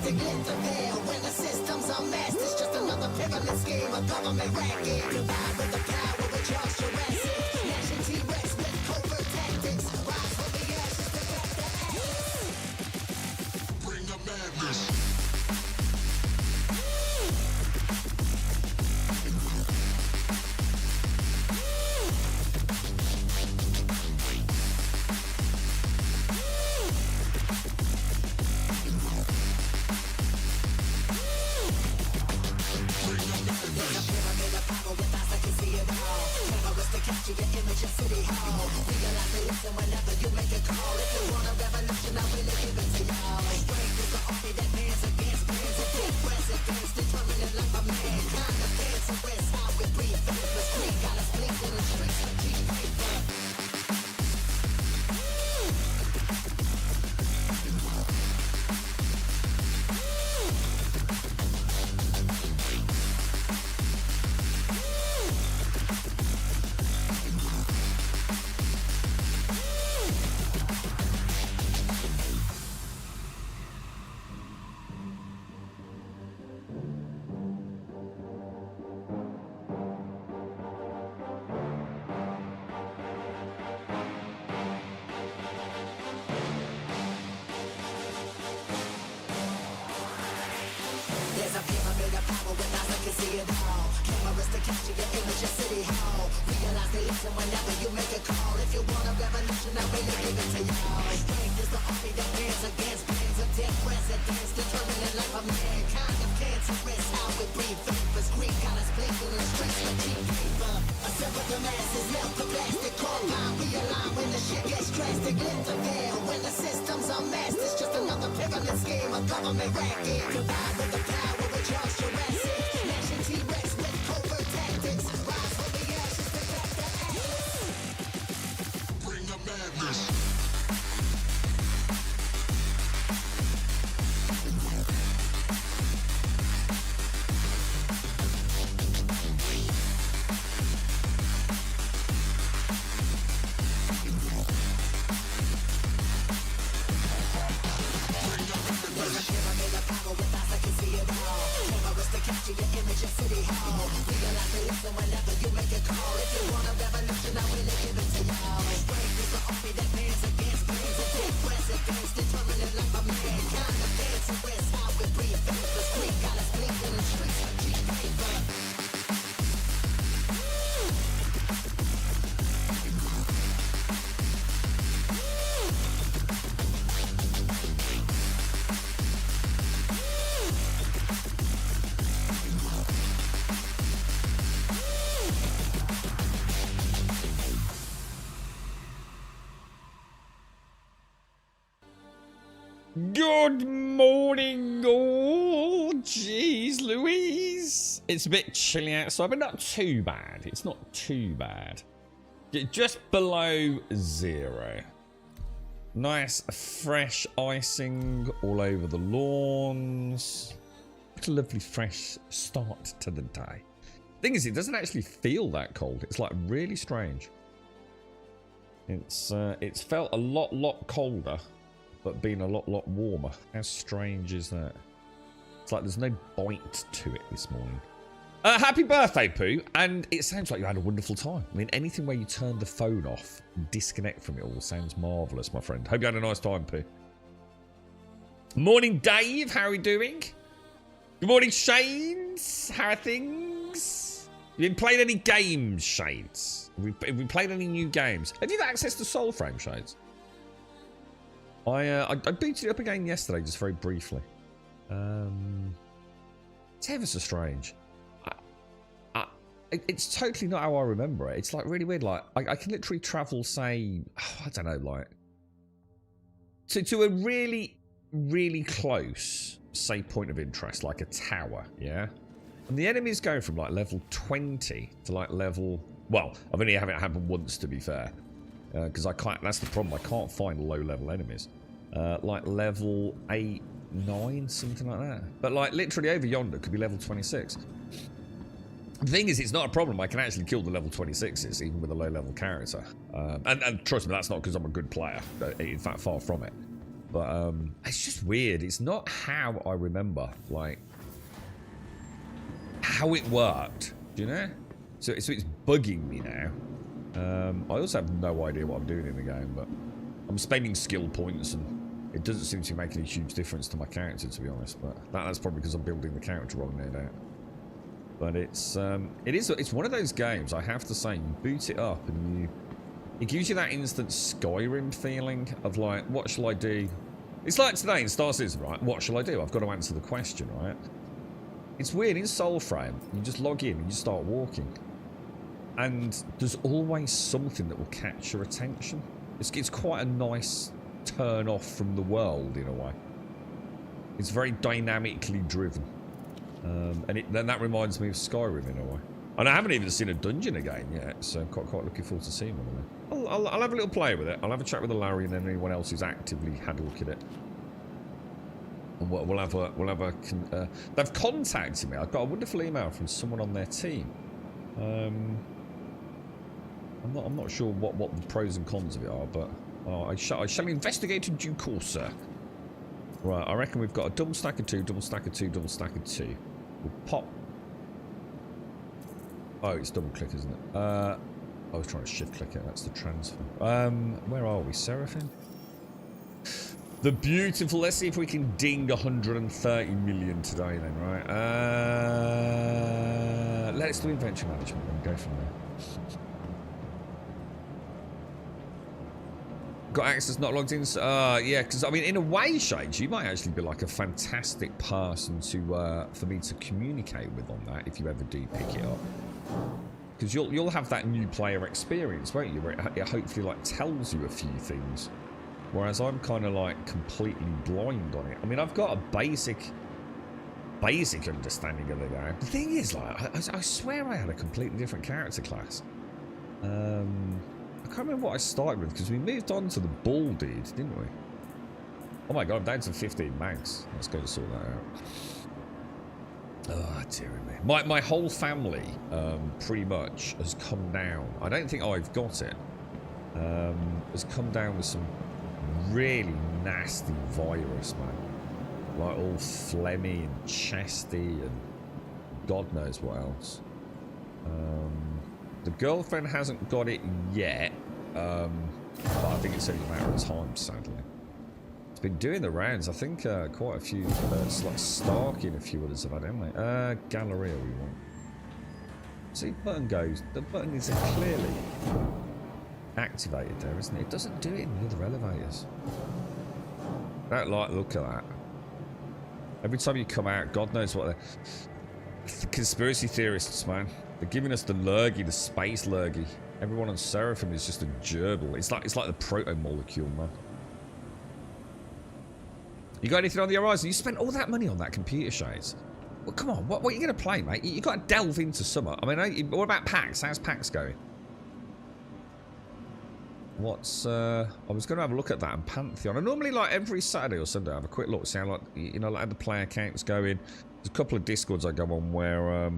drastic, lift the veil. When the system's unmasked, it's just another pyramid scheme, a government racket. Divide with the power, with Charles Jurassic. Nation T-Rex with covert tactics. Rise from the ashes, to back the ashes. Bring the madness. Capture your image in City Hall. Realize they listen whenever you make a call. If you want a revolution, I really give it to y'all. Strength is the army that bands against bands. A big presidents determining life of mankind. The cancerous, how we breathe. Vapors, creep, got us blinking in streets like cheap paper. There's a pyramid of power with eyes that can see it all. Cameras to capture your image in City Hall. Realize they listen whenever you make a call. If you want a revolution, I really give it to y'all. Strength is the army that bands against bands of dead presidents determining life of mankind. Of cancerous, how we breathe. Vapors, creep, got us blinking in streets like cheap paper. Assemble the masses, melt the plastic compound. Realign when the shit gets drastic, lift the veil. When the system's unmasked, it's just another pyramid scheme, a government racket. Divide with the power, with Charles Jurassic. Nation T-Rex with covert tactics. Rise from the ashes, to back the ashes. Bring the madness. Capture your image in City Hall. Realize they listen whenever you make a call. If you want a revolution, I really give it to y'all. Strength is the army that bands against bands. A big presidents determining life of mankind. The cancerous, how we breathe. Vapors, creep, got us blinking in streets like cheap paper. Good morning, oh jeez Louise. It's a bit chilly outside, but not too bad. It's not too bad. Just below 0. Nice fresh icing all over the lawns. What a lovely fresh start to the day. Thing is, it doesn't actually feel that cold. It's like really strange. It's felt a lot colder, but been a lot warmer. How strange is that? It's like there's no bite to it this morning. Happy birthday, Pooh. And it sounds like you had a wonderful time. I mean, anything where you turn the phone off, disconnect from it all, sounds marvellous, my friend. Hope you had a nice time, Pooh. Morning, Dave. How are we doing? Good morning, Shades. How are things? You been playing any games, Shades? Have we played any new games? Have you got access to Soulframe, Shades? I booted it up again yesterday, just very briefly. It's ever so strange. It's totally not how I remember it. It's like really weird. Like I can literally travel, say, I don't know, like to a really close, say, point of interest, like a tower, yeah. And the enemies go from like level 20 to like level. Well, I've only had it happen once, to be fair, because I can't. That's the problem. I can't find low-level enemies. Like level 8, 9, something like that. But like literally over yonder could be level 26. The thing is, it's not a problem. I can actually kill the level 26s even with a low-level character. And trust me, that's not because I'm a good player. In fact, far from it. But it's just weird. It's not how I remember, like, how it worked, do you know? So it's bugging me now. I also have no idea what I'm doing in the game, but I'm spending skill points, and it doesn't seem to be making a huge difference to my character, to be honest. But that's probably because I'm building the character wrong, no doubt. But it's one of those games, I have to say, you boot it up and it gives you that instant Skyrim feeling of like, what shall I do? It's like today in Star Citizen, right? What shall I do? I've got to answer the question, right? It's weird, in Soulframe, you just log in and you start walking. And there's always something that will catch your attention. It's quite a nice turn off from the world, in a way. It's very dynamically driven. And then that reminds me of Skyrim, in a way. And I haven't even seen a dungeon again yet, so I'm quite looking forward to seeing one of them. I'll have a little play with it. I'll have a chat with Larry and then anyone else who's actively had a look at it. And we'll have a they've contacted me. I've got a wonderful email from someone on their team. I'm not sure what the pros and cons of it are, but I shall investigate in due course, sir. Right, I reckon we've got a double stack of 2, double stack of 2, double stack of 2. We'll pop. Oh, it's double click, isn't it? I was trying to shift click it. That's the transfer. Where are we, Seraphim? The beautiful. Let's see if we can ding 130 million today, then, right? Let's do inventory management and go from there. Got access not logged in? Yeah, because I mean, in a way, Shades, you might actually be like a fantastic person to for me to communicate with on that if you ever do pick it up. Because you'll have that new player experience, won't you? Where it hopefully like tells you a few things, whereas I'm kind of like completely blind on it. I mean, I've got a basic understanding of the game. The thing is, like, I swear I had a completely different character class. I can't remember what I started with because we moved on to the ball dude, didn't we? Oh my god, I'm down to 15 mags. Let's go sort that out. Oh, dear me. My whole family pretty much has come down. I don't think I've got it. Has come down with some really nasty virus, man. Like all phlegmy and chesty and God knows what else. The girlfriend hasn't got it yet, but I think it's only a matter of time, sadly. It's been doing the rounds. I think quite a few, like Stark and a few others have had it, haven't they? Galleria we want. See, button goes. The button is clearly activated there, isn't it? It doesn't do it in the other elevators. I don't like the look at that. Every time you come out, God knows what they're... Conspiracy theorists, man. They're giving us the lurgy, the space lurgy. Everyone on Seraphim is just a gerbil. It's like the proto-molecule, man. You got anything on the horizon? You spent all that money on that computer, Shades. Well, come on. What are you going to play, mate? You got to delve into summer. I mean, what about PAX? How's PAX going? What's I was going to have a look at that in Pantheon. I normally, like, every Saturday or Sunday I have a quick look, see how, like, you know, like the player counts going. There's a couple of Discords I go on where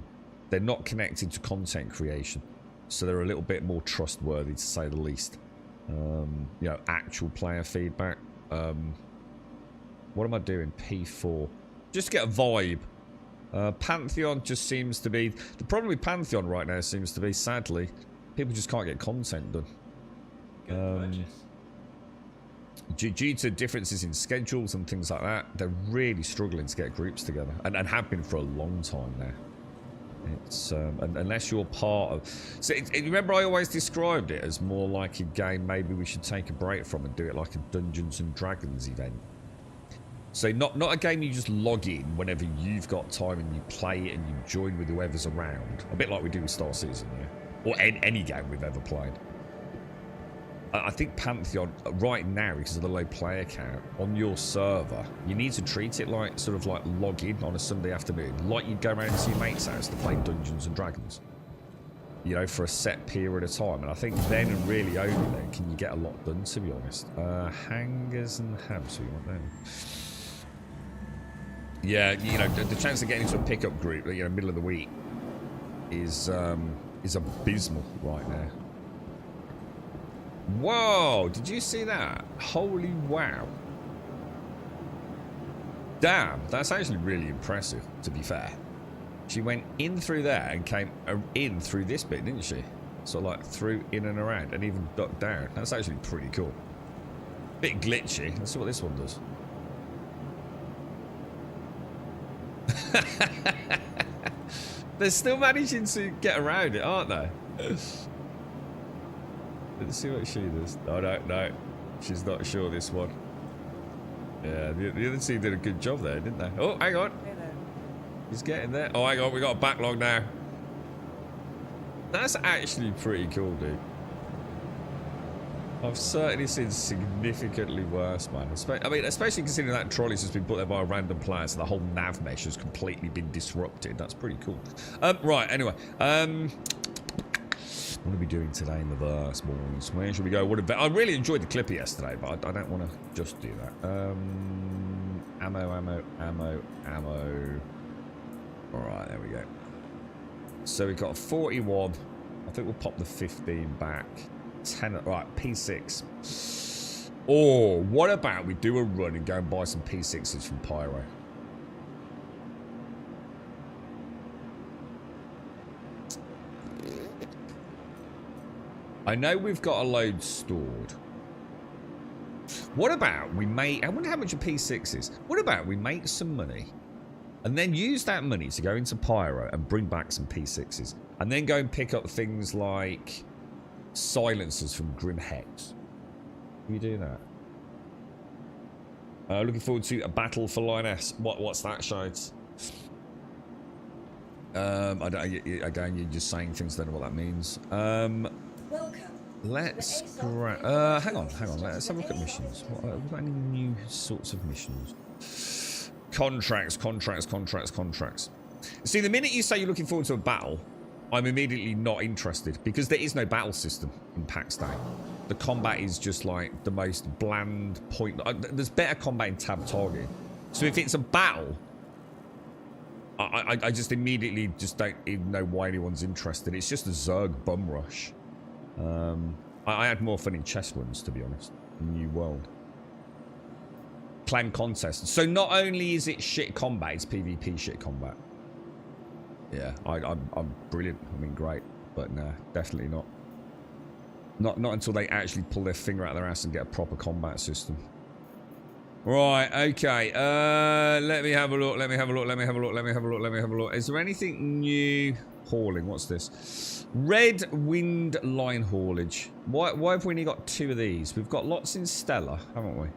they're not connected to content creation, so they're a little bit more trustworthy, to say the least. You know, actual player feedback. What am I doing? P4. Just get a vibe. Pantheon just seems to be... The problem with Pantheon right now seems to be, sadly, people just can't get content done. Due to differences in schedules and things like that, they're really struggling to get groups together, and have been for a long time now. It's unless you're part of... So remember, I always described it as more like a game maybe we should take a break from and do it like a Dungeons and Dragons event. So not a game you just log in whenever you've got time and you play it and you join with whoever's around, a bit like we do with Star Citizen, yeah, or any game we've ever played. I think Pantheon, right now, because of the low player count, on your server, you need to treat it like, sort of like log in on a Sunday afternoon, like you'd go around to your mate's house to play Dungeons and Dragons. You know, for a set period of time. And I think then, and really only then, can you get a lot done, to be honest. Hangers and habs, we want them. Yeah, you know, the chance of getting into a pickup group, you know, middle of the week, is abysmal right now. Whoa, did you see that? Holy wow. Damn, that's actually really impressive, to be fair. She went in through there and came in through this bit, didn't she? Sort of like through, in and around, and even ducked down. That's actually pretty cool. Bit glitchy. Let's see what this one does. They're still managing to get around it, aren't they? Let's see what she does. Oh, no. She's not sure, this one. Yeah, the other team did a good job there, didn't they? Oh, hang on. He's getting there. Oh, hang on. We got a backlog now. That's actually pretty cool, dude. I've certainly seen significantly worse, man. I mean, especially considering that trolley's just been put there by a random player, so the whole nav mesh has completely been disrupted. That's pretty cool. Right, anyway. What are we doing today in the verse, boys? Where should we go? I really enjoyed the clipper yesterday, but I don't want to just do that. Ammo. Alright, there we go. So we've got a 41. I think we'll pop the 15 back. 10. Right, P6. Or what about we do a run and go and buy some P6s from Pyro? I know we've got a load stored. What about we make... I wonder how much a P6 is. What about we make some money and then use that money to go into Pyro and bring back some P6s, and then go and pick up things like silencers from Grim Hex? Can you do that? Looking forward to a battle for Lioness. What's that, Shides? Again, you're just saying things. Don't know what that means. Let's hang on. Let's have a look at missions. What, have we got any new sorts of missions? Contracts. See, the minute you say you're looking forward to a battle, I'm immediately not interested, because there is no battle system in PAX Day. The combat is just like the most bland point. There's better combat in Tab Target. So if it's a battle, I just immediately just don't even know why anyone's interested. It's just a Zerg bum rush. I had more fun in chess runs, to be honest. New World. Clan contest. So not only is it shit combat, it's PvP shit combat. Yeah, I'm brilliant. I mean, great. But nah, definitely not. Not until they actually pull their finger out of their ass and get a proper combat system. Right, okay. Let me have a look. Is there anything new? Hauling, what's this? Red Wind Line Haulage. Why have we only got 2 of these? We've got lots in Stellar, haven't we?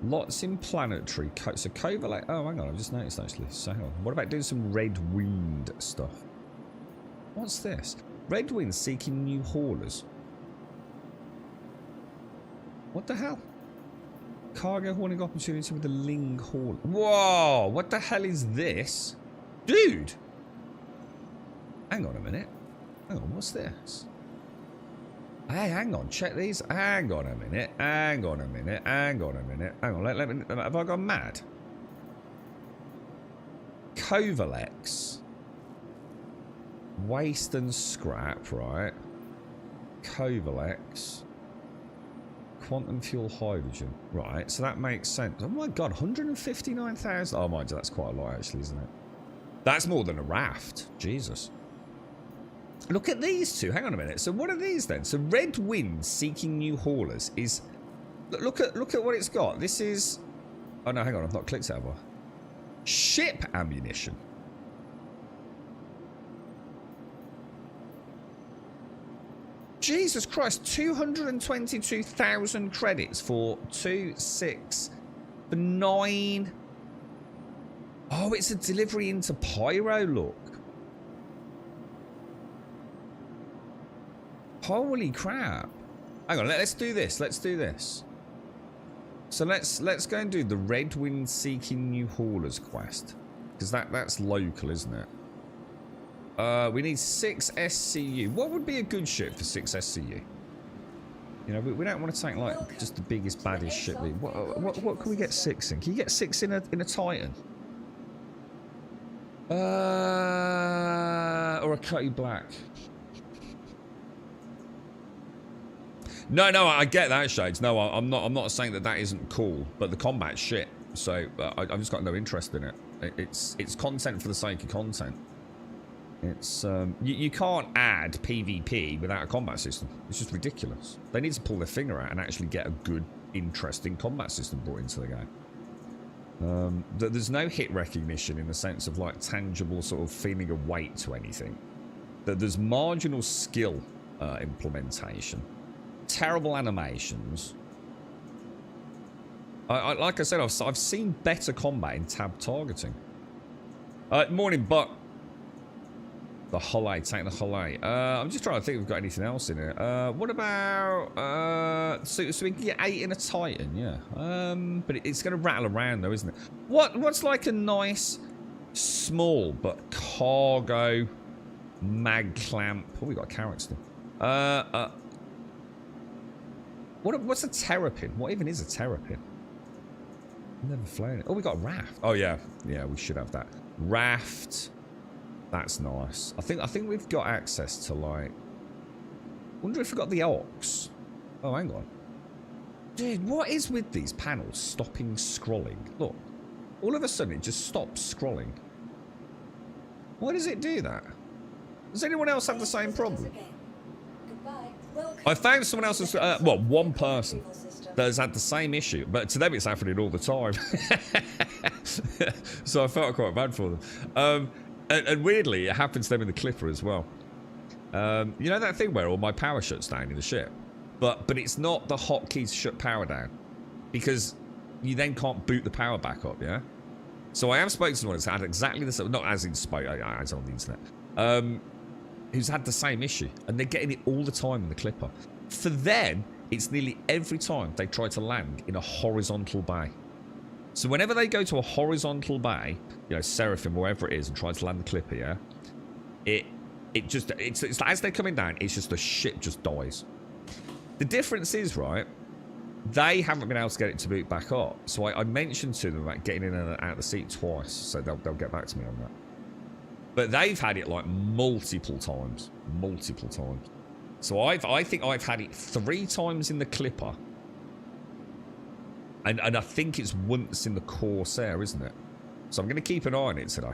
Lots in Planetary. So Covalent. Oh, hang on, I've just noticed actually. So hang on. What about doing some Red Wind stuff? What's this? Red Wind seeking new haulers. What the hell? Cargo hauling opportunity with the Ling Haul. Whoa! What the hell is this? Dude! Hang on a minute. Hang on, what's this? Hey, hang on, check these. Hang on a minute. Hang on, let me... Have I gone mad? Covalex. Waste and scrap, right? Covalex. Quantum fuel hydrogen. Right, so that makes sense. Oh my god, 159,000. Oh, mind you, that's quite a lot actually, isn't it? That's more than a raft. Jesus. Look at these two. Hang on a minute. So what are these then? So Red Wind seeking new haulers is... Look at what it's got. This is... Oh no, hang on. I've not clicked it, have I? Ship ammunition. Jesus Christ. 222,000 credits for 2, 6, for 9. Oh, it's a delivery into Pyro, look. Holy crap. Hang on, let's do this. So let's go and do the Red Wind seeking new haulers quest. Because that's local, isn't it? We need 6 SCU. What would be a good ship for 6 SCU? You know, we don't want to take like just the biggest, baddest ship. What can we get 6 in? Can you get 6 in a Titan? Or a Cutty Black? No, I get that, Shades. No, I'm not saying that isn't cool, but the combat's shit. So I've just got no interest in it. It's content for the sake of content. It's you can't add PvP without a combat system. It's just ridiculous. They need to pull their finger out and actually get a good, interesting combat system brought into the game. There's no hit recognition in the sense of like tangible sort of feeling of weight to anything. There's marginal skill implementation. Terrible animations. Like I said, I've seen better combat in tab targeting. Morning, Buck. The Holly, take the Holly. I'm just trying to think if we've got anything else in it. What about... so we can get 8 in a Titan, yeah. But it's going to rattle around though, isn't it? What's like a nice, small, but cargo mag clamp? Oh, we got a carrot still. What's a terrapin? What even is a terrapin? Never flown it. Oh, we got a raft. Oh, yeah. Yeah, we should have that. Raft... That's nice. I think we've got access to like... Wonder if we got the ox. Oh, hang on. Dude, what is with these panels stopping scrolling? Look. All of a sudden it just stops scrolling. Why does it do that? Does anyone else have the same problem? I found someone else's... well, one person that has had the same issue. But to them it's happening all the time. So I felt quite bad for them. And weirdly, it happens to them in the Clipper as well. You know that thing where all my power shuts down in the ship? But it's not the hotkey to shut power down. Because you then can't boot the power back up, yeah? So I have spoken to someone who's had exactly the same... Not as in spoke, as on the internet. Who's had the same issue. And they're getting it all the time in the Clipper. For them, it's nearly every time they try to land in a horizontal bay. So whenever they go to a horizontal bay, you know, Seraphim, wherever it is, and try to land the Clipper, yeah, it's as they're coming down, it's just the ship just dies. The difference is, right, they haven't been able to get it to boot back up. So I mentioned to them about getting in and out of the seat twice, so they'll get back to me on that. But they've had it like multiple times. So I think I've had it 3 times in the Clipper. And I think it's once in the Corsair, isn't it? So I'm going to keep an eye on it today.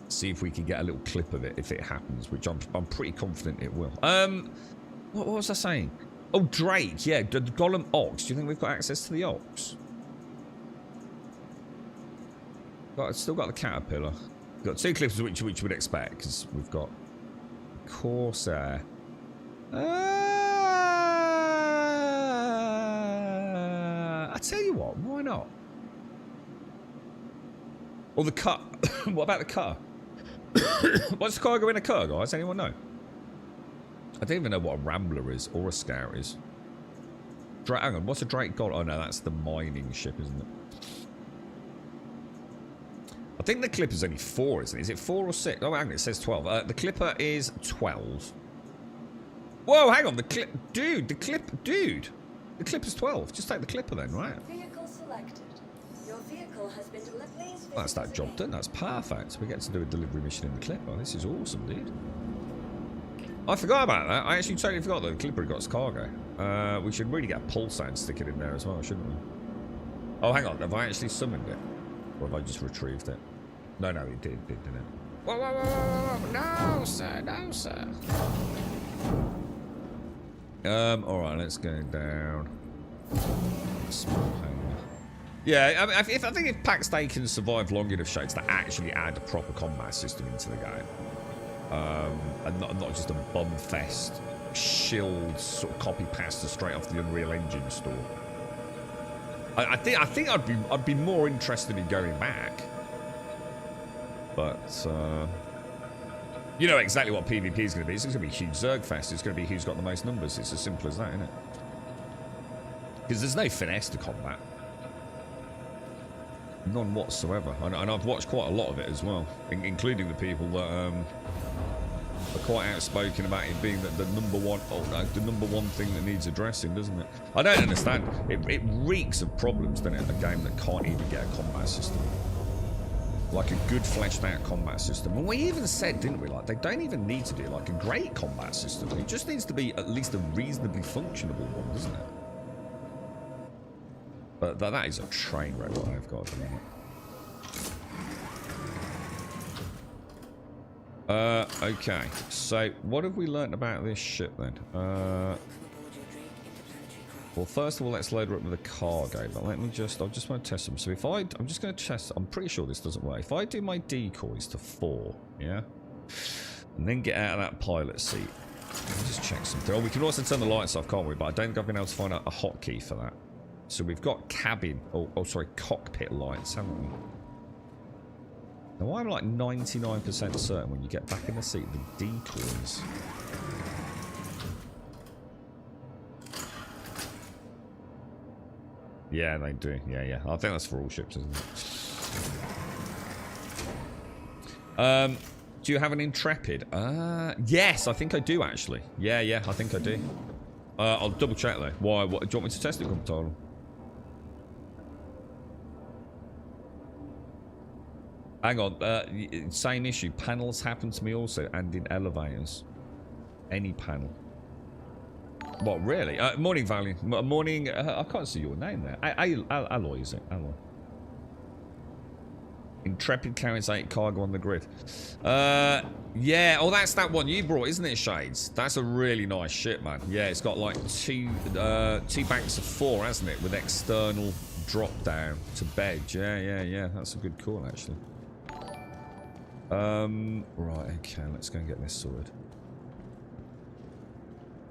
See if we can get a little clip of it if it happens, which I'm pretty confident it will. What was I saying? Oh, Drake, yeah, the Golem Ox. Do you think we've got access to the Ox? Still got the Caterpillar. We've got 2 clips which you would expect, because we've got Corsair. I tell you what, why not? Or the cut. What about the cutter? What's the cargo in a cutter, guys? Anyone know? I don't even know what a Rambler is or a Scout is. Hang on, what's a Drake got? Oh no, that's the mining ship, isn't it? I think the Clipper's only 4, isn't it? Is it 4 or 6? Oh, hang on, it says 12. The Clipper is 12. Whoa, hang on, the Clipper's 12. Just take the Clipper then, right? Vehicle selected. Your vehicle has been delivered. That's that job done. That's perfect. We get to do a delivery mission in the Clipper. This is awesome, dude. I forgot about that. I actually totally forgot that the Clipper got its cargo. We should really get a pulse and stick it in there as well, shouldn't we? Oh, hang on. Have I actually summoned it? Or have I just retrieved it? No, it didn't it? Whoa, whoa, whoa, whoa, whoa. No, sir. No, sir. Alright, let's go down. Yeah, I think if Pax Day can survive long enough shows to actually add a proper combat system into the game, and not just a bum fest, shilled sort of copy pasta straight off the Unreal Engine store, I think I'd be more interested in going back. But you know exactly what PvP is going to be. It's going to be a huge Zerg fest. It's going to be who's got the most numbers. It's as simple as that, isn't it? Because there's no finesse to combat. None whatsoever. And I've watched quite a lot of it as well, including the people that are quite outspoken about it being the number one thing that needs addressing, doesn't it? I don't understand. It reeks of problems, doesn't it? A game that can't even get a combat system. Like a good fleshed out combat system. And we even said, didn't we, like they don't even need to do like a great combat system. It just needs to be at least a reasonably functional one, doesn't it? But that is a train wreck what I've got at the minute. Okay. So, what have we learnt about this ship then? Well, first of all, let's load her up with a cargo. But let me just... I just want to test them. So if I'm just going to test... I'm pretty sure this doesn't work. If I do my decoys to 4, yeah? And then get out of that pilot seat. Let me just check something. Oh, we can also turn the lights off, can't we? But I don't think I've been able to find out a hotkey for that. So we've got cabin... Oh, sorry, cockpit lights, haven't we? Now, I'm like 99% certain when you get back in the seat, the decoys... Yeah, they do. Yeah. I think that's for all ships, isn't it? Do you have an Intrepid? Yes, I think I do, actually. Yeah, I think I do. I'll double check, though. Why? What, do you want me to test it, Comptolo? Hang on. Same issue. Panels happen to me also, and in elevators. Any panel. What, really? Morning, Valiant. Morning. I can't see your name there. Alloy, is it? Alloy. Intrepid carries 8 cargo on the grid. Yeah. Oh, that's that one you brought, isn't it, Shades? That's a really nice ship, man. Yeah, it's got like two banks of 4, hasn't it? With external drop down to bed. Yeah. That's a good call, actually. Right. Okay. Let's go and get this sorted.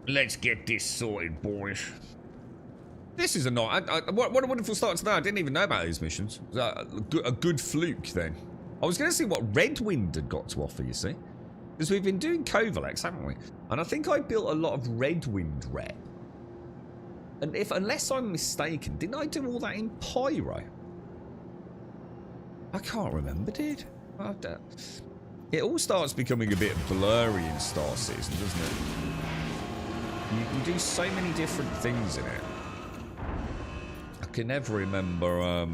Let's get this sorted, boys. This is a nice... what a wonderful start to that. I didn't even know about these missions. A good fluke, then. I was going to see what Red Wind had got to offer, you see. Because we've been doing Kovalex, haven't we? And I think I built a lot of Red Wind rep. And unless I'm mistaken, didn't I do all that in Pyro? I can't remember, dude. It all starts becoming a bit blurry in Star Citizen, doesn't it? You can do so many different things in it. I can never remember. I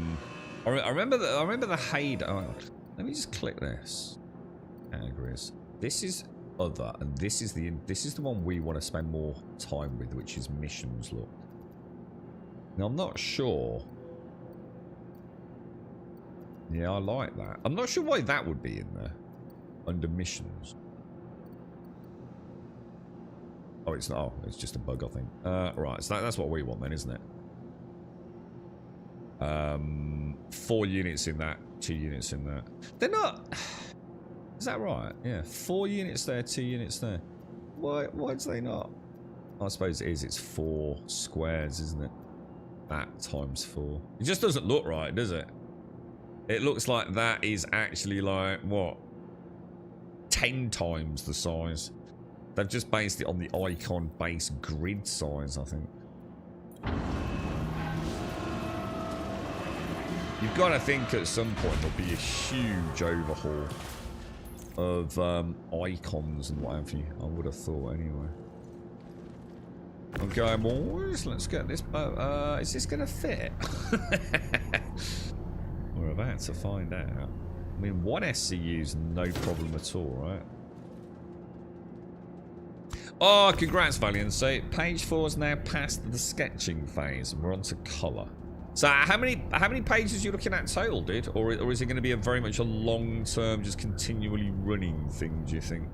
remember the Haid. Oh, let me just click this. Categories. This is other, and this is the one we want to spend more time with, which is missions. Look. Now I'm not sure. Yeah, I like that. I'm not sure why that would be in there under missions. Oh, it's not. Oh, it's just a bug, I think. Right, so that's what we want then, isn't it? 4 units in that, 2 units in that. They're not... Is that right? Yeah, 4 units there, 2 units there. Why is they not? I suppose it is. It's 4 squares, isn't it? That times 4. It just doesn't look right, does it? It looks like that is actually like, what? 10 times the size. They've just based it on the icon base grid size, I think. You've got to think at some point there'll be a huge overhaul of icons and what have you. I would have thought anyway. Okay, boys, let's get this boat. Is this going to fit? We're about to find out. I mean, 1 SCU's no problem at all, right? Oh, congrats, Valiant. So, page 4 is now past the sketching phase, and we're on to colour. So, how many pages are you looking at total, dude? Or is it going to be very much a long-term, just continually running thing, do you think?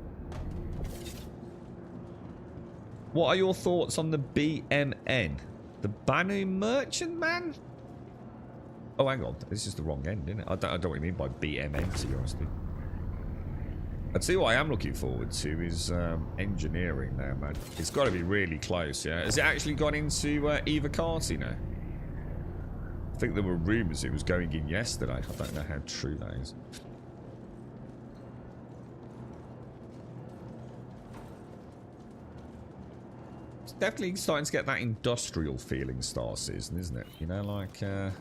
What are your thoughts on the BMN? The Banu Merchantman? Oh, hang on. This is the wrong end, isn't it? I don't know what you mean by BMN, to be honest. I'd see what I am looking forward to is engineering now, man. It's got to be really close, yeah? Has it actually gone into Evocati now? I think there were rumours it was going in yesterday. I don't know how true that is. It's definitely starting to get that industrial feeling, Star Citizen, isn't it? You know, like... Oh,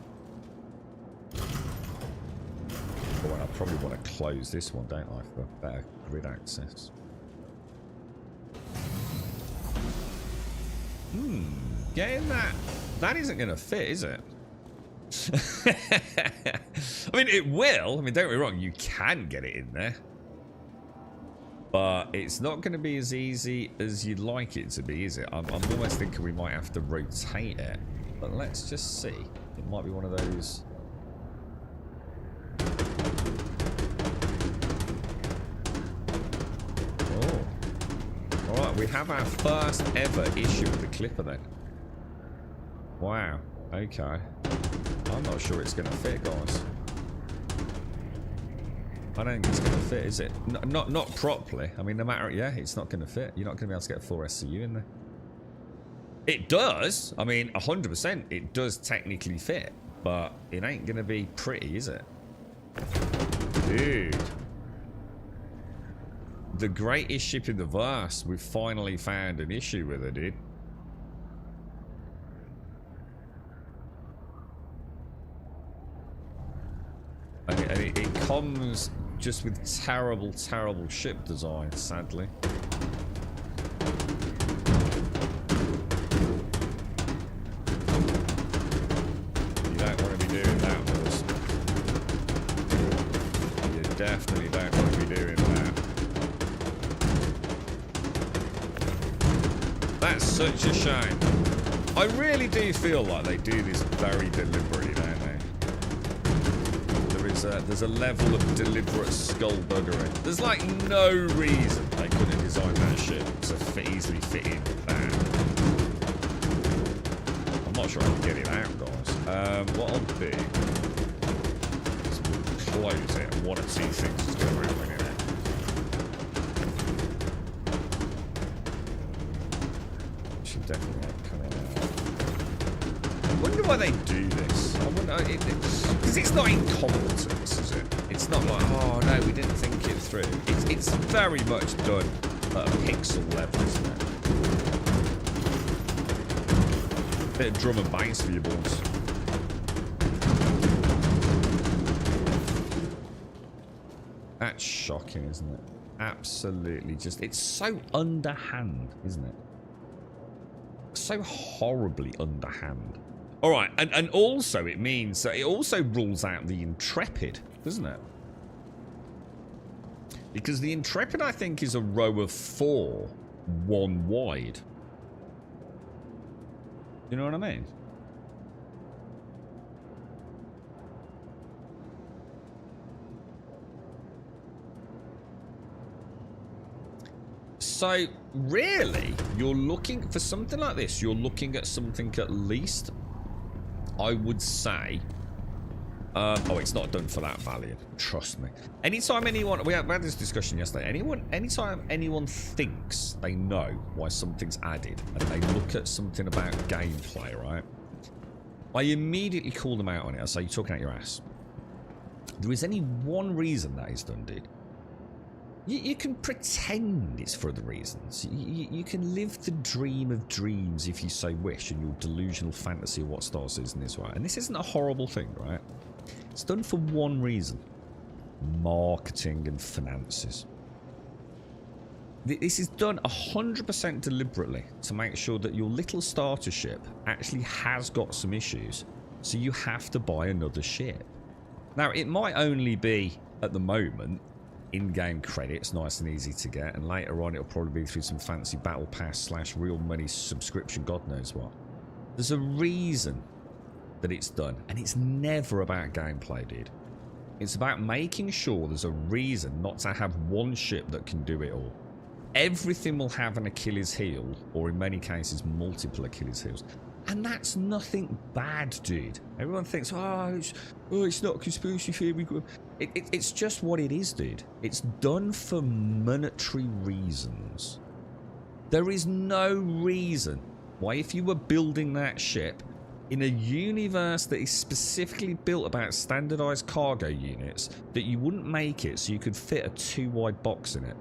I probably want to close this one, don't I, for better grid access. Getting that isn't going to fit, is it? I mean, it will. I mean, don't get me wrong, you can get it in there. But it's not going to be as easy as you'd like it to be, is it? I'm almost thinking we might have to rotate it. But let's just see. It might be one of those. Oh. Alright, we have our first ever issue with the clipper then. Wow. Okay. I'm not sure it's going to fit, guys. I don't think it's going to fit, is it? Not properly. I mean, no matter... Yeah, it's not going to fit. You're not going to be able to get 4 SCU in there. It does. I mean, 100% it does technically fit. But it ain't going to be pretty, is it? Dude. The greatest ship in the verse. We've finally found an issue with it, dude. And it comes just with terrible, terrible ship design, sadly. You don't want to be doing that, boys. You definitely don't want to be doing that. That's such a shame. I really do feel like they do this very deliberately, don't they? There's a level of deliberate skullduggery. There's like no reason they couldn't design that ship to easily fit in that. I'm not sure I can get it out, guys. What I'll do is we'll close it. One or two things is going to happen in it. Should definitely come out. I wonder why they do this. I wonder because it's not incompetence, is it? It's not like, oh no, we didn't think it through. It's very much done at a pixel level, isn't it? Bit of drum and bass for you boys. That's shocking, isn't it? Absolutely just, it's so underhand, isn't it? So horribly underhand. Alright, and also it means that it also rules out the Intrepid, doesn't it? Because the Intrepid, I think, is a row of 4, 1 wide. You know what I mean? So, really, you're looking for something like this. You're looking at something at least, I would say... oh, it's not done for that value. Trust me. Anytime anyone... We had this discussion yesterday. Anytime anyone thinks they know why something's added and they look at something about gameplay, right? I immediately call them out on it. I say, you're talking out your ass. There is any one reason that is done, dude. You can pretend it's for other reasons. You can live the dream of dreams if you so wish, and your delusional fantasy of what Star Citizen is, right? And this isn't a horrible thing, right? It's done for one reason. Marketing and finances. This is done 100% deliberately to make sure that your little starter ship actually has got some issues, so you have to buy another ship. Now, it might only be, at the moment, in-game credits, nice and easy to get, and later on it'll probably be through some fancy battle pass / real money subscription, God knows what. There's a reason that it's done, and it's never about gameplay, dude. It's about making sure there's a reason not to have one ship that can do it all. Everything will have an Achilles heel, or in many cases multiple Achilles heels. And that's nothing bad, dude. Everyone thinks, oh, it's not conspiracy theory. It's just what it is, dude. It's done for monetary reasons. There is no reason why, if you were building that ship in a universe that is specifically built about standardized cargo units, that you wouldn't make it so you could fit a 2-wide box in it.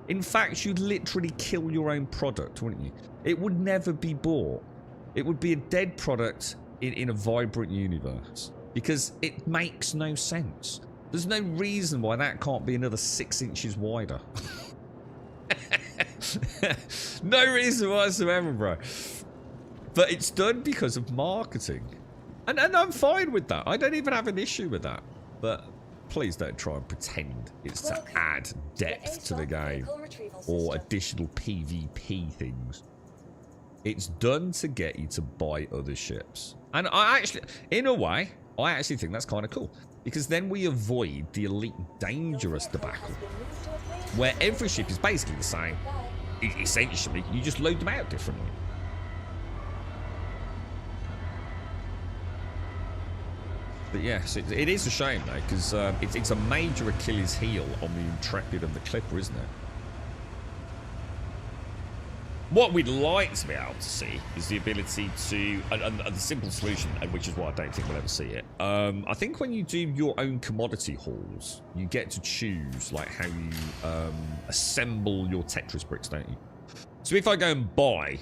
In fact, you'd literally kill your own product, wouldn't you? It would never be bought. It would be a dead product in a vibrant universe, because it makes no sense. There's no reason why that can't be another 6 inches wider. No reason whatsoever, bro. But it's done because of marketing. And I'm fine with that. I don't even have an issue with that. But please don't try and pretend it's to add depth to the game or additional PvP things. It's done to get you to buy other ships. And I actually, in a way, I actually think that's kind of cool. Because then we avoid the Elite Dangerous debacle. Where every ship is basically the same. Essentially, you just load them out differently. But yes, it is a shame though, because it's a major Achilles heel on the Intrepid and the Clipper, isn't it? What we'd like to be able to see is the ability to, and the simple solution, and which is why I don't think we'll ever see it. I think when you do your own commodity hauls, you get to choose like how you assemble your Tetris bricks, don't you? So if I go and buy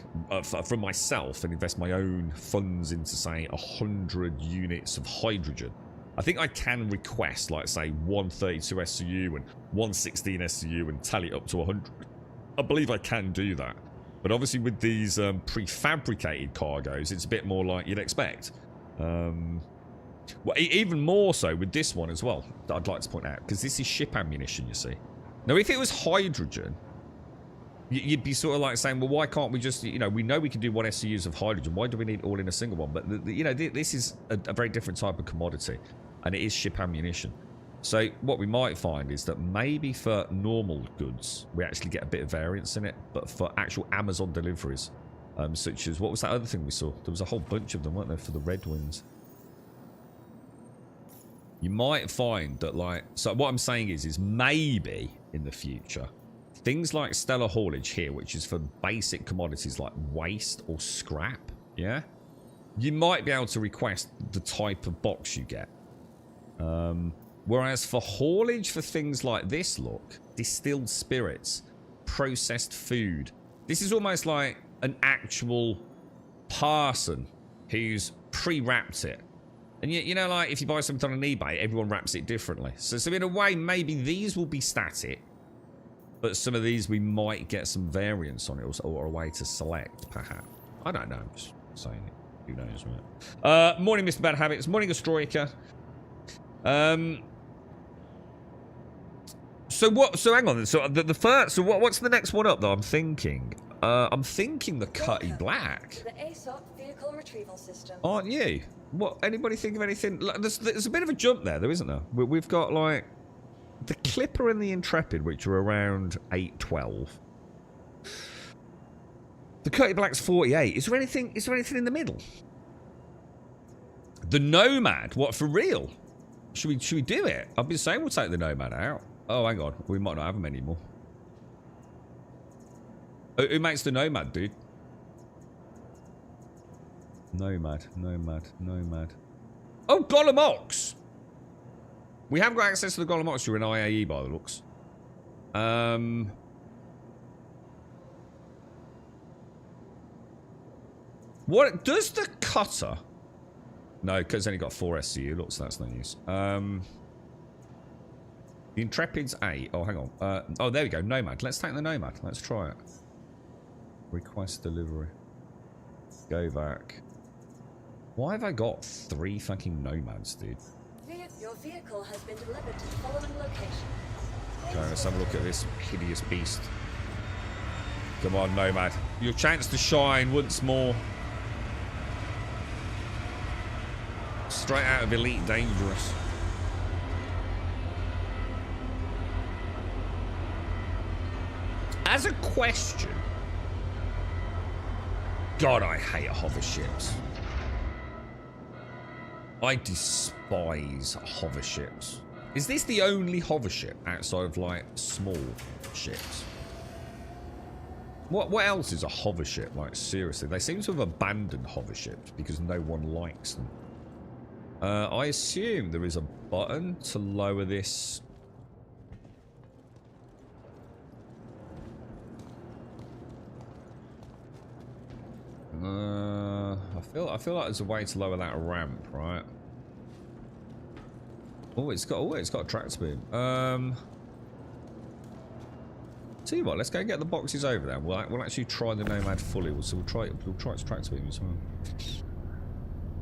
from myself and invest my own funds into, say, 100 units of hydrogen, I think I can request, like, say, 132 SCU and 116 SCU and tally it up to 100. I believe I can do that. But obviously with these prefabricated cargoes, it's a bit more like you'd expect. Well, even more so with this one as well, that I'd like to point out, because this is ship ammunition, you see. Now, if it was hydrogen, you'd be sort of like saying, well, why can't we just, you know, we know we can do 1 SCUs of hydrogen. Why do we need it all in a single one? But, you know, this is a very different type of commodity, and it is ship ammunition. So what we might find is that maybe for normal goods, we actually get a bit of variance in it, but for actual Amazon deliveries, such as, what was that other thing we saw? There was a whole bunch of them, weren't there, for the Red Wings? You might find that, like, so what I'm saying is maybe in the future, things like stellar haulage here, which is for basic commodities like waste or scrap, yeah? You might be able to request the type of box you get. Whereas for haulage for things like this, look, distilled spirits, processed food, this is almost like an actual person who's pre-wrapped it. And you know, like if you buy something on eBay, everyone wraps it differently. So in a way, maybe these will be static, but some of these we might get some variance on it, or a way to select, perhaps. I don't know, I'm just saying it. Who knows, right? Morning, Mr. Bad Habits. Morning, Astroika. So hang on. So the first. So what's the next one up? Though I'm thinking the Cutty Black. The ASOP vehicle retrieval system. Aren't you? What? Anybody think of anything? There's a bit of a jump there, though, isn't there? We've got like the Clipper and the Intrepid, which are around 812. The Cutty Black's 48. Is there anything in the middle? The Nomad. What, for real? Should we do it? I've been saying we'll take the Nomad out. Oh, hang on. We might not have them anymore. Who makes the Nomad, dude? Nomad. Oh, Gollum Ox! We have got access to the Gollum Ox through an IAE by the looks. What does the Cutter? No, because it's only got 4 SCU. Looks, so that's no use. The Intrepid's 8. Oh, hang on. Oh, there we go. Nomad. Let's take the Nomad. Let's try it. Request delivery. Go back. Why have I got 3 fucking Nomads, dude? Your vehicle has been delivered to the following location. Okay, let's have a look at this hideous beast. Come on, Nomad. Your chance to shine once more. Straight out of Elite Dangerous. As a question, God, I hate hover ships. I despise hover ships. Is this the only hover ship outside of like small ships? What else is a hover ship? Like seriously, they seem to have abandoned hover ships because no one likes them. I assume there is a button to lower this. I feel like there's a way to lower that ramp, right? Oh, it's got a track speed. Tell you what, let's go get the boxes over there. We'll actually try the Nomad fully. So we'll try its track speed as well.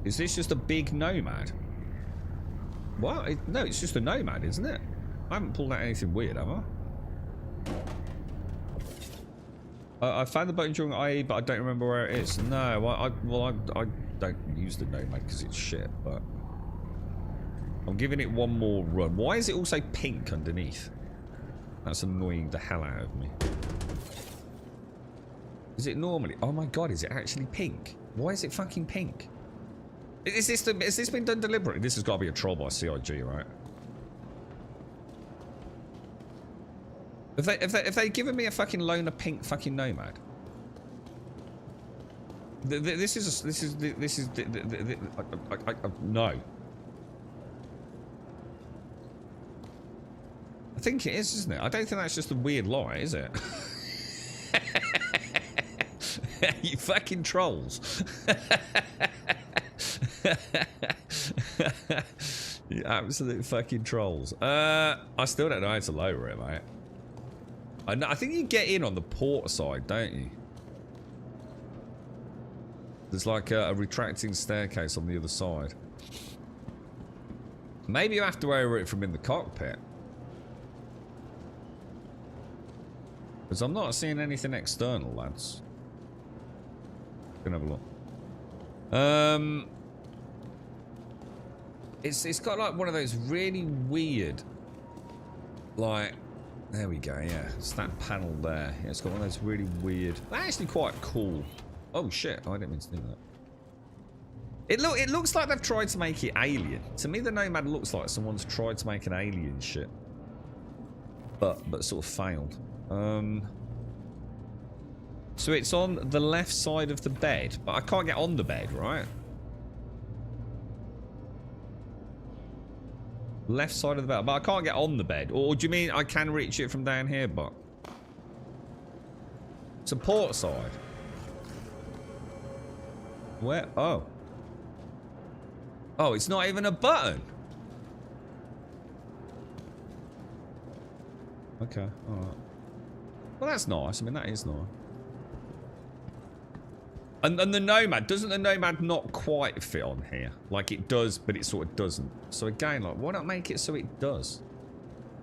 Is this just a big Nomad? What? No, it's just a Nomad, isn't it? I haven't pulled out anything weird, have I? I found the button during IE, but I don't remember where it is. No, I don't use the Nomad because it's shit, but I'm giving it one more run. Why is it also pink underneath? That's annoying the hell out of me. Is it normally? Oh my god, is it actually pink? Why is it fucking pink? Has this been done deliberately? This has got to be a troll by CIG, right? If they given me a fucking loner pink fucking Nomad, no. I think it is, isn't it? I don't think that's just a weird lie, is it? You fucking trolls. You absolute fucking trolls. I still don't know how to lower it, mate. I think you get in on the port side, don't you? There's like a retracting staircase on the other side. Maybe you have to lower it from in the cockpit. Because I'm not seeing anything external, lads. Gonna have a look. It's got like one of those really weird, like, there we go, yeah, it's that panel there. Yeah, it's got one of those really weird, actually quite cool. Oh shit, I didn't mean to do that. It looks like they've tried to make it alien. To me, the Nomad looks like someone's tried to make an alien ship, but sort of failed. So it's on the left side of the bed, but I can't get on the bed, right? Left side of the bed, but I can't get on the bed. Or do you mean I can reach it from down here, but support side? Where? Oh. Oh, it's not even a button. Okay, alright. Well, that's nice. I mean, that is nice. And the Nomad, doesn't the Nomad not quite fit on here? Like it does, but it sort of doesn't. So again, like, why not make it so it does?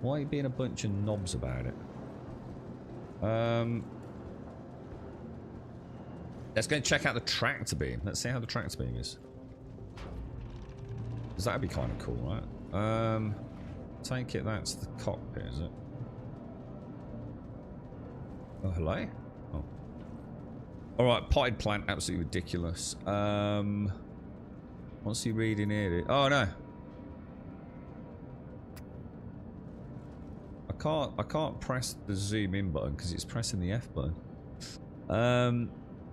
Why are you being a bunch of knobs about it? Let's go and check out the tractor beam. Let's see how the tractor beam is. Because that'd be kind of cool, right? Take it that's the cockpit, is it? Oh, hello? Oh. Alright, potted plant, absolutely ridiculous. What's he reading here? Oh no. I can't press the zoom in button because it's pressing the F button.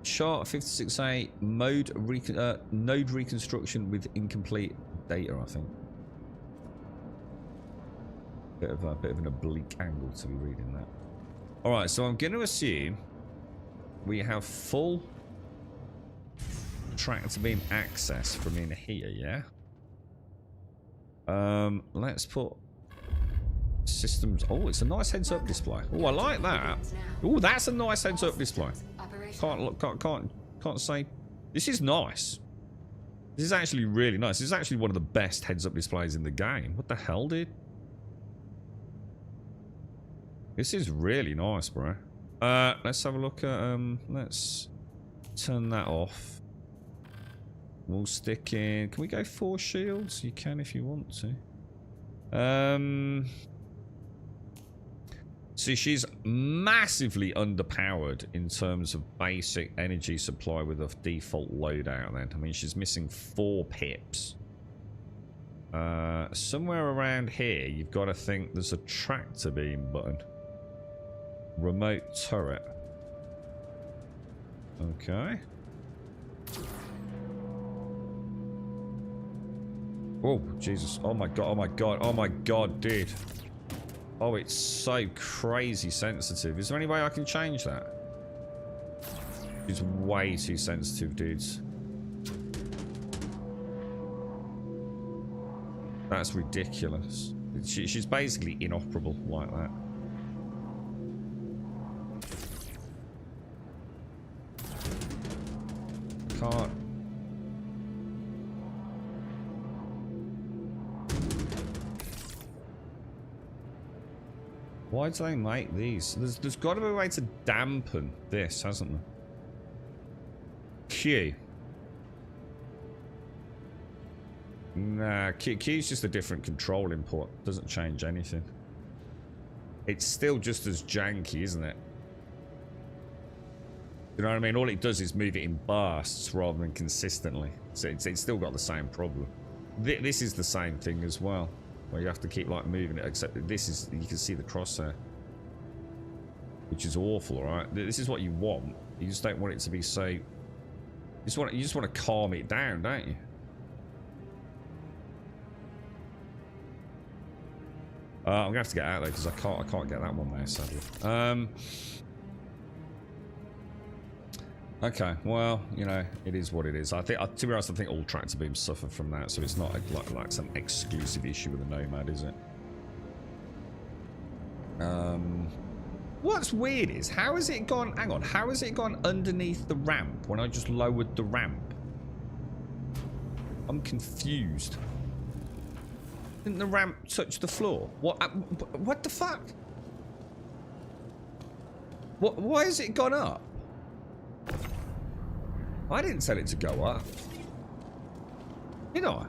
Chart 56A node reconstruction with incomplete data, I think. Bit of an oblique angle to be reading that. Alright, so I'm going to assume we have full tractor beam access from in here, yeah? Let's put systems. Oh, it's a nice heads-up display. Oh, I like that. Oh, that's a nice heads-up display. Can't say. This is nice. This is actually really nice. This is actually one of the best heads-up displays in the game. What the hell, dude? This is really nice, bro. Let's have a look at, let's turn that off. We'll stick in, can we go 4 shields? You can if you want to. See, she's massively underpowered in terms of basic energy supply with a default loadout then. I mean, she's missing 4 pips. Somewhere around here, you've got to think there's a tractor beam button. Remote turret. Okay. Oh, Jesus. Oh my god, oh my god, oh my god, dude. Oh, it's so crazy sensitive. Is there any way I can change that? It's way too sensitive, dudes. That's ridiculous. She's basically inoperable like that. Can't. Why do they make these? There's got to be a way to dampen this, hasn't there? Q. Nah, Q's just a different control input. Doesn't change anything. It's still just as janky, isn't it? You know what I mean? All it does is move it in bursts rather than consistently. So it's still got the same problem. This is the same thing as well, where you have to keep like moving it, except that this is, you can see the crosshair, which is awful, right? This is what you want. You just don't want it to be so. You just want to calm it down, don't you? I'm gonna have to get out there because I can't get that one there, sadly. Okay, well, you know, it is what it is. I think, to be honest, I think all tractor beams suffer from that, so it's not like some exclusive issue with the Nomad, is it? What's weird is, how has it gone, hang on, how has it gone underneath the ramp when I just lowered the ramp? I'm confused. Didn't the ramp touch the floor? What the fuck? Why has it gone up? I didn't tell it to go up. Did I?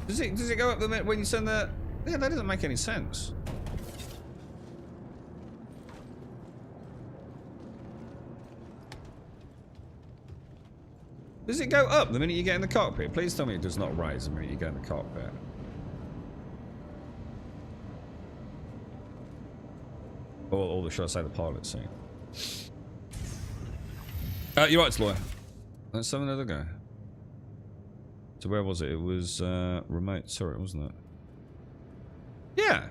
Does it go up the minute when you send the... Yeah, that doesn't make any sense. Does it go up the minute you get in the cockpit? Please tell me it does not rise the minute you get in the cockpit. Or should I say the pilot scene? You're right, Lawyer. Let's have another go. So where was it? It was remote turret, wasn't it? Yeah.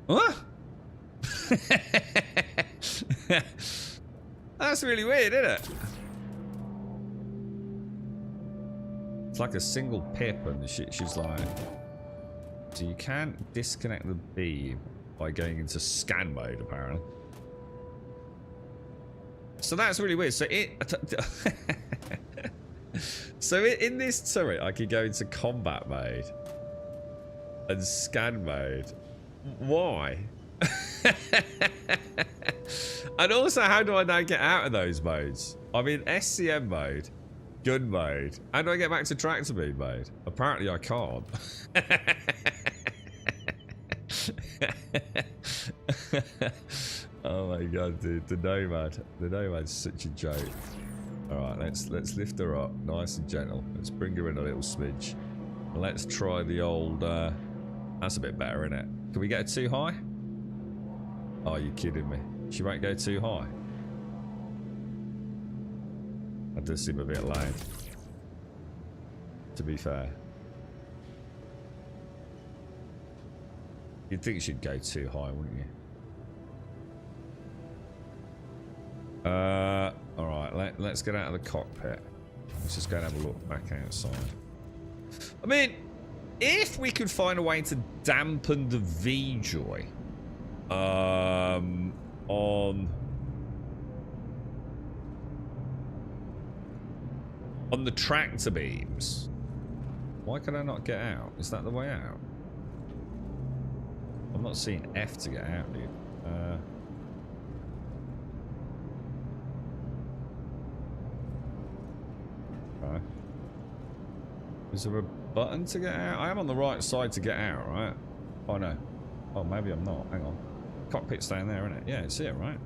What? That's really weird, isn't it? It's like a single pip and she's like... So you can't disconnect the beam by going into scan mode, apparently. So that's really weird. So in this turret, I could go into combat mode and scan mode. Why? And also, how do I now get out of those modes? I'm in SCM mode, gun mode. How do I get back to tractor beam mode? Apparently, I can't. Oh my god, dude, the Nomad's such a joke. Alright, let's lift her up nice and gentle. Let's bring her in a little smidge. And let's try the old that's a bit better, isn't it? Can we get her too high? Oh, you're kidding me. She won't go too high. That does seem a bit lame, to be fair. You'd think she'd go too high, wouldn't you? Alright, let's get out of the cockpit. Let's just go and have a look back outside. I mean, if we could find a way to dampen the V-joy on the tractor beams, why can I not get out? Is that the way out? I'm not seeing F to get out, dude. Okay. Is there a button to get out? I am on the right side to get out, right? Oh no. Oh, maybe I'm not. Hang on. Cockpit's down there, isn't it? Yeah, it's it, right?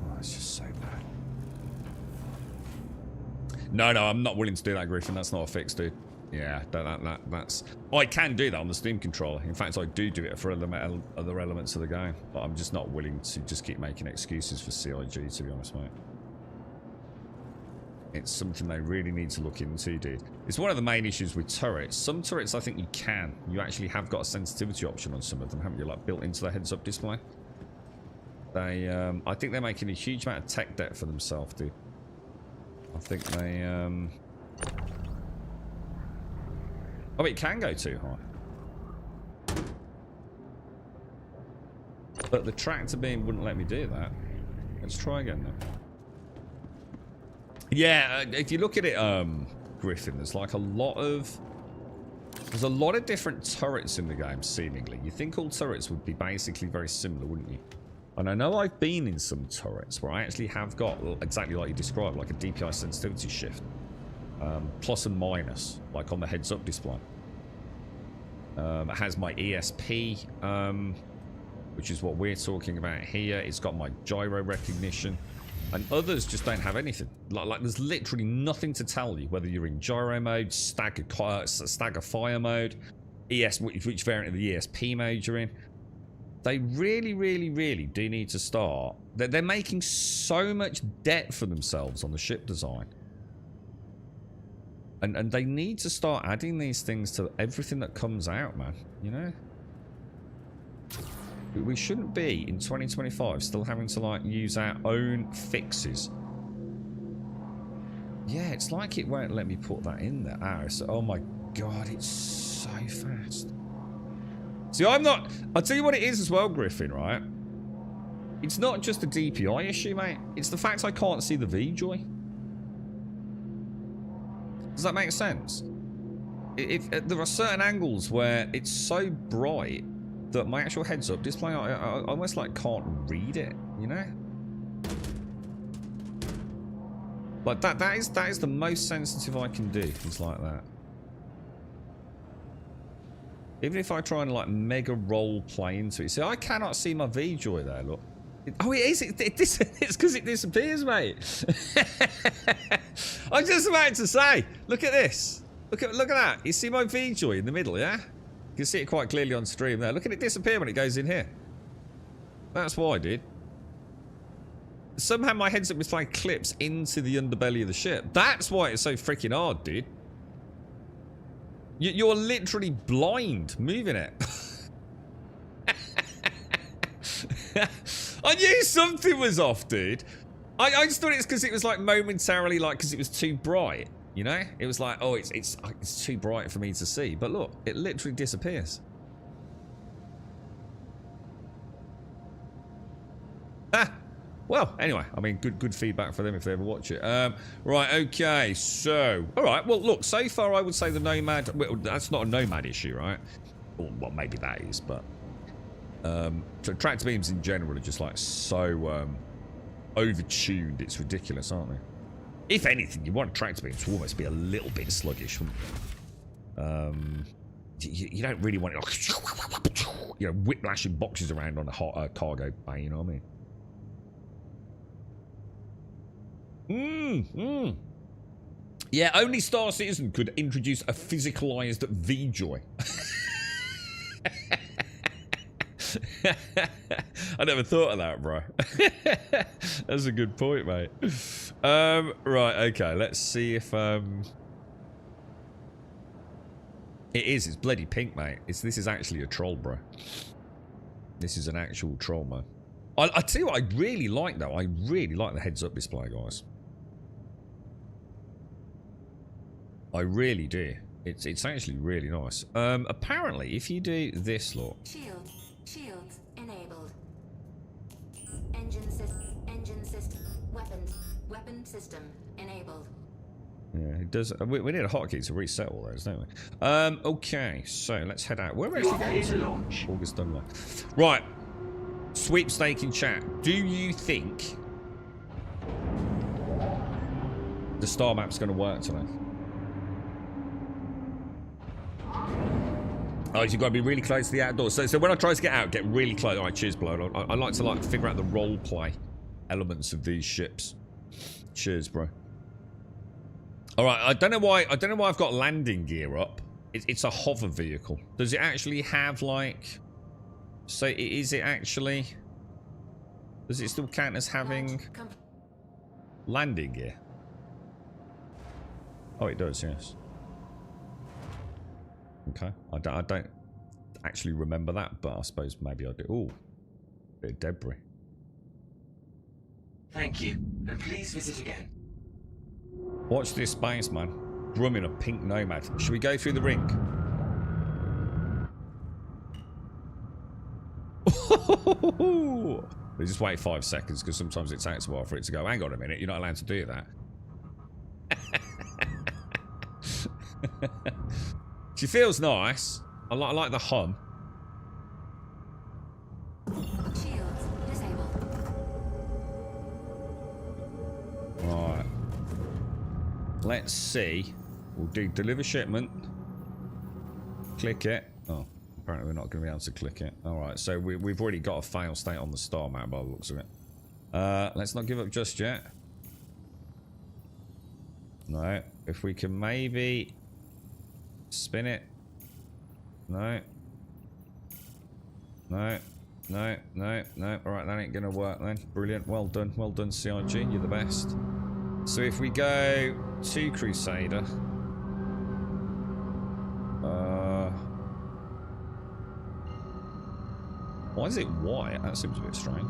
Oh, it's just so bad. No, I'm not willing to do that, Griffin. That's not a fix, dude. Yeah, that's... I can do that on the Steam controller. In fact, I do it for other elements of the game. But I'm just not willing to just keep making excuses for CIG, to be honest, mate. It's something they really need to look into, dude. It's one of the main issues with turrets. Some turrets, I think you can. You actually have got a sensitivity option on some of them, haven't you? Like, built into the heads-up display. They, I think they're making a huge amount of tech debt for themselves, dude. I think they, Oh, it can go too high. But the tractor beam wouldn't let me do that. Let's try again, then. Yeah, if you look at it, Griffin, there's like a lot of... There's a lot of different turrets in the game, seemingly. You think all turrets would be basically very similar, wouldn't you? And I know I've been in some turrets where I actually have got, exactly like you described, like a DPI sensitivity shift. Plus and minus, like on the heads-up display. It has my ESP, which is what we're talking about here. It's got my gyro recognition. And others just don't have anything. Like there's literally nothing to tell you whether you're in gyro mode, stagger fire mode, which variant of the ESP mode you're in. They really, really, really do need to start. They're making so much debt for themselves on the ship design. And they need to start adding these things to everything that comes out, man. You know? We shouldn't be, in 2025, still having to, like, use our own fixes. Yeah, it's like it won't let me put that in there. Oh my god, it's so fast. See, I'll tell you what it is as well, Griffin, right? It's not just a DPI issue, mate. It's the fact I can't see the V-Joy. Does that make sense? If there are certain angles where it's so bright that my actual heads-up display, I almost like can't read it, you know? Like that is the most sensitive I can do. It's like that. Even if I try and like mega role play into it, see, I cannot see my V-Joy there. Look. Oh, it is. It's because it disappears, mate. I was just about to say, look at this. Look at that. You see my V-Joy in the middle, yeah? You can see it quite clearly on stream there. Look at it disappear when it goes in here. That's what I did. Somehow my heads-up display clips into the underbelly of the ship. That's why it's so freaking hard, dude. You're literally blind moving it. I knew something was off, dude. I just thought it's because it was like momentarily, like because it was too bright. You know, it was like, oh, it's too bright for me to see. But look, it literally disappears. Ah, well, anyway, I mean, good feedback for them if they ever watch it. Right, okay, so, all right, well, look, so far I would say the Nomad, well, that's not a Nomad issue, right? Well, maybe that is, but so tractor beams in general are just like so over-tuned, it's ridiculous, aren't they? If anything, you want a tractor beam to almost be a little bit sluggish, wouldn't you? You don't really want it, you know, whiplashing boxes around on a hot cargo bay, you know what I mean? Yeah, only Star Citizen could introduce a physicalized V-Joy. I never thought of that, bro. That's a good point, mate. Right, okay, let's see if it's bloody pink, mate. This is actually a troll, bro. This is an actual troll, man. I tell you what I really like, though. I really like the heads-up display, guys. I really do. It's actually really nice. Apparently, if you do this, look. Shields enabled. Engine system. Weapon system enabled. Yeah, it does. We need a hotkey to reset all those, don't we? Okay, so let's head out. We're actually going to launch. August done. Right. Sweepstake in chat. Do you think the star map's going to work today? Oh, you've got to be really close to the outdoors. So when I try to get out, get really close. All right, cheers, bro. I like to like figure out the role play elements of these ships. Cheers, bro. All right, I don't know why I've got landing gear up. It's a hover vehicle. Does it actually have like? So is it actually? Does it still count as having landing gear? Oh, it does. Yes. Okay, I don't actually remember that, but I suppose maybe I do. Ooh, bit of debris. Thank you, and please visit again. Watch this space, man. Drumming a pink Nomad. Should we go through the ring? We just wait 5 seconds because sometimes it takes a while for it to go. Hang on a minute, you're not allowed to do that. She feels nice. I like the hum. Shields disabled. Right. Let's see. We'll do deliver shipment. Click it. Oh, apparently we're not going to be able to click it. Alright, so we've already got a fail state on the star map by the looks of it. Let's not give up just yet. No. If we can maybe spin it. No. No. No. No. No. Alright, that ain't going to work then. Brilliant. Well done. Well done, CIG. You're the best. So if we go to Crusader. Why is it white? That seems a bit strange.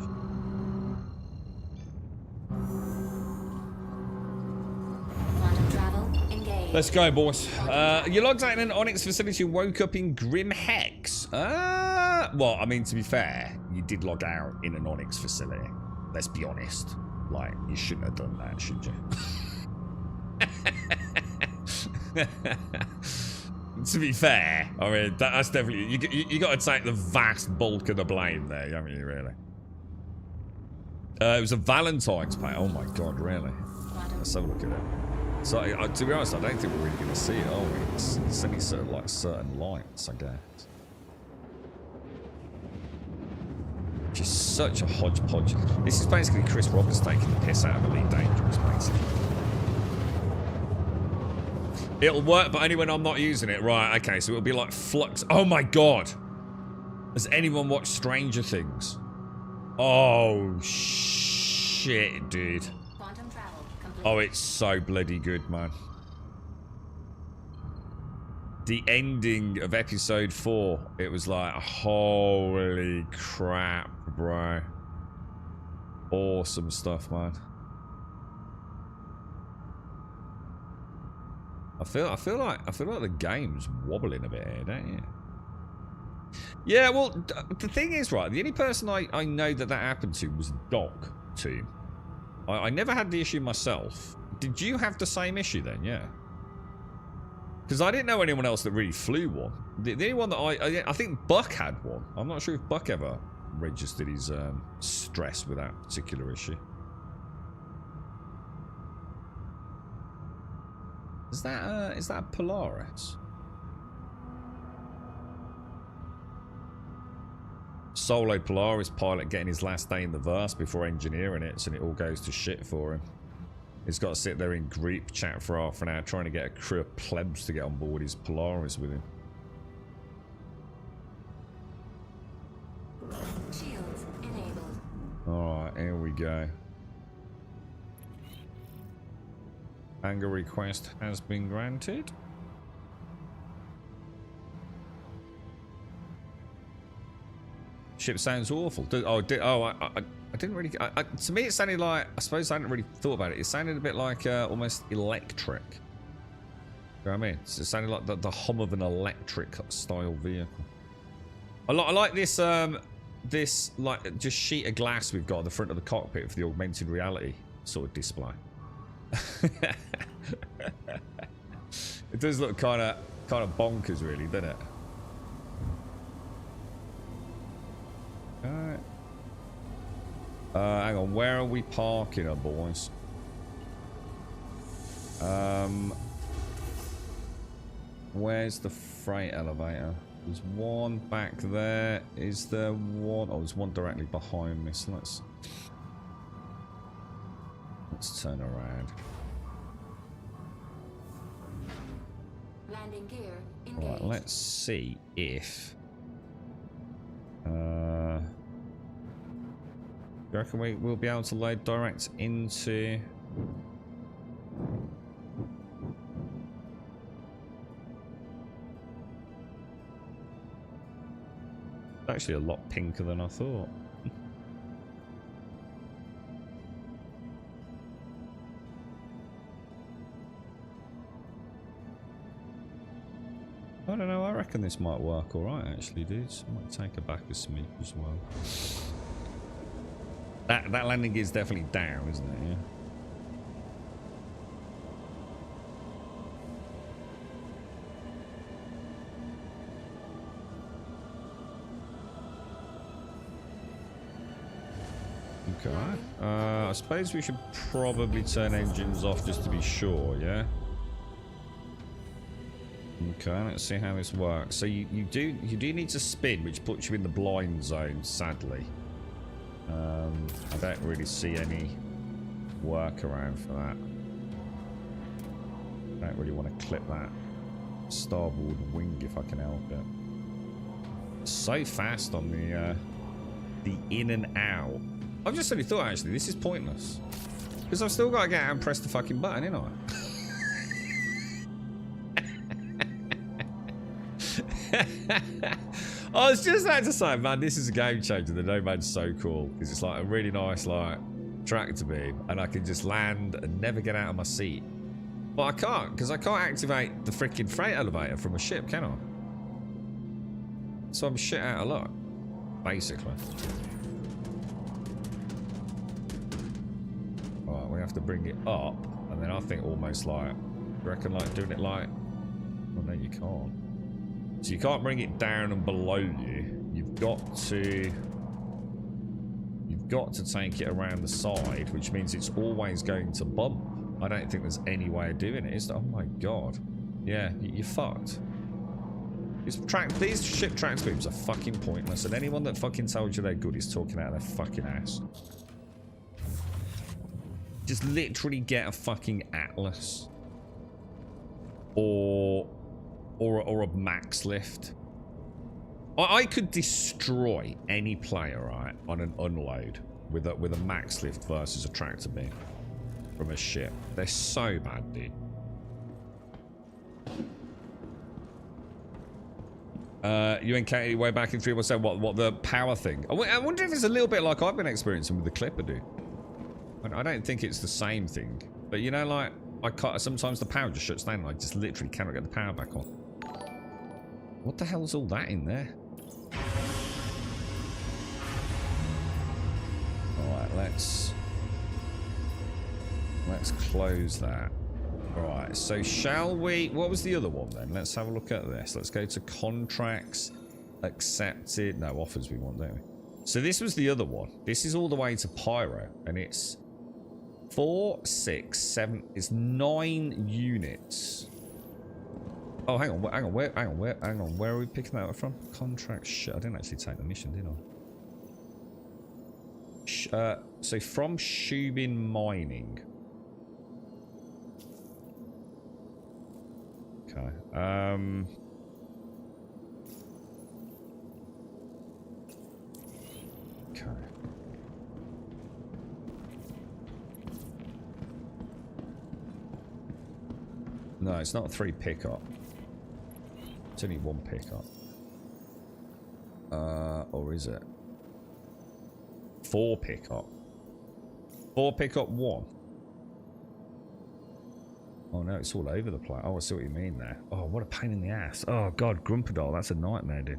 Quantum travel engaged. Let's go, boys. You logged out in an Onyx facility and woke up in Grim Hex. Well, I mean, to be fair, you did log out in an Onyx facility. Let's be honest. Like, you shouldn't have done that, should you? To be fair, I mean, that's definitely... You got to take the vast bulk of the blame there, haven't you, really? It was a Valentine's Day. Oh, my God, really? Let's have a look at it. So, to be honest, I don't think we're really going to see it, are we? It's only sort of like certain lights, I guess. Which is such a hodgepodge. This is basically Chris Roberts taking the piss out of Elite Dangerous, basically. It'll work, but only when I'm not using it. Right, okay, so it'll be like Flux. Oh my God! Has anyone watched Stranger Things? Oh, shit, dude. Quantum travel complete. Oh, it's so bloody good, man. The ending of episode 4, it was like, holy crap, bro. Awesome stuff, man. I feel like the game's wobbling a bit here, don't you? Yeah, well, the thing is, right, the only person I know that happened to was Doc, too. I never had the issue myself. Did you have the same issue then? Yeah. Because I didn't know anyone else that really flew one. The only one that I think Buck had one. I'm not sure if Buck ever registered his stress with that particular issue. Is that Polaris? Solo Polaris pilot getting his last day in the verse before engineering it, so it all goes to shit for him. He's got to sit there in group chat for half an hour trying to get a crew of plebs to get on board his Polaris with him. Shields enabled. Alright, here we go. Anger request has been granted. Ship sounds awful. I didn't really... to me, it sounded like... I suppose I hadn't really thought about it. It sounded a bit like almost electric. You know what I mean? It sounded like the hum of an electric style vehicle. I like this... this like just sheet of glass we've got at the front of the cockpit for the augmented reality sort of display. It does look kind of bonkers, really, doesn't it? Alright. Hang on, where are we parking our boys? Where's the freight elevator? There's one back there. Is there one? Oh, there's one directly behind me. So let's turn around. Landing gear engaged. Right, let's see if do you reckon we'll be able to load direct into... Actually a lot pinker than I thought. I don't know, I reckon this might work alright actually, dudes. I might take a back a smeek as well. That landing gear's definitely down, isn't it? Yeah. Okay. I suppose we should probably turn engines off just to be sure, yeah? Okay, let's see how this works. So you do need to spin, which puts you in the blind zone, sadly. I don't really see any workaround for that. I don't really want to clip that starboard wing if I can help it. So fast on the in and out. I've just suddenly thought, actually, this is pointless. Because I've still got to get out and press the fucking button, ain't I? I was just about to say, man, this is a game changer. The Nomad's so cool. Because it's like a really nice, like, tractor beam. And I can just land and never get out of my seat. But I can't, because I can't activate the freaking freight elevator from a ship, can I? So I'm shit out of luck, basically. Alright, we have to bring it up, and then I think almost like, you reckon like doing it like, oh no you can't. So you can't bring it down and below you. You've got to take it around the side, which means it's always going to bump. I don't think there's any way of doing it, is there? Oh my god. Yeah, you're fucked. These ship track beams are fucking pointless, and anyone that fucking tells you they're good is talking out of their fucking ass. Just literally get a fucking Atlas. Or a max lift. I could destroy any player, right, on an unload with a max lift versus a tractor beam from a ship. They're so bad, dude. You encounter your way back in 317. What the power thing? I wonder if it's a little bit like I've been experiencing with the Clipper, dude. I don't think it's the same thing, but you know, like sometimes the power just shuts down and I just literally cannot get the power back on. What the hell's all that in there? Alright, let's close that. Alright, so shall we... What was the other one then? Let's have a look at this. Let's go to contracts, accepted... No, offers we want, don't we? So this was the other one. This is all the way to Pyro, and it's 4, 6, 7... It's 9 units. Oh, hang on, where are we picking that up from? Contract shit. I didn't actually take the mission, did I? So from Shubin Mining. Okay. Okay. No, it's not a 3 pickup. It's only 1 pickup. Or is it? 4 pickup. 4 pickup 1. Oh no, it's all over the place. Oh, I see what you mean there. Oh, what a pain in the ass. Oh god, Grumpadol, that's a nightmare, dude.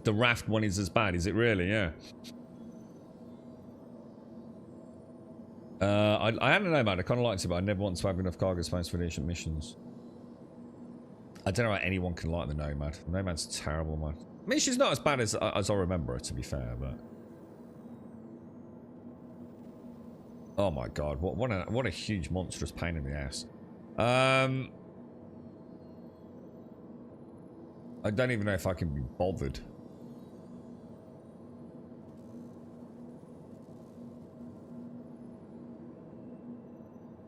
The raft one is as bad, is it really? Yeah. I don't know, man. I kind of liked it, but I never want to have enough cargo space for the ancient missions. I don't know how anyone can like the Nomad. The Nomad's terrible, man. I mean, she's not as bad as I remember her, to be fair, but... Oh my god, what a huge monstrous pain in the ass. I don't even know if I can be bothered.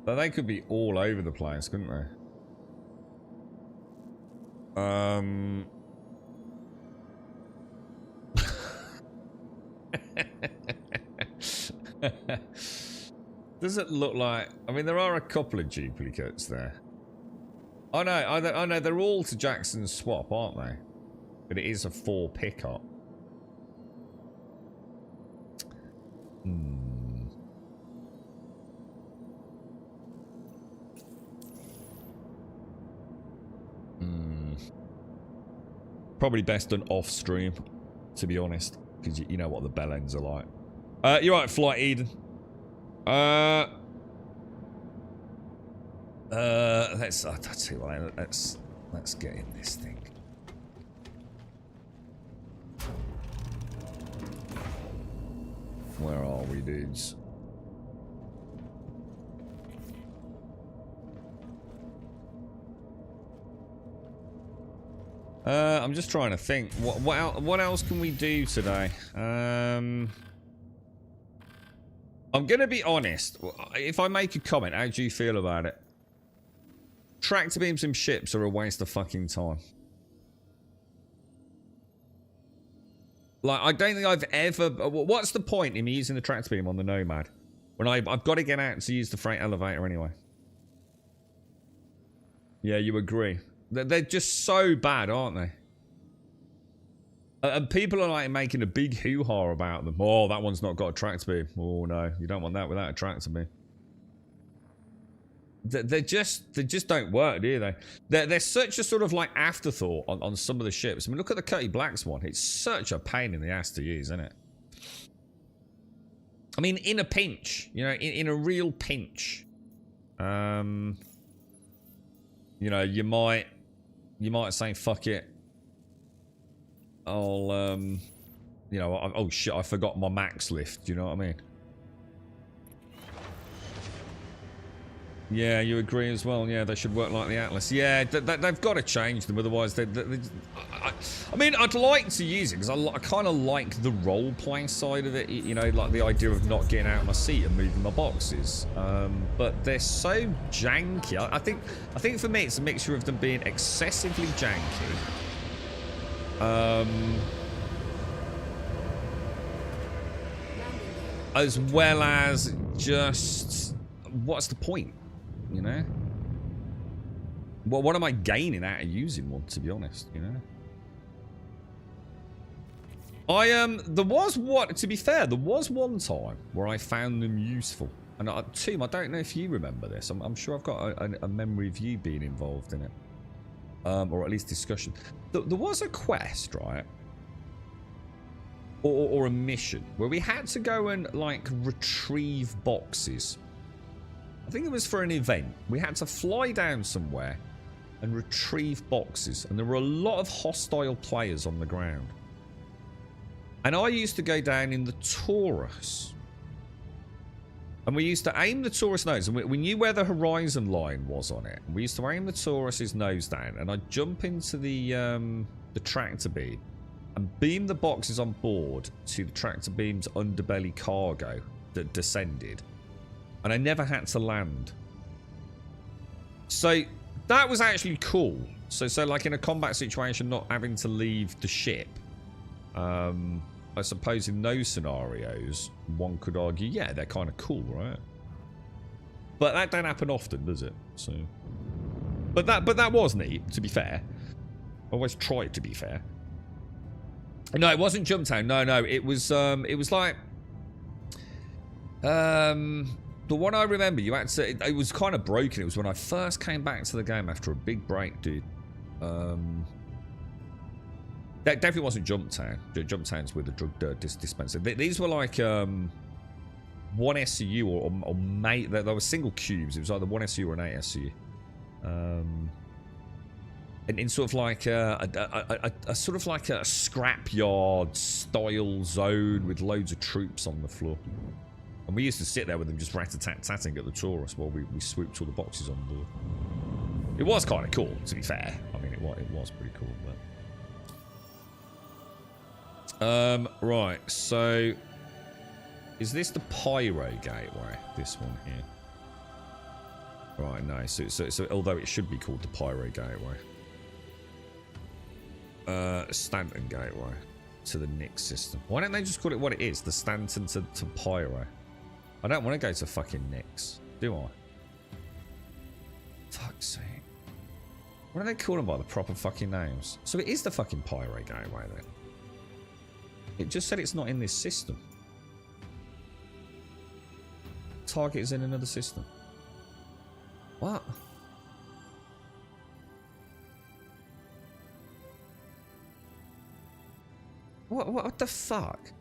But they could be all over the place, couldn't they? Does it look like... I mean, there are a couple of duplicates there. Oh no, I know, they're all to Jackson's swap, aren't they? But it is a 4 pickup. Probably best done off stream, to be honest, because you know what the bell ends are like. You're right, Flight Eden. Let's tell you what, let's get in this thing. Where are we, dudes? I'm just trying to think. What else can we do today? I'm gonna be honest. If I make a comment, how do you feel about it? Tractor beams and ships are a waste of fucking time. Like, I don't think I've ever... What's the point in me using the tractor beam on the Nomad? When I've got to get out to use the freight elevator anyway. Yeah, you agree. They're just so bad, aren't they? And people are like making a big hoo-ha about them. Oh, that one's not got a tractor beam. Oh, no. You don't want that without a tractor beam. They just don't work, do they? They're such a sort of like afterthought on some of the ships. I mean, look at the Cutty Blacks one. It's such a pain in the ass to use, isn't it? I mean, in a pinch, you know, in a real pinch. You know, you might say, fuck it. I'll, you know, oh shit, I forgot my max lift. Do you know what I mean? Yeah, you agree as well. Yeah, they should work like the Atlas. Yeah, they've got to change them, otherwise I mean, I'd like to use it because I kind of like the role-playing side of it. You know, like the idea of not getting out of my seat and moving my boxes. But they're so janky. I think for me it's a mixture of them being excessively janky. As well as just, what's the point? You know? Well, what am I gaining out of using one, to be honest, you know? There was to be fair, there was one time where I found them useful. And Tim, I don't know if you remember this. I'm sure I've got a memory of you being involved in it. Or at least discussion. There was a quest, right? Or a mission where we had to go and, like, retrieve boxes. I think it was for an event. We had to fly down somewhere and retrieve boxes. And there were a lot of hostile players on the ground. And I used to go down in the Taurus. And we used to aim the Taurus nose. And we knew where the horizon line was on it. We used to aim the Taurus's nose down. And I'd jump into the tractor beam and beam the boxes on board to the tractor beam's underbelly cargo that descended. And I never had to land. So that was actually cool. So like in a combat situation, not having to leave the ship. I suppose in those scenarios, one could argue, yeah, they're kind of cool, right? But that don't happen often, does it? So, but that was neat, to be fair. I always try to be fair. No, it wasn't Jumptown. No, it was like, the one I remember, you had to, it was kind of broken. It was when I first came back to the game after a big break, dude. That definitely wasn't Jumptown. Jumptown's with the drug dispenser. These were like one SCU or mate. There were single cubes. It was either one SCU or an 8 SCU. And in sort of like a sort of like a scrapyard style zone with loads of troops on the floor. And we used to sit there with them just rat-a-tat-tatting at the Taurus while we swooped all the boxes on board. It was kind of cool, to be fair. I mean, it was pretty cool, but... right, so... Is this the Pyro Gateway? This one here. Right, no, so although it should be called the Pyro Gateway. Stanton Gateway to the Nix system. Why don't they just call it what it is? The Stanton to Pyro. I don't want to go to fucking Nix, do I? Fuck's sake. What are they calling by the proper fucking names? So it is the fucking Pyro Gateway then. It just said it's not in this system. Target is in another system. What? What the fuck?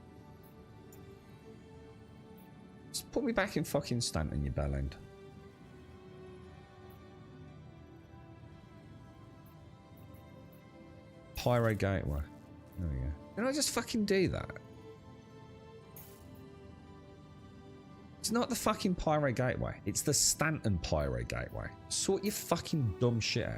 Just put me back in fucking Stanton, you bellend. Pyro Gateway. There we go. Did I just fucking do that? It's not the fucking Pyro Gateway. It's the Stanton Pyro Gateway. Sort your fucking dumb shit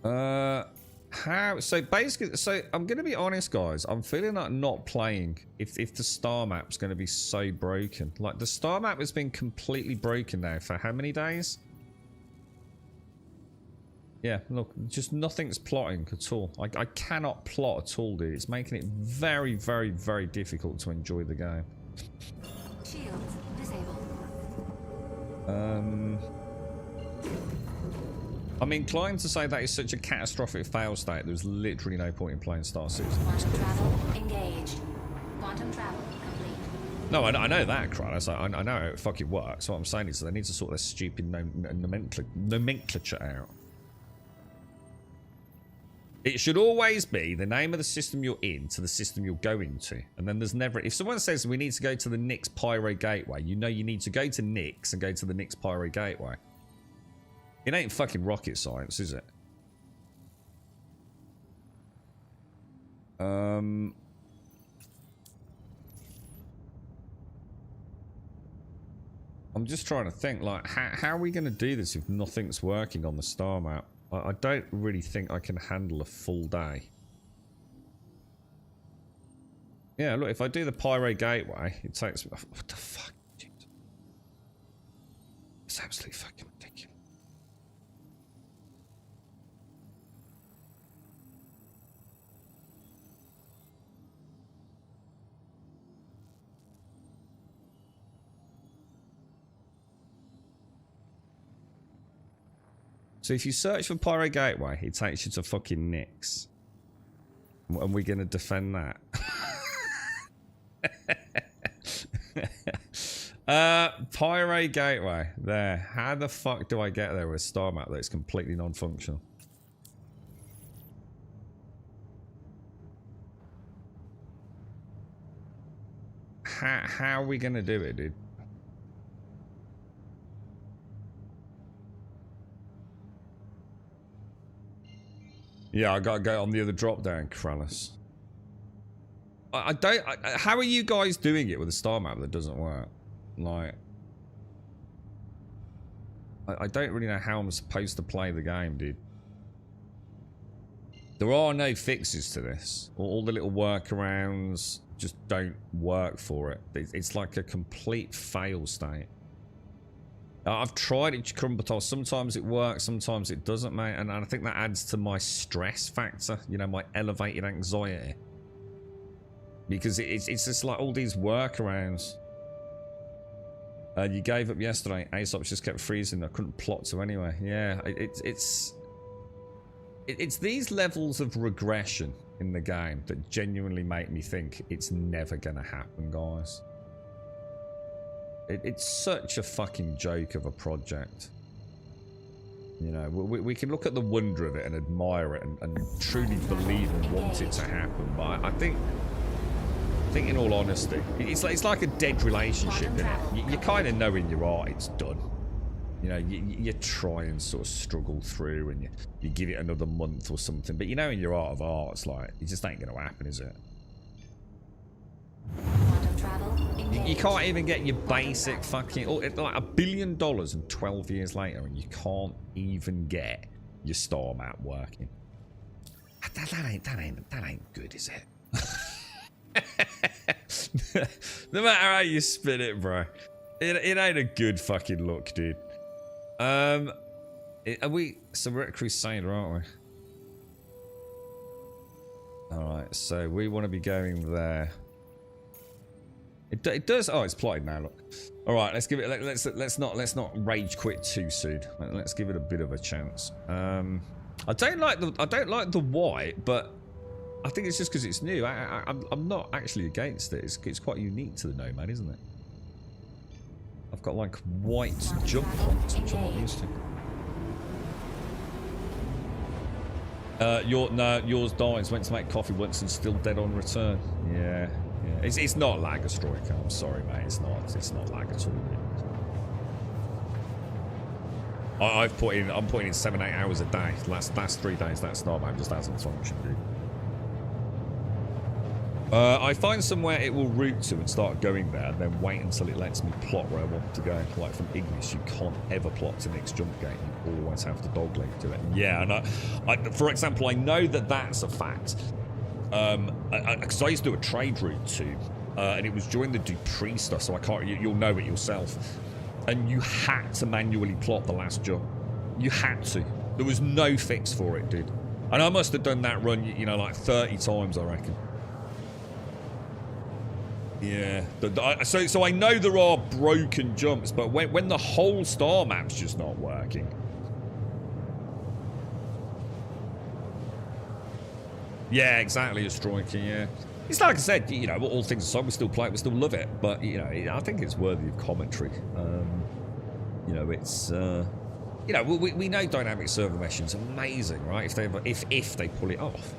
out. How? So basically, so I'm going to be honest, guys. I'm feeling like not playing if the star map's going to be so broken. Like, the star map has been completely broken now for how many days? Yeah, look, just nothing's plotting at all. I cannot plot at all, dude. It's making it very, very, very difficult to enjoy the game. Shields disabled. I'm inclined to say that is such a catastrophic fail state. There's literally no point in playing Star Citizen. Quantum travel engaged. Quantum travel complete. No, I know that, Kratos. I know how it fucking works. What I'm saying is they need to sort their stupid nomenclature out. It should always be the name of the system you're in to the system you're going to. And then there's never... If someone says we need to go to the Nix Pyro Gateway, you know you need to go to Nix and go to the Nix Pyro Gateway. It ain't fucking rocket science, is it? I'm just trying to think, like, how are we going to do this if nothing's working on the star map? I don't really think I can handle a full day. Yeah, look, if I do the Pyro Gateway, it takes me... What the fuck? Jeez. It's absolutely fucking ridiculous. So if you search for Pyro Gateway, it takes you to fucking Nix. And we're going to defend that. Pyro Gateway. There. How the fuck do I get there with a star map that's completely non-functional? How are we going to do it, dude? Yeah, I gotta go on the other drop down, Krallis. I don't... how are you guys doing it with a star map that doesn't work? Like... I don't really know how I'm supposed to play the game, dude. There are no fixes to this. All the little workarounds just don't work for it. It's like a complete fail state. I've tried it, Crumbatos. Sometimes it works, sometimes it doesn't, mate. And I think that adds to my stress factor. You know, my elevated anxiety. Because it's just like all these workarounds. You gave up yesterday. ASOPs just kept freezing. I couldn't plot to anywhere. Yeah, it's these levels of regression in the game that genuinely make me think it's never going to happen, guys. It's such a fucking joke of a project. You know, we can look at the wonder of it and admire it and truly believe and want it to happen. But I think in all honesty, it's like a dead relationship, isn't it? You kind of know in your heart it's done. You know, you try and sort of struggle through and you give it another month or something. But you know in your heart of hearts, like, it just ain't going to happen, is it? You can't even get your basic fucking... like $1 billion and 12 years later and you can't even get your star map working. That ain't good, is it? No matter how you spin it, bro. It ain't a good fucking look, dude. Are we... So we're at Crusader, aren't we? Alright, so we want to be going there. It does. Oh, it's plotted now. Look. All right, let's give it. Let's not rage quit too soon. Let's give it a bit of a chance. I don't like the white, but I think it's just because it's new. I'm not actually against it. It's quite unique to the Nomad, isn't it? I've got like white jump points, which I'm not used to. Yours dies. Went to make coffee once and still dead on return. Yeah. Yeah. It's not lag a striker. I'm sorry, mate. It's not lag at all. I'm putting in 7-8 hours a day. Last 3 days that star map just hasn't functioned, dude. I find somewhere it will route to and start going there, and then wait until it lets me plot where I want to go. Like from Ignis, you can't ever plot to the next jump gate. You always have to dogleg to it. Yeah, and for example, I know that that's a fact. Because I used to do a trade route too, and it was during the Dupree stuff, so I can't. You'll know it yourself. And you had to manually plot the last jump. You had to. There was no fix for it, dude. And I must have done that run, you know, like 30 times, I reckon. Yeah. So I know there are broken jumps, but when the whole star map's just not working. Yeah, exactly, a striker, yeah. It's like I said, you know, all things aside, we still play it, we still love it, but, you know, I think it's worthy of commentary. You know, it's, you know, we know dynamic server meshing's amazing, right? If they pull it off.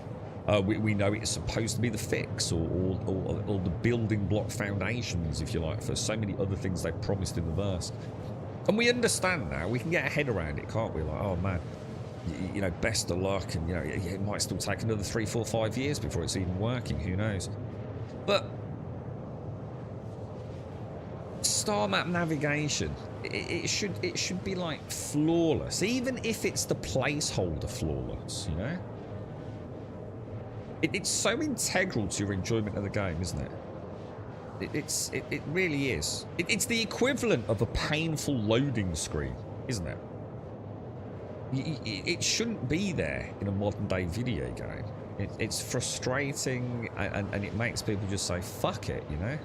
We know it's supposed to be the fix, or the building block foundations, if you like, for so many other things they've promised in the verse. And we understand now. We can get a head around it, can't we? Like, oh man, you know, best of luck, and you know, it might still take another 3, 4, 5 years before it's even working. Who knows? But star map navigation, it should be like flawless, even if it's the placeholder flawless. You know. It's so integral to your enjoyment of the game, isn't it? It really is. It's the equivalent of a painful loading screen, isn't it? It shouldn't be there in a modern day video game. It's frustrating, and it makes people just say fuck it, you know.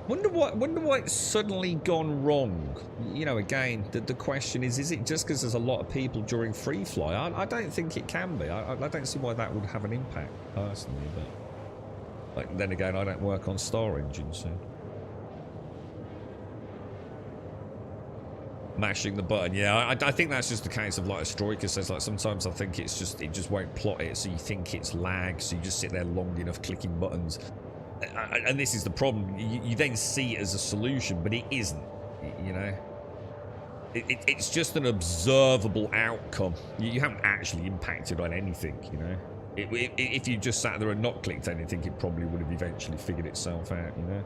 Wonder why it's suddenly gone wrong. You know, again, the question is it just because there's a lot of people during free fly? I don't think it can be. I don't see why that would have an impact, personally, but like, then again, I don't work on Star Engine, so. Mashing the button, yeah, I think that's just the case of, like a striker says, like sometimes I think it just won't plot it, so you think it's lag, so you just sit there long enough clicking buttons. And this is the problem. You then see it as a solution, but it isn't. You know, it's just an observable outcome. You haven't actually impacted on anything. You know, if you just sat there and not clicked anything, it probably would have eventually figured itself out. You know,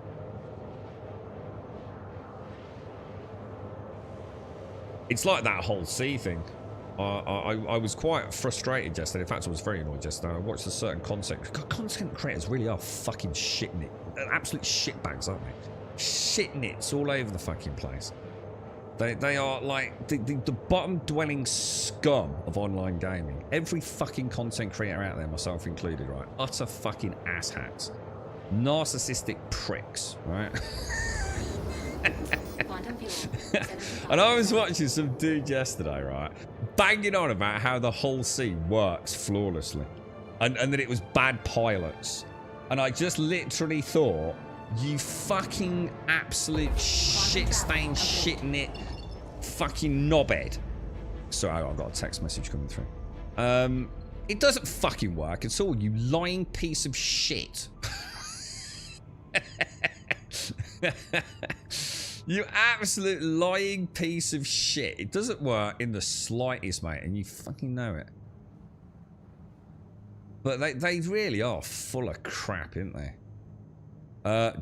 it's like that whole C thing. I was quite frustrated yesterday. In fact, I was very annoyed yesterday. I watched a certain content creators really are fucking shitting it. Absolute shitbags, aren't they? Shitnits all over the fucking place. They are like the bottom dwelling scum of online gaming. Every fucking content creator out there, myself included, right? Utter fucking asshats. Narcissistic pricks, right? And I was watching some dude yesterday, right, banging on about how the whole scene works flawlessly, and that it was bad pilots, and I just literally thought, you fucking absolute shit-stained shit-nit fucking knobhead. Sorry, I've got a text message coming through. It doesn't fucking work at all, you lying piece of shit. You absolute lying piece of shit. It doesn't work in the slightest, mate, and you fucking know it. But they really are full of crap, aren't they?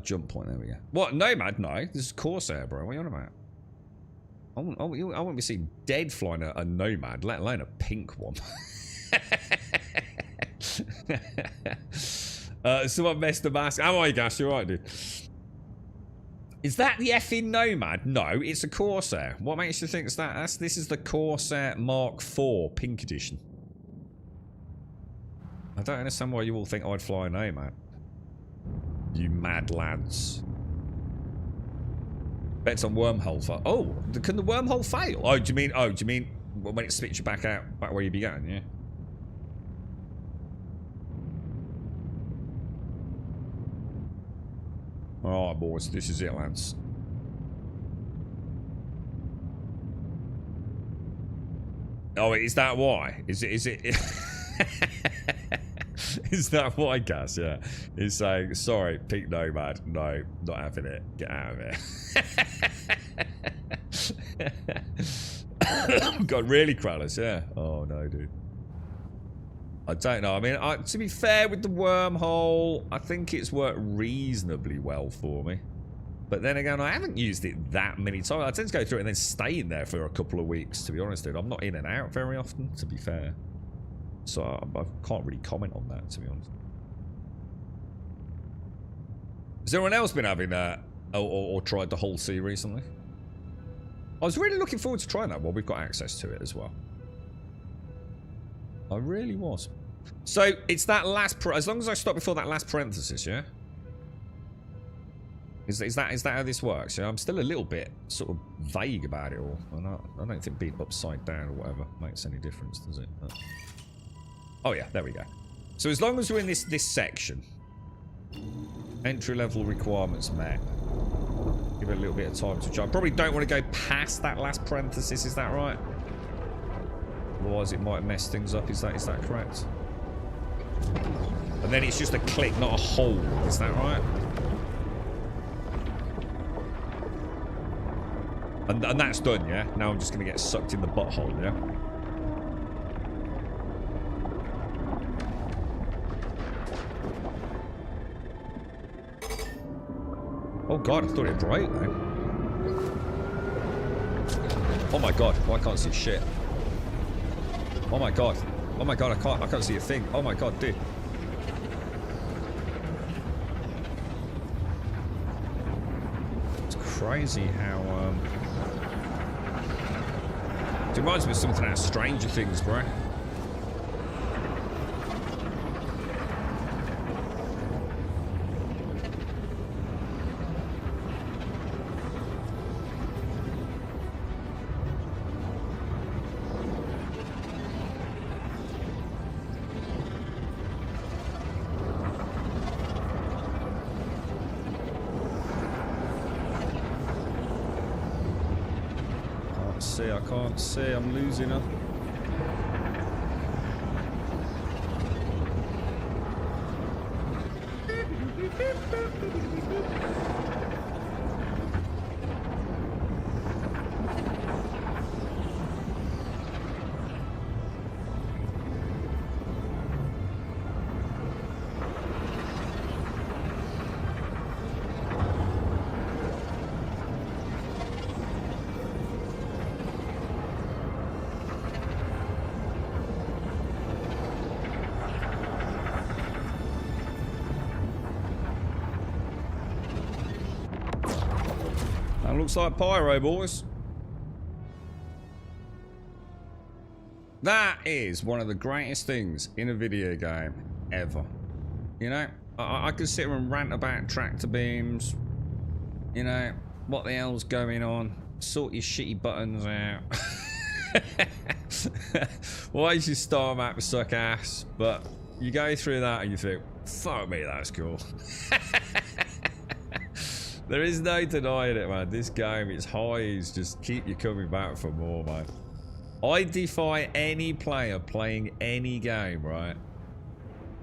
Jump point, there we go. What, Nomad? No, this is Corsair, bro. What are you on about? I wouldn't be seen dead flying a Nomad, let alone a pink one. Someone messed the mask. How are you, Gas? You alright, dude? Is that the effing Nomad? No, it's a Corsair. What makes you think it's that? This is the Corsair Mark IV Pink Edition. I don't understand why you all think I'd fly a Nomad. You mad lads. Bets on wormhole for. Oh, can the wormhole fail? Oh, do you mean when it spits you back where you began? Yeah. Alright, boys, this is it, lads. Oh, is that why? Is it is that why, Gas? Yeah. He's saying, sorry, pink Nomad. No, not having it. Get out of here. God, really, Krallis? Yeah. Oh, no, dude. I don't know. I mean, to be fair with the wormhole, I think it's worked reasonably well for me. But then again, I haven't used it that many times. I tend to go through it and then stay in there for a couple of weeks, to be honest, dude. I'm not in and out very often, to be fair. So I can't really comment on that, to be honest. Has anyone else been having that or tried the whole sea recently? I was really looking forward to trying that one. We've got access to it as well. I really was. So it's that last, as long as I stop before that last parenthesis, yeah? Is that how this works? Yeah, I'm still a little bit sort of vague about it all. I don't think being upside down or whatever makes any difference, does it? Oh yeah, there we go. So as long as we're in this section, entry level requirements met. Give it a little bit of time to jump. Probably don't want to go past that last parenthesis. Is that right? Otherwise, it might mess things up. Is that correct? And then it's just a click, not a hold. Is that right? And that's done, yeah? Now I'm just going to get sucked in the butthole, yeah? Oh god, I thought it broke then. Oh my god, I can't see shit. Oh my god. Oh my god, I can't see a thing. Oh my god, dude. It's crazy how it reminds me of something out of Stranger Things, bro. I can't see, I'm losing her. Looks like pyro, boys. That is one of the greatest things in a video game ever. You know, I could sit here and rant about tractor beams. You know, what the hell's going on? Sort your shitty buttons out. Why is your star map suck ass? But you go through that and you think, fuck me, that's cool. There is no denying it, man. This game, its highs just keep you coming back for more, man. I defy any player playing any game, right,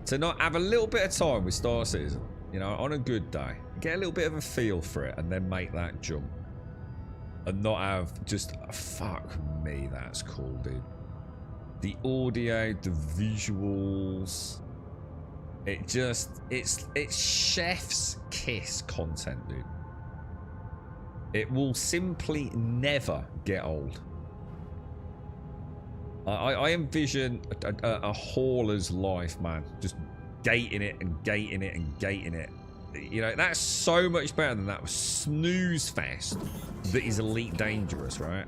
to not have a little bit of time with Star Citizen, you know, on a good day. Get a little bit of a feel for it and then make that jump. And not have just, fuck me, that's cool, dude. The audio, the visuals. It just, it's chef's kiss content, dude. It will simply never get old. I envision a hauler's life, man. Just gating it and gating it and gating it. You know, that's so much better than that snooze fest that is Elite Dangerous, right?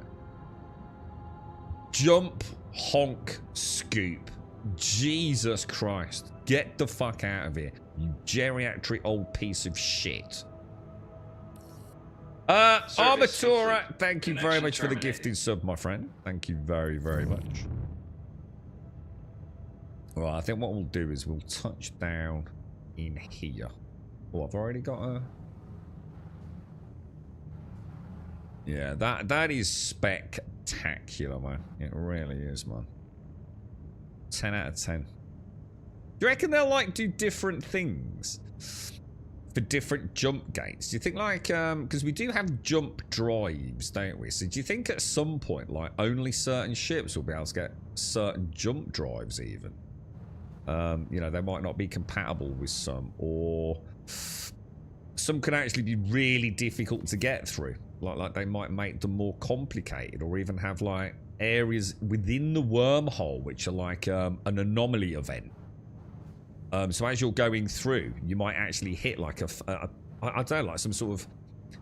Jump, honk, scoop. Jesus Christ. Get the fuck out of here, you geriatric old piece of shit. Armatura, thank you very much for the gifted sub, my friend. Thank you very, very much. Well, I think what we'll do is we'll touch down in here. Oh, I've already got a... Yeah, that is spectacular, man. It really is, man. 10 out of 10. Do you reckon they'll like do different things for different jump gates? Do you think like because we do have jump drives, don't we? So do you think at some point like only certain ships will be able to get certain jump drives even? You know, they might not be compatible with some, or some can actually be really difficult to get through. Like they might make them more complicated, or even have like areas within the wormhole which are like an anomaly event. So as you're going through, you might actually hit like I don't know, like some sort of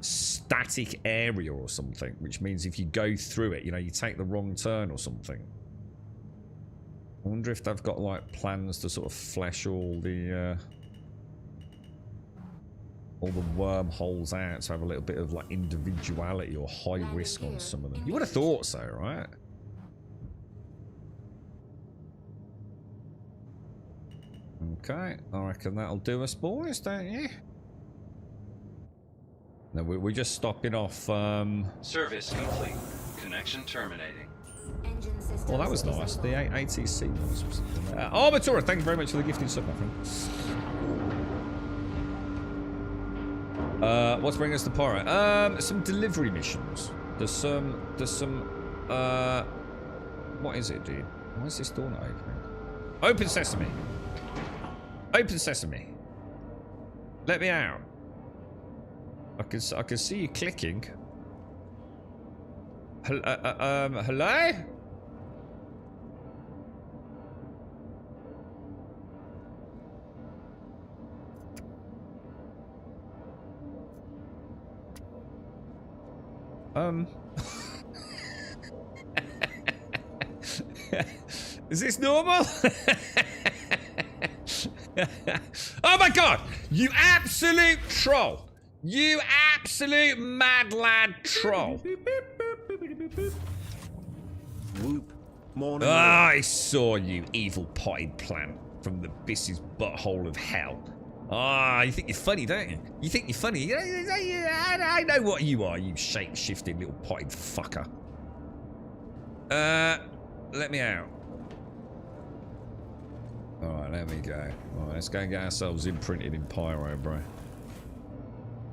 static area or something, which means if you go through it, you know, you take the wrong turn or something. I wonder if they've got like plans to sort of flesh all the wormholes out to have a little bit of like individuality or high risk on some of them. You would have thought so, right? Okay, I reckon that'll do us, boys, don't you? No, we're just stopping off. Service complete. Connection terminating. Engine systems. Well, that was nice. The ATC noise was. Armatura, thank you very much for the gifting sub, my friend. What's bringing us to Pyro? Some delivery missions. There's some. What is it, dude? Why is this door not opening? Open sesame. Open sesame. Let me out. I can see you clicking. Hello? Is this normal? Oh my god! You absolute troll! You absolute mad lad troll! Whoop. Morning. I saw you, evil potted plant from the Biss's butthole of hell. Ah, you think you're funny, don't you? You think you're funny? I know what you are, you shape-shifting little potted fucker. Let me out. Alright, there we go. Alright, let's go and get ourselves imprinted in Pyro, bro.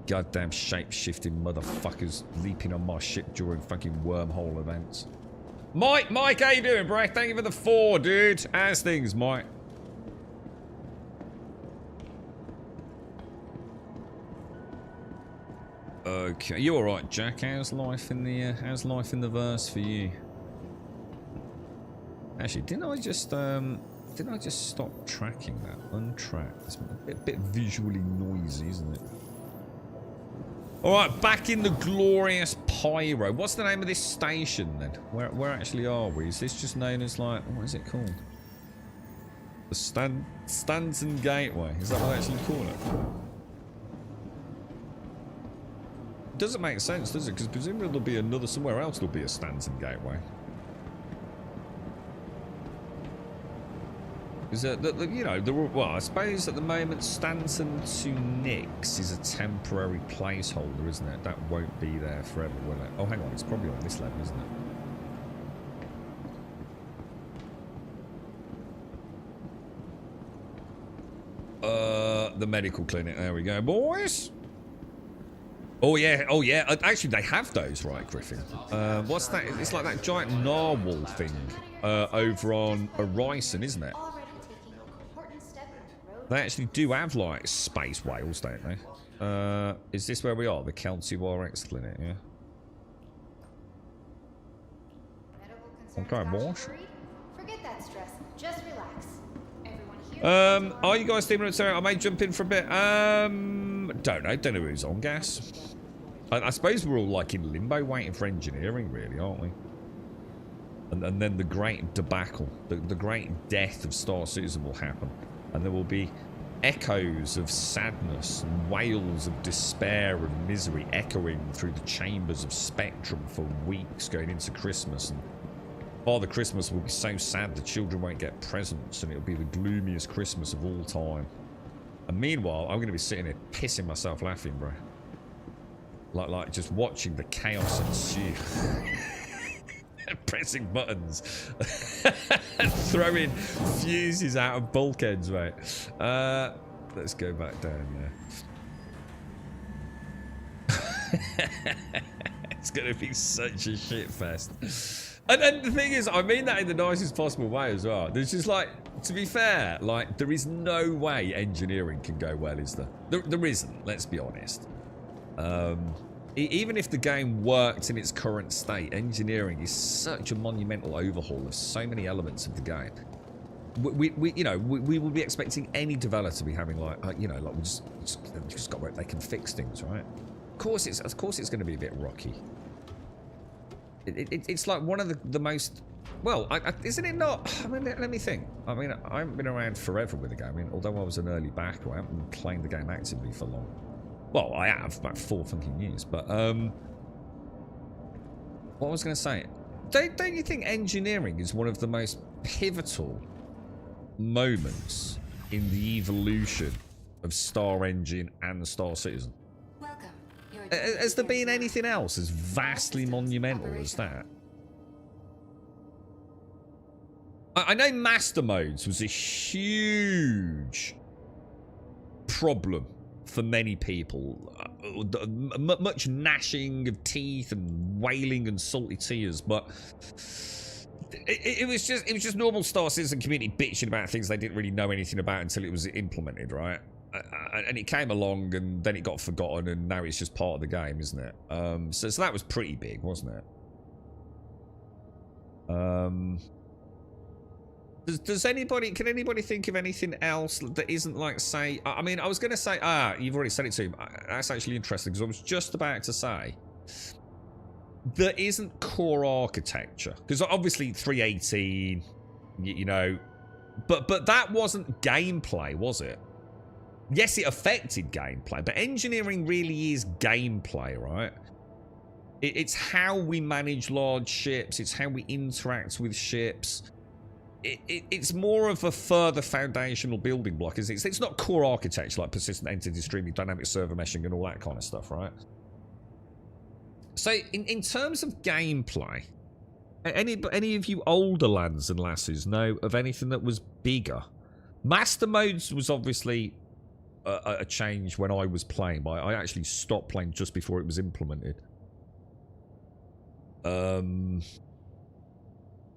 Goddamn shape-shifting motherfuckers leaping on my ship during fucking wormhole events. Mike, how you doing, bro? Thank you for the 4, dude. How's things, Mike? Okay, you all right, Jack? How's life in the verse for you? Actually, didn't I just stop tracking that? Untracked. It's a bit visually noisy, isn't it? Alright, back in the glorious Pyro. What's the name of this station then? Where actually are we? Is this just known as like, what is it called? The Stanton Gateway. Is that what they actually call it? Doesn't make sense, does it? Because presumably there'll be another, somewhere else there'll be a Stanton Gateway. Is that, you know, well, I suppose at the moment Stanton to Nix is a temporary placeholder, isn't it? That won't be there forever, will it? Oh, hang on, it's probably on this level, isn't it? The medical clinic. There we go, boys. Oh yeah, oh yeah. Actually, they have those, right, Griffin? What's that? It's like that giant narwhal thing over on Orison, isn't it? They actually do have like space whales, don't they? Is this where we are? The Kelsey Warx clinic, yeah. Okay, boss. Forget that stress. Just relax. Everyone here. Are you guys steaming? Sorry, I may jump in for a bit. Don't know who's on gas. I suppose we're all like in limbo waiting for engineering, really, aren't we? And then the great debacle, the great death of Star Citizen will happen. And there will be echoes of sadness and wails of despair and misery echoing through the chambers of Spectrum for weeks going into Christmas. And Father Christmas will be so sad the children won't get presents, and it'll be the gloomiest Christmas of all time. And meanwhile, I'm going to be sitting here pissing myself laughing, bro. Like just watching the chaos ensue. Pressing buttons. Throwing fuses out of bulkheads, mate. Let's go back down, yeah. It's going to be such a shit fest. And the thing is, I mean that in the nicest possible way as well. There's just like, to be fair, like, there is no way engineering can go well, is there? There isn't, let's be honest. Even if the game worked in its current state, engineering is such a monumental overhaul of so many elements of the game. We will be expecting any developer to be having like, we just got where they can fix things, right? Of course it's going to be a bit rocky. It's like one of the most, well, isn't it not? I mean, let me think. I mean, I haven't been around forever with the game. I mean, although I was an early backer, I haven't been playing the game actively for long. Well, I have, about 4 fucking years, but, what was I going to say? Don't you think engineering is one of the most pivotal moments in the evolution of Star Engine and Star Citizen? Welcome. Has there been anything else as vastly monumental as that? I know Master Modes was a huge problem for many people. Much gnashing of teeth and wailing and salty tears, but it was just normal Star Citizen community bitching about things they didn't really know anything about until it was implemented, right? And it came along and then it got forgotten and now it's just part of the game, isn't it? So that was pretty big, wasn't it? Can anybody think of anything else that isn't like, say, I mean, I was going to say, you've already said it too. That's actually interesting because I was just about to say there isn't core architecture because obviously 318, you know, but that wasn't gameplay, was it? Yes, it affected gameplay, but engineering really is gameplay, right? It's how we manage large ships. It's how we interact with ships. It's more of a further foundational building block, isn't it? It's not core architecture like persistent entity streaming, dynamic server meshing, and all that kind of stuff, right? So, in terms of gameplay, any of you older lads and lasses know of anything that was bigger? Master Modes was obviously a change when I was playing, but I actually stopped playing just before it was implemented.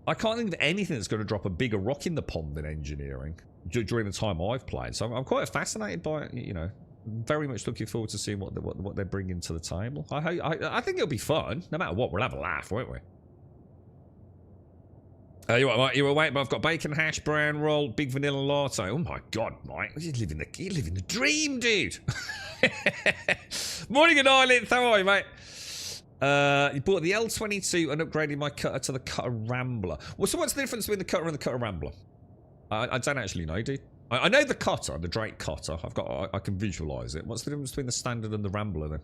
I can't think of anything that's going to drop a bigger rock in the pond than engineering during the time I've played. So I'm quite fascinated by it, you know. Very much looking forward to seeing what they're bringing to the table. I think it'll be fun. No matter what, we'll have a laugh, won't we? You're awake, but I've got bacon hash brown roll, big vanilla latte. Oh my god, Mike, you're living the dream, dude. Morning and Island, how are you, mate? You bought the L22 and upgraded my cutter to the Cutter Rambler. Well, so what's the difference between the cutter and the Cutter Rambler? I don't actually know, dude. I know the cutter, the Drake cutter. I can visualise it. What's the difference between the standard and the Rambler then?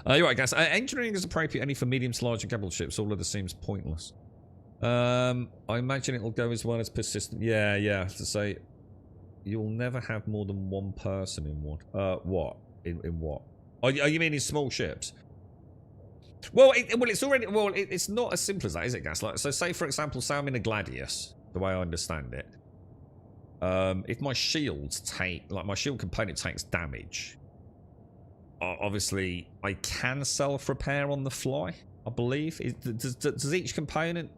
You're right, guys. Engineering is appropriate only for medium to larger capital ships. All other seems pointless. I imagine it'll go as well as persistent. Yeah. To say, you'll never have more than one person in one. What? In what? Oh, you mean in small ships? Well, it's not as simple as that, is it, Gas? Like, so say for example, say I'm in a Gladius, the way I understand it. If my shields take, like my shield component takes damage, obviously I can self-repair on the fly, I believe. Does each component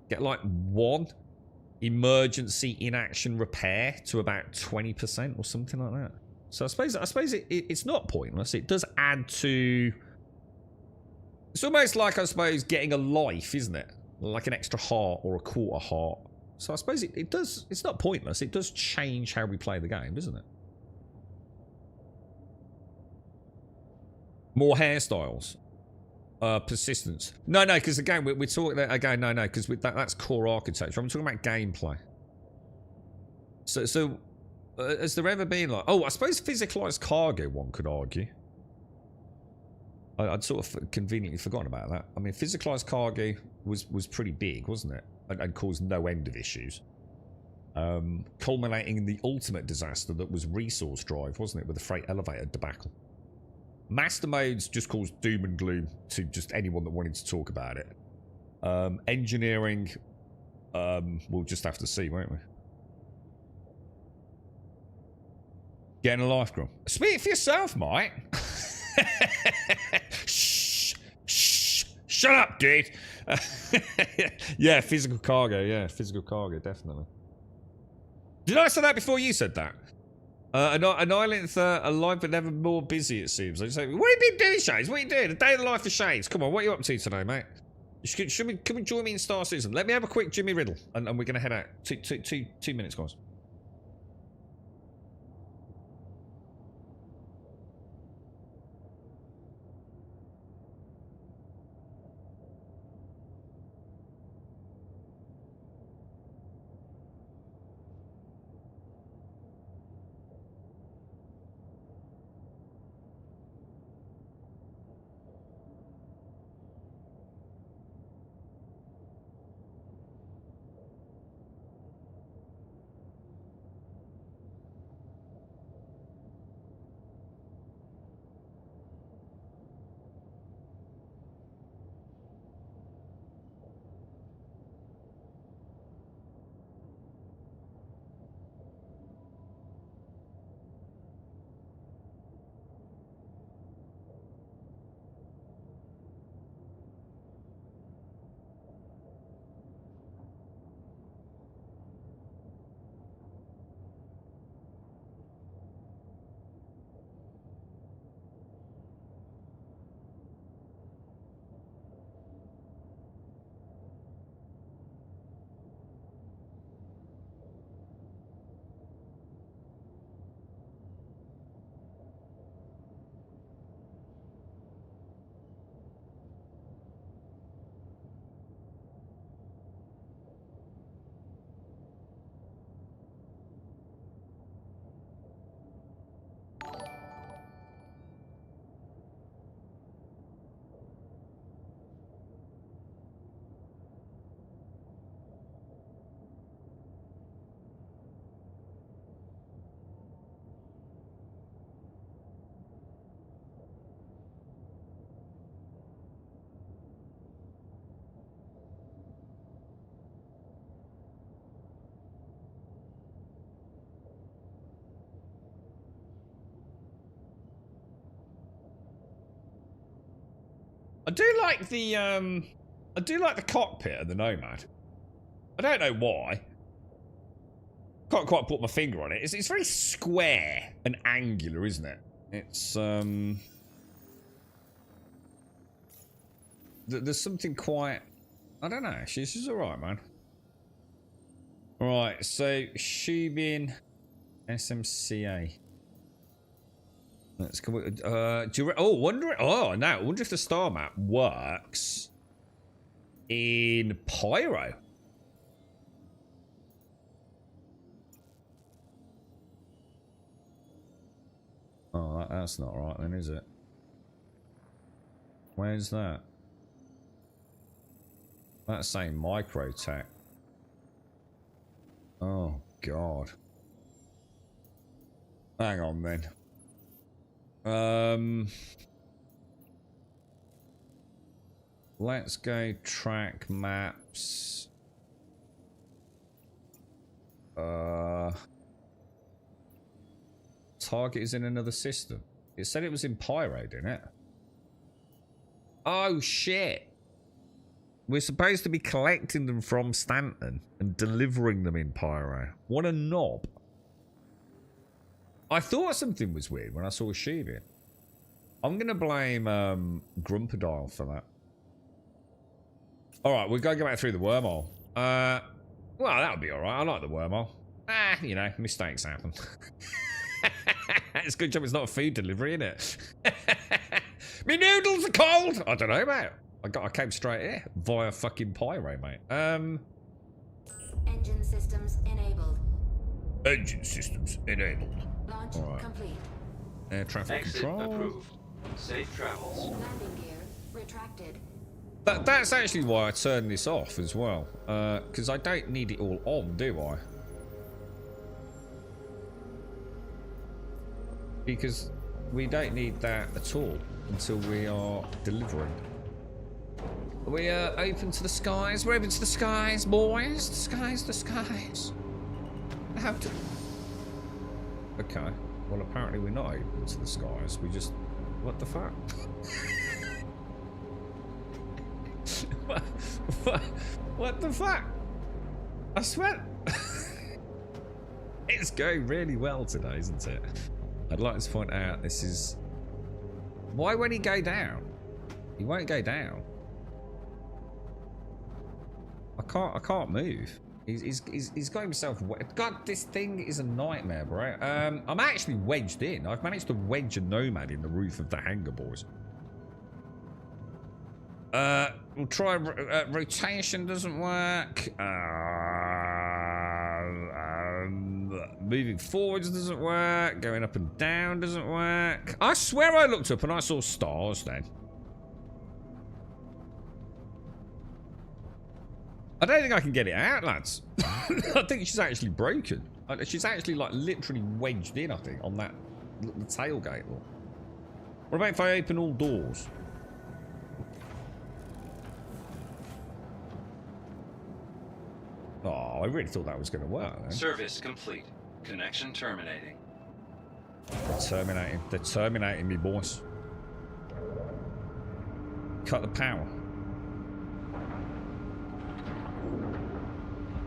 get like one emergency in-action repair to about 20% or something like that? So I suppose it's not pointless. It does add to... It's almost like, I suppose, getting a life, isn't it? Like an extra heart or a quarter heart. So I suppose it does... It's not pointless. It does change how we play the game, doesn't it? More hairstyles. Persistence. No, because again, we're talking... Again, no, because that's core architecture. I'm talking about gameplay. So has there ever been like... Oh, I suppose physicalized cargo, one could argue. I'd sort of conveniently forgotten about that. I mean, physicalized cargo was pretty big, wasn't it? And caused no end of issues. Culminating in the ultimate disaster that was resource drive, wasn't it? With the freight elevator debacle. Master Modes just caused doom and gloom to just anyone that wanted to talk about it. Engineering, we'll just have to see, won't we? Getting a life, girl. Speak for yourself, mate. Shh. Shut up, dude. Yeah, physical cargo. Yeah, physical cargo, definitely. Did I say that before you said that? An island alive but never more busy, it seems. I just say, what have you been doing, Shades? What are you doing? A day in the life of Shades. Come on, what are you up to today, mate? Come and join me in Star Citizen. Let me have a quick Jimmy Riddle, and we're going to head out. 2 minutes, guys. I do like the cockpit of the Nomad. I don't know why. Can't quite put my finger on it. It's very square and angular, isn't it? It's there's something quite, I don't know. She's all right, man. All right, so Shubin SMCA. Let's go. Wonder if the star map works in Pyro. Oh, that's not right then, is it? Where's that? That's saying microtech. Oh God. Hang on then. Let's go track maps. Target is in another system. It said it was in Pyro, didn't it? Oh shit. We're supposed to be collecting them from Stanton and delivering them in Pyro. What a knob. I thought something was weird when I saw Sheevan. I'm going to blame Grumpadile for that. Alright, we've got to go back through the wormhole. Well, that'll be alright. I like the wormhole. You know, mistakes happen. It's a good job it's not a food delivery, isn't it? Me noodles are cold! I don't know, mate. I came straight here via fucking Pyro, mate. Engine systems enabled. Engine systems enabled. Launch complete. Air traffic Exit control. approved. Safe travels. Landing gear retracted. That's actually why I turned this off as well. Because I don't need it all on, do I? Because we don't need that at all until we are delivering. We are open to the skies. We're open to the skies, boys. The skies, the skies. How to... Okay. Well, apparently we're not open to the skies. We just... What the fuck? What the fuck? I swear. It's going really well today, isn't it? I'd like to point out this is... Why won't he go down? He won't go down. I can't move. He's got himself... God, this thing is a nightmare, bro. I'm actually wedged in. I've managed to wedge a nomad in the roof of the hangar, boys. We'll try rotation, doesn't work. Moving forwards doesn't work. Going up and down doesn't work. I swear I looked up and I saw stars then. I don't think I can get it out, lads. I think she's actually broken. She's actually like literally wedged in, I think, on that the tailgate. Look. What about if I open all doors? Oh, I really thought that was going to work. Then. Service complete. Connection terminating. They're terminating me, boys. Cut the power.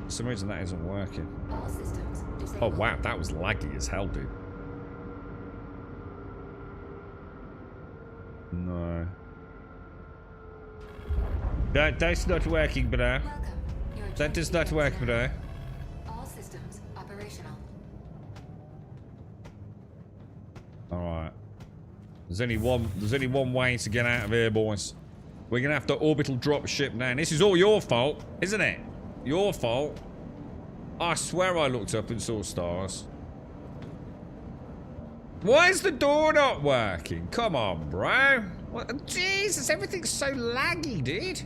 For some reason that isn't working. All systems Oh disabled. wow, that was laggy as hell, dude. No. That's not working, bro. Welcome. Your That does not work, bro. All systems operational. Alright. There's only one way to get out of here, boys. We're gonna have to orbital drop ship now. And this is all your fault, isn't it? Your fault. I swear I looked up and saw stars. Why is the door not working? Come on, bro. What? Jesus, everything's so laggy, dude.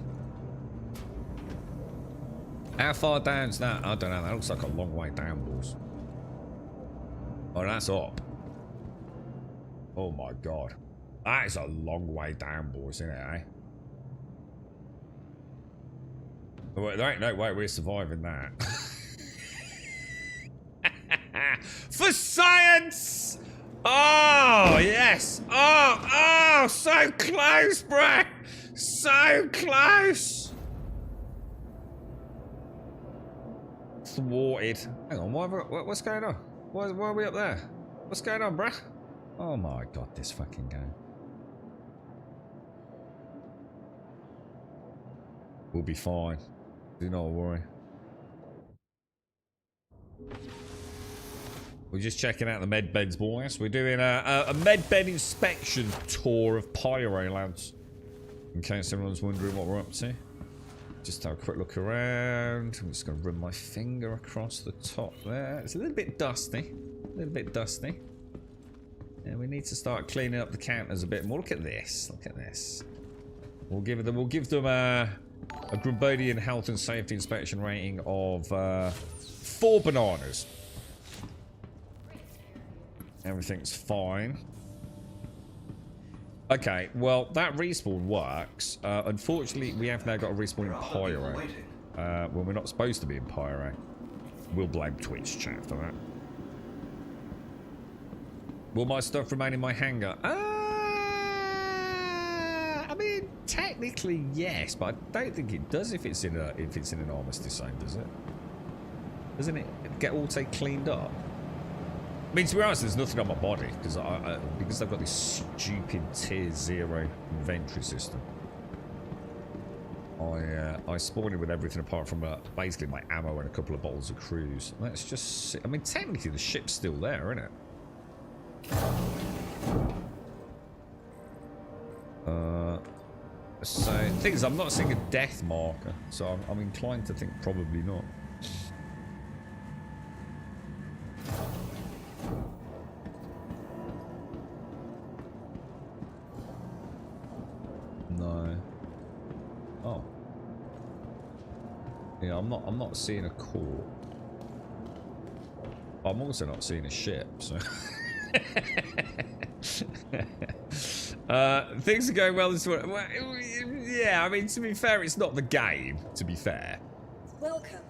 How far down's that? I don't know. That looks like a long way down, boys. Oh, that's up. Oh my god. That is a long way down, boys, isn't it, eh? Wait, there ain't no way we're surviving that. For science! Oh, yes! Oh, so close, bro! So close! Thwarted. Hang on, what's going on? Why are we up there? What's going on, bruh? Oh my god, this fucking game. We'll be fine. Do not worry. We're just checking out the med beds, boys. We're doing a med bed inspection tour of Pyro, lads. In case everyone's wondering what we're up to. Just have a quick look around. I'm just going to run my finger across the top there. It's a little bit dusty. A little bit dusty. And we need to start cleaning up the counters a bit more. Look at this. Look at this. We'll give them a Grumbodian health and safety inspection rating of 4 bananas. Everything's fine. Okay, well, that respawn works. Unfortunately, we have now got a respawn in Pyro. When we're not supposed to be in Pyro. We'll blame Twitch chat for that. Will my stuff remain in my hangar? I mean, technically yes, but I don't think it does if it's in an armistice zone, does it? Doesn't it get auto cleaned up? I mean, to be honest, there's nothing on my body because I've got this stupid tier 0 inventory system. I spawned it with everything apart from basically my ammo and a couple of bottles of cruise. Let's just see. I mean, technically the ship's still there, isn't it? So the thing is, I'm not seeing a death marker, so I'm inclined to think probably not. No. Oh. Yeah, I'm not seeing a core. I'm also not seeing a ship, so. Things are going well this morning. Well, yeah, I mean, to be fair, it's not the game, to be fair. Welcome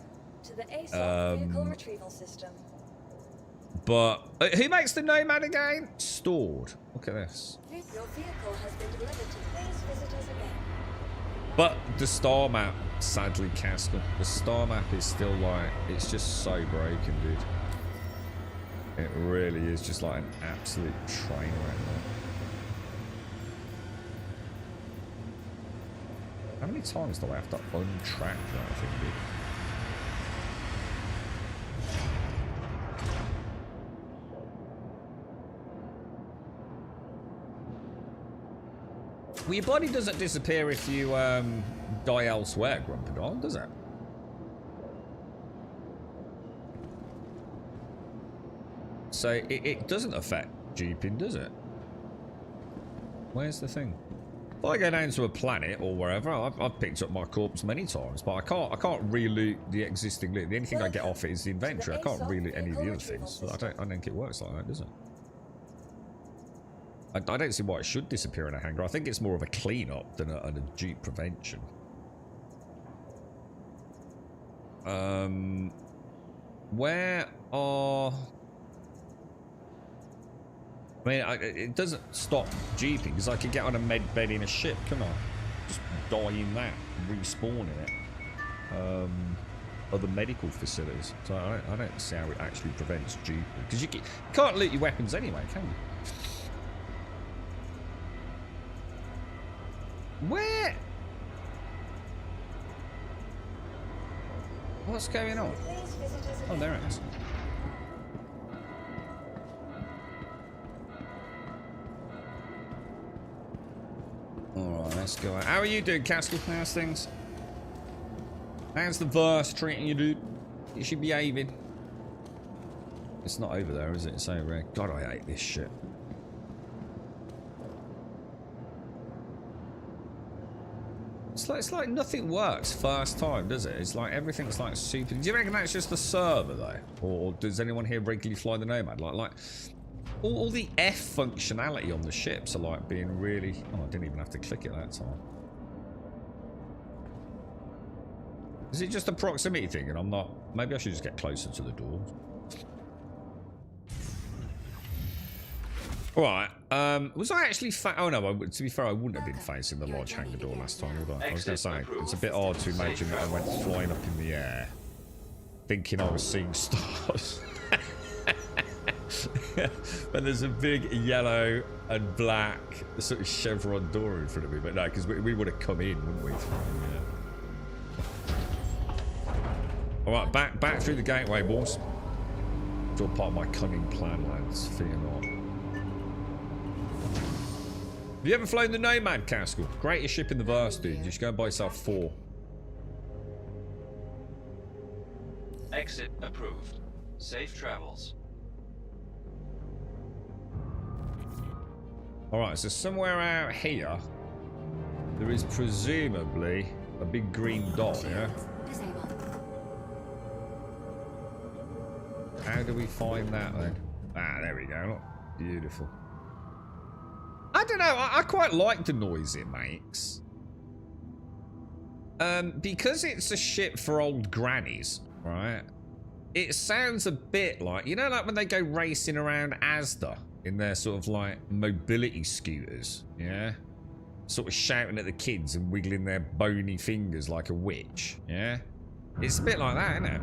to the ASOS vehicle retrieval system. But who makes the Nomad again? Stored. Look at this. Your vehicle has been delivered to please visit us again. But the star map, sadly, Castle, the star map is still like, it's just so broken, dude. It really is just like an absolute train wreck. How many times do I have to untrack that thing, dude? Well, your body doesn't disappear if you die elsewhere, Grumpadon, does it? So it doesn't affect jeeping, does it? Where's the thing? If I go down to a planet or wherever, I've picked up my corpse many times, but I can't re-loot the existing loot. The only thing I get off it is the inventory. I can't re-loot any of the other things. I don't think it works like that, does it? I don't see why it should disappear in a hangar. I think it's more of a clean-up than a jeep prevention. Where are... I mean, it doesn't stop jeeping, because I could get on a med bed in a ship, can I? Just die in that, respawn in it. Other medical facilities. So I don't see how it actually prevents jeeping. Because you can't loot your weapons anyway, can you? Where? What's going on? Oh, there it is. Alright, let's go. How are you doing, Castle? How's things? How's the verse treating you, dude? You should be behaving. It's not over there, is it? It's over there. God, I hate this shit. It's like nothing works first time, does it? It's like everything's like super... Do you reckon that's just the server, though? Or does anyone here regularly fly the Nomad? Like all the F functionality on the ships are like being really... Oh, I didn't even have to click it that time. Is it just a proximity thing and I'm not... Maybe I should just get closer to the door. Alright, was I actually oh no, to be fair, I wouldn't have been facing the lodge hangar door last time, would I? I was going to say, it's a bit odd to imagine that I went flying up in the air, thinking I was seeing stars. But there's a big yellow and black sort of chevron door in front of me, but no, because we would have come in, wouldn't we? Alright, back through the gateway, boys. It's all part of my cunning plan, lads, fear not. Have you ever flown the Nomad, Castle? Greatest ship in the verse, dude. You should go and buy yourself 4. Exit approved. Safe travels. Alright, so somewhere out here, there is presumably a big green dot, yeah? How do we find that then? Ah, there we go. Look. Beautiful. I don't know, I quite like the noise it makes. Because it's a ship for old grannies, right? It sounds a bit like, you know, like when they go racing around Asda in their sort of like mobility scooters, yeah? Sort of shouting at the kids and wiggling their bony fingers like a witch, yeah? It's a bit like that, isn't it?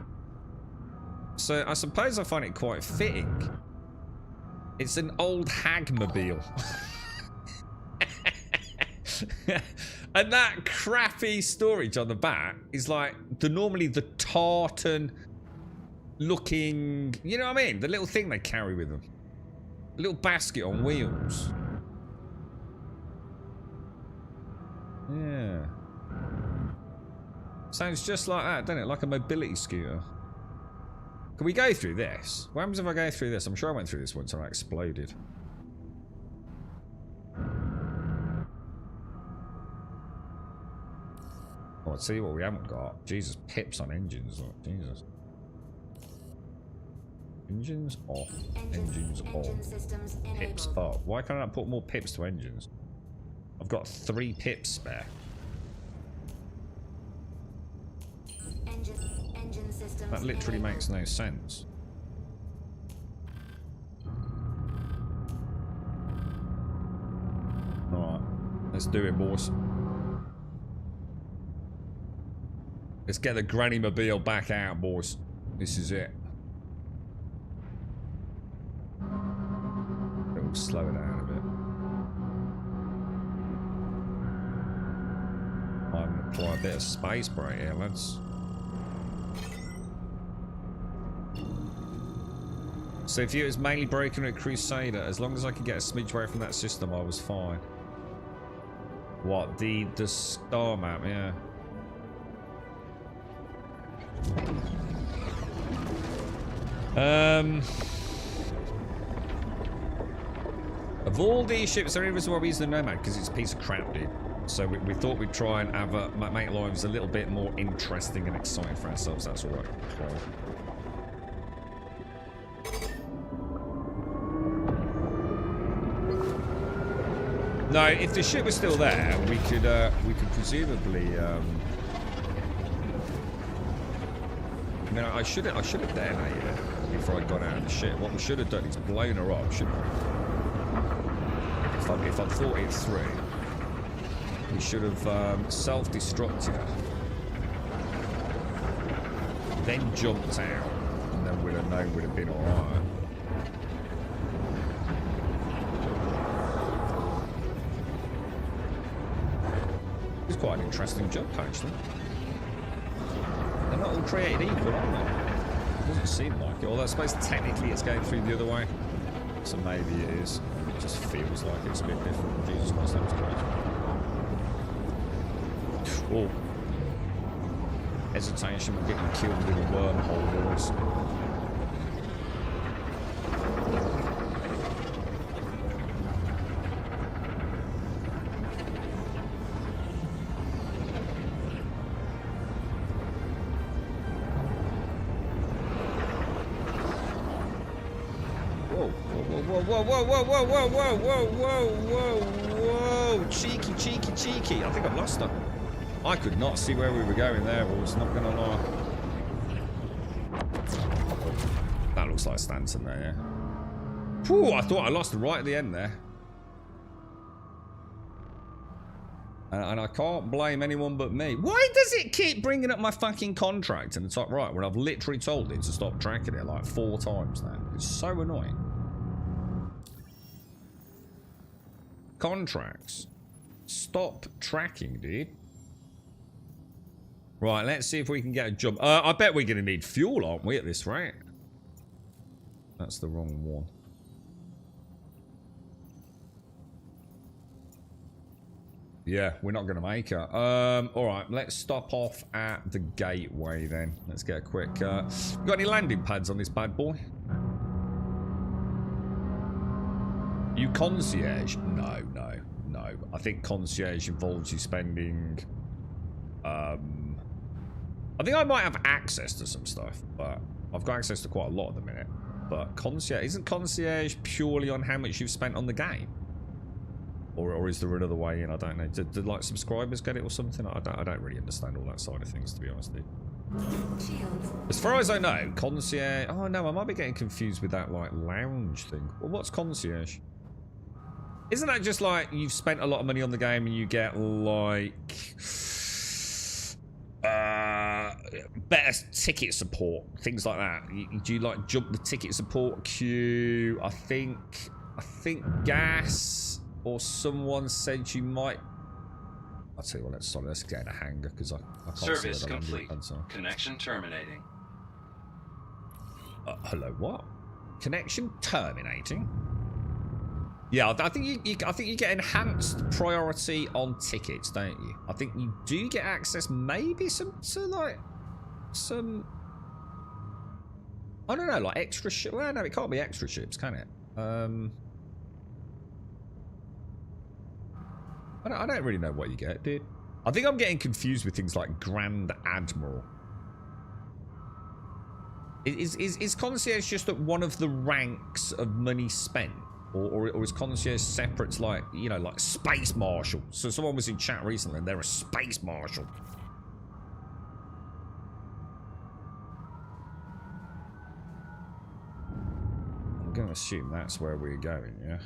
So I suppose I find it quite fitting. It's an old hagmobile. And that crappy storage on the back is like normally the tartan looking, you know what I mean? The little thing they carry with them. A little basket on wheels. Yeah. Sounds just like that, doesn't it? Like a mobility scooter. Can we go through this? What happens if I go through this? I'm sure I went through this once and I exploded. Oh, let's see what we haven't got. Jesus, pips on engines. Look, Jesus. Engines off. Engines on. Pips up. Why can't I put more pips to engines? I've got 3 pips spare. That literally makes no sense. Alright. Let's do it, boys. Let's get the granny mobile back out, boys. This is it. It'll slow it down a bit. I'm going to apply a bit of space brake here, lads. So if it was mainly broken at Crusader, as long as I could get a smidge away from that system, I was fine. What? The star map, yeah. Of all these ships, the only reason why we use the Nomad because it's a piece of crap, dude. So we thought we'd try and have make lives a little bit more interesting and exciting for ourselves. That's all right. No, if the ship was still there, we could presumably. I mean, I should have detonated it before I got out of the ship. What we should have done is blown her up, shouldn't we? If I thought it through, we should have self-destructed her, then jumped out, and then we'd have known we'd have been all right. It's quite an interesting jump, actually. They're not all created equal, are they? It doesn't seem like it. Although I suppose technically it's going through the other way. So maybe it is. It just feels like it's a bit different. Jesus Christ, that was crazy. Oh. Hesitation of getting killed in a wormhole, boys. Whoa. Cheeky. I think I've lost her. I could not see where we were going there, I was not going to lie. That looks like Stanton there, yeah. Whew, I thought I lost her right at the end there. And I can't blame anyone but me. Why does it keep bringing up my fucking contract in the top right when I've literally told it to stop tracking it like 4 times now? It's so annoying. Contracts. Stop tracking, dude. Right, let's see if we can get a jump. I bet we're going to need fuel, aren't we, at this rate? That's the wrong one. Yeah, we're not going to make her. Alright, let's stop off at the gateway then. Let's get a quick... got any landing pads on this bad boy? You concierge? No. I think concierge involves you spending... I think I might have access to some stuff, but I've got access to quite a lot at the minute. But concierge... Isn't concierge purely on how much you've spent on the game? Or is there another way in? I don't know. Did like subscribers get it or something? I don't really understand all that side of things, to be honest, dude. As far as I know, concierge... Oh, no, I might be getting confused with that, like, lounge thing. Well, what's concierge? Isn't that just like you've spent a lot of money on the game and you get, like... better ticket support, things like that. Do you, like, jump the ticket support queue? I think gas... Or someone said you might... I'll tell you what, let's get in a hangar, because I can't Service see complete. Connection terminating. Hello, what? Connection terminating? Yeah, I think you get enhanced priority on tickets, don't you? I think you do get access, maybe some I don't know, like extra ships. Well, no, it can't be extra ships, can it? I don't really know what you get, dude. I think I'm getting confused with things like Grand Admiral. Is concierge just at one of the ranks of money spent? Or is concierge separate to, like, you know, like Space Marshal? So someone was in chat recently and they're a Space Marshal. I'm going to assume that's where we're going, yeah?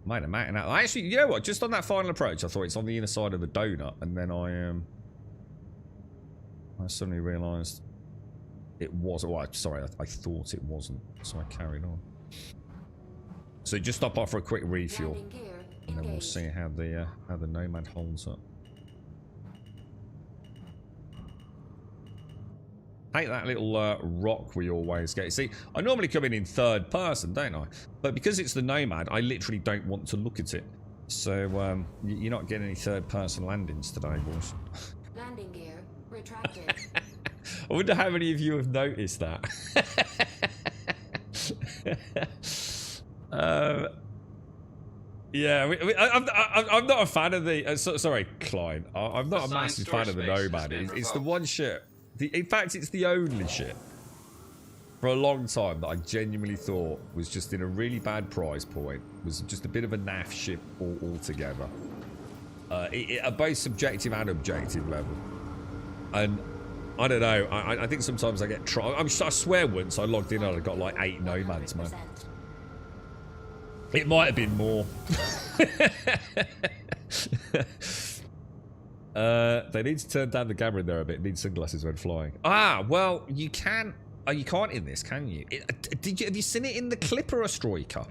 Might have mattered. Actually, you know what? Just on that final approach, I thought it's on the inner side of the donut, and then I I suddenly realised it was. Well, sorry, I thought it wasn't, so I carried on. So just stop off for a quick refuel, Landing gear and then we'll engaged. see how the Nomad holds up. Hate that little rock we always get. See, I normally come in third person, don't I? But because it's the Nomad, I literally don't want to look at it. So you're not getting any third person landings today, boys. Landing gear retracted. I wonder how many of you have noticed that. Yeah, I'm not a fan of the. Sorry, Klein. I'm not a Assigned massive fan of the storage space Nomad. has been It's the revoked. one ship. In fact, it's the only ship for a long time that I genuinely thought was just in a really bad price point. Was just a bit of a naff ship altogether. At both subjective and objective level. And I don't know. I think sometimes I get. I swear once I logged in and I got like 8 Nomads, man. 100%. It might have been more. They need to turn down the camera in there a bit. Need sunglasses when flying. Ah, well, you can. Oh, you can't in this, can you? Have you seen it in the Clipper Striker?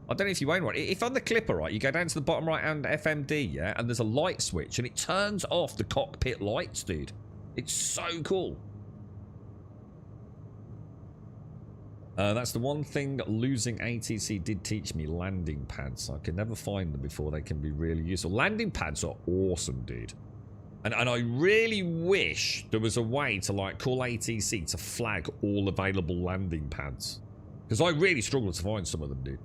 I don't know if you own one. If on the Clipper, right, you go down to the bottom right hand FMD, yeah, and there's a light switch, and it turns off the cockpit lights, dude. It's so cool. That's the one thing losing ATC did teach me, landing pads. I can never find them before they can be really useful. Landing pads are awesome, dude. And I really wish there was a way to like call ATC to flag all available landing pads. Because I really struggle to find some of them, dude.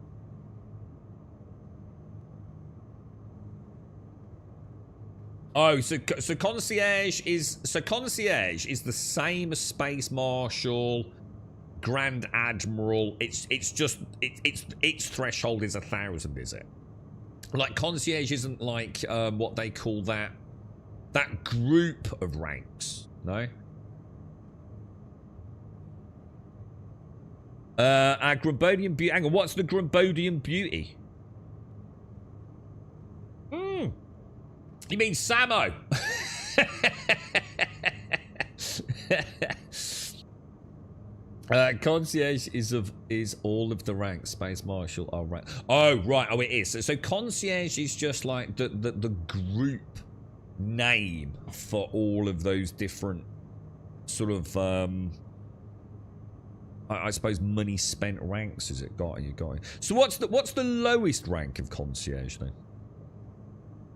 Oh, so concierge is the same as Space Marshal, Grand Admiral. Its threshold is 1,000, is it? Like concierge isn't like what they call that group of ranks, no? Our Grumbodian Beauty. Hang on, what's the Grumbodian Beauty? You mean Samo? Concierge is all of the ranks. Space Marshal are rank. Oh right. Oh, it is. So concierge is just like the group name for all of those different sort of I suppose money spent ranks. Is it got? You got it. So what's the lowest rank of concierge then?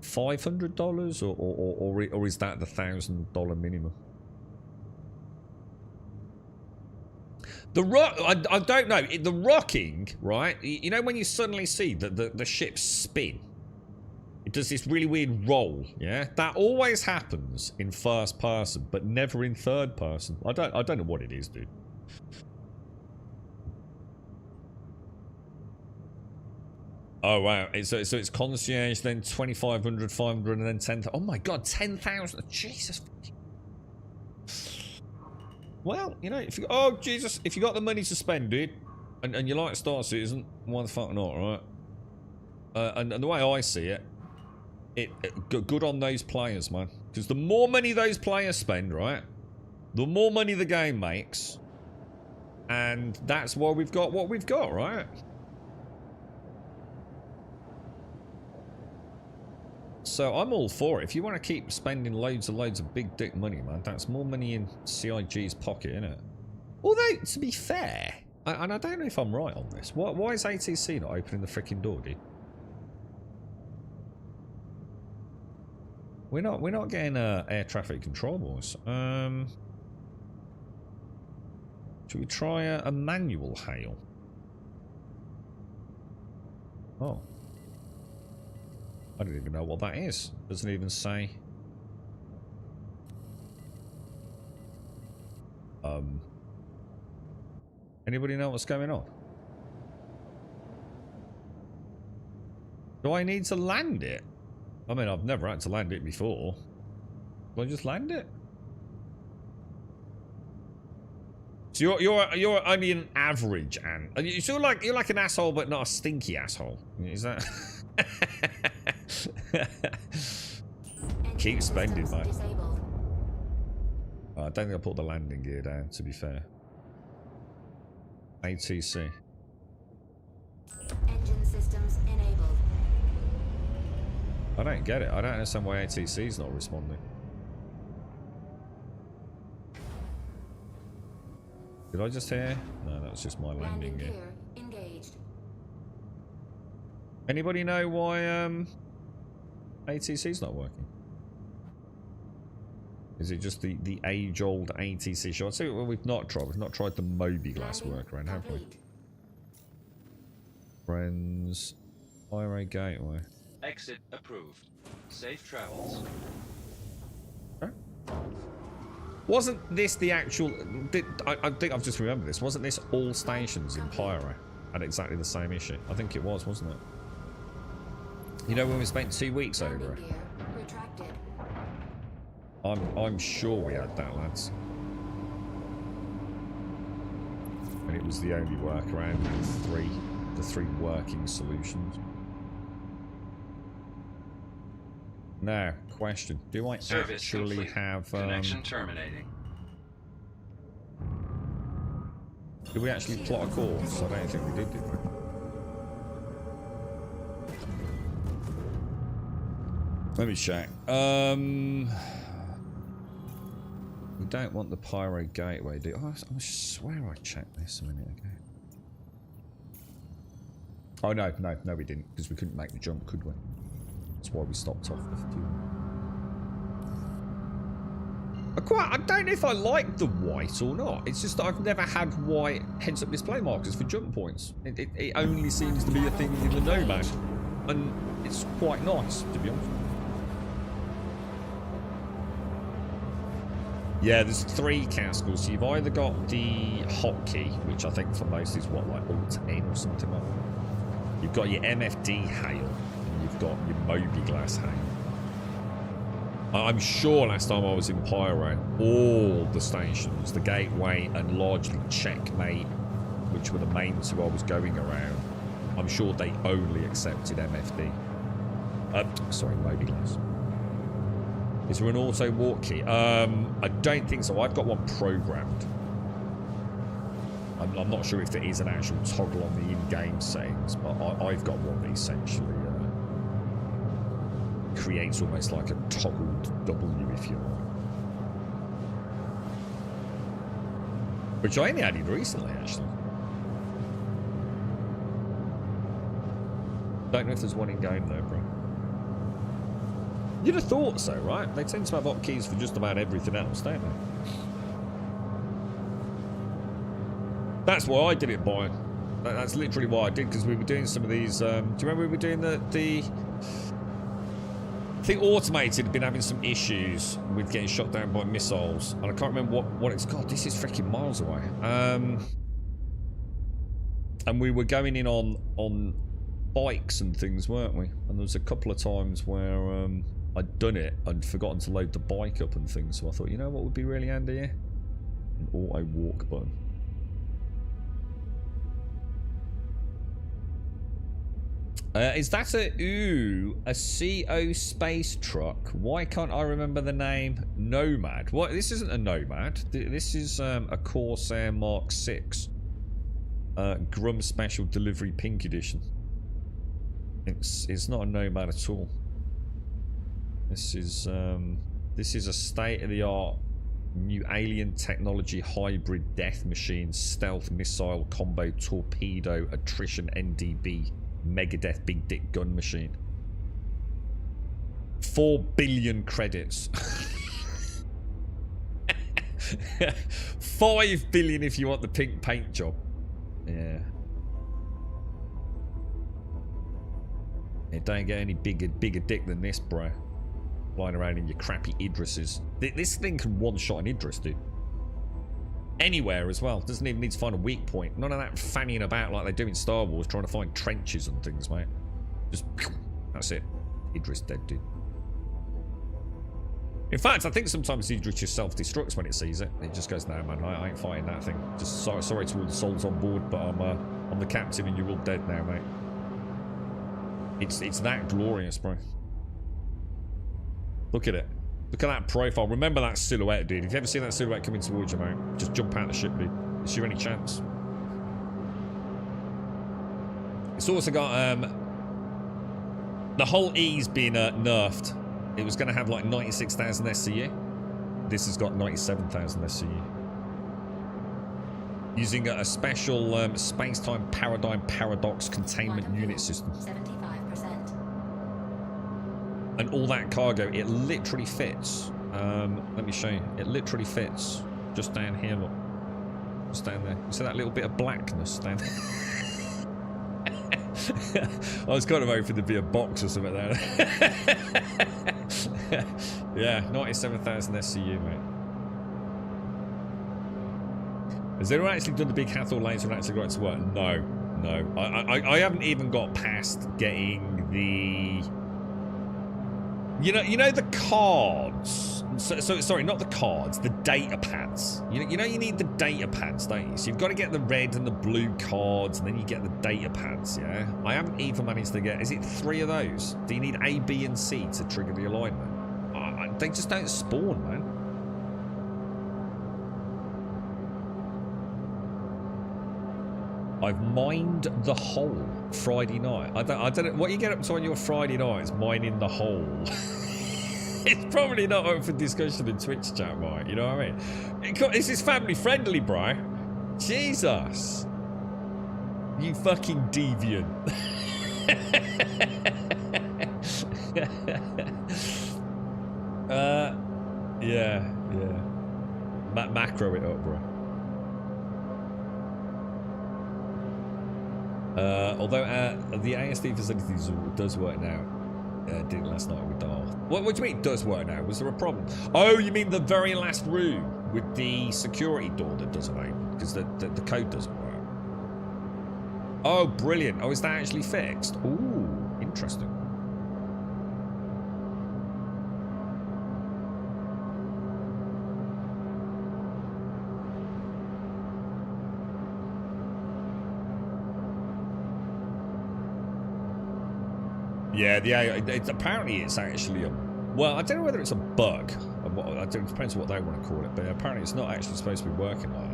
$500 or is that the $1,000 minimum? The rock, I don't know. The rocking, right? You know when you suddenly see the ship spin, it does this really weird roll. Yeah, that always happens in first person, but never in third person. I don't know what it is, dude. Oh wow! So it's concierge, then 2,500, 500, and then 10,000. Oh my god, 10,000! Jesus. Well, you know, if you if you got the money to spend, dude, and you like Star Citizen, why the fuck not, right? And the way I see it, good on those players, man. Because the more money those players spend, right, the more money the game makes, and that's why we've got what we've got, right? So I'm all for it. If you want to keep spending loads of big dick money, man, that's more money in CIG's pocket, isn't it? Although, to be fair, and I don't know if I'm right on this, why is ATC not opening the freaking door, dude? We're not getting air traffic control, boys. Should we try a manual hail? Oh. I don't even know what that is. Doesn't even say. Anybody know what's going on? Do I need to land it? I mean, I've never had to land it before. Do I just land it? So you're only an average ant. You're like an asshole, but not a stinky asshole. Is that? Keep spending, man. Disabled. I don't think I put the landing gear down, to be fair. ATC. Engine systems enabled. I don't get it. I don't understand why ATC is not responding. Did I just hear? No, that was just my landing gear. Gear engaged. Anybody know why ATC's not working? Is it just the age-old ATC shot? So well, we've not tried the Moby glass workaround, have we? Friends, IRA gateway. Exit approved. Safe travels. Okay. Wasn't this the actual? I think I've just remembered this. Wasn't this all stations in Pyro had exactly the same issue? I think it was, wasn't it? You know when we spent 2 weeks over it? Retracted. I'm sure we had that, lads. And it was the only workaround with the three working solutions. Now, question: do I Service actually complete. have? Connection terminating. Did we actually plot a course? I don't think we did we? Let me check. We don't want the Pyro gateway, do I swear I checked this a minute ago. Oh no, we didn't, because we couldn't make the jump, could we? That's why we stopped off the fuel. I don't know if I like the white or not. It's just that I've never had white heads-up display markers for jump points. It only seems to be a thing in the Nomad, and it's quite nice, to be honest. Yeah, there's 3 cascals. So you've either got the hotkey, which I think for most is what, like Alt-N or something like that. You've got your MFD hail, and you've got your Moby glass hail. I'm sure last time I was in Pyro, all the stations, the gateway and largely Checkmate, which were the main 2 I was going around, I'm sure they only accepted MFD. Sorry, Moby glass. Is there an auto walk key? I don't think so. I've got one programmed. I'm not sure if there is an actual toggle on the in-game settings, but I've got one that essentially creates almost like a toggled W, if you like. Which I only added recently, actually. Don't know if there's one in-game though, bro. You'd have thought so, right? They tend to have hotkeys for just about everything else, don't they? That's why I did it, boy. That's literally why I did, because we were doing some of these... do you remember we were doing the... I think Automated had been having some issues with getting shot down by missiles. And I can't remember what it's... God, this is freaking miles away. And we were going in on bikes and things, weren't we? And there was a couple of times where... I'd done it and forgotten to load the bike up and things, so I thought, you know what would be really handy here? An auto walk button. Is that a CO space truck? Why can't I remember the name? Nomad. What? This isn't a Nomad. This is a Corsair Mark 6. Grum Special Delivery Pink Edition. It's not a Nomad at all. This is a state-of-the-art new alien technology hybrid death machine stealth missile combo torpedo attrition NDB Megadeth big dick gun machine. 4 billion credits. 5 billion if you want the pink paint job. Yeah. It don't get any bigger dick than this, bro. Flying around in your crappy Idrises. This thing can one-shot an Idris, dude. Anywhere as well. Doesn't even need to find a weak point. None of that fannying about like they do in Star Wars, trying to find trenches and things, mate. Just, that's it. Idris dead, dude. In fact, I think sometimes Idris just self-destructs when it sees it. It just goes, no, man, I ain't fighting that thing. Just sorry to all the souls on board, but I'm the captain and you're all dead now, mate. It's that glorious, bro. Look at it. Look at that profile. Remember that silhouette, dude. If you ever see that silhouette coming towards you, mate, just jump out the ship, dude. It's your only chance. It's also got the whole E's being nerfed. It was going to have like 96,000 SCU. This has got 97,000 SCU. Using a special space-time paradigm paradox containment unit system. 75%. And all that cargo, it literally fits. Let me show you. It literally fits. Just down here, look. Just down there. You see that little bit of blackness down there? I was kind of hoping there'd be a box or something there. Yeah, 97,000 SCU, mate. Has anyone actually done the big Hathor laser and actually got it to work? No, no. I haven't even got past getting the... You know the cards. So sorry, not the cards. The data pads. You know you need the data pads, don't you? So you've got to get the red and the blue cards, and then you get the data pads. Yeah. I haven't even managed to get. Is it 3 of those? Do you need A, B, and C to trigger the alignment? They just don't spawn, man. I've mined the hole Friday night. I don't know what you get up to on your Friday nights, mining the hole. It's probably not up for discussion in Twitch chat, right? You know what I mean? This is family friendly, bro. Jesus. You fucking deviant. Yeah. Macro it up, bro. Although the ASD facilities does work now. Did it last night with Dahl. What do you mean it does work now? Was there a problem? Oh, you mean the very last room with the security door that doesn't open? Because the code doesn't work. Oh, brilliant. Oh, is that actually fixed? Ooh, interesting. Yeah, apparently it's actually a... Well, I don't know whether it's a bug. It depends on what they want to call it, but apparently it's not actually supposed to be working like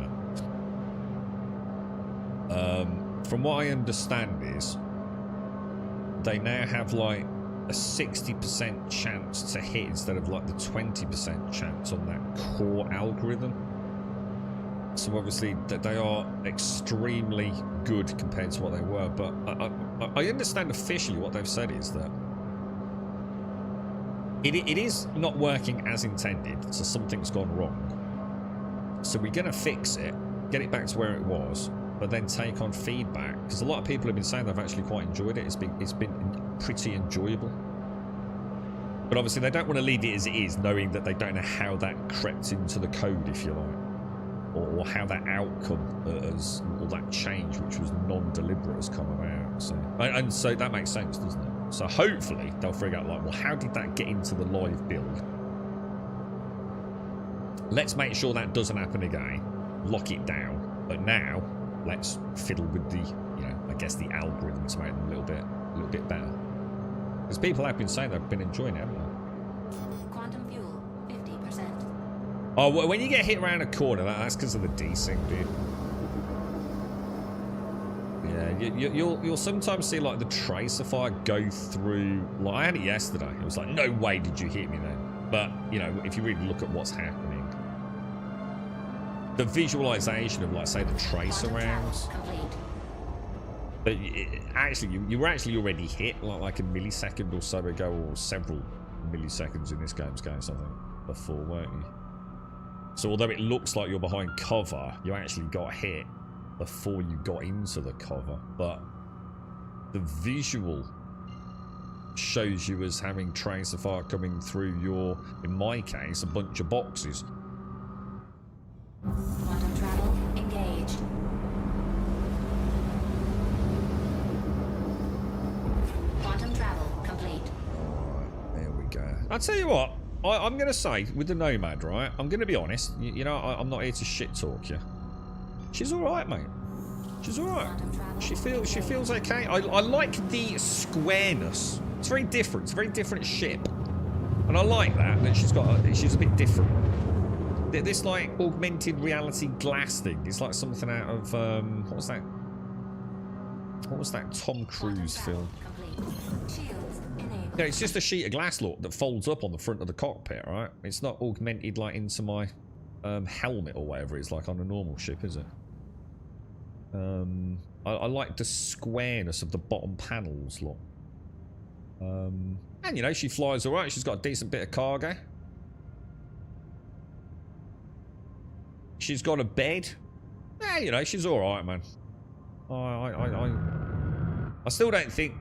that. From what I understand is, they now have like a 60% chance to hit instead of like the 20% chance on that core algorithm. So obviously they are extremely good compared to what they were, but I understand officially what they've said is that it is not working as intended, so something's gone wrong. So we're going to fix it, get it back to where it was, but then take on feedback, because a lot of people have been saying they've actually quite enjoyed it. It's been pretty enjoyable. But obviously they don't want to leave it as it is, knowing that they don't know how that crept into the code, if you like. Or how that outcome, all that change, which was non-deliberate, has come about. So, and so that makes sense, doesn't it? So hopefully they'll figure out, like, well, how did that get into the live build? Let's make sure that doesn't happen again. Lock it down. But now, let's fiddle with the, I guess the algorithm to make them a little bit better. Because people have been saying they've been enjoying it, haven't they? Quantum fuel, 50%. Oh, well, when you get hit around a corner, that's because of the desync, dude. Yeah, you'll sometimes see like the tracer fire go through. Like I had it yesterday. It was like, no way did you hit me then. But if you really look at what's happening, the visualization of, like, say, the tracer rounds. But actually, you were actually already hit like a millisecond or so ago, or several milliseconds in this game's case, I think, before, weren't you? So although it looks like you're behind cover, you actually got hit before you got into the cover. But the visual shows you as having tracer fire coming through your, in my case, a bunch of boxes. Quantum travel engaged. Quantum travel complete. Alright, there we go. I'll tell you what, I'm going to say, with the Nomad, right, I'm going to be honest, I'm not here to shit talk you. She's alright, mate. She's alright. She feels okay. I like the squareness. It's very different. It's a very different ship. And I like that she's a bit different. This like augmented reality glass thing is like something out of what was that? What was that Tom Cruise film? Yeah, it's just a sheet of glass, look, that folds up on the front of the cockpit, right? It's not augmented like into my helmet or whatever it's like on a normal ship, is it? I like the squareness of the bottom panels, look. And you know, she flies alright. She's got a decent bit of cargo. She's got a bed. Yeah, you know, she's alright, man. I still don't think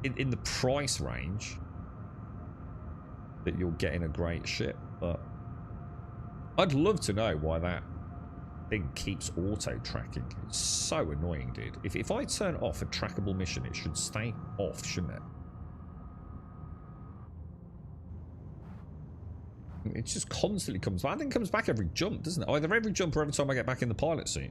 in the price range that you're getting a great ship, but I'd love to know why that thing keeps auto tracking. It's so annoying, dude. If I turn off a trackable mission, it should stay off, shouldn't it? It just constantly comes back. I think it comes back every jump, doesn't it? Either every jump or every time I get back in the pilot seat.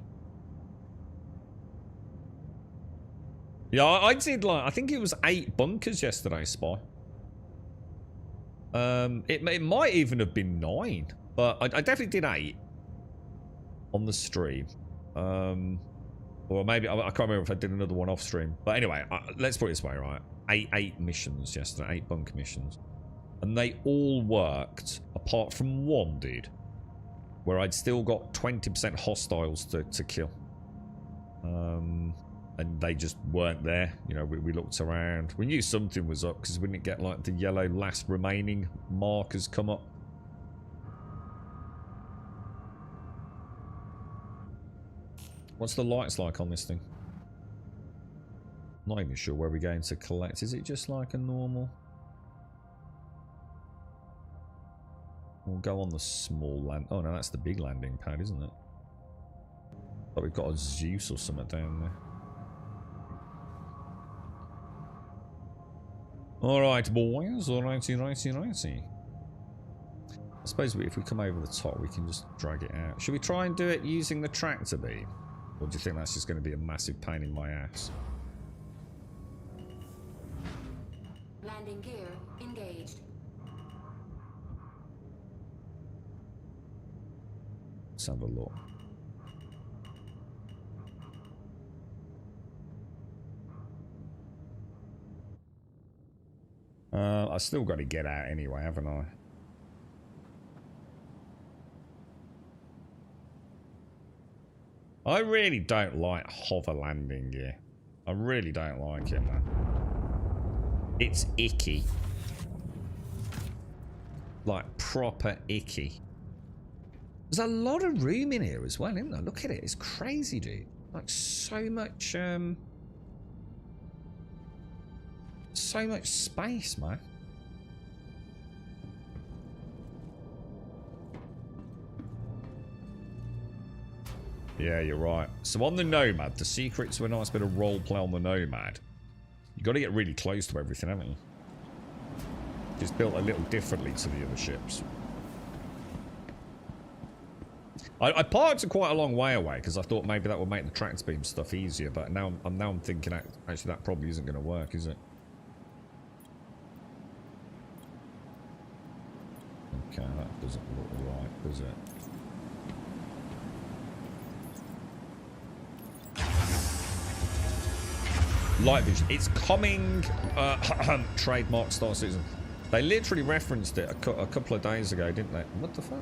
Yeah, I did like, I think it was 8 bunkers yesterday, Spy. It might even have been 9, but I definitely did 8 on the stream. Or maybe, I can't remember if I did another one off stream. But anyway, let's put it this way, right? 8 missions yesterday, 8 bunker missions. And they all worked, apart from one, dude, where I'd still got 20% hostiles to kill. And they just weren't there. You know, we looked around. We knew something was up because we didn't get like the yellow last remaining markers come up. What's the lights like on this thing? Not even sure where we're going to collect. Is it just like a normal? We'll go on the small land. Oh no, that's the big landing pad, isn't it? But we've got a Zeus or something down there. Alright, boys. Alrighty. I suppose if we come over the top, we can just drag it out. Should we try and do it using the tractor beam? Or do you think that's just going to be a massive pain in my ass? Landing gear engaged. Let's have a look. I still got to get out anyway, haven't I? I really don't like hover landing gear. I really don't like it, man. It's icky. Like, proper icky. There's a lot of room in here as well, isn't there? Look at it. It's crazy, dude. Like, so much space, man. Yeah, you're right. So on the Nomad, the secret to a nice bit of roleplay on the Nomad, you got to get really close to everything, haven't you? Just built a little differently to the other ships. I parked it quite a long way away because I thought maybe that would make the tractor beam stuff easier, but now I'm thinking actually that probably isn't going to work, is it? Okay, that doesn't look right, does it? Light vision. It's coming. Trademark Star Citizen. They literally referenced it a couple of days ago, didn't they? What the fuck?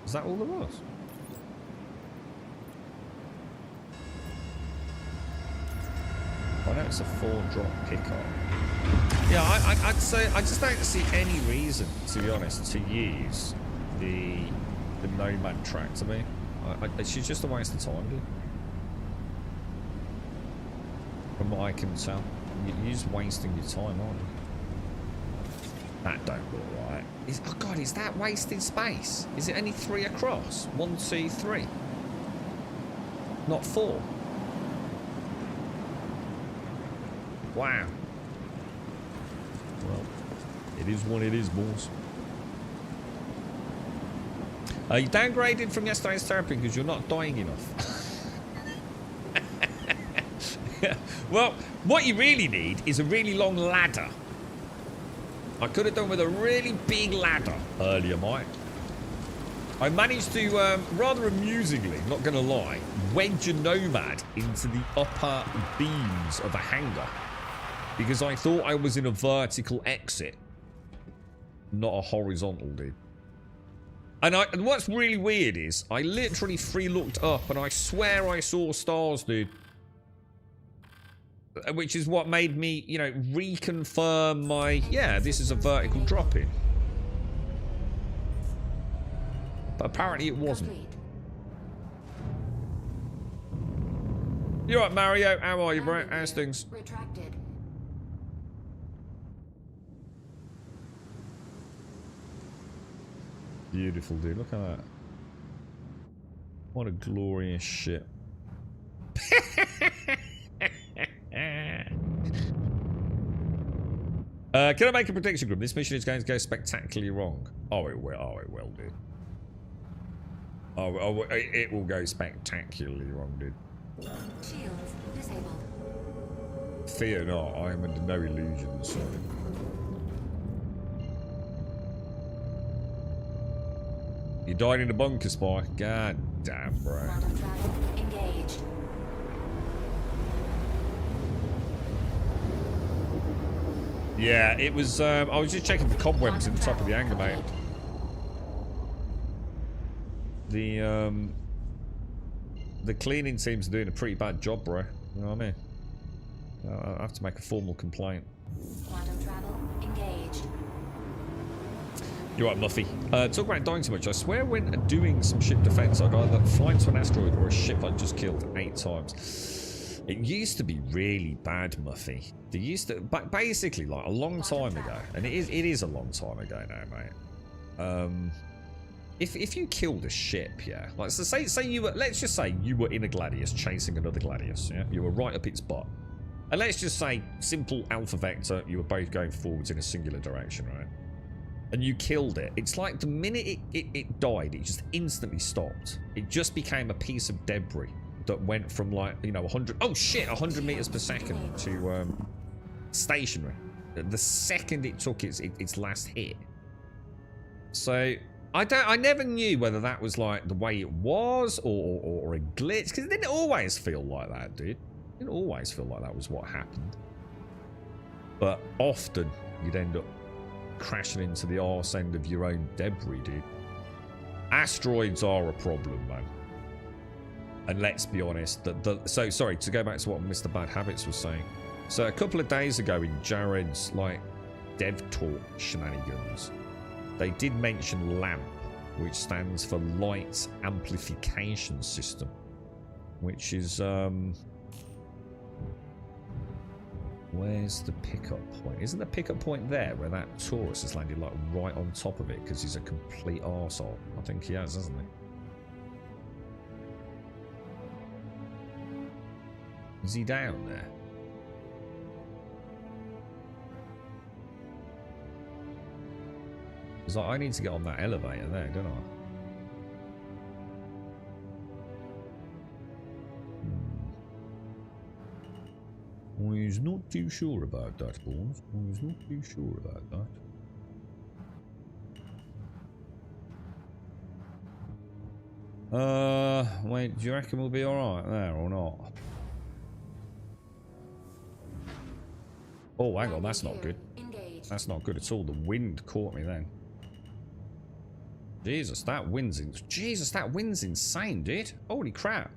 Is that all there was? I know it's a 4-drop pickup. Yeah, I'd say I just don't see any reason, to be honest, to use the Nomad tractor beam. It's just a waste of time, dude. From what I can tell, you're just wasting your time, aren't you? That don't look right. Oh god, is that wasted space? Is it only 3 across? 1, 2, 3. Not 4. Wow. Well, it is what it is, boys. You downgraded from yesterday's therapy because you're not dying enough. Well, what you really need is a really long ladder. I could have done with a really big ladder earlier, mate. I managed to, rather amusingly, not going to lie, wedge a Nomad into the upper beams of a hangar. Because I thought I was in a vertical exit. Not a horizontal, dude. And what's really weird is, I literally free looked up and I swear I saw stars, dude. Which is what made me, you know, reconfirm my, yeah, this is a vertical drop-in. But apparently it wasn't. You're right, Mario. How are you, bro? How's things? Retracted. Beautiful, dude. Look at that. What a glorious ship. Can I make a prediction, group? This mission is going to go spectacularly wrong. Oh, it will. Oh, it will, dude. Oh, it will go spectacularly wrong, dude. Shields disabled. Fear not. I am under no illusions. You died in a bunker, Spy. God damn, bro. Quantum travel engaged. Yeah, it was, I was just checking the cobwebs in the top of the hangar, mate. The cleaning team's doing a pretty bad job, bro. You know what I mean? I have to make a formal complaint. Quantum travel engaged. You're right, Muffy. Talk about dying too much. I swear when doing some ship defense, I'd either fly into an asteroid or a ship I'd just killed 8 times. It used to be really bad, Muffy. They used to, but basically, like a long time ago, and it is a long time ago now, mate. If you killed a ship, yeah, like so say you were, let's just say you were in a Gladius chasing another Gladius, yeah, you were right up its butt, and let's just say simple alpha vector, you were both going forwards in a singular direction, right? And you killed it. It's like the minute it died, it just instantly stopped. It just became a piece of debris that went from like, you know, 100, oh shit, 100 meters per second to stationary. The second it took its last hit. So I never knew whether that was like the way it was or a glitch, because it didn't always feel like that, dude. It didn't always feel like that was what happened. But often you'd end up crashing into the arse end of your own debris, dude. Asteroids are a problem, man. And let's be honest, so sorry, to go back to what Mr. Bad Habits was saying. So a couple of days ago in Jared's like dev talk shenanigans, they did mention LAMP, which stands for Light Amplification System, which is where's the pickup point? Isn't the pickup point there where that Taurus has landed like right on top of it because he's a complete arsehole? I think he has, hasn't he? Is he down there? Because I need to get on that elevator there, don't I? He's not too sure about that, boys. He's not too sure about that. Wait, do you reckon we'll be alright there or not? Oh, hang on, that's not good. That's not good at all. The wind caught me then. Jesus, that wind's insane, dude. Holy crap.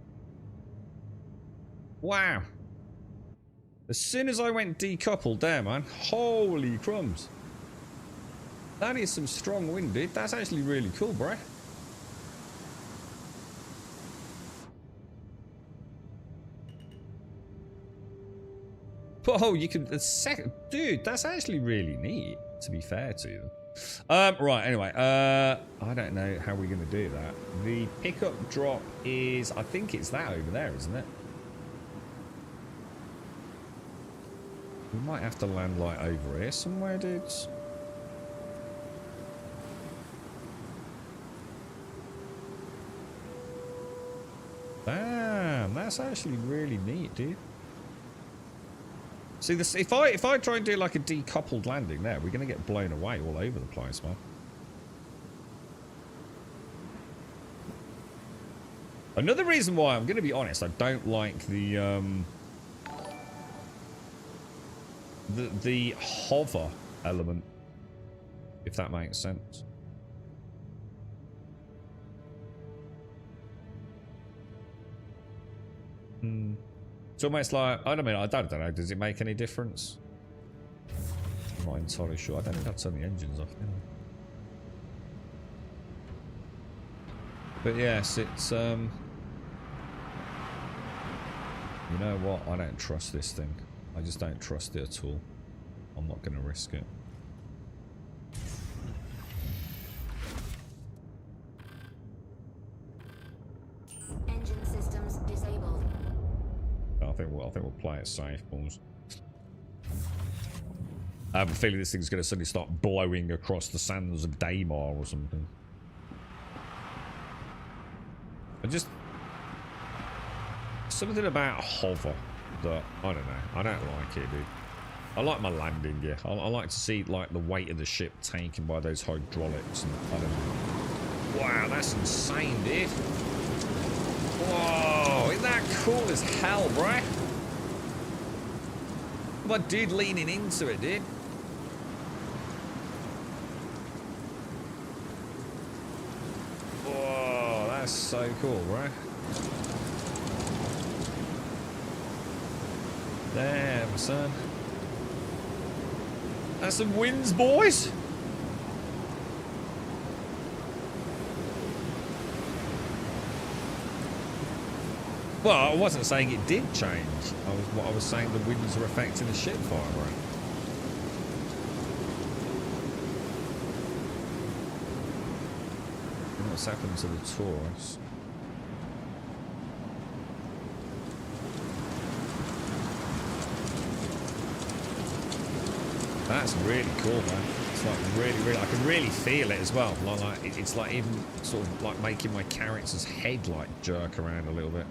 Wow. As soon as I went decoupled there, man. Holy crumbs. That is some strong wind, dude. That's actually really cool, bro. Oh, you can... Dude, that's actually really neat, to be fair to them. Right, anyway. I don't know how we're going to do that. The pickup drop is... I think it's that over there, isn't it? We might have to land, like, over here somewhere, dudes. Damn, that's actually really neat, dude. See this, if I try and do like a decoupled landing there, we're gonna get blown away all over the place, man. Another reason why, I'm gonna be honest, I don't like the hover element, if that makes sense. It's almost like, I don't know, does it make any difference? I'm not entirely sure. I don't think I'd turn the engines off, you know. But yes, it's, you know what? I don't trust this thing. I just don't trust it at all. I'm not going to risk it. Engine systems disabled. I think we'll play it safe, balls. I have a feeling this thing's going to suddenly start blowing across the sands of Daymar or something. Something about hover that, I don't know, I don't like it, dude. I like my landing gear. I like to see like the weight of the ship taken by those hydraulics and I don't know. Wow, that's insane, dude. Whoa, isn't that cool as hell, bruh? My dude leaning into it, dude. Whoa, that's so cool, bruh. Damn, son. That's some wins, boys. Well, I wasn't saying it did change. I was saying the winds are affecting the ship fire, right? What's happened to the Taurus? That's really cool, man. It's like really, I can really feel it as well. Like it's like even sort of like making my character's head like jerk around a little bit.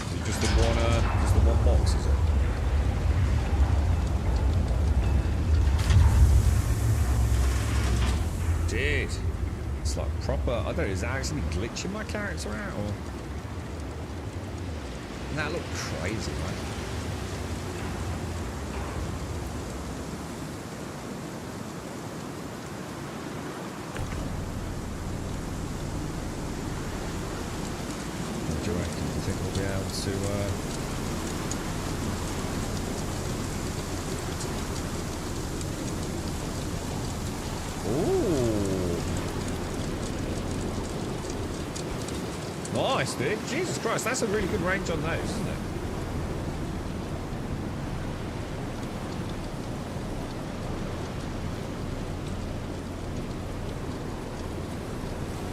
Is it just the one box, is it? Dude, it's like proper. I don't know. Is that actually glitching my character out or? That looked crazy, man. What do you reckon? Do you think we'll be able to... Ooh. Nice, dude. Jesus Christ, that's a really good range on those, isn't it?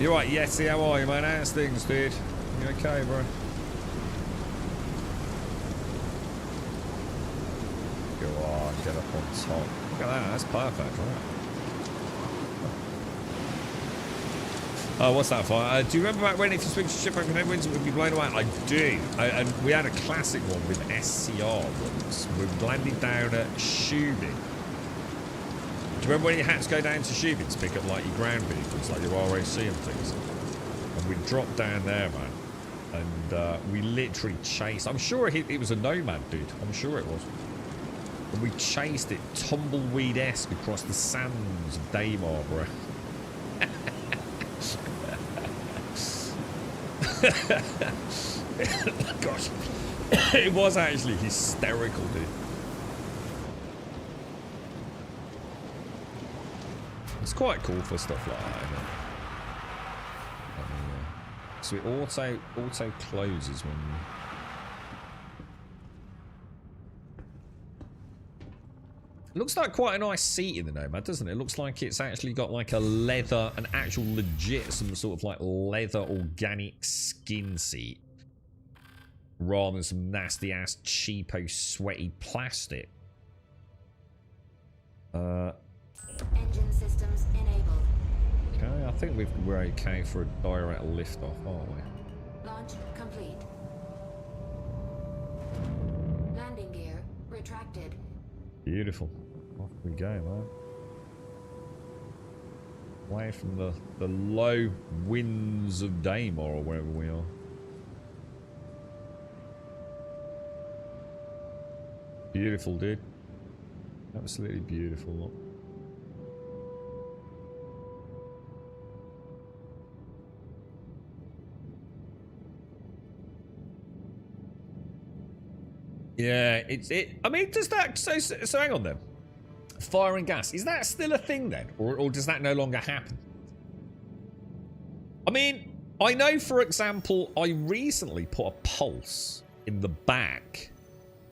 You're right, Yeti, how are you, man? How's things, dude? You okay, bro? Go on, get up on top. Look at that, that's perfect, right? Oh, what's that for? Do you remember back when if you switched to ship over headwinds it would be blown away? I do. And we had a classic one with SCR once. We landed down at Shubin. Do you remember when you had to go down to Shubin to pick up like your ground vehicles, like your RAC and things? And we dropped down there, man. And we literally chased. I'm sure it was a Nomad, dude. I'm sure it was. And we chased it tumbleweed-esque across the sands of Daymar, bro. Gosh, it was actually hysterical, dude. It's quite cool for stuff like that, isn't it? So it auto closes when you... It looks like quite a nice seat in the Nomad, doesn't it? It looks like it's actually got like a leather, an actual legit, some sort of like leather organic skin seat. Rather than some nasty ass cheapo sweaty plastic. Engine systems enabled. Okay, I think we're okay for a direct lift off, aren't we? Launch complete. Landing gear retracted. Beautiful. Off we go, man. Away from the low winds of Daymar or wherever we are. Beautiful, dude. Absolutely beautiful. Look. Yeah, I mean, does that... So hang on then. Fire and gas. Is that still a thing then? Or does that no longer happen? I mean, I know, for example, I recently put a pulse in the back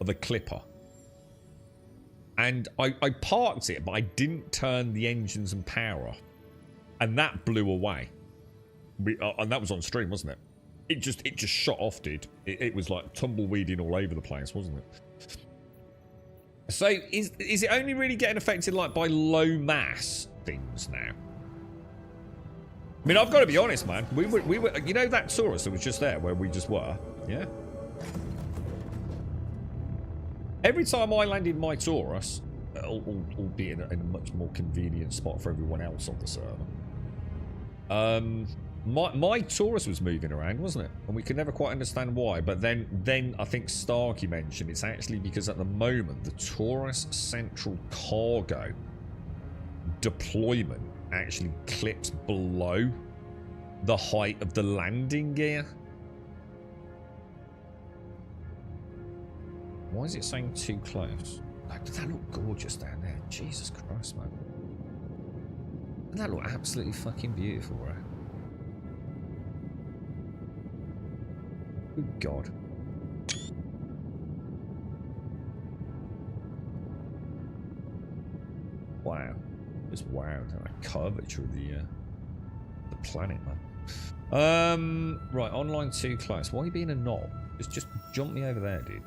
of a clipper. And I parked it, but I didn't turn the engines and power off. And that blew away. And that was on stream, wasn't it? It just shot off, dude. It was like tumbleweeding all over the place, wasn't it? So is it only really getting affected like by low mass things now? I mean, I've got to be honest, man. We were you know that Taurus that was just there where we just were? Yeah. Every time I landed my Taurus, albeit in a much more convenient spot for everyone else on the server, my Taurus was moving around, wasn't it? And we could never quite understand why. But then I think Starkey mentioned it's actually because at the moment the Taurus Central Cargo deployment actually clips below the height of the landing gear. Why is it saying too close? Like, does that look gorgeous down there? Jesus Christ, man. Doesn't that look absolutely fucking beautiful, right? Good God. Wow. Just wow. That curvature of the planet, man. Right, online too close. Why are you being a knob? Just jump me over there, dude.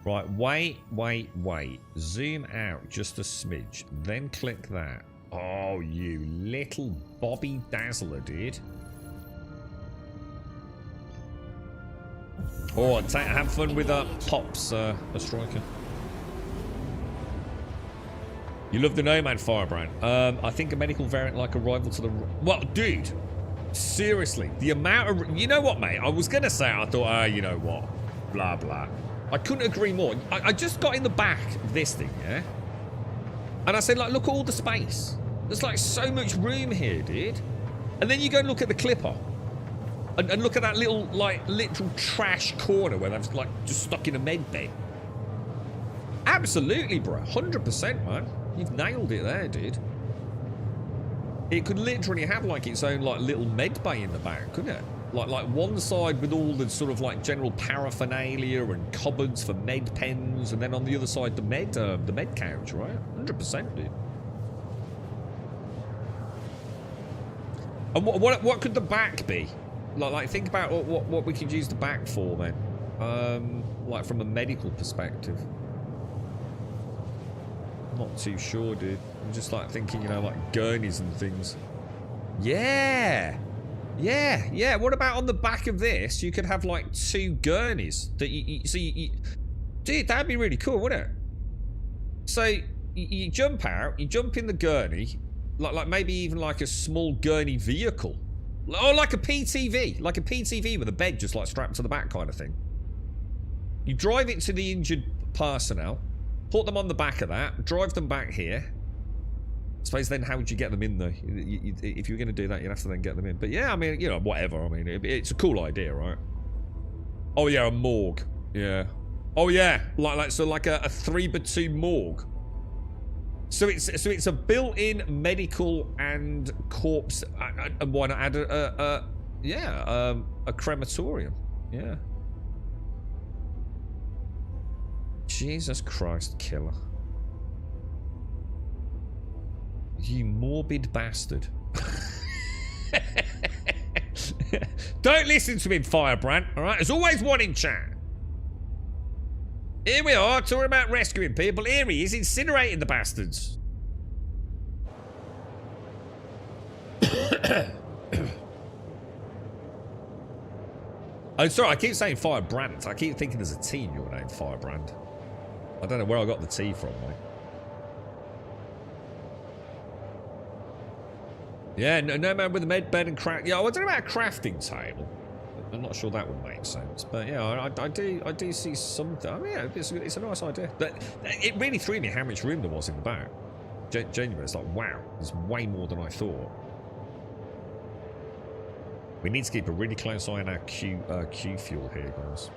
Right, wait. Zoom out just a smidge. Then click that. Oh, you little Bobby Dazzler, dude. Alright, have fun with Pops, a striker. You love the Nomad Firebrand. I think a medical variant like a rival to the... Well, dude. Seriously. The amount of... You know what, mate? I was going to say, I thought, you know what? Blah, blah. I couldn't agree more. I just got in the back of this thing, yeah? And I said, like, look at all the space. There's, like, so much room here, dude. And then you go and look at the clipper. And look at that little, like, literal trash corner where they've, like, just stuck in a med bay. Absolutely, bro. 100%, man. You've nailed it there, dude. It could literally have, like, its own, like, little med bay in the back, couldn't it? Like one side with all the sort of, like, general paraphernalia and cupboards for med pens, and then on the other side, the med couch, right? 100%, dude. And what could the back be? Like think about what we could use the back for then. Like from a medical perspective. I'm not too sure, dude. I'm just like thinking, you know, like gurneys and things. Yeah. What about on the back of this? You could have like 2 gurneys that you dude, that'd be really cool, wouldn't it? So you jump out, you jump in the gurney, like maybe even like a small gurney vehicle. Or like a PTV with a bed just like strapped to the back kind of thing. You drive it to the injured personnel, put them on the back of that, drive them back here. I suppose then how would you get them in though? If you were going to do that, you'd have to then get them in. But yeah, I mean, you know, whatever. I mean, it's a cool idea, right? Oh yeah, a morgue. Yeah. Oh yeah, like a 3x2 morgue. So it's a built-in medical and corpse, and why not add a crematorium? Yeah. Jesus Christ, killer. You morbid bastard. Don't listen to him, Firebrand, alright? There's always one in chat. Here we are, talking about rescuing people. Here he is, incinerating the bastards. I'm sorry, I keep saying Firebrand. I keep thinking there's a T in your name, Firebrand. I don't know where I got the T from, mate. Yeah, no man with a med bed and craft. Yeah, I don't know about a crafting table. I'm not sure that would make sense, but yeah, I do see something. I mean, yeah, it's a nice idea. But it really threw me how much room there was in the back. Genuinely, it's like, wow, there's way more than I thought. We need to keep a really close eye on our Q fuel here, guys.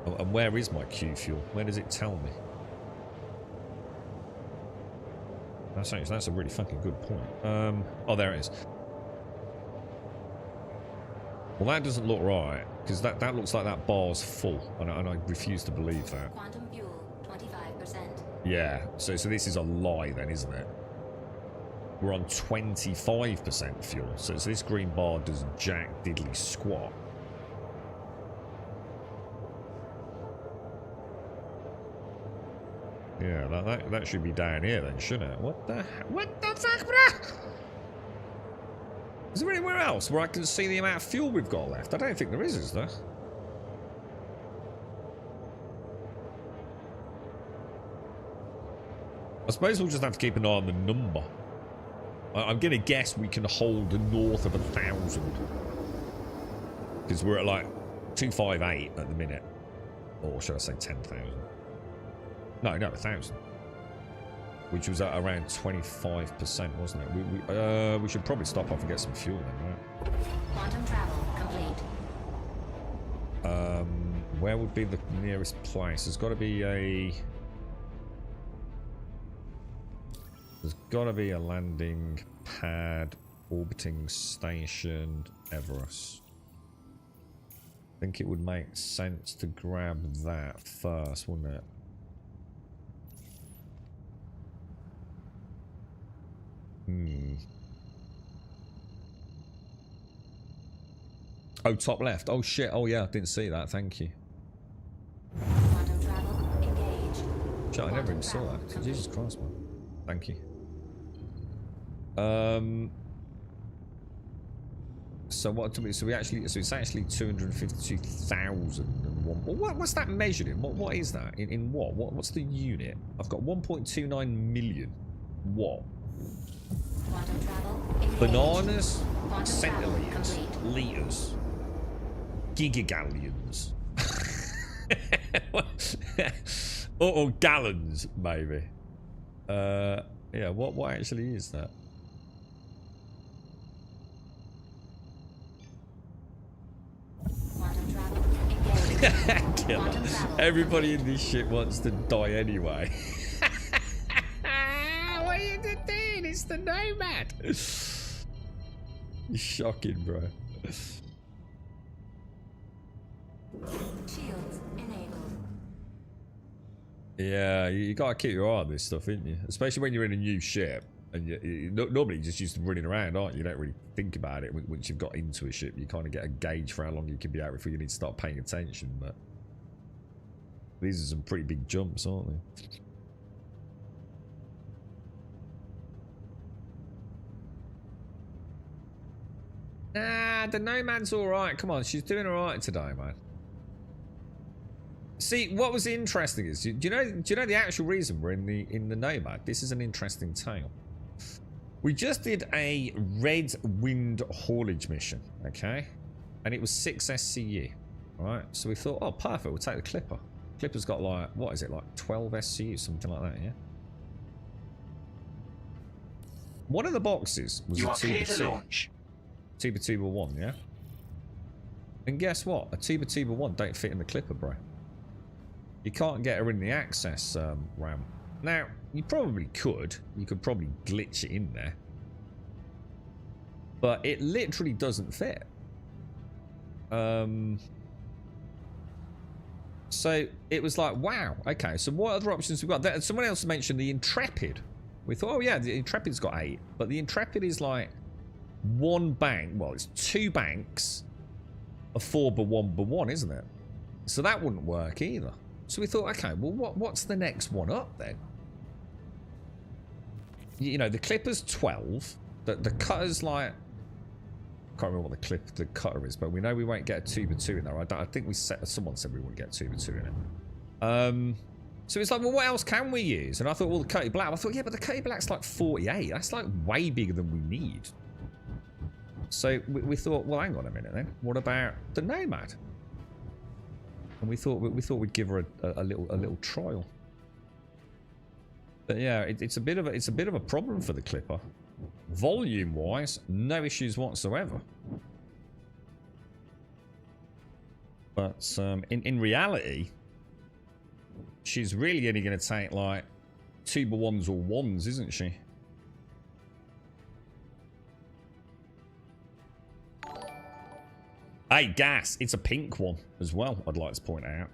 And where is my Q fuel? Where does it tell me? That's a really fucking good point. Oh, there it is. Well, that doesn't look right, because that looks like that bar's full, and I refuse to believe that. Quantum fuel, 25%. Yeah, so this is a lie then, isn't it? We're on 25% fuel, so this green bar does jack diddly squat. Yeah, that should be down here then, shouldn't it? What the fuck, bruh? Is there anywhere else where I can see the amount of fuel we've got left? I don't think there is there? I suppose we'll just have to keep an eye on the number. I'm going to guess we can hold north of 1,000. Because we're at like 258 at the minute. Or should I say 10,000? No, 1,000. Which was at around 25%, wasn't it? We should probably stop off and get some fuel then, right? Quantum travel complete. Where would be the nearest place? There's got to be a... There's got to be a landing pad, orbiting station, Everest. I think it would make sense to grab that first, wouldn't it? Oh, top left. Oh shit. Oh yeah, I didn't see that. Thank you. Quantum travel engage. Shit, I never even saw that. Jesus Christ, man. Thank you. So what do we? So it's actually 252,001. Well, what's that measured in? What is that in what? What's the unit? I've got 1.29 million. What? Quantum travel engage. Bananas, Quantum travel centiliters, complete. liters, gigagallions, or gallons, maybe. Yeah. What actually is that? Quantum travel engage. Killer. Quantum travel Everybody in this shit wants to die anyway. What are you doing? It's the Nomad. You're shocking, bro. shields enabled. Yeah, you gotta keep your eye on this stuff, ain't you? Especially when you're in a new ship. And normally you're just used to running around, aren't you? You don't really think about it once you've got into a ship. You kind of get a gauge for how long you can be out before you need to start paying attention. But these are some pretty big jumps, aren't they? Nah, the Nomad's alright. Come on, she's doing alright today, man. See, what was interesting is, do you know the actual reason we're in the Nomad? This is an interesting tale. We just did a Red Wind haulage mission, okay? And it was 6 SCU, right? So we thought, oh, perfect, we'll take the Clipper. Clipper's got like, what is it, like 12 SCU, something like that, yeah? One of the boxes was You a are clear to 2x2. launch. 2x1, yeah? And guess what? A 2x1 don't fit in the Clipper, bro. You can't get her in the access RAM. Now, you probably could. You could probably glitch it in there. But it literally doesn't fit. So it was like, wow, okay, so what other options we've got? Someone else mentioned the Intrepid. We thought, oh yeah, the Intrepid's got 8. But the Intrepid is like one bank. Well, it's 2 banks of 4x1x1, isn't it? So that wouldn't work either. So we thought, okay, well, what's the next one up then? You know, the Clipper's 12. The Cutter's like can't remember what the cutter is, but we know we won't get a 2x2 in there. I think someone said we wouldn't get a 2x2 in it. So it's like, well, what else can we use? And I thought, well, the Cody Black. I thought, yeah, but the Cody Black's like 48. That's like way bigger than we need. So we thought, well, hang on a minute then. What about the Nomad? And we thought we'd give her a little trial. But yeah, it's a bit of a problem for the Clipper. Volume wise, no issues whatsoever. But in reality, she's really only going to take like 2x1s or 1s, isn't she? Hey, gas! It's a pink one as well, I'd like to point out.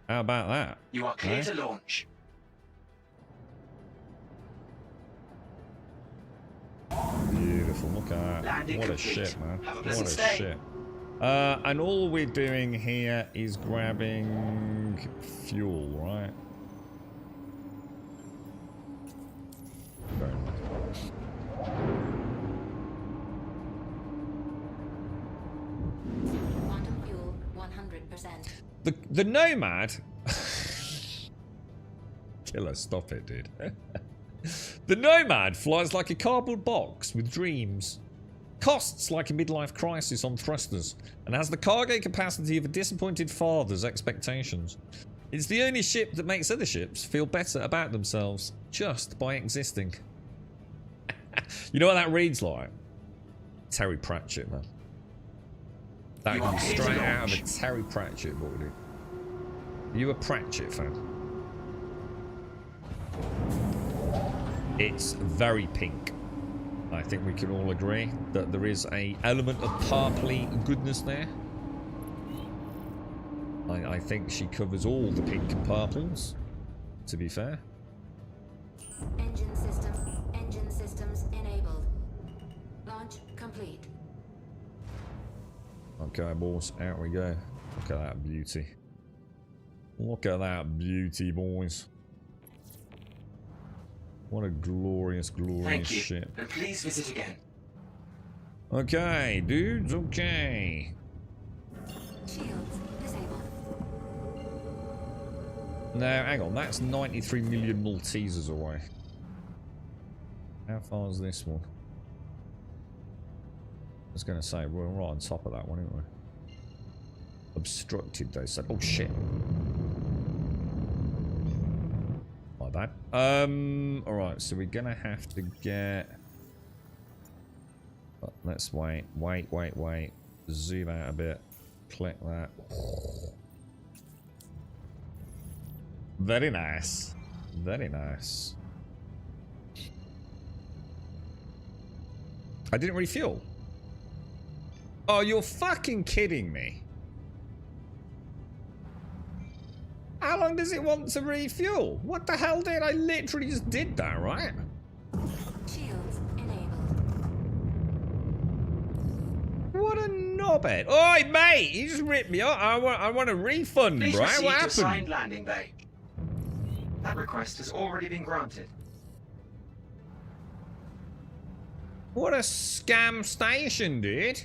How about that? You are clear to launch. Beautiful, look at that. Landing What a complete. shit, man. Have a What pleasant a stay. shit. And all we're doing here is grabbing fuel, right? Very nice. Quantum fuel 100%. The Nomad... Killer, stop it, dude. The Nomad flies like a cardboard box with dreams. Costs like a midlife crisis on thrusters, and has the cargo capacity of a disappointed father's expectations. It's the only ship that makes other ships feel better about themselves just by existing. You know what that reads like? Terry Pratchett, man. That You are comes clear to straight out of a launch. Terry Pratchett book, dude. Are you a Pratchett fan? It's very pink. I think we can all agree that there is an element of purpley goodness there. I think she covers all the pink and purples, to be fair. Engine systems enabled. Launch complete. Okay, boys, out we go. Look at that beauty. Look at that beauty, boys. What a glorious, glorious Thank you. ship. And please visit again. Okay, dudes, okay. Shields disabled. Now, hang on, that's 93 million Maltesers away. How far is this one? I was going to say, we're right on top of that one, aren't we? Obstructed, they said. Oh, shit. My bad. Alright, so we're going to have to get... Let's wait. Zoom out a bit. Click that. Very nice. Very nice. I didn't refuel. Oh, you're fucking kidding me. How long does it want to refuel? What the hell did I literally just did that, right? Shields enabled. What a knobhead. Oi, mate, you just ripped me off. I want a refund, Please right? proceed What to happened? assigned landing bay. That request has already been granted. What a scam station, dude.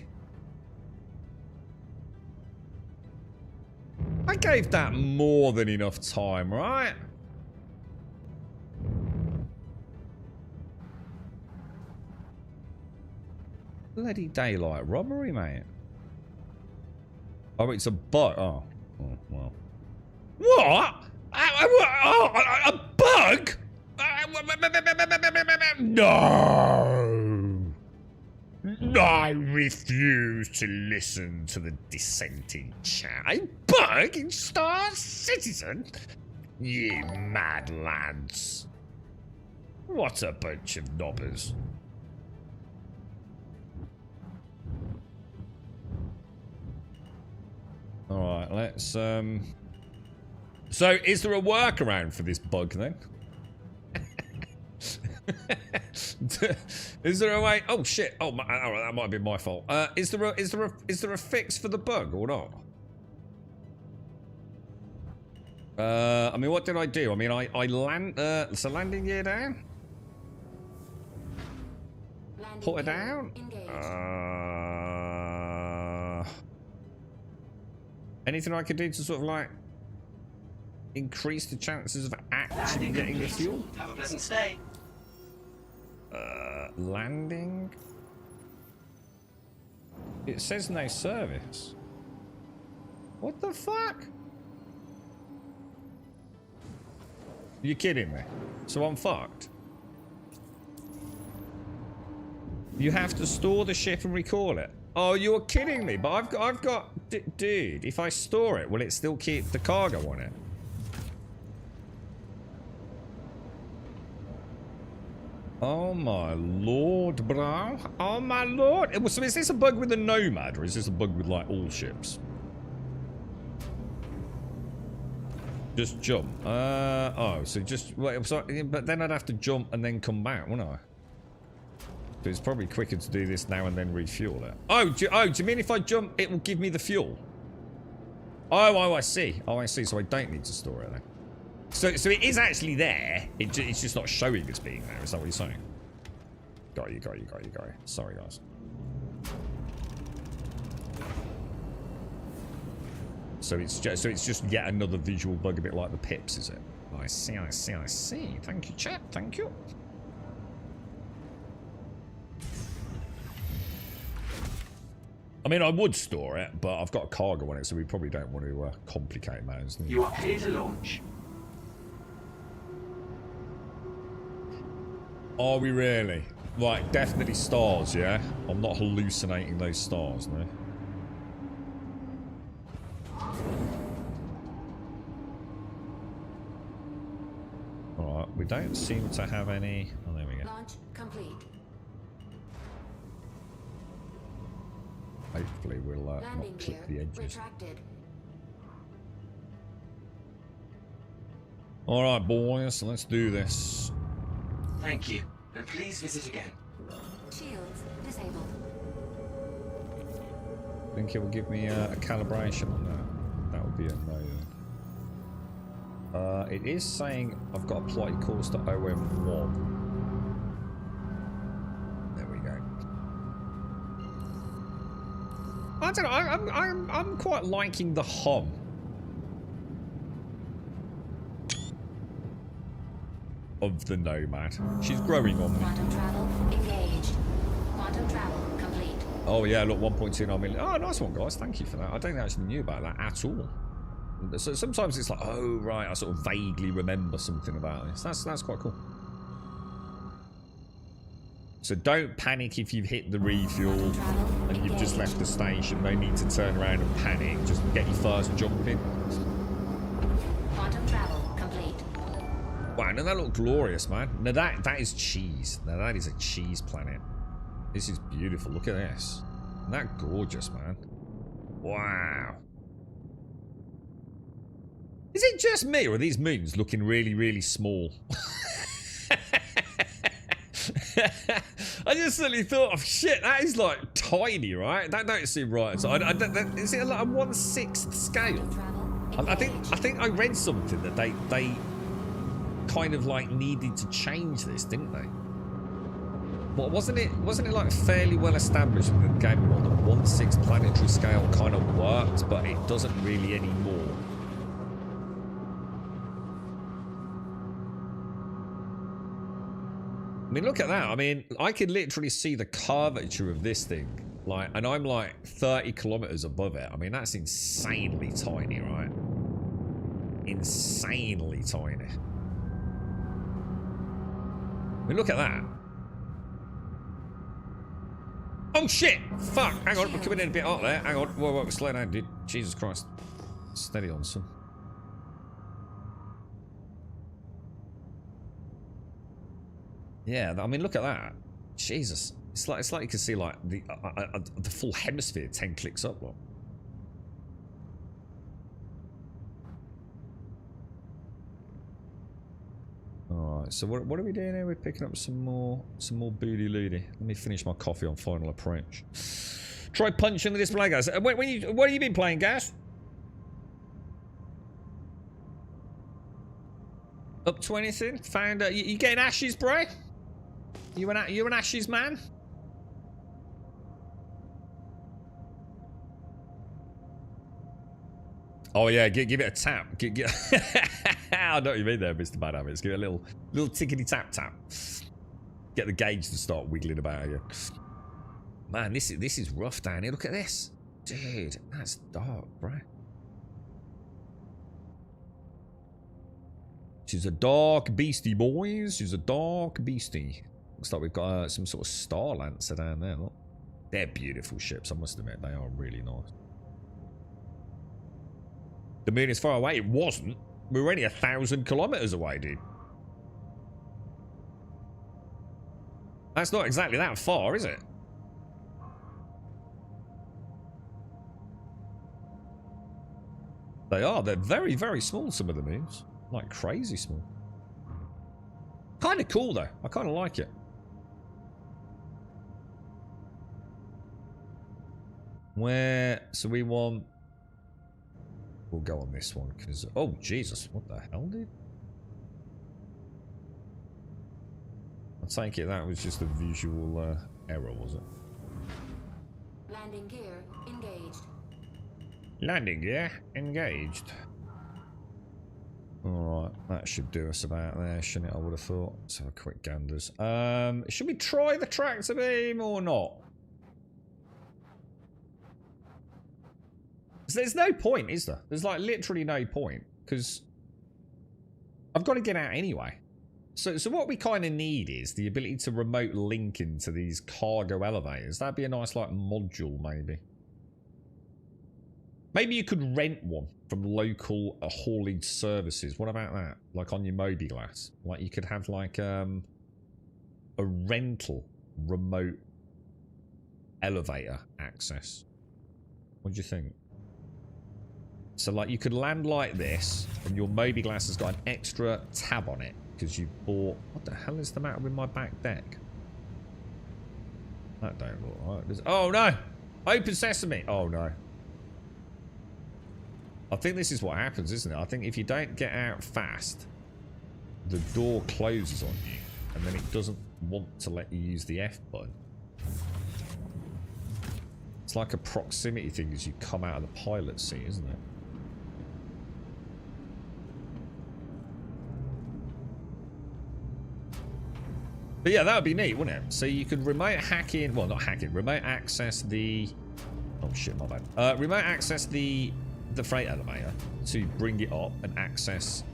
I gave that more than enough time, right? Bloody daylight robbery, mate. Oh, it's a bug. Oh, well. What? A bug? No. I refuse to listen to the dissenting chat. A bug in Star Citizen? You mad lads. What a bunch of knobbers. Alright, let's So is there a workaround for this bug then? Is there a way? Oh shit! Oh, that might be my fault. Is there a fix for the bug or not? I mean, what did I do? I mean, I land. So landing gear down. Put her down? Anything I could do to sort of like increase the chances of actually getting the fuel? Have a pleasant stay. Landing? It says no service. What the fuck? You're kidding me? So I'm fucked? You have to store the ship and recall it. Oh, you're kidding me! But I've got, dude. If I store it, will it still keep the cargo on it? Oh my lord, bro! Oh my lord! So is this a bug with the Nomad, or is this a bug with like all ships? Just jump. Oh, so just wait. So, but then I'd have to jump and then come back, wouldn't I? So it's probably quicker to do this now and then refuel it. Oh, do you mean if I jump, it will give me the fuel? Oh, I see. Oh, I see. So I don't need to store it then. So it is actually there. It's just not showing as being there. Is that what you're saying? Got you. Sorry, guys. So it's just yet another visual bug, a bit like the pips, is it? Oh, I see. Thank you, chat. Thank you. I mean, I would store it, but I've got a cargo on it, so we probably don't want to complicate matters. You are clear to launch. Are we really? Like, definitely stars, yeah? I'm not hallucinating those stars, no? Alright, we don't seem to have any... Oh, there we go. Launch complete. Hopefully we'll not Landing clip gear the edges. retracted. Alright, boys, let's do this. Thank you. And please visit again. Shields disabled. I think it will give me a calibration on that. That would be a no. It is saying I've got a plotted course to OM1. There we go. I don't know. I'm quite liking the hum. Of the Nomad. She's growing on me. Quantum travel engaged. Quantum travel complete. Oh yeah, look, 1.29 million. Oh, nice one, guys. Thank you for that. I don't actually knew about that at all. So sometimes it's like, oh right, I sort of vaguely remember something about this. That's quite cool. So don't panic if you've hit the refuel and you've just left the station. No need to turn around and panic. Just get your first jump in. Quantum travel complete. Wow, now that looked glorious, man. Now that is cheese. Now that is a cheese planet. This is beautiful. Look at this. Isn't that gorgeous, man? Wow. Is it just me, or are these moons looking really, really small? I just suddenly thought, oh shit, that is like tiny, right? That don't seem right. So is it like a 1/6 scale? I think I read something that they kind of like needed to change this, didn't they? But wasn't it like fairly well established in the game world that 1/6 planetary scale kind of worked, but it doesn't really anymore? I mean, look at that. I mean, I could literally see the curvature of this thing. Like, and I'm like 30 kilometers above it. I mean, that's insanely tiny, right? Insanely tiny. I mean, look at that. Oh, shit! Fuck! Hang on, we're coming in a bit hot there. Hang on. Whoa, slow down, dude. Jesus Christ. Steady on, son. Yeah, I mean, look at that. Jesus. It's like you can see, like, the full hemisphere 10 clicks up, look. Alright, so what are we doing here? We're picking up some more booty loody. Let me finish my coffee on final approach. Try punching the display, guys. What have you been playing, Gas? Up to anything? Found you getting ashes, bro? You an ashes man? Oh yeah, give it a tap. I know what you mean there, Mr. Bad Habits. Give it a little tickety tap. Get the gauge to start wiggling about again. Man, this is rough down here. Look at this. Dude, that's dark, bro. She's a dark beastie, boys. She's a dark beastie. Looks like we've got some sort of Star Lancer down there. Look. They're beautiful ships, I must admit. They are really nice. The moon is far away. It wasn't. We were only 1,000 kilometers away, dude. That's not exactly that far, is it? They are. They're very, very small, some of the moons. Like crazy small. Kind of cool, though. I kind of like it. Where? So we want... We'll go on this one, because... Oh, Jesus. What the hell, dude? I take it that was just a visual error, was it? Landing gear engaged. Landing gear engaged. Alright, that should do us about there, shouldn't it? I would have thought. Let's have a quick ganders. Should we try the tractor beam or not? There's no point, is there? There's like literally no point, because I've got to get out anyway. So what we kind of need is the ability to remote link into these cargo elevators. That'd be a nice like module, maybe. Maybe you could rent one from local haulage services. What about that? Like on your Mobi-Glass. Like you could have like a rental remote elevator access. What do you think? So like you could land like this and your Mobi-Glass has got an extra tab on it because you bought... What the hell is the matter with my back deck? That don't look right. Oh no! Open sesame! Oh no. I think this is what happens, isn't it? I think if you don't get out fast, the door closes on you, and then it doesn't want to let you use the F button. It's like a proximity thing as you come out of the pilot seat, isn't it? But yeah, that would be neat, wouldn't it? So you could remote hack in... Well, not hack in. Remote access the... Oh shit, my bad. Remote access the freight elevator to bring it up and access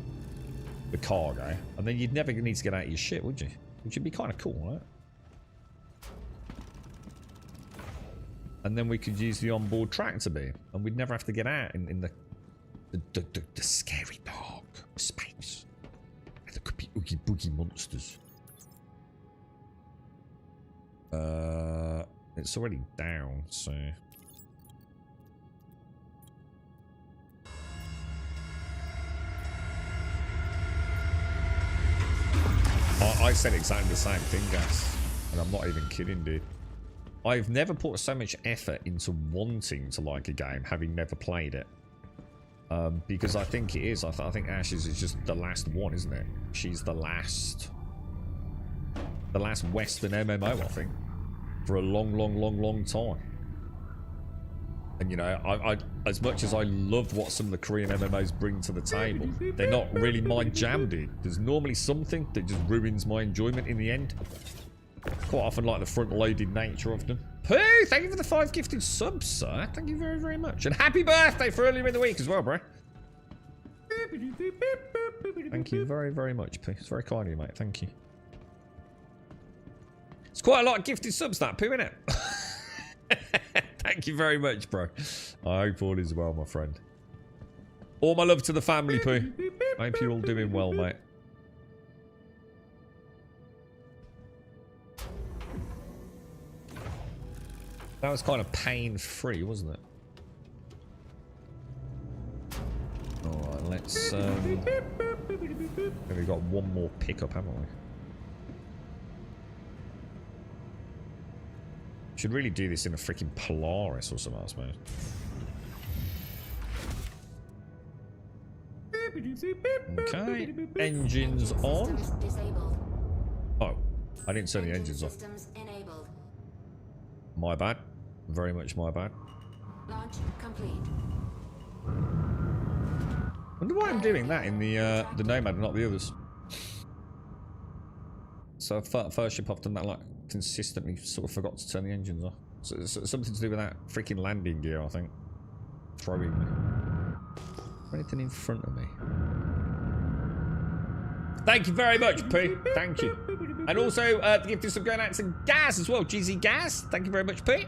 the cargo, and then you'd never need to get out of your ship, would you? Which would be kind of cool, right? And then we could use the onboard tractor beam, and we'd never have to get out in the scary dark space. There could be oogie boogie monsters. It's already down, so... I said exactly the same thing, guys. And I'm not even kidding, dude. I've never put so much effort into wanting to like a game, having never played it. Because I think it is. I think Ashes is just the last one, isn't it? She's the last Western MMO, I think. For a long time. And you know, I as much as I love what some of the Korean MMOs bring to the table, they're not really my jam, dude. There's normally something that just ruins my enjoyment in the end. Quite often like the front-loaded nature of them. Pooh, thank you for the 5 gifted subs, sir. Thank you very, very much. And happy birthday for earlier in the week as well, bro. Thank you very, very much, Pooh. It's very kind of you, mate. Thank you. It's quite a lot of gifted subs, that, Pooh, innit? Thank you very much, bro. I hope all is well, my friend. All my love to the family, Pooh. I hope you're all doing well, mate. That was kind of pain-free, wasn't it? Alright, let's... We've got one more pickup, haven't we? Should really do this in a freaking Polaris or something else, man. Okay, engines on. Oh, I didn't turn the engines off. My bad. Very much my bad. Launch complete. Wonder why I'm doing that in the Nomad and not the others. So first ship I've done that like consistently sort of forgot to turn the engines off. So it's something to do with that freaking landing gear, I think. Throwing me. Anything in front of me? Thank you very much, Pooh. Thank you. And also, the gift is going out to Gaz as well. GZ Gaz. Thank you very much, Pooh.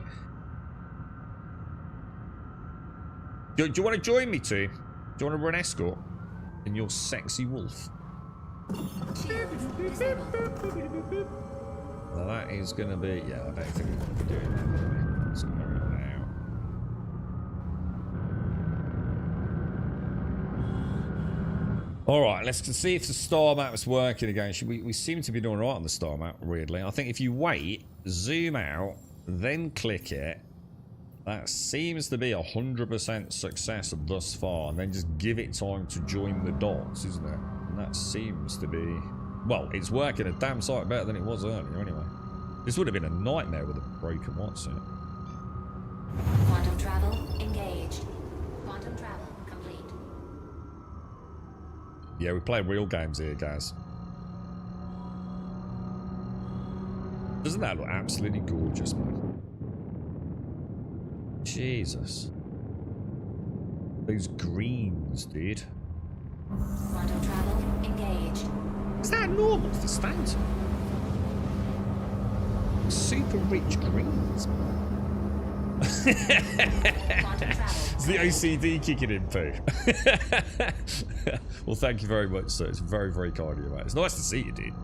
Do you want to join me, too? Do you want to run escort in your sexy wolf? Well, that is going to be... Yeah, I don't think we're going to be doing that, will we? Let's go now. Alright, let's see if the star map is working again. We seem to be doing right on the star map, weirdly. I think if you wait, zoom out, then click it, that seems to be 100% success thus far. And then just give it time to join the dots, isn't it? And that seems to be... Well, it's working a damn sight better than it was earlier, anyway. This would have been a nightmare with a broken whatsuit. Quantum travel engaged. Quantum travel complete. Yeah, we play real games here, guys. Doesn't that look absolutely gorgeous, man? Jesus. Those greens, dude. Quantum travel engaged. Is that normal for Stanton? Super rich greens, man. Quantum travel. It's the OCD kicking in, Pooh. Well, thank you very much, sir. It's very, very kind of you, mate. It's nice to see you, dude.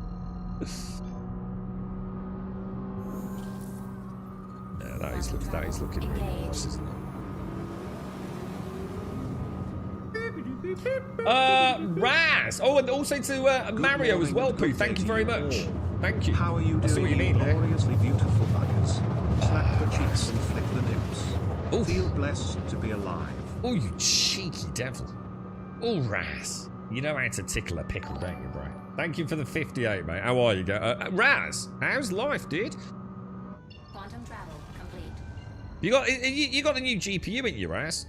Yeah, that is looking really nice, isn't it? Raz! Oh, and also to Mario as well, Pooh. Thank you very much. Thank you. How are you I see what you doing, mean there. gloriously beautiful buggers? Slap the cheeks and flick the nips. Oof. Feel blessed to be alive. Oh, you cheeky devil. Oh, Raz. You know how to tickle a pickle, don't you, bro? Thank you for the 58, mate. How are you? Raz, how's life, dude? Quantum travel complete. You got the new GPU, ain't you, Raz?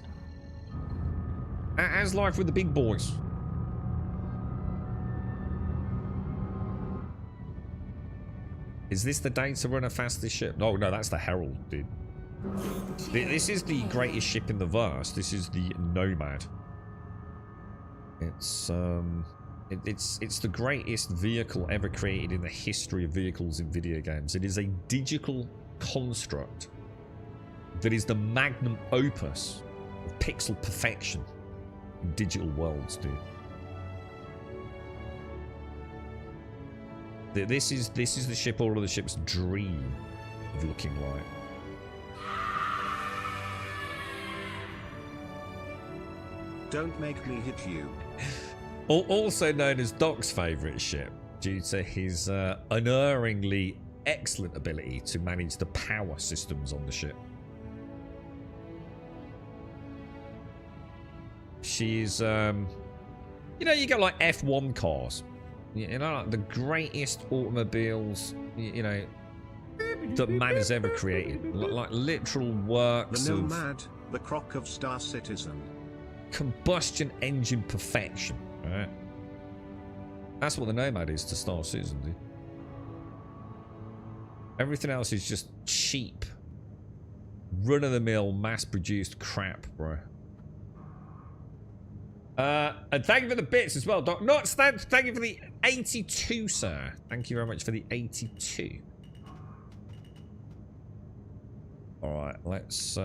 How's life with the big boys? Is this the day to run a fastest ship? No, that's the Herald, dude. This is the greatest ship in the verse. This is the Nomad. It's the greatest vehicle ever created in the history of vehicles in video games. It is a digital construct that is the magnum opus of pixel perfection in digital worlds, dude. This is the ship all of the ships dream of looking like. Don't make me hit you. Also known as Doc's favourite ship, due to his unerringly excellent ability to manage the power systems on the ship. She's, you know, you get like F1 cars. You know, like the greatest automobiles, you know, that man has ever created. Like literal works The of Nomad, the crock of Star Citizen. combustion engine perfection. Alright? That's what the Nomad is to Star Citizen, dude. Everything else is just cheap, run-of-the-mill, mass-produced crap, bro. And thank you for the bits as well, Doc. Not stand. Thank you for the 82, sir. Thank you very much for the 82. All right, let's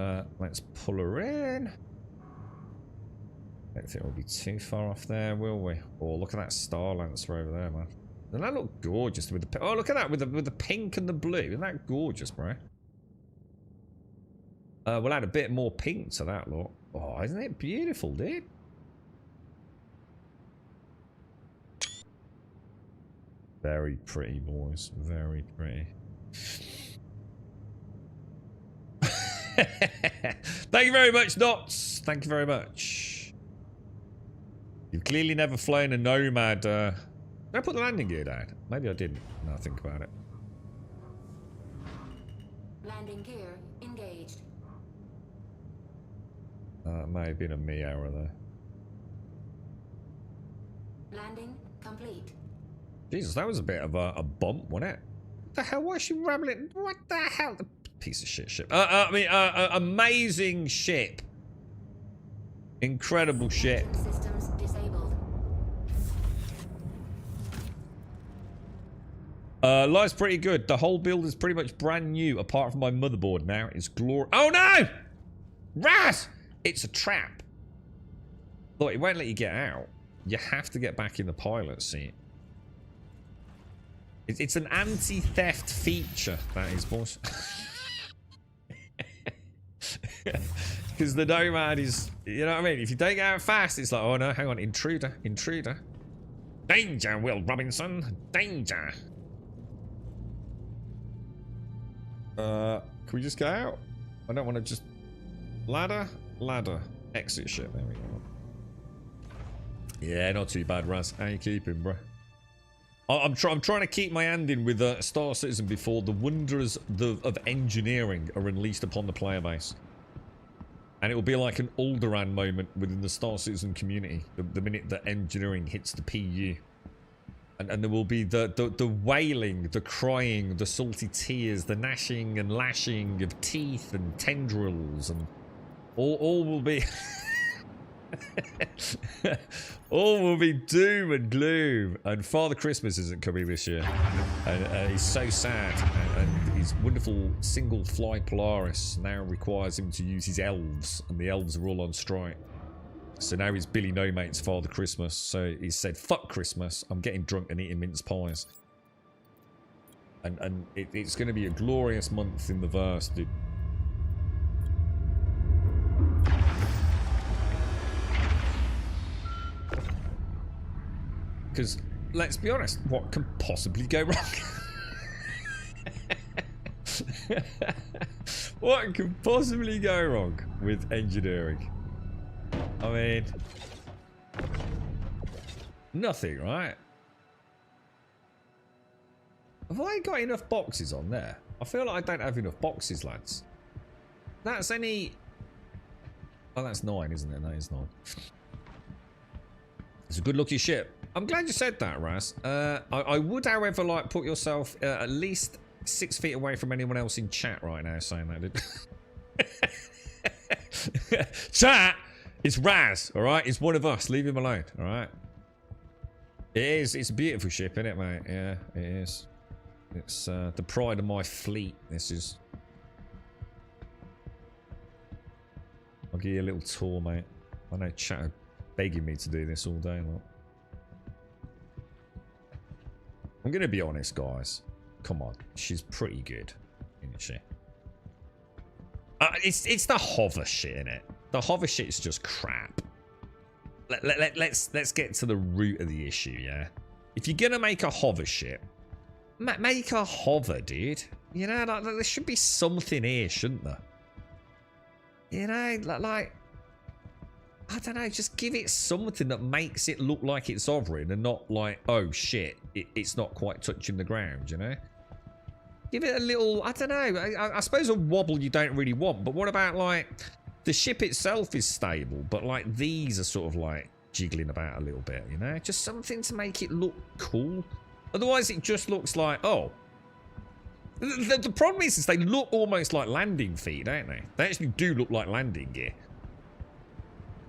pull her in. I don't think we'll be too far off there, will we? Oh, look at that Star Lancer over there, man. Doesn't that look gorgeous with the? Oh, look at that with the pink and the blue. Isn't that gorgeous, bro? We'll add a bit more pink to that look. Oh, isn't it beautiful, dude? Very pretty, boys. Very pretty. Thank you very much, Knots. Thank you very much. You've clearly never flown a Nomad. Did I put the landing gear down? Maybe I didn't. Now I think about it. Landing gear engaged. It may have been a me error there. Landing complete. Jesus, that was a bit of a bump, wasn't it? What the hell? Why is she rambling? What the hell? Piece of shit ship. Amazing ship. Incredible ship. Engine systems disabled. Life's pretty good. The whole build is pretty much brand new, apart from my motherboard now. It's glory. Oh no! Raz! It's a trap. Look, it won't let you get out. You have to get back in the pilot seat. It's an anti-theft feature, that is, boss. Because the Nomad is, you know what I mean? If you don't get out fast, it's like, oh no, hang on, intruder, intruder. Danger, Will Robinson, danger. Can we just go out? I don't want to just... Ladder, ladder, exit ship, there we go. Yeah, not too bad, Raz. How you keeping, bro? I'm trying to keep my hand in with Star Citizen before the wonders of engineering are unleashed upon the player base. And it will be like an Alderaan moment within the Star Citizen community the minute that engineering hits the PU. And there will be the wailing, the crying, the salty tears, the gnashing and lashing of teeth and tendrils, and all will be... all will be doom and gloom. And Father Christmas isn't coming this year, and he's so sad, and his wonderful single fly Polaris now requires him to use his elves, and the elves are all on strike. So now he's Billy No Mate's Father Christmas. So he said, fuck Christmas, I'm getting drunk and eating mince pies. And it's going to be a glorious month in the verse, dude. Because, let's be honest, what can possibly go wrong? What can possibly go wrong with engineering? I mean... nothing, right? Have I got enough boxes on there? I feel like I don't have enough boxes, lads. That's any... oh, that's 9, isn't it? That is 9. It's a good looking ship. I'm glad you said that, Raz. I would, however, like put yourself at least 6 feet away from anyone else in chat right now saying that. Chat! It's Raz, alright? It's one of us. Leave him alone, alright? It is. It's a beautiful ship, isn't it, mate? Yeah, it is. It's the pride of my fleet, this is. I'll give you a little tour, mate. I know chat are begging me to do this all day, look. I'm going to be honest, guys. Come on. She's pretty good, isn't she? It's the hover shit, innit? The hover shit is just crap. Let's get to the root of the issue, yeah? If you're going to make a hover ship, make a hover, dude. You know, like, there should be something here, shouldn't there? You know, like... I don't know, just give it something that makes it look like it's hovering and not like, oh shit, it's not quite touching the ground, you know? Give it a little, I don't know, I suppose a wobble you don't really want, but what about like, the ship itself is stable, but like these are sort of like jiggling about a little bit, you know? Just something to make it look cool. Otherwise it just looks like, oh. The problem is they look almost like landing feet, don't they? They actually do look like landing gear.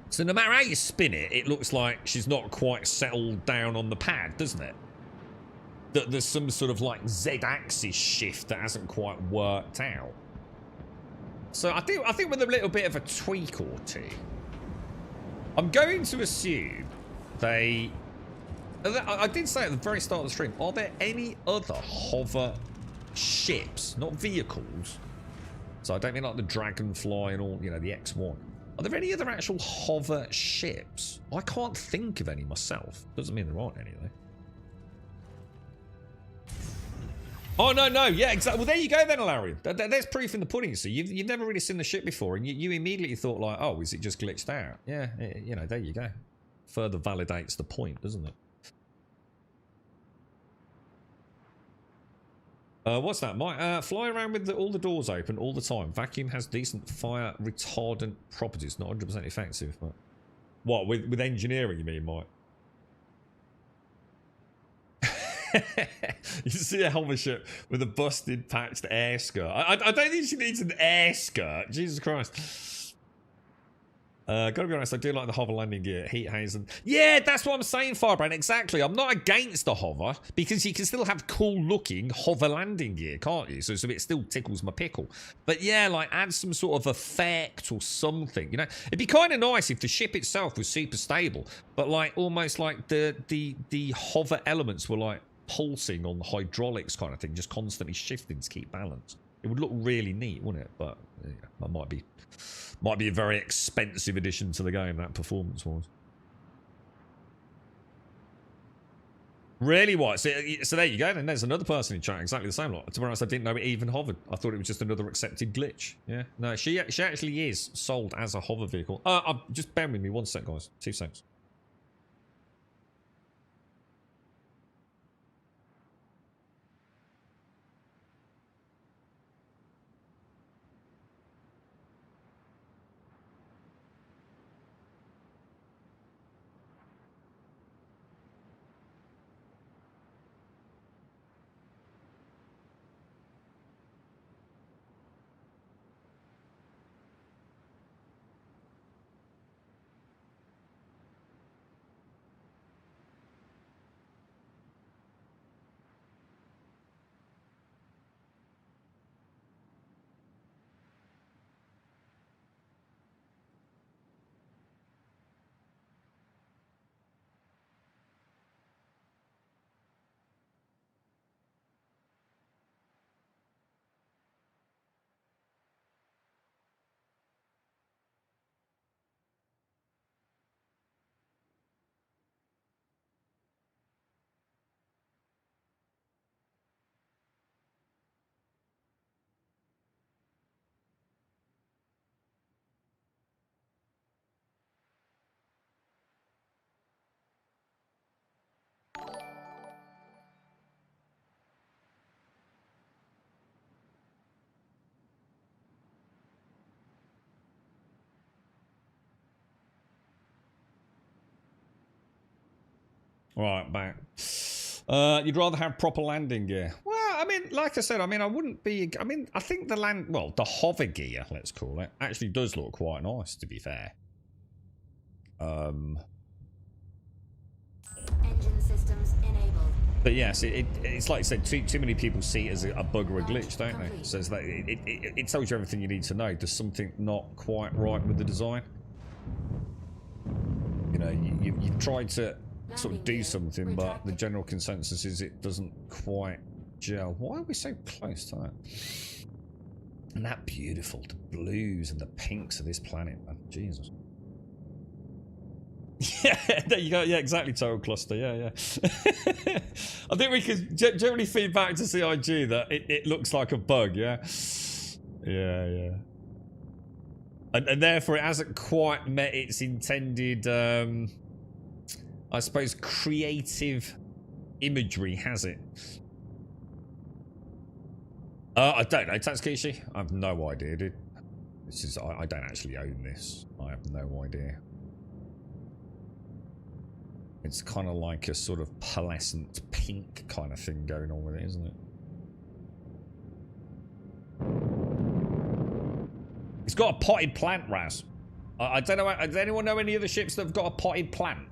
So no matter how you spin it, it looks like she's not quite settled down on the pad, doesn't it? That there's some sort of like Z-axis shift that hasn't quite worked out. So I think with a little bit of a tweak or two, I'm going to assume they... I did say at the very start of the stream, are there any other hover ships, not vehicles? So I don't mean like the Dragonfly and all, you know, the X1. Are there any other actual hover ships? I can't think of any myself. Doesn't mean there aren't any, though. Oh, no. Yeah, exactly. Well, there you go then, Larry. There's proof in the pudding. So you've never really seen the ship before, and you immediately thought like, oh, is it just glitched out? Yeah, you know, there you go. Further validates the point, doesn't it? What's that, Mike? Fly around with all the doors open all the time. Vacuum has decent fire retardant properties. Not 100% effective, but... What, with engineering, you mean, Mike? You see a hover ship with a busted, patched air skirt. I don't think she needs an air skirt. Jesus Christ. Gotta be honest, I do like the hover landing gear. Heat haze and... Yeah, that's what I'm saying, Firebrand. Exactly. I'm not against the hover because you can still have cool looking hover landing gear, can't you? So it still tickles my pickle. But yeah, like add some sort of effect or something, you know? It'd be kind of nice if the ship itself was super stable, but like almost like the hover elements were like pulsing on the hydraulics kind of thing, just constantly shifting to keep balance. It would look really neat, wouldn't it? But yeah, that might be a very expensive addition to the game, that performance-wise. Really, what? So there you go, then there's another person in chat, exactly the same lot. To be honest, I didn't know it even hovered. I thought it was just another accepted glitch. Yeah, no, she actually is sold as a hover vehicle. Just bear with me 1 sec, guys. 2 seconds. Right, back. You'd rather have proper landing gear. Well, I mean, like I said, I mean, I wouldn't be... I mean, I think the hover gear, let's call it, actually does look quite nice, to be fair. Engine systems enabled. But yes, it's like I said, too many people see it as a bug or a glitch, don't they? So it's like, it tells you everything you need to know. There's something not quite right with the design. You know, you've tried to sort of do something, but the general consensus is it doesn't quite gel. Why are we so close to that? And that beautiful, the blues and the pinks of this planet, man. Jesus. Yeah, there you go. Yeah, exactly, Total Cluster. Yeah. I think we could generally feed back to CIG that it looks like a bug, yeah? Yeah. And therefore it hasn't quite met its intended, I suppose, creative imagery, has it? I don't know, Tatsukishi. I have no idea, dude. This is, I don't actually own this. I have no idea. It's kind of like a sort of pearlescent pink kind of thing going on with it, isn't it? It's got a potted plant, Raz. I don't know. Does anyone know any other ships that have got a potted plant?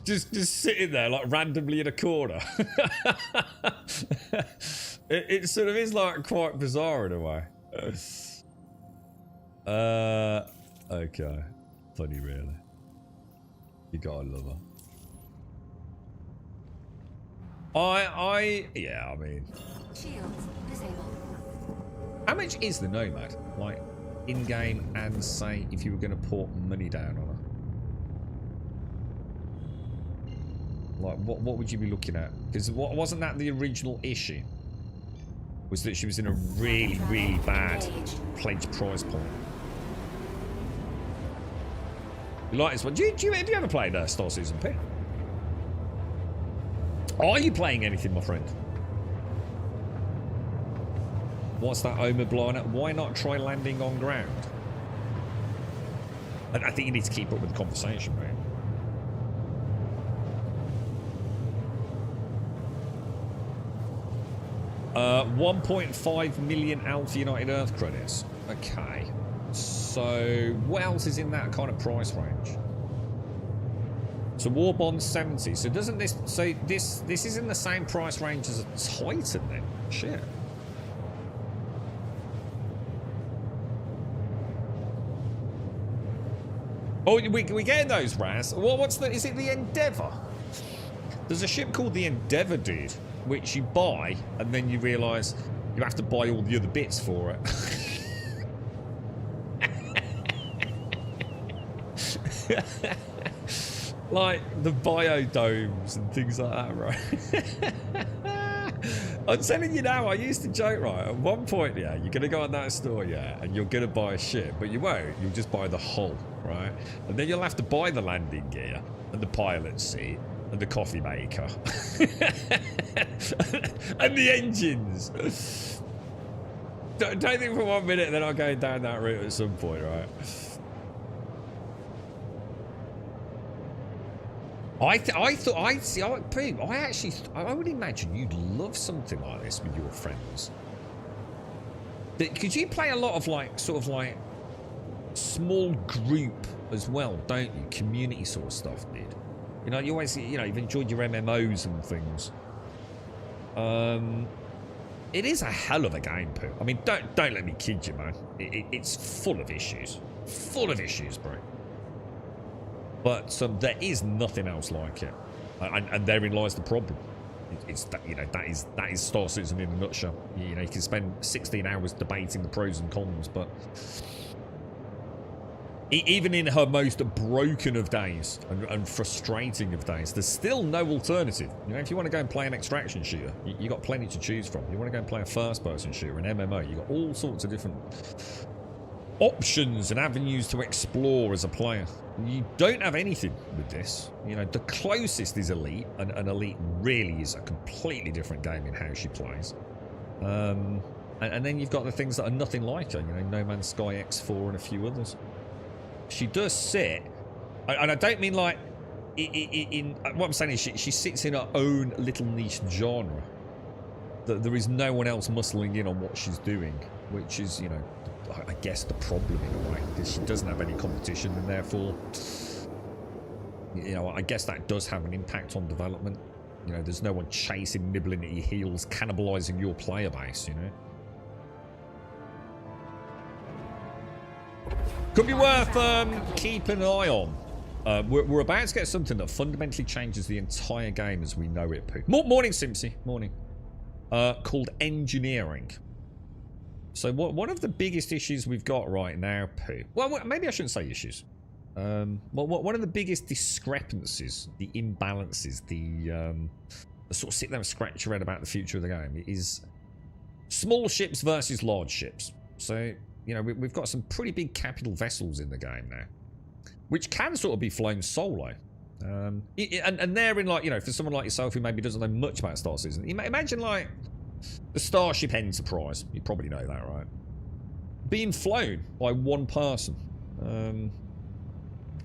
just sitting there like randomly in a corner. it sort of is like quite bizarre in a way. Okay. Funny, really. You gotta love her. Yeah, I mean... Shields disabled. How much is the Nomad? Like, in-game and, say, if you were going to port money down on her? Like, what would you be looking at? Because wasn't that the original issue? Was that she was in a really, really bad pledge price point. You like this one? Do you ever play Star Citizen P? Are you playing anything, my friend? What's that Oma blowing up? Why not try landing on ground? I think you need to keep up with the conversation, right? 1.5 million Alpha United Earth credits. Okay. So, what else is in that kind of price range? So, War Bond 70. So, doesn't this... So, this is in the same price range as a Titan, then? Shit. Oh, we get those, Raz. What's the... Is it the Endeavour? There's a ship called the Endeavour, dude, which you buy, and then you realise you have to buy all the other bits for it. Like the biodomes and things like that, right? I'm telling you now, I used to joke, right? At one point, yeah, you're going to go on that store, yeah, and you're going to buy a ship, but you won't. You'll just buy the hull, right? And then you'll have to buy the landing gear and the pilot seat and the coffee maker and the engines. Don't think for 1 minute they're not going down that route at some point, right? I would imagine you'd love something like this with your friends. Because you play a lot of sort of small group as well, don't you? Community sort of stuff, dude. You know, you always, you've enjoyed your MMOs and things. It is a hell of a game, Pooh. I mean, don't let me kid you, man. It's full of issues. Full of issues, bro. But there is nothing else like it, and therein lies the problem. It's that that is Star Citizen in a nutshell. You can spend 16 hours debating the pros and cons, but even in her most broken of days and frustrating of days, there's still no alternative. If you want to go and play an extraction shooter, you got plenty to choose from. You want to go and play a first-person shooter, an MMO, you got all sorts of different options and avenues to explore as a player. You don't have anything with this. The closest is Elite, and Elite really is a completely different game in how she plays. And then you've got the things that are nothing like her, No Man's Sky X4 and a few others. She does sit, and I don't mean like in what I'm saying is she sits in her own little niche genre. There is no one else muscling in on what she's doing, which is, I guess the problem in a way, because she doesn't have any competition, and therefore, I guess that does have an impact on development. There's no one chasing, nibbling at your heels, cannibalizing your player base, Could be worth keeping an eye on. We're about to get something that fundamentally changes the entire game as we know it, Pooh. Morning, Simpsy. Morning. Called engineering. So one of the biggest issues we've got right now, Pooh. Well, maybe I shouldn't say issues. One of the biggest discrepancies, the imbalances, the sort of sit there and scratch your head about the future of the game is small ships versus large ships. So, we've got some pretty big capital vessels in the game now, which can sort of be flown solo. And therein, for someone like yourself who maybe doesn't know much about Star Citizen, imagine, the Starship Enterprise. You probably know that, right? Being flown by one person.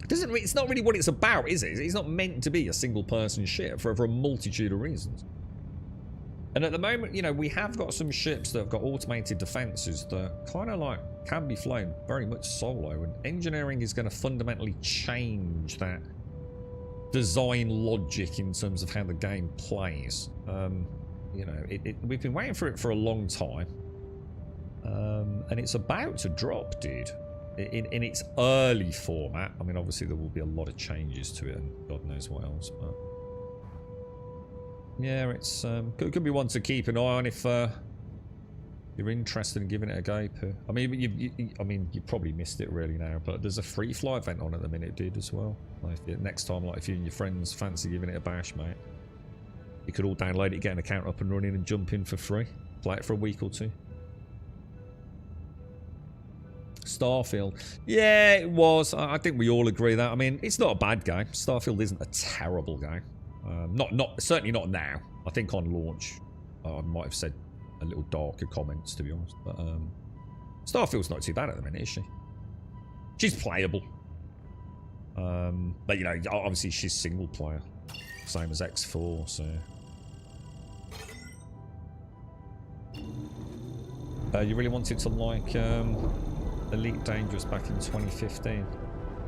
It's not really what it's about, is it? It's not meant to be a single-person ship for a multitude of reasons. And at the moment, we have got some ships that have got automated defenses that kind of can be flown very much solo. And engineering is going to fundamentally change that design logic in terms of how the game plays. We've been waiting for it for a long time. And it's about to drop, dude. In its early format. I mean, obviously there will be a lot of changes to it and God knows what else, but yeah, it's could be one to keep an eye on if you're interested in giving it a go, Pooh. I mean, you probably missed it really now, but there's a free fly event on at the minute, dude, as well. Next time, if you and your friends fancy giving it a bash, mate, you could all download it, get an account up and running, and jump in for free. Play it for a week or two. Starfield. Yeah, it was. I think we all agree that. I mean, it's not a bad game. Starfield isn't a terrible game. Certainly not now. I think on launch, I might have said a little darker comments, to be honest. But Starfield's not too bad at the minute, is she? She's playable. But obviously she's single player, same as X4. So You really wanted to like Elite Dangerous back in 2015.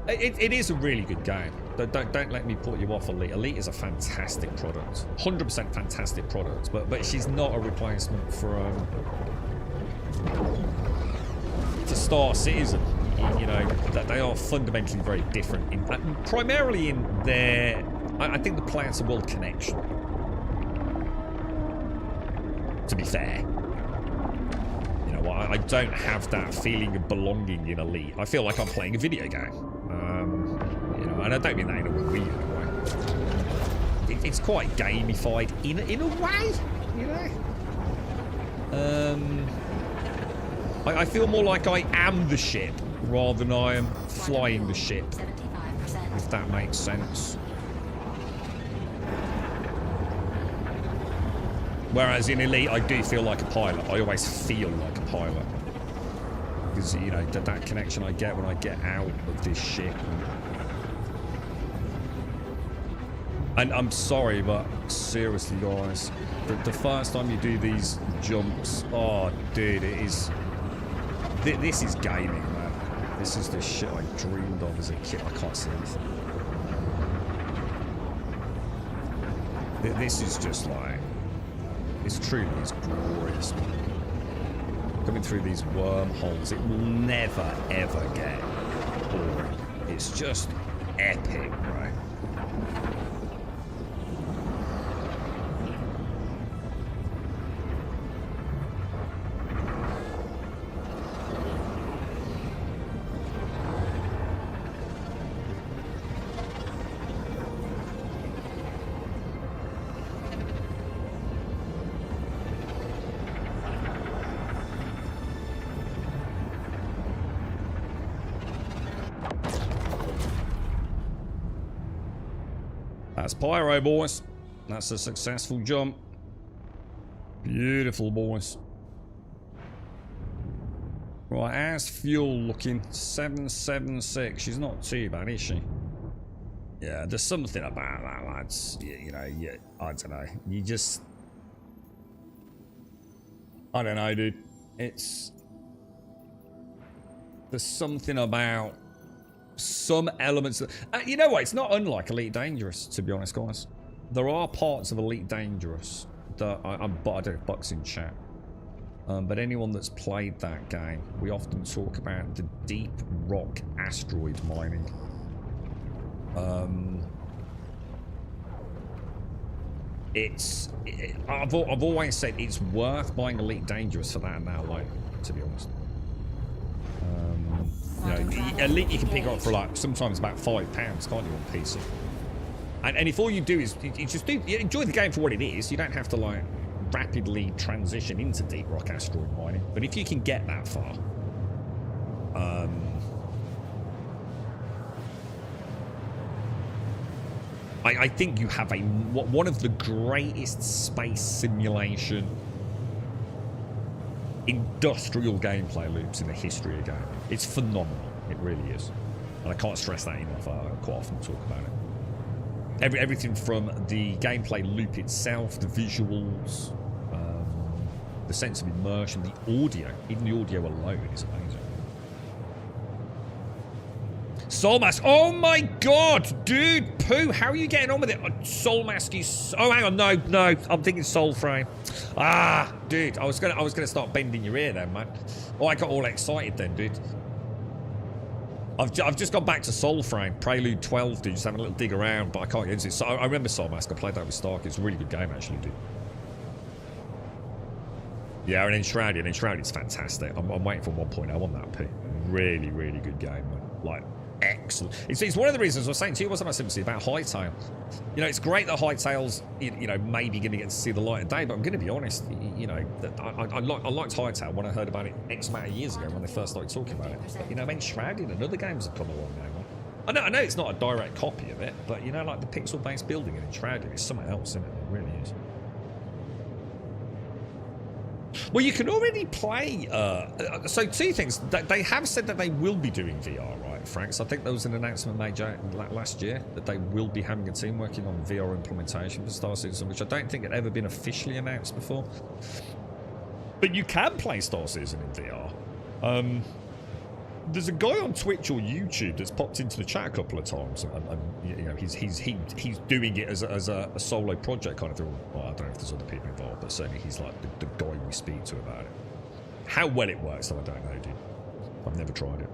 It is a really good game. Don't let me put you off Elite. Elite is a fantastic product. 100% fantastic product. But she's not a replacement for Star Citizen. You know, that they are fundamentally very different. Primarily in their... I think the player to world connection. To be fair. You know, I don't have that feeling of belonging in Elite. I feel like I'm playing a video game. You know, and I don't mean that in a weird way. It's quite gamified in a way, you know. I feel more like I am the ship rather than I am flying the ship, if that makes sense. Whereas in Elite, I do feel like a pilot. I always feel like a pilot. Because, you know, that connection I get when I get out of this ship. And I'm sorry, but seriously, guys, the first time you do these jumps, oh, dude, it is... This is gaming, man. This is the shit I dreamed of as a kid. I can't see anything. This is just like... It's truly is glorious. Coming through these wormholes, it will never, ever get boring. It's just epic, right? That's Pyro, boys. That's a successful jump. Beautiful, boys. Right, how's fuel looking? 776. She's not too bad, is she? Yeah, there's something about that, lads. You know, I don't know. You just... I don't know, dude. It's... There's something about... some elements of, you know what, it's not unlike Elite Dangerous, to be honest, guys. There are parts of Elite Dangerous that I don't know, Bucks in chat, but anyone that's played that game, we often talk about the deep rock asteroid mining. I've always said it's worth buying Elite Dangerous for that amount alone, to be honest. You know, Elite you can pick up for like sometimes about £5, can't you, on PC? And if all you do is you just enjoy the game for what it is, you don't have to like rapidly transition into deep rock asteroid mining. But if you can get that far, I think you have one of the greatest space simulation industrial gameplay loops in the history of game. It's phenomenal. It really is. And I can't stress that enough. I quite often talk about it. Everything from the gameplay loop itself, the visuals, the sense of immersion, the audio. Even the audio alone is amazing. Soulmask. Oh my god, dude. Pooh, how are you getting on with it? Soulmask is... Oh, hang on. No. I'm thinking Soulframe. Ah, dude. I was gonna start bending your ear then, man. Oh, I got all excited then, dude. I've just gone back to Soulframe. Prelude 12, dude. Just having a little dig around, but I can't get into it. So I remember Soulmask. I played that with Stark. It's a really good game, actually, dude. Yeah, and Enshrouded. Enshrouded's fantastic. I'm waiting for 1.0 on that, P. Really, really good game, man. Like... excellent. It's one of the reasons I was saying to you, wasn't I, Simpson, about Hightail? You know, it's great that Hightail's, you know, maybe going to get to see the light of day, but I'm going to be honest, you know, I liked Hightail when I heard about it X amount of years ago when they first started talking about it. But, you know, Enshrouded and other games have come along now. I know it's not a direct copy of it, but, you know, like the pixel-based building in Enshrouded is something else, isn't it? It really is. Well, you can already play... so, two things. They have said that they will be doing VR, right, Frank? So I think there was an announcement made last year that they will be having a team working on VR implementation for Star Citizen, which I don't think had ever been officially announced before. But you can play Star Citizen in VR. There's a guy on Twitch or YouTube that's popped into the chat a couple of times, and you know, he's doing it as a solo project kind of thing. Well, I don't know if there's other people involved, but certainly he's like the guy we speak to about it. How well it works, though, I don't know, dude. I've never tried it.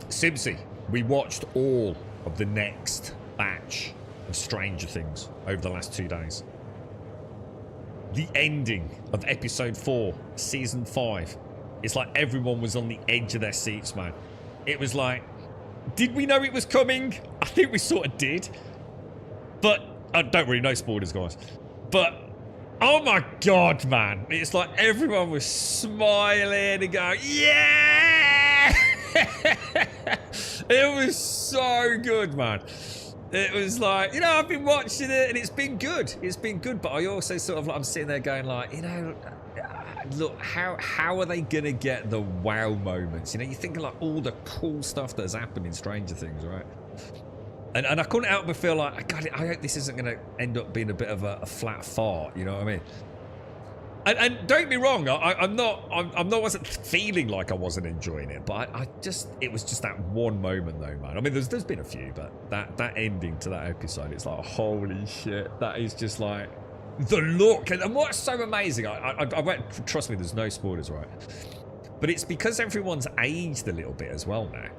Sibsy, we watched all of the next batch of Stranger Things over the last 2 days. The ending of episode 4, season 5. It's like everyone was on the edge of their seats, man. It was like, did we know it was coming? I think we sort of did. But, I don't really know spoilers, guys. But, oh my god, man. It's like everyone was smiling and going, yeah! It was so good, man. It was like, you know, I've been watching it and it's been good. It's been good, but I also sort of, like, I'm sitting there going like, you know, look, how are they going to get the wow moments? You know, you're thinking like all the cool stuff that has happened in Stranger Things, right? And I couldn't help but feel like, God, I hope this isn't going to end up being a bit of a flat fart, you know what I mean? And don't get me wrong, I wasn't feeling like I wasn't enjoying it, but it was just that one moment though, man. I mean, there's been a few, but that ending to that episode, it's like, holy shit, that is just like the look. And what's so amazing, I won't, trust me, there's no spoilers, right? But it's because everyone's aged a little bit as well now.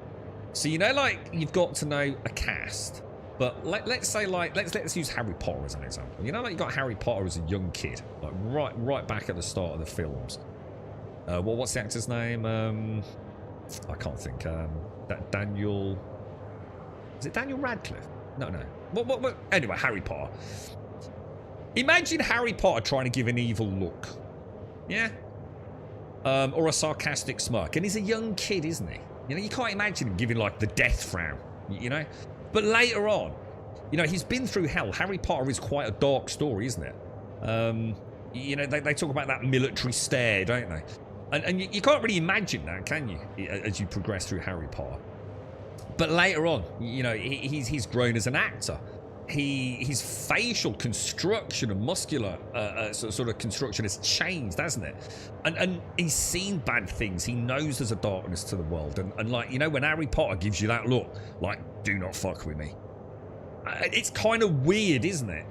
So, you know, like, you've got to know a cast. But let's say, like, let's use Harry Potter as an example. You know, like, you got Harry Potter as a young kid, like right back at the start of the films. What's the actor's name? I can't think. Daniel. Is it Daniel Radcliffe? No. What? Anyway, Harry Potter. Imagine Harry Potter trying to give an evil look, yeah, or a sarcastic smirk, and he's a young kid, isn't he? You know, you can't imagine him giving like the death frown, you know. But later on, you know, he's been through hell. Harry Potter is quite a dark story, isn't it? You know, they talk about that military stare, don't they? And you can't really imagine that, can you, as you progress through Harry Potter? But later on, you know, he's grown as an actor. His facial construction and muscular sort of construction has changed, hasn't it? And he's seen bad things. He knows there's a darkness to the world. And like, you know, when Harry Potter gives you that look, like, do not fuck with me. It's kind of weird, isn't it?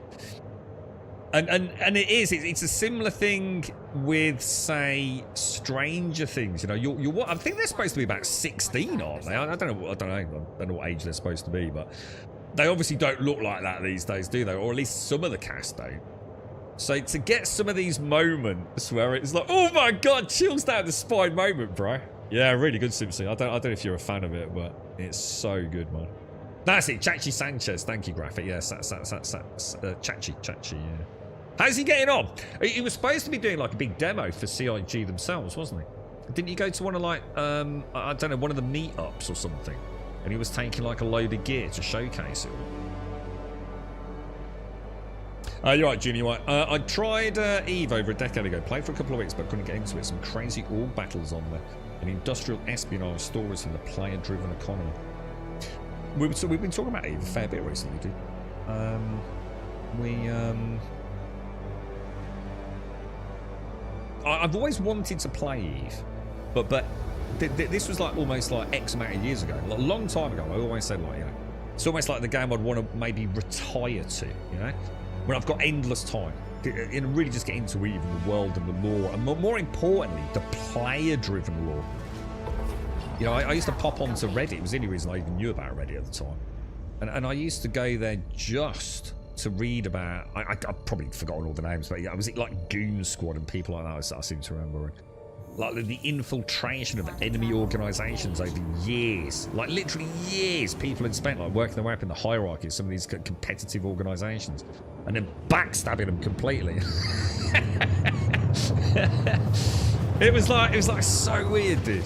And it is. It's a similar thing with, say, Stranger Things. You know, you're what? I think they're supposed to be about 16, aren't they? I don't know what age they're supposed to be, but they obviously don't look like that these days, do they? Or at least some of the cast don't. So to get some of these moments where it's like, oh my god, chills down the spine moment, bro. Yeah, really good, Simpson. I don't know if you're a fan of it, but it's so good, man. That's it, Chachi Sanchez. Thank you, Graphic. Yeah, Chachi, yeah. How's he getting on? He was supposed to be doing like a big demo for CIG themselves, wasn't he? Didn't he go to one of like, I don't know, one of the meetups or something? And he was taking like a load of gear to showcase it all. You're right, Junior. Right. I tried EVE over a decade ago. Played for a couple of weeks, but couldn't get into it. Some crazy org battles on there. And industrial espionage stories from the player-driven economy. We've been talking about EVE a fair bit recently, dude. I've always wanted to play EVE, but this was like almost like X amount of years ago, like a long time ago. I always said, like, you know, it's almost like the game I'd want to maybe retire to, you know, when I've got endless time and really just get into EVE and the world and the lore, and more importantly, the player-driven lore. You know, I used to pop onto Reddit. It was the only reason I even knew about Reddit at the time, and I used to go there just to read about. I've probably forgotten all the names, but yeah, was it like Goon Squad and people like that? I seem to remember. Like the infiltration of enemy organizations over years, like literally years, people had spent like working their way up in the hierarchy of some of these competitive organizations, and then backstabbing them completely. it was like so weird, dude.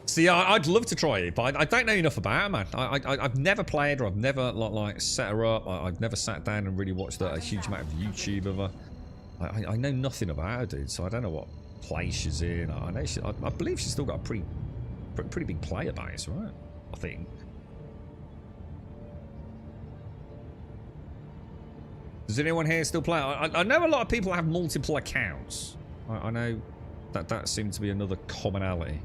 See, I'd love to try it, but I don't know enough about it, man. I've never played her. I've never like set her up. I've never sat down and really watched a huge amount of YouTube of her. I know nothing about her, dude, so I don't know what place she's in. I know I believe she's still got a pretty big player base, right? I think. Does anyone here still play? I know a lot of people have multiple accounts. I know that seems to be another commonality.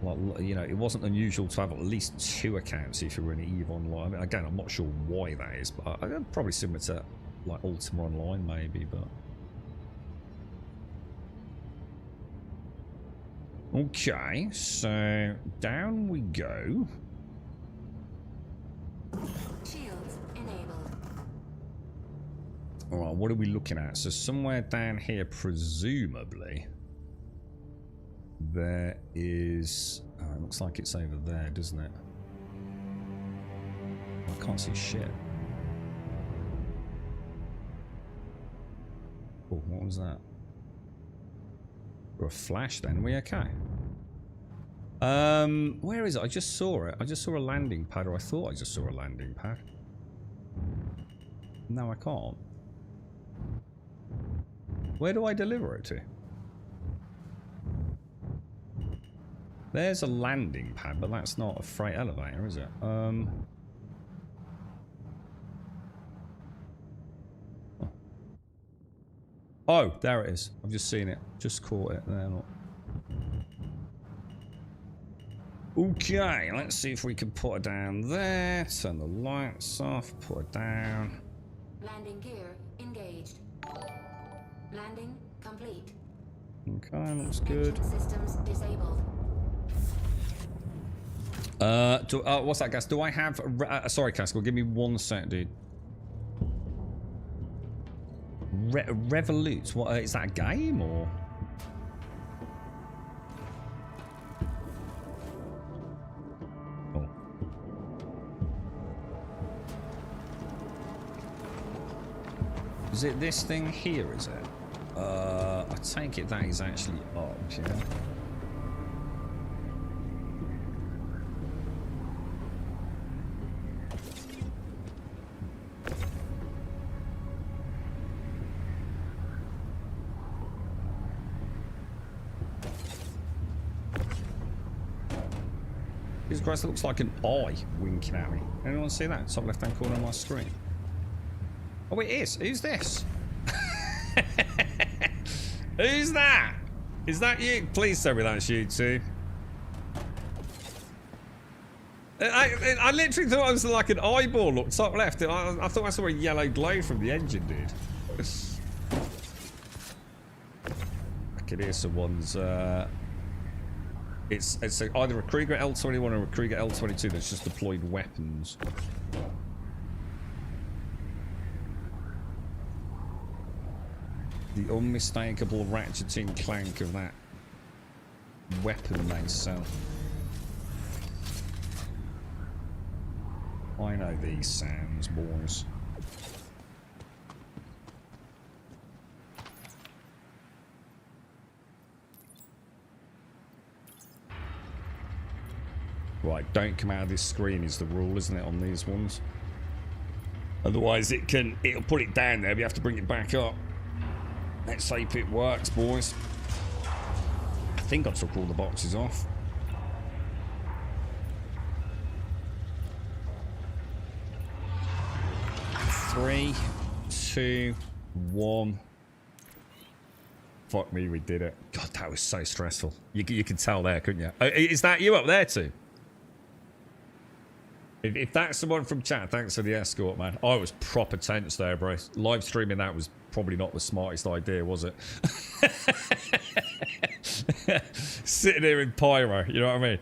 Like, you know, it wasn't unusual to have at least 2 accounts if you were in EVE Online. I mean, again, I'm not sure why that is, but probably similar to like Ultima Online, maybe. But okay, so down we go. Shields enabled. All right, what are we looking at? So somewhere down here, presumably. There is... Oh, it looks like it's over there, doesn't it? I can't see shit. Oh, what was that? Or a flash then? Are we okay? Where is it? I just saw it. I just saw a landing pad, or I thought I just saw a landing pad. No, I can't. Where do I deliver it to? There's a landing pad, but that's not a freight elevator, is it? Oh, there it is. I've just seen it. Just caught it. There, look. Okay, let's see if we can put it down there. Turn the lights off. Put it down. Landing gear engaged. Landing complete. Okay, looks good. Engine systems disabled. What's that, Gas? Do I have... sorry, Casco, give me 1 sec, dude. Revolut. What, is that a game, or...? Oh. Is it this thing here, is it? I take it that is actually up, yeah? Jesus Christ, it looks like an eye winking at me. Anyone see that? Top left hand corner of my screen. Oh, it is. Who's this? Who's that? Is that you? Please tell me that's you too. I literally thought it was like an eyeball look top left. I thought I saw a yellow glow from the engine, dude. I can hear someone's... It's either a Krieger L21 or a Krieger L22 that's just deployed weapons. The unmistakable ratcheting clank of that weapon they sell. I know these sounds, boys. Right, don't come out of this screen is the rule, isn't it, on these ones? Otherwise it'll put it down there, we have to bring it back up. Let's hope it works, boys. I think I took all the boxes off. Three, 2, 1. Fuck me, we did it. God, that was so stressful. You can tell there, couldn't you? Is that you up there too? If that's someone from chat, thanks for the escort, man. I was proper tense there, bro. Live streaming that was probably not the smartest idea, was it? Sitting here in pyro, you know what I mean?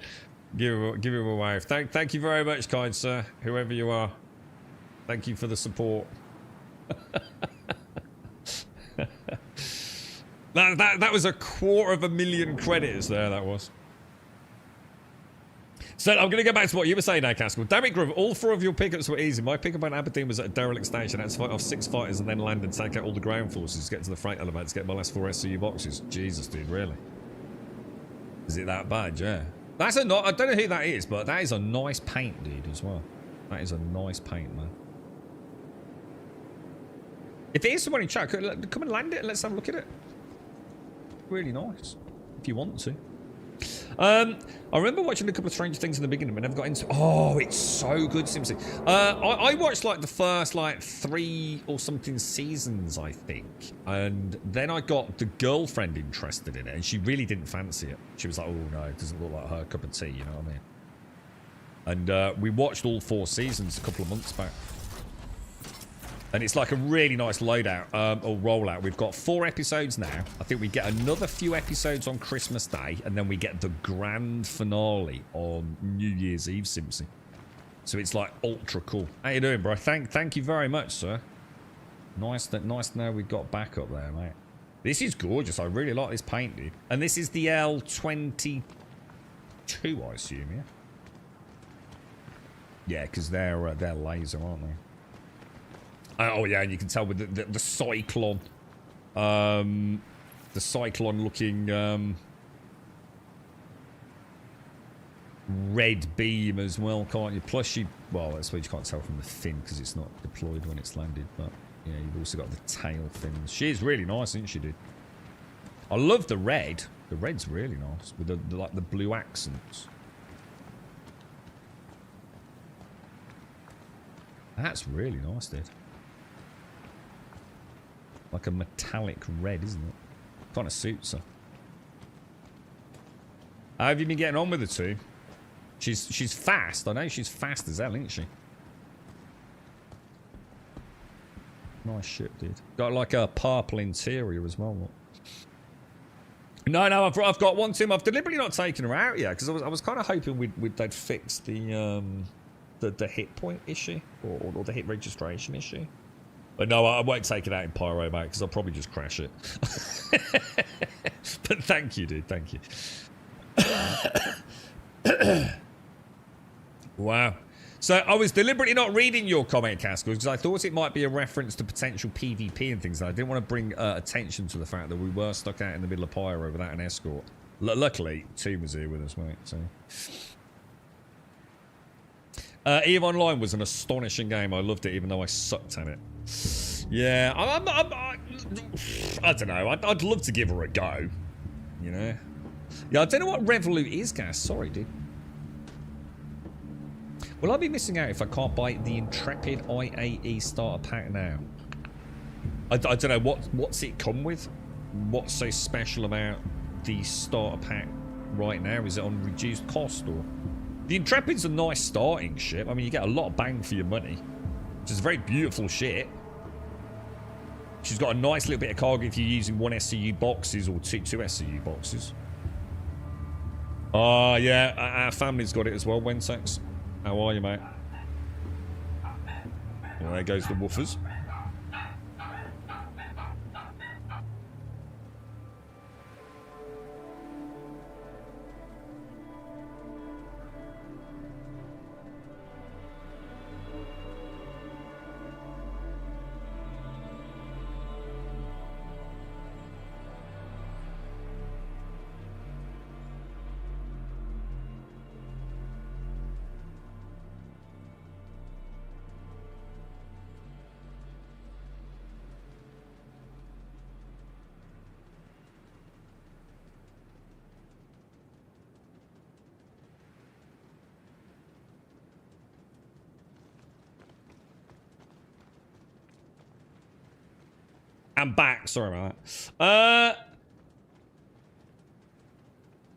Give him a wave. Thank you very much, kind sir, whoever you are. Thank you for the support. that was 250,000 credits there, that was. So I'm going to go back to what you were saying now, Castle. Damn it, Groove. All 4 of your pickups were easy. My pickup on Aberdeen was at a derelict station. I had to fight off 6 fighters and then land and take out all the ground forces to get to the freight elevator to get my last 4 SCU boxes. Jesus, dude, really? Is it that bad? Yeah. That's a I don't know who that is, but that is a nice paint, dude, as well. That is a nice paint, man. If there is someone in chat, come and land it and let's have a look at it. Really nice. If you want to. I remember watching a couple of Stranger Things in the beginning, but never got into. Oh, it's so good, Simpson. I watched like the first like 3 or something seasons, I think, and then I got the girlfriend interested in it, and she really didn't fancy it. She was like, "Oh no, it doesn't look like her cup of tea," you know what I mean? And we watched all 4 seasons a couple of months back. And it's like a really nice loadout, or rollout. We've got 4 episodes now. I think we get another few episodes on Christmas Day, and then we get the grand finale on New Year's Eve, Simpson. So it's like ultra cool. How you doing, bro? Thank you very much, sir. Nice to know we got back up there, mate. This is gorgeous. I really like this paint, dude. And this is the L22, I assume, yeah? Yeah, because they're laser, aren't they? Oh yeah, and you can tell with the cyclone, looking red beam as well, can't you? Plus she, well, I suppose you can't tell from the fin because it's not deployed when it's landed, but yeah, you've also got the tail fins. She's really nice, isn't she, dude? I love the red. The red's really nice with the like the blue accents. That's really nice, dude. Like a metallic red, isn't it? Kind of suits her. How have you been getting on with her too? She's fast. I know she's fast as hell, isn't she? Nice ship, dude. Got like a purple interior as well. Look. No, I've got one, Tim. I've deliberately not taken her out yet because I was kind of hoping they'd fix the hit point issue or the hit registration issue. But no, I won't take it out in Pyro, mate, because I'll probably just crash it. But thank you, dude. Thank you. Wow. So I was deliberately not reading your comment, Cascos, because I thought it might be a reference to potential PvP and things. And I didn't want to bring attention to the fact that we were stuck out in the middle of Pyro without an escort. Luckily, Toon was here with us, mate. So. EVE Online was an astonishing game. I loved it, even though I sucked at it. Yeah, I don't know. I'd love to give her a go. You know? Yeah, I don't know what Revolut is, Gas. Sorry, dude. Will I be missing out if I can't buy the Intrepid IAE starter pack now? I don't know. What's it come with? What's so special about the starter pack right now? Is it on reduced cost or... The Intrepid's a nice starting ship. I mean, you get a lot of bang for your money. Which is a very beautiful ship. She's got a nice little bit of cargo if you're using 1 SCU boxes or two SCU boxes. Yeah, our family's got it as well, Wentex. How are you, mate? Well, there goes the woofers. I'm back. Sorry about that.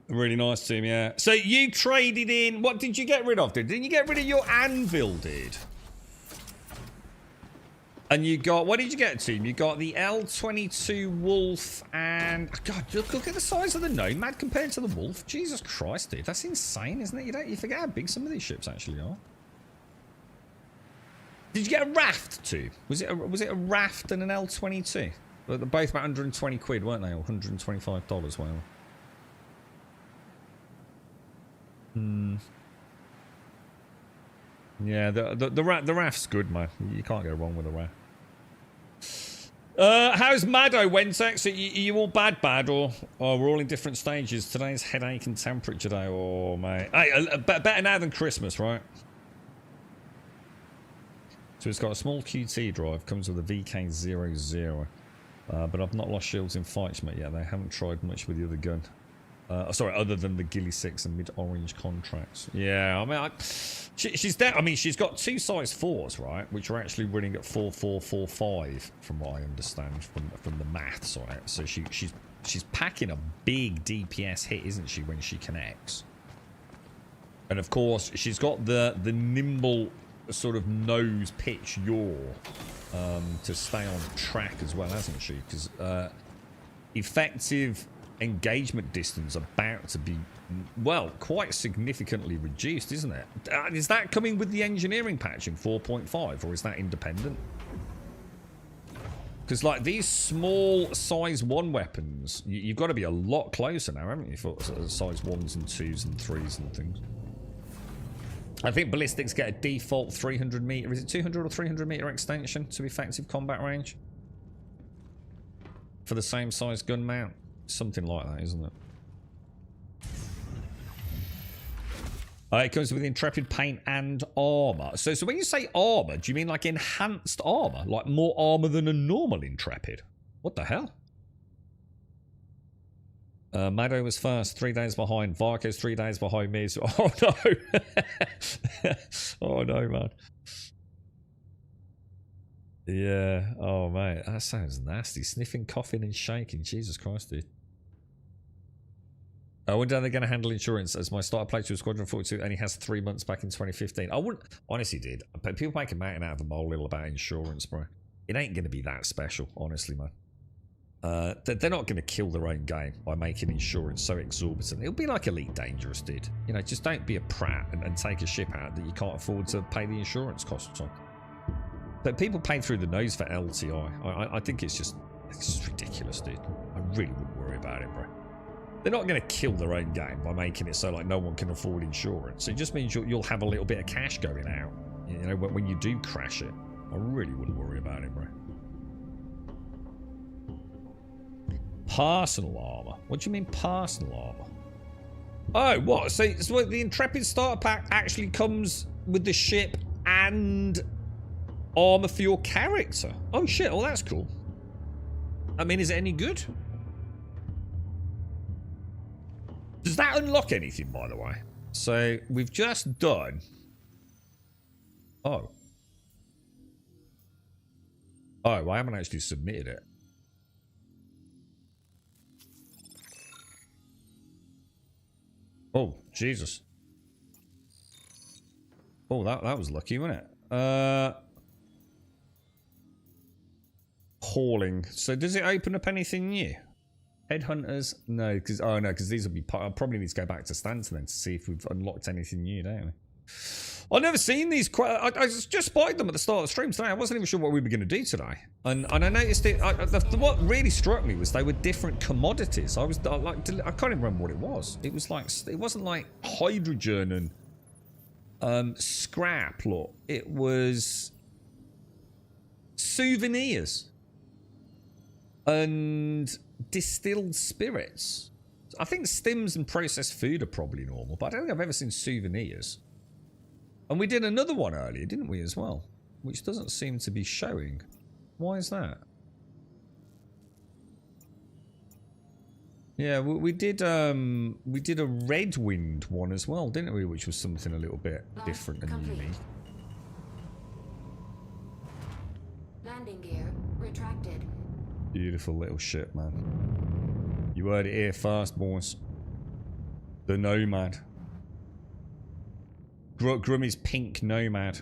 Really nice team, yeah. So you traded in... What did you get rid of, dude? Didn't you get rid of your anvil, dude? And you got... What did you get, team? You got the L22 Wolf and... God, look at the size of the Nomad compared to the Wolf. Jesus Christ, dude. That's insane, isn't it? You forget how big some of these ships actually are. Did you get a raft too? Was it a raft and an L22? They're both about 120 quid, weren't they? Or $125, whatever. Yeah, the raft's good, man. You can't go wrong with a raft. How's Maddo, Wentex? Are you all bad, or we're all in different stages? Today's headache and temperature day. Oh, mate. Hey, better now than Christmas, right? So it's got a small QT drive, comes with a VK00. But I've not lost shields in fights, mate, yet. They haven't tried much with the other gun. Sorry, other than the Ghillie 6 and mid-orange contracts. Yeah, I mean, she's there. I mean, she's got 2 size 4s, right, which are actually running at 4.445, from what I understand from the maths on it. So she's packing a big DPS hit, isn't she, when she connects? And of course, she's got the nimble sort of nose pitch yaw to stay on track as well, hasn't she? Because effective engagement distance about to be, well, quite significantly reduced, isn't it? Is that coming with the engineering patch in 4.5, or is that independent? Because like these small size 1 weapons, you've got to be a lot closer now, haven't you, for size 1s and 2s and 3s and things. I think ballistics get a default 300 meter, is it 200 or 300 meter extension to effective combat range for the same size gun mount? Something like that, isn't it? It comes with Intrepid paint and armor. So when you say armor, do you mean like enhanced armor? Like more armor than a normal Intrepid? What the hell? Mado was first, 3 days behind. Varco's 3 days behind me. So, oh no. Oh no, man. Yeah. Oh, mate. That sounds nasty. Sniffing, coughing, and shaking. Jesus Christ, dude. I wonder how they're going to handle insurance, as my starter playthrough of Squadron 42 only has 3 months back in 2015. I wouldn't, honestly, dude. People make a mountain out of a molehill about insurance, bro. It ain't going to be that special, honestly, man. They're not going to kill their own game by making insurance so exorbitant. It'll be like Elite Dangerous did. You know, just don't be a prat and take a ship out that you can't afford to pay the insurance costs on. But people pay through the nose for LTI. I think it's just ridiculous, dude. I really wouldn't worry about it, bro. They're not going to kill their own game by making it so like no one can afford insurance. It just means you'll have a little bit of cash going out, you know, when you do crash it. I really wouldn't worry about it, bro. Personal armor. What do you mean personal armor? Oh, what? So the Intrepid starter pack actually comes with the ship and armor for your character. Oh shit, well that's cool. I mean, is it any good? Does that unlock anything, by the way? So we've just done... Oh. Oh, I haven't actually submitted it. Oh, Jesus. Oh, that was lucky, wasn't it? Hauling. So does it open up anything new? Headhunters? No, because these will be part. I probably need to go back to Stanton then to see if we've unlocked anything new, don't we? I've never seen these. I just spotted them at the start of the stream today. I wasn't even sure what we were going to do today, and I noticed it. What really struck me was they were different commodities. I can't even remember what it was. It was like, it wasn't like hydrogen and scrap. Look, it was souvenirs and distilled spirits. I think stims and processed food are probably normal, but I don't think I've ever seen souvenirs. And we did another one earlier, didn't we, as well? Which doesn't seem to be showing. Why is that? Yeah, we did a Red Wind one as well, didn't we? Which was something a little bit different and unique. Landing gear retracted. Beautiful little ship, man. You heard it here first, boys. The Nomad. Grummy's pink Nomad.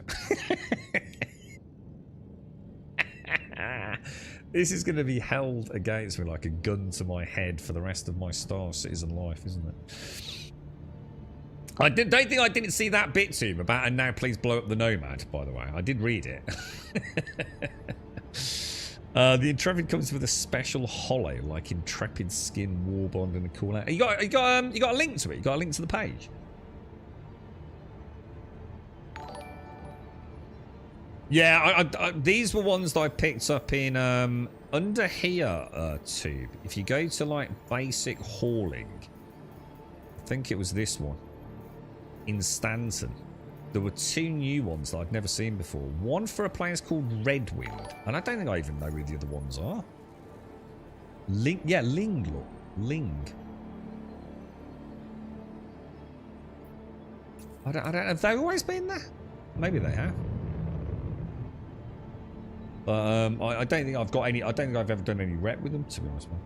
This is going to be held against me like a gun to my head for the rest of my Star Citizen life, isn't it? I don't think I didn't see that bit to him about, and now please blow up the Nomad, by the way. I did read it. The Intrepid comes with a special holo, like Intrepid skin, Warbond, and a cool out. You got a link to it? You got a link to the page? Yeah, these were ones that I picked up in under here, Tube. If you go to like basic hauling, I think it was this one in Stanton. There were 2 new ones that I'd never seen before. One for a place called Red Wind, and I don't think I even know who the other ones are. Ling, yeah, Ling, look, Ling. I don't know. Have they always been there? Maybe they have. I don't think I've got any. I don't think I've ever done any rep with them, to be honest, man.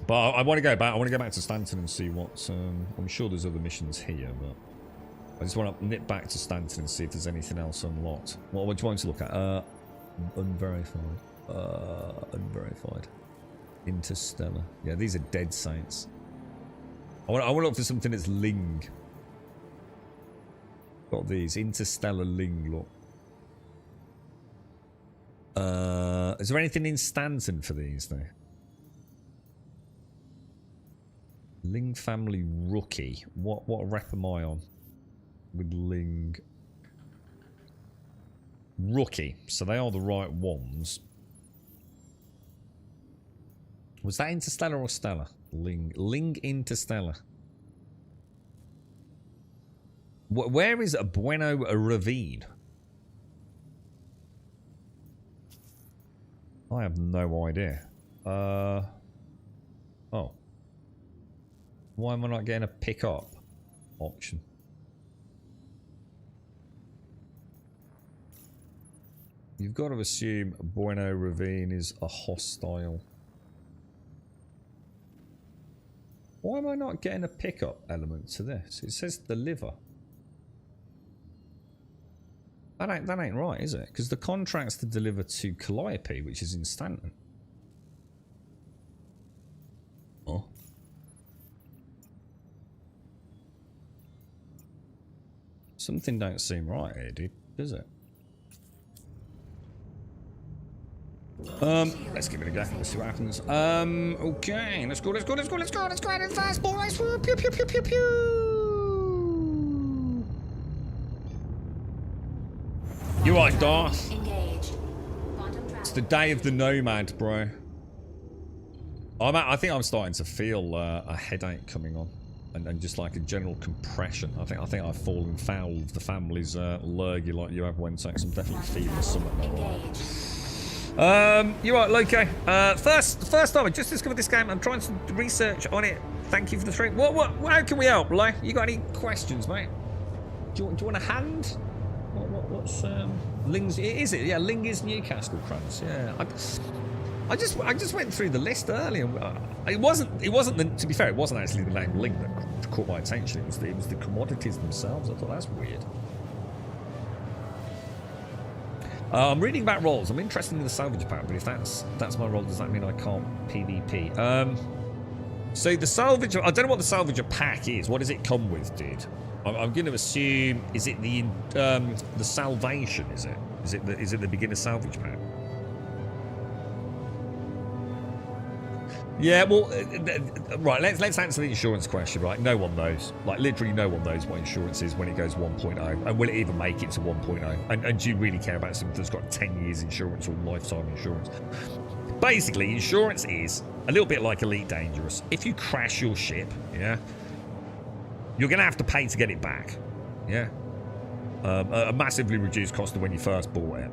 But I want to go back. I want to go back to Stanton and see what's. I'm sure there's other missions here, but I just want to nip back to Stanton and see if there's anything else unlocked. What do you want to look at? Unverified. Unverified. Interstellar. Yeah, these are dead saints. I want to look for something that's Ling. Got these Interstellar Ling. Look. Is there anything in Stanton for these though? Ling family rookie. What rep am I on? With Ling. Rookie. So they are the right ones. Was that Interstellar or Stellar? Ling Interstellar. Where is Bueno Ravine? I have no idea. Oh. Why am I not getting a pick-up option? You've got to assume Bueno Ravine is a hostile. Why am I not getting a pickup element to this? It says deliver. That ain't right, is it? Because the contract's to deliver to Calliope, which is in Stanton. Oh. Something don't seem right here, dude, does it? Let's give it a go. Let's see what happens. Okay, let's go. Let's go in fast, boys. Pew, pew, pew, pew, pew. You're right, Darth. It's the day of the nomad, bro. I think I'm starting to feel a headache coming on, and just like a general compression. I think I've fallen foul of the family's lurgy like you have, Wentex. I'm definitely feeling something not right. You're right, Loco. First time I just discovered this game. I'm trying to research on it. Thank you for the stream. How can we help, Lo? You got any questions, mate? Do you want a hand? What's Ling's? Is it? Yeah, Ling is Newcastle, Krantz. Yeah. I just went through the list earlier. It wasn't to be fair, it wasn't actually the name Ling that caught my attention. It was the commodities themselves. I thought that's weird. I'm reading about roles. I'm interested in the salvage pack, but if that's my role, does that mean I can't PvP? So the salvage, I don't know what the salvager pack is. What does it come with, dude? I'm going to assume, is it the salvation? Is it the beginner salvage pack? Yeah, well, right, let's answer the insurance question, right? No one knows. Like, literally no one knows what insurance is when it goes 1.0. And will it even make it to 1.0? And do you really care about something that's got 10 years insurance or lifetime insurance? Basically, insurance is a little bit like Elite Dangerous. If you crash your ship, yeah, you're going to have to pay to get it back, yeah? A massively reduced cost of when you first bought it.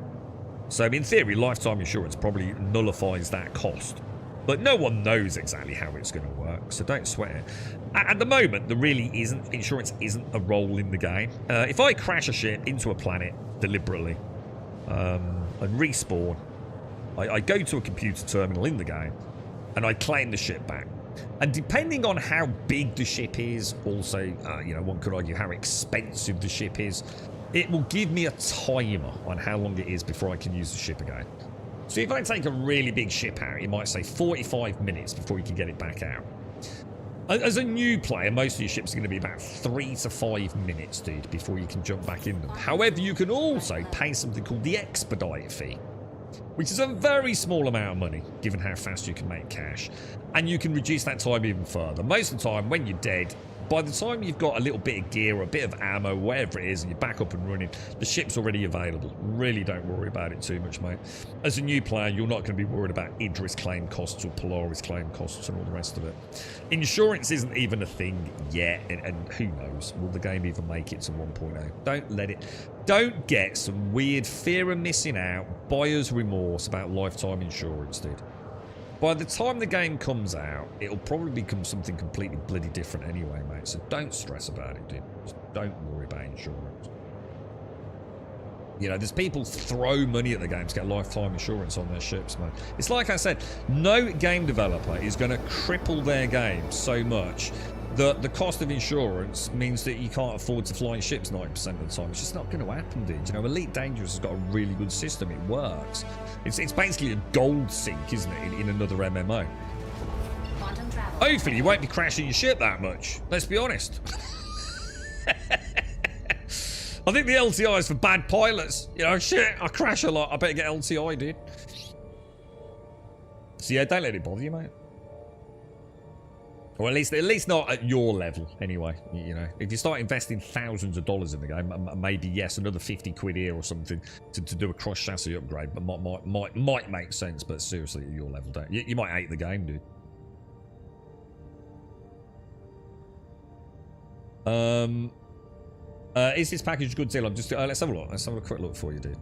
So, in theory, lifetime insurance probably nullifies that cost. But no one knows exactly how it's going to work, so don't sweat it. At the moment, insurance isn't a role in the game. If I crash a ship into a planet deliberately and respawn, I go to a computer terminal in the game and I claim the ship back. And depending on how big the ship is, also, one could argue how expensive the ship is, it will give me a timer on how long it is before I can use the ship again. So if I take a really big ship out, it might say 45 minutes before you can get it back out. As a new player, most of your ships are going to be about 3 to 5 minutes, dude, before you can jump back in them. However, you can also pay something called the expedite fee, which is a very small amount of money, given how fast you can make cash. And you can reduce that time even further. Most of the time, when you're dead, by the time you've got a little bit of gear or a bit of ammo, whatever it is, and you're back up and running, the ship's already available. Really don't worry about it too much, mate. As a new player, you're not going to be worried about Idris claim costs or Polaris claim costs and all the rest of it. Insurance isn't even a thing yet, and who knows, will the game even make it to 1.0? Don't get some weird fear of missing out, buyer's remorse about lifetime insurance, dude. By the time the game comes out, it'll probably become something completely bloody different anyway, mate. So don't stress about it, dude. Just don't worry about insurance. You know, there's people throw money at the game to get lifetime insurance on their ships, man. It's like I said, no game developer is going to cripple their game so much that the cost of insurance means that you can't afford to fly ships 90% of the time. It's just not going to happen, dude. You know, Elite Dangerous has got a really good system. It works. It's basically a gold sink, isn't it, in another MMO. Quantum travel. Hopefully you won't be crashing your ship that much. Let's be honest. I think the LTI is for bad pilots. You know, shit, I crash a lot. I better get LTI, dude. So yeah, don't let it bother you, mate. Or at least not at your level, anyway. You know, if you start investing thousands of dollars in the game, maybe yes, another 50 quid here or something to do a cross chassis upgrade, but might make sense. But seriously, at your level, don't you might hate the game, dude. Is this package a good deal? I'm just let's have a look. Let's have a quick look for you, dude.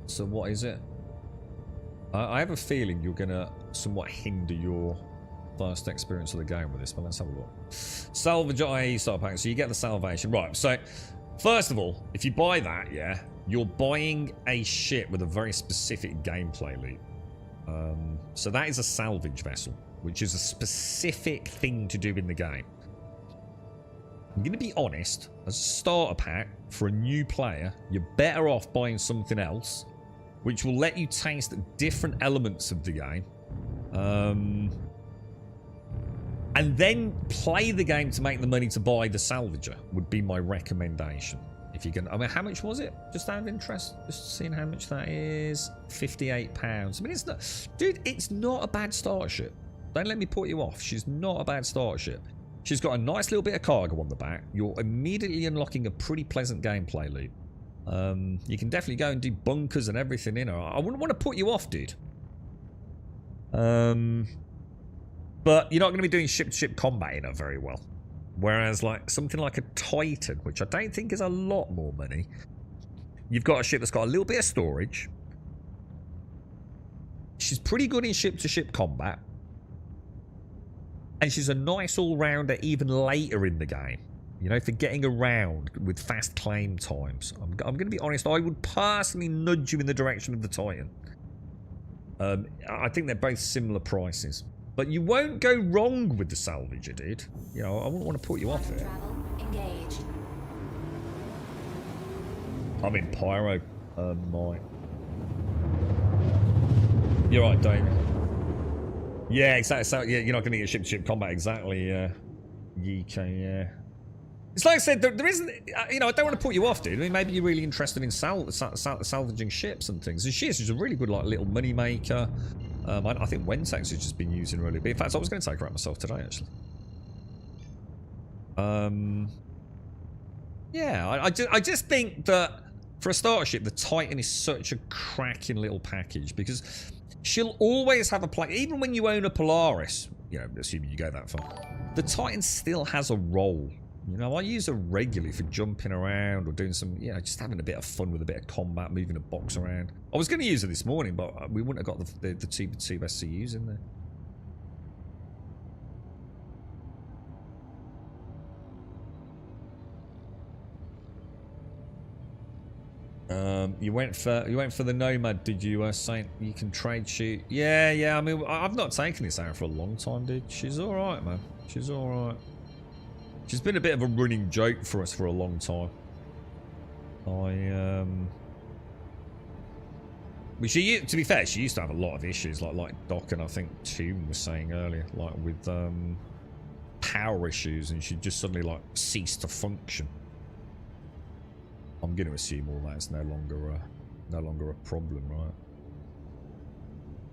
So what is it? I have a feeling you're gonna somewhat hinder your first experience of the game with this, but let's have a look. Salvage IE start pack. So you get the salvation, right? So first of all, if you buy that, yeah, you're buying a ship with a very specific gameplay loop. So that is a salvage vessel, which is a specific thing to do in the game. I'm going to be honest, as a starter pack for a new player, you're better off buying something else, which will let you taste different elements of the game. And then play the game to make the money to buy the salvager would be my recommendation. If you can, I mean, how much was it? Just out of interest, just seeing how much that is. £58. I mean, it's not, dude, it's not a bad starter ship. Don't let me put you off. She's not a bad starter ship. She's got a nice little bit of cargo on the back. You're immediately unlocking a pretty pleasant gameplay loop. You can definitely go and do bunkers and everything in her. I wouldn't want to put you off, dude. But you're not going to be doing ship-to-ship combat in her very well. Whereas, like, something like a Titan, which I don't think is a lot more money, you've got a ship that's got a little bit of storage. She's pretty good in ship-to-ship combat. And she's a nice all-rounder even later in the game. You know, for getting around with fast claim times. I'm going to be honest, I would personally nudge you in the direction of the Titan. I think they're both similar prices. But you won't go wrong with the salvager, dude. You know, I wouldn't want to put you off it. Travel engaged. I'm in Pyro. Mike. You're right, Damien. Yeah, exactly. So, yeah, you're not going to get ship-to-ship combat, exactly. Yika, yeah. It's like I said, there isn't... you know, I don't want to put you off, dude. I mean, maybe you're really interested in salvaging ships and things. And she's a really good, like, little money maker. I think Wentex has just been using really. But in fact, I was going to take her out myself today, actually. Yeah, I just think that for a starter ship, the Titan is such a cracking little package because she'll always have a place. Even when you own a Polaris, you know, assuming you go that far, the Titan still has a role. You know, I use her regularly for jumping around or doing some, you know, just having a bit of fun with a bit of combat, moving a box around. I was going to use her this morning, but we wouldn't have got the two SCUs in there. You went for the Nomad, did you, Saint? You can trade shoot. Yeah. I mean, I've not taken this out for a long time, dude. She's all right, man. She's all right. She's been a bit of a running joke for us for a long time. She, to be fair, she used to have a lot of issues, like Doc and I think Toon was saying earlier, like with power issues, and she just suddenly like ceased to function. I'm going to assume all that's no longer a problem, right?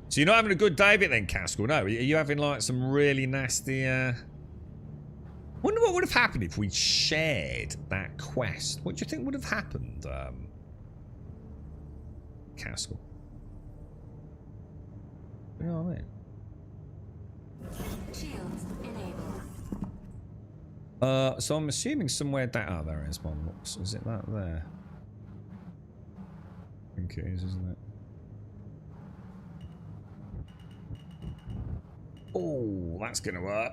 So you're not having a good day of it then, Cascal? No, are you having like some really nasty? Wonder what would have happened if we shared that quest. What do you think would have happened, Cascal? You know what I mean? Shields enabled. So I'm assuming somewhere that... Oh, there is one. Is it that there? I think it is, isn't it? Oh, that's gonna work.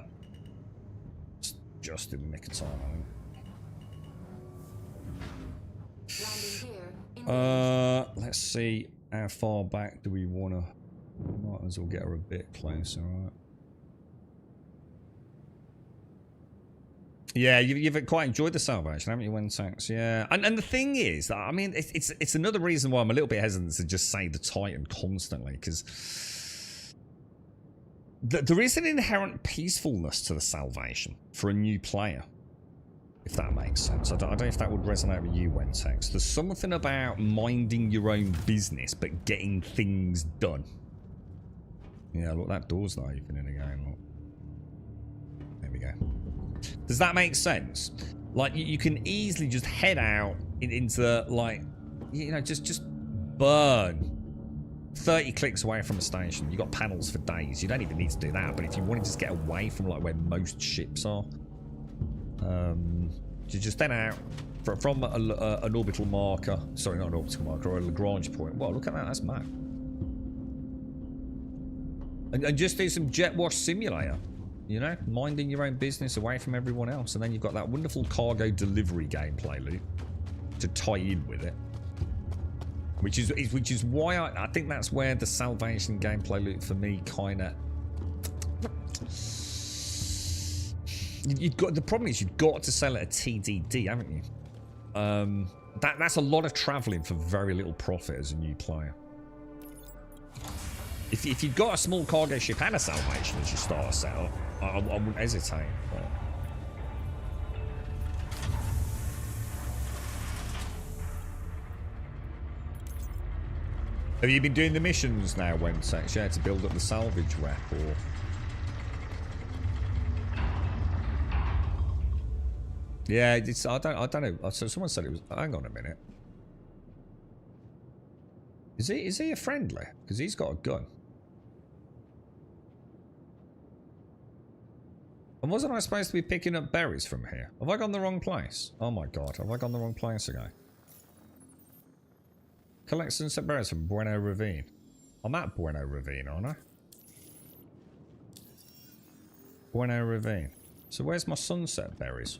Just in the nick of time, I think. Let's see. How far back do we want to... Might as well get her a bit closer, right? Yeah, you've quite enjoyed the salvation, haven't you, Wensax? Yeah. And the thing is, I mean, it's another reason why I'm a little bit hesitant to just say the Titan constantly, because there is an inherent peacefulness to the salvation for a new player, if that makes sense. I don't know if that would resonate with you, Wensax. There's something about minding your own business, but getting things done. Yeah, look, that door's not opening again. Look. There we go. Does that make sense? Like, you can easily just head out into, like, you know, just burn 30 clicks away from a station. You got panels for days. You don't even need to do that. But if you want to just get away from, like, where most ships are, you just head out from an orbital marker. Sorry, not an orbital marker, or a Lagrange point. Well, look at that. That's mad. And just do some jet wash simulator. You know, minding your own business away from everyone else. And then you've got that wonderful cargo delivery gameplay loop to tie in with it. Which is why I think that's where the salvation gameplay loop for me kind of... The problem is you've got to sell it at TDD, haven't you? That's a lot of travelling for very little profit as a new player. If you've got a small cargo ship and a salvation as your starter setup, I wouldn't hesitate. But... Have you been doing the missions now, Wensax? Yeah, to build up the salvage rep, or... Yeah, it's, I don't know. So someone said it was... Hang on a minute. Is he a friendly? Because he's got a gun. And wasn't I supposed to be picking up berries from here? Have I gone the wrong place? Oh my god, have I gone the wrong place again? Collect sunset berries from Bueno Ravine. I'm at Bueno Ravine, aren't I? Bueno Ravine. So where's my sunset berries?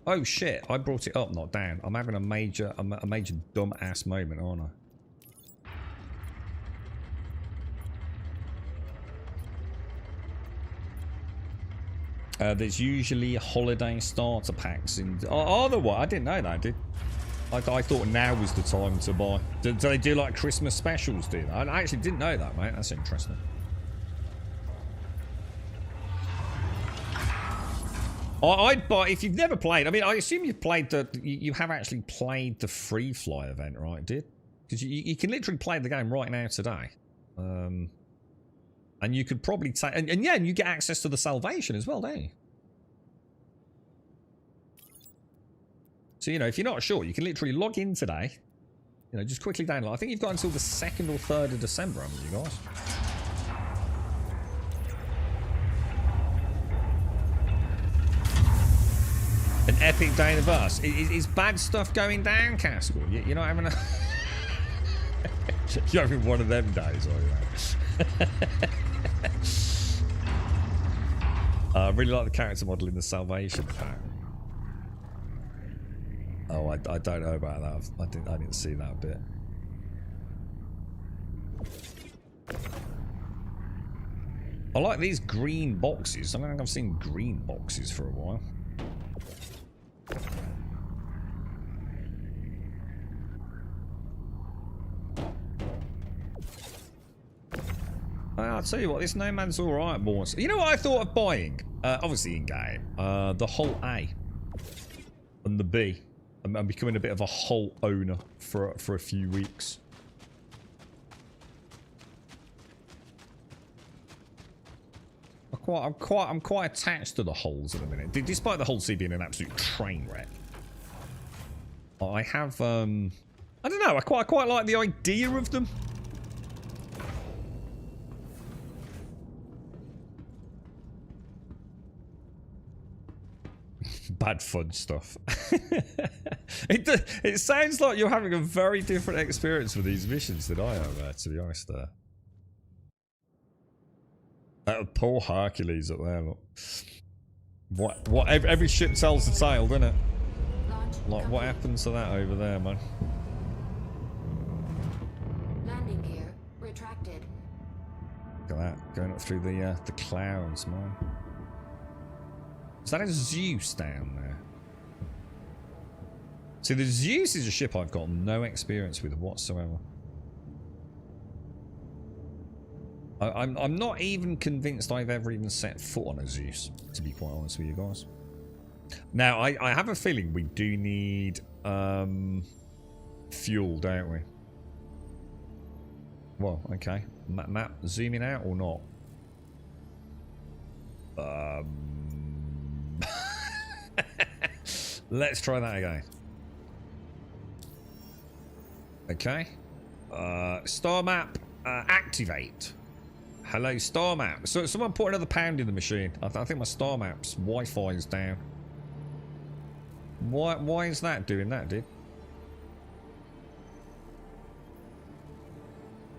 Oh shit, I brought it up, not down. I'm having a major dumb-ass moment, aren't I? There's usually holiday starter packs in... Oh, the what? I didn't know that, did I thought now was the time to buy. Do they do like Christmas specials, do they? I actually didn't know that, mate. That's interesting. I'd buy... If you've never played... I mean, I assume you've played the... You have actually played the Free Fly event, right, dude? Because you can literally play the game right now today. And you could probably take... And yeah, and you get access to the salvation as well, don't you? So, you know, if you're not sure, you can literally log in today. You know, just quickly download. I think you've got until the 2nd or 3rd of December, haven't you guys? An epic day in the verse. Is bad stuff going down, Castle? You're not having a... You're having one of them days, are you? I really like the character model in the Salvation pack. Oh, I don't know about that. I didn't see that bit. I like these green boxes. I don't think I've seen green boxes for a while. I'll tell you what, this Nomad's alright, boys. You know what I thought of buying? Obviously in-game. The Hull A. And the B. I'm becoming a bit of a Hull owner for a few weeks. I'm quite attached to the hulls at the minute. Despite the Hull C being an absolute train wreck. I have, I don't know, I quite like the idea of them. Bad fun stuff. It sounds like you're having a very different experience with these missions than I am, to be honest. Poor Hercules up there, look. What every ship tells the tale, doesn't it? Like, what happens to that over there, man? Landing gear retracted. Look at that, going up through the clouds, man. Is that a Zeus down there? See, the Zeus is a ship I've got no experience with whatsoever. I'm not even convinced I've ever even set foot on a Zeus, to be quite honest with you guys. Now, I have a feeling we do need fuel, don't we? Well, okay. Map zooming out or not? Let's try that again. Okay. Star map activate. Hello, star map. So someone put another pound in the machine. I think my star map's Wi-Fi is down. Why is that doing that, dude?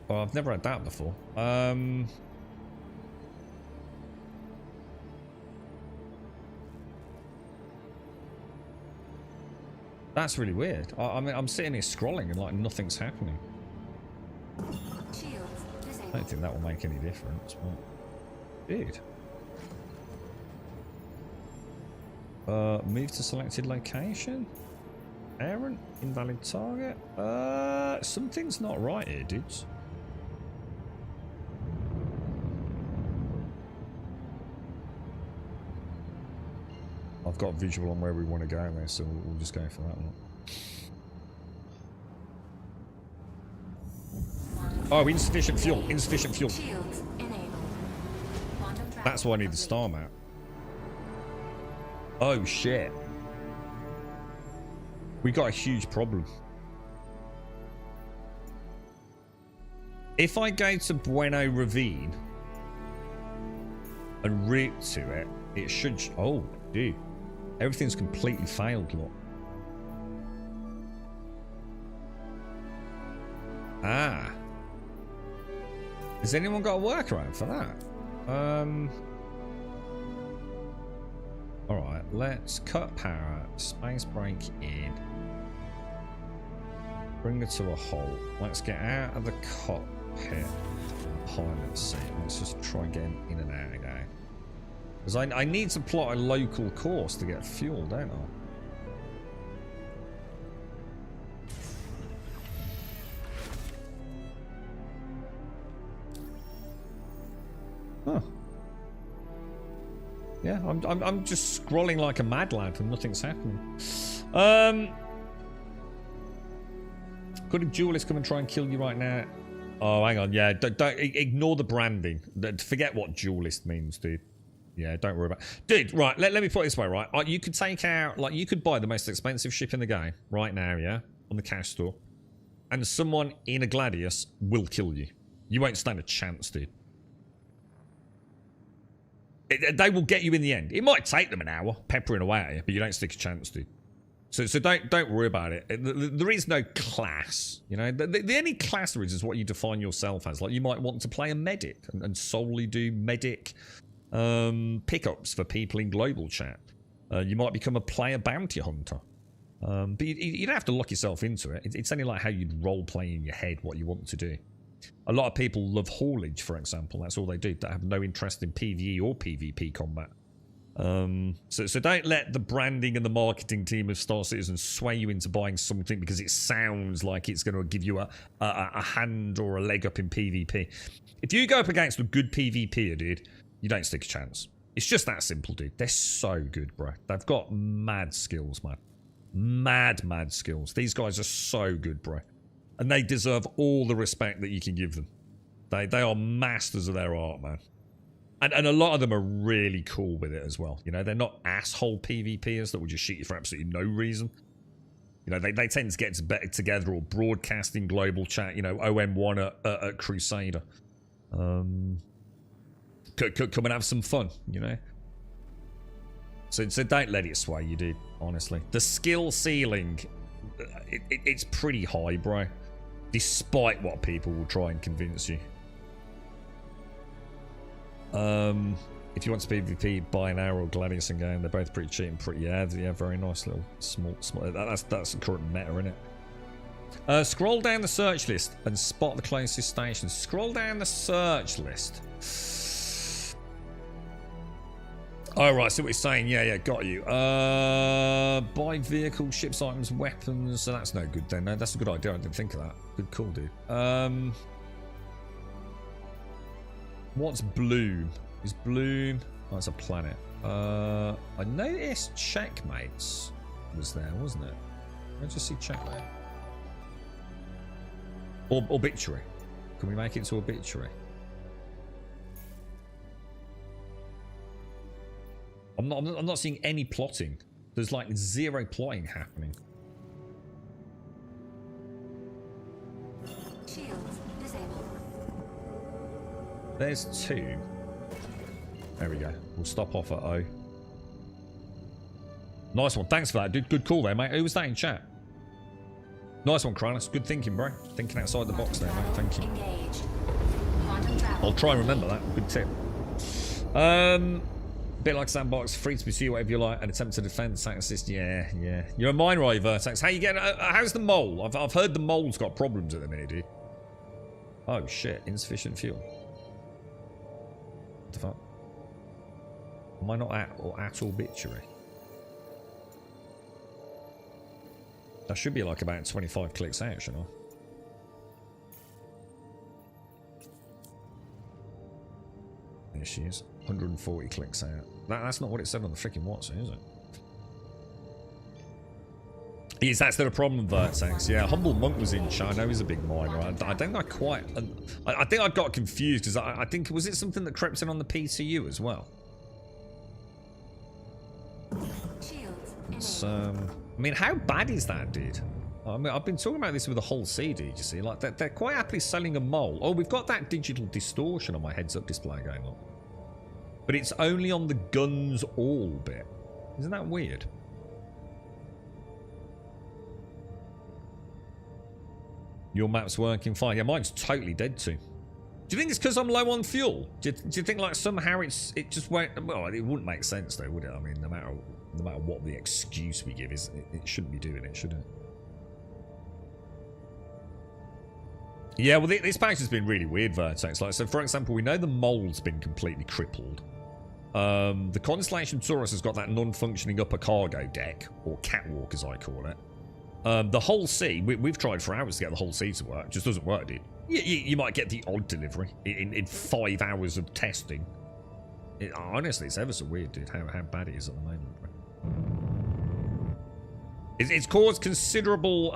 Oh, I've never had that before. That's really weird. I mean, I'm sitting here scrolling and like nothing's happening. Shields I disabled. don't think that will make any difference, but dude. Move to selected location. Errant, invalid target. Something's not right here, dudes. I've got visual on where we want to go there, so we'll just go for that one. Oh, insufficient fuel. Insufficient fuel. Shields enabled. Quantum trap That's why I need the complete. star map. Oh shit. We got a huge problem. If I go to Bueno Ravine and route to it, it should... Oh, dude. Everything's completely failed, look. Ah. Has anyone got a workaround for that? Alright, let's cut power, space break in. Bring it to a halt. Let's get out of the cockpit. Pilot seat. Let's just try getting in and out again. Because I need to plot a local course to get fuel, don't I? Huh. Yeah, I'm just scrolling like a mad lad and nothing's happening. Could a duelist come and try and kill you right now? Oh, hang on. Yeah, don't ignore the branding. Forget what duelist means, dude. Yeah, don't worry about it. Dude, right, let me put it this way, right? You could take out, like, you could buy the most expensive ship in the game right now, yeah? On the cash store. And someone in a Gladius will kill you. You won't stand a chance, dude. They will get you in the end. It might take them an hour, peppering away at you, but you don't stick a chance, dude. So don't worry about it. There is no class, you know. The only class there is what you define yourself as. Like, you might want to play a medic and solely do medic pickups for people in global chat. You might become a player bounty hunter. But you don't have to lock yourself into it. It's only like how you'd role play in your head what you want to do. A lot of people love haulage, for example. That's all they do. They have no interest in PvE or PvP combat. So don't let the branding and the marketing team of Star Citizen sway you into buying something because it sounds like it's going to give you a hand or a leg up in PvP. If you go up against a good PvPer, dude, you don't stick a chance. It's just that simple, dude. They're so good, bro. They've got mad skills, man. Mad skills. These guys are so good, bro. And they deserve all the respect that you can give them. They are masters of their art, man. And a lot of them are really cool with it as well. You know, they're not asshole PvPers that will just shoot you for absolutely no reason. You know, they tend to get together or broadcast in global chat, you know, OM1 at Crusader. Come and have some fun, you know. So don't let it sway you, dude, honestly. The skill ceiling, it's pretty high, bro. Despite what people will try and convince you. If you want to PvP, buy an Arrow or Gladius game. They're both pretty cheap and pretty, yeah, very nice little small. That's the current meta, isn't it? Scroll down the search list and spot the closest station. Scroll down the search list. Oh, right, see what he's saying. Yeah, got you. Buy vehicles, ships, items, weapons. So that's no good then. No, that's a good idea. I didn't think of that. Good call, dude. What's Bloom? Is Bloom... Oh, it's a planet. I noticed Checkmates was there, wasn't it? Let's just see Checkmate. Or Obituary. Can we make it to Obituary? I'm not seeing any plotting. There's like zero plotting happening. Shields disabled. There's 2. There we go. We'll stop off at O. Nice one. Thanks for that, dude. Good call there, mate. Who was that in chat? Nice one, Kranos. Good thinking, bro. Thinking outside the box there, mate. Thank you. Engage. Quantum travel. I'll try and remember that. Good tip. Bit like Sandbox, free to pursue whatever you like, and attempt to defend, attack, assist. Yeah. You're a mine right, Vertex. How you getting? How's the mole? I've heard the mole's got problems at the minute, dude. Oh shit! Insufficient fuel. What the fuck? Am I not at Obituary? That should be like about 25 clicks out, shouldn't I? There she is. 140 clicks out. That's not what it said on the freaking Watson, is it? Yes, that's the problem, Vertex. Yeah, Humble Monk was in China. I know he's a big miner. I don't think I quite... I think I got confused because I think... Was it something that crept in on the PCU as well? It's, I mean, how bad is that, dude? I mean, I've been talking about this with the whole CD, you see. Like, they're quite happily selling a mole. Oh, we've got that digital distortion on my heads-up display going on. But it's only on the guns all bit. Isn't that weird? Your map's working fine. Yeah, mine's totally dead too. Do you think it's because I'm low on fuel? Do you think like somehow it just won't... Well, it wouldn't make sense though, would it? I mean, no matter what the excuse we give is, it shouldn't be doing it, should it? Yeah, well, this patch has been really weird, Vertex. Like, so for example, we know the mole's been completely crippled. The Constellation Taurus has got that non-functioning upper cargo deck, or catwalk as I call it. The Hull C, we've tried for hours to get the Hull C to work. It just doesn't work, dude. You might get the odd delivery in 5 hours of testing. Honestly, it's ever so weird, dude, how bad it is at the moment. It's caused considerable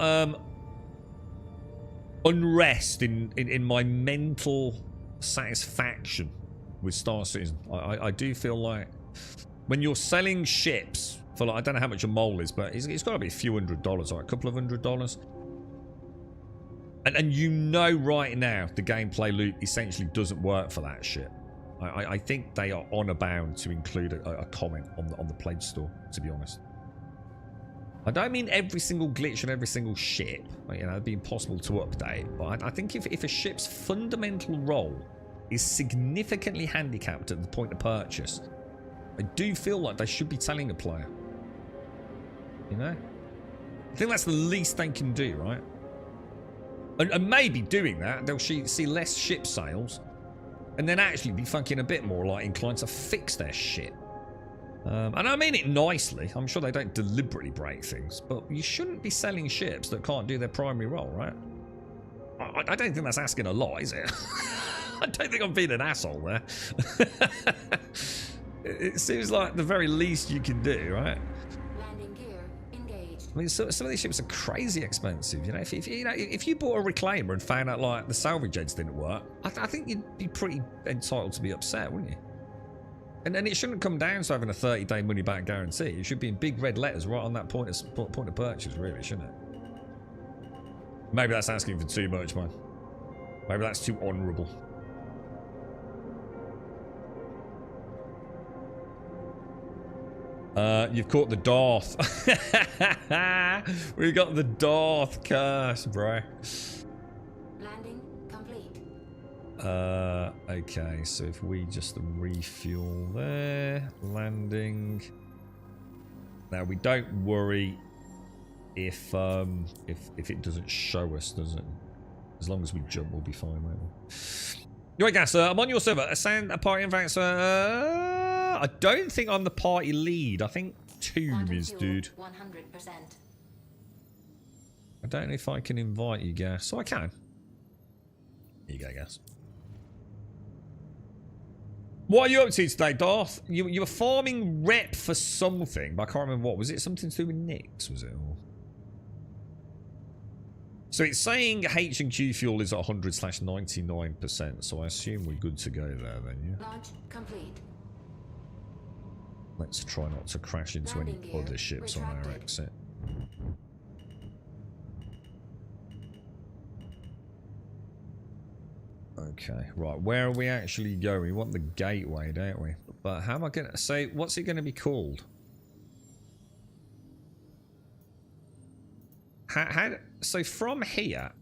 unrest in my mental satisfaction with Star Citizen. I do feel like when you're selling ships for, like, I don't know how much a mole is, but it's got to be a few $100s, or a couple of $100s. And you know right now the gameplay loop essentially doesn't work for that shit. I think they are honor bound to include a comment on the pledge store, to be honest. I don't mean every single glitch on every single ship. You know, it'd be impossible to update. But I think if a ship's fundamental role is significantly handicapped at the point of purchase, I do feel like they should be telling a player. You know? I think that's the least they can do, right? And maybe doing that, they'll see less ship sales, and then actually be fucking a bit more like inclined to fix their shit. And I mean it nicely. I'm sure they don't deliberately break things, but you shouldn't be selling ships that can't do their primary role, right? I don't think that's asking a lot, is it? I don't think I'm being an asshole there. It seems like the very least you can do, right? Landing gear engaged. I mean, some of these ships are crazy expensive. You know, if you bought a reclaimer and found out like the salvage heads didn't work, I think you'd be pretty entitled to be upset, wouldn't you? And it shouldn't come down to having a 30-day money-back guarantee. It should be in big red letters right on that point of purchase, really, shouldn't it? Maybe that's asking for too much, man. Maybe that's too honourable. You've caught the Darth. We got the Darth curse, bro. Landing complete. Okay, so if we just refuel there, landing. Now we don't worry if it doesn't show us, does it? As long as we jump, we'll be fine, won't we? You're right, Gas. I'm on your server. Ascend a party. In fact, I don't think I'm the party lead. I think Tomb is, dude. 100%. I don't know if I can invite you, Gas. So I can. Here you go, Gas. What are you up to today, Darth? You were farming rep for something, but I can't remember what. Was it something to do with Nix, was it? Or... So it's saying H and Q fuel is at 100/99%, so I assume we're good to go there then, yeah? Launch complete. Let's try not to crash into any Landing gear other ships on our retracted. exit. Okay, right, where are we actually going? We want the gateway, don't we? But how am I going to say, what's it going to be called? So from here,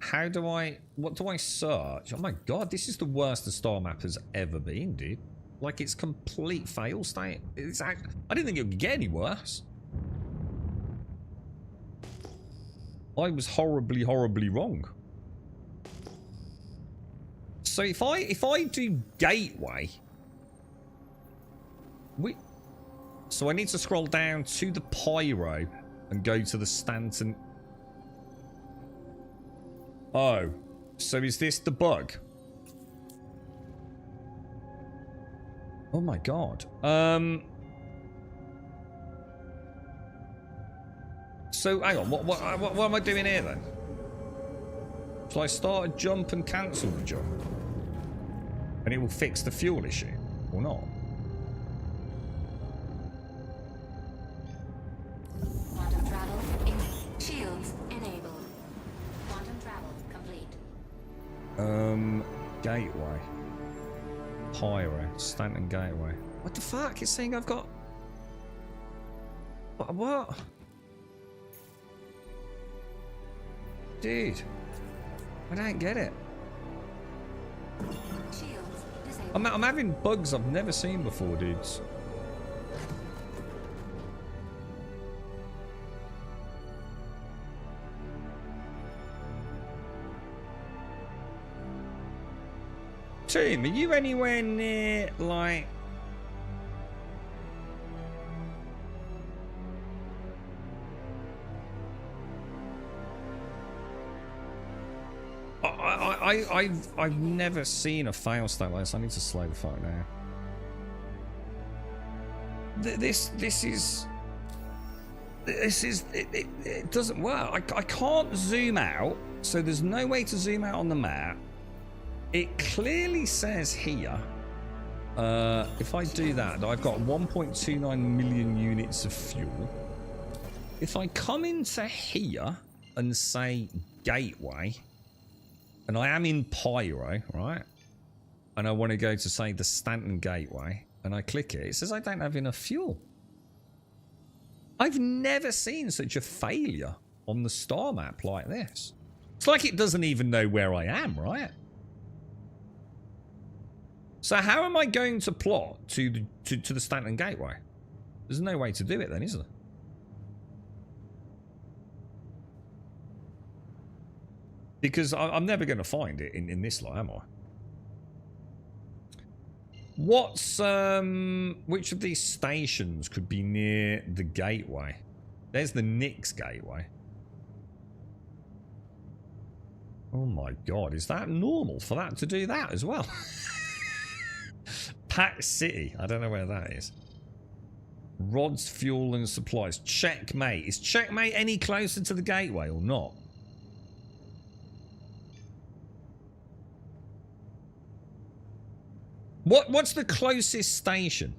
what do I search? Oh my god, this is the worst the star map has ever been, dude. Like, it's complete fail state. I didn't think it would get any worse. I was horribly, horribly wrong. So if I do gateway, so I need to scroll down to the pyro and go to the Stanton. Oh, so is this the bug? Oh my god. So hang on, what am I doing here then? Shall I start a jump and cancel the jump? And it will fix the fuel issue, or not? Quantum travel in shields enabled. Quantum travel complete. Gateway. Pyro. Stanton Gateway. What the fuck? It's saying I've got... What? Dude. I don't get it. Shields disabled. I'm having bugs I've never seen before, dudes. Team, are you anywhere near, like... I've never seen a fail state like this. I need to slow the fuck down. This is it doesn't work. I can't zoom out, so there's no way to zoom out on the map. It clearly says here, if I do that, I've got 1.29 million units of fuel. If I come into here and say gateway, and I am in Pyro, right? And I want to go to, say, the Stanton Gateway, and I click it, it says I don't have enough fuel. I've never seen such a failure on the star map like this. It's like it doesn't even know where I am, right? So how am I going to plot to the Stanton Gateway? There's no way to do it then, is there? Because I'm never going to find it in this lot, am I? What's which of these stations could be near the gateway? There's the Nix Gateway. Oh my god, is that normal for that to do that as well? Pack City, I don't know where that is. Rods, fuel and supplies. Checkmate. Is Checkmate any closer to the gateway or not? What's the closest station?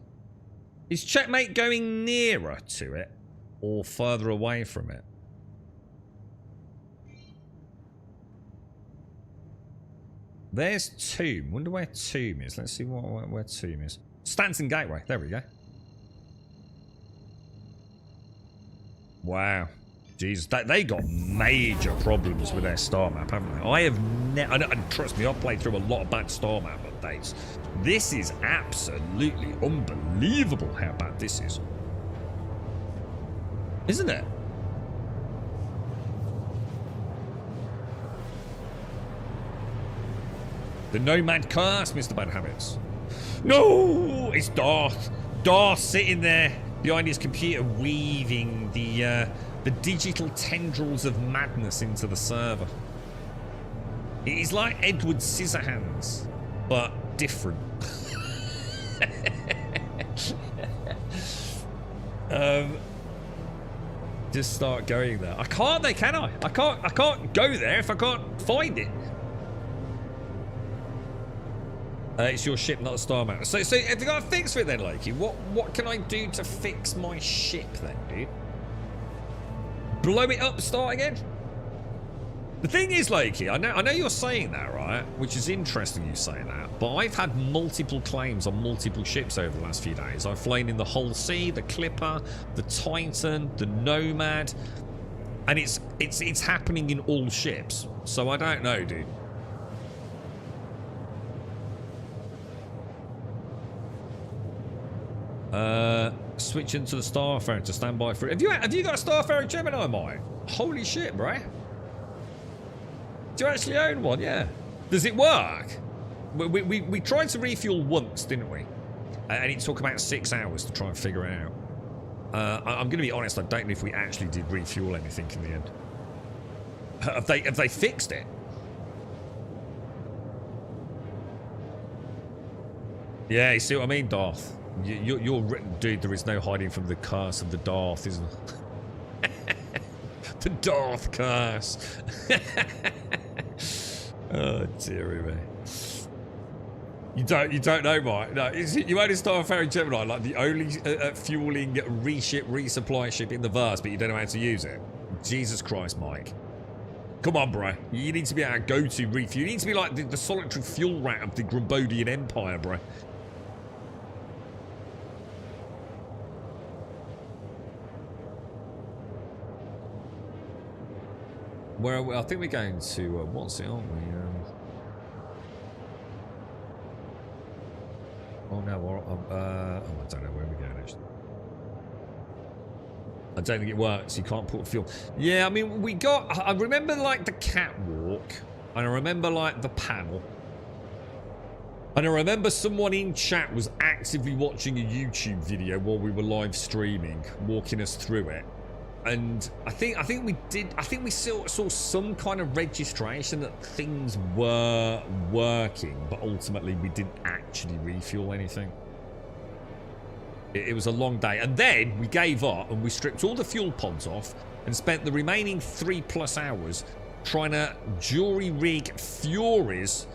Is Checkmate going nearer to it or further away from it? There's Tomb. Wonder where Tomb is. Let's see where Tomb is. Stanton Gateway. There we go. Wow. Jeez, they got major problems with their star map, haven't they? I have and trust me, I've played through a lot of bad Star Map updates. This is absolutely unbelievable how bad this is. Isn't it? The Nomad Curse, Mr. Bad Habits. No! It's Darth. Darth sitting there behind his computer weaving the digital tendrils of madness into the server. It is like Edward Scissorhands, but different. Just start going there. I can't though, can I? I can't go there if I can't find it. It's your ship, not a star map. So have you got a fix for it then, Loki? What can I do to fix my ship then, dude? Blow it up, start again? The thing is, Loki, I know you're saying that, right? Which is interesting you say that, but I've had multiple claims on multiple ships over the last few days. I've flown in the Hull Sea, the Clipper, the Titan, the Nomad, and it's happening in all ships. So I don't know, dude. Switch into the Starfarer to stand by for it. Have you got a Starfarer Gemini, Mike? Holy shit, bro. Do you actually own one? Yeah. Does it work? We tried to refuel once, didn't we? And it took about 6 hours to try and figure it out. I'm going to be honest, I don't know if we actually did refuel anything in the end. Have they fixed it? Yeah, you see what I mean, Darth? You're written, dude. There is no hiding from the curse of the Darth, isn't there? The Darth curse. Oh dearie me. You don't know, Mike. No, you only Starfarer Gemini, like the only fueling resupply ship in the verse, but you don't know how to use it. Jesus Christ, Mike. Come on, bro. You need to be our go-to refuel. You need to be like the solitary fuel rat of the Grumbodian Empire, bro. Where I think we're going to what's it, aren't we? Oh no, I don't know where we're going actually. I don't think it works. You can't put fuel. Yeah, I mean I remember like the catwalk, and I remember like the panel, and I remember someone in chat was actively watching a YouTube video while we were live streaming, walking us through it. And I think we saw some kind of registration that things were working, but ultimately we didn't actually refuel anything. It was a long day, and then we gave up and we stripped all the fuel pods off and spent the remaining 3+ hours trying to jury rig Furies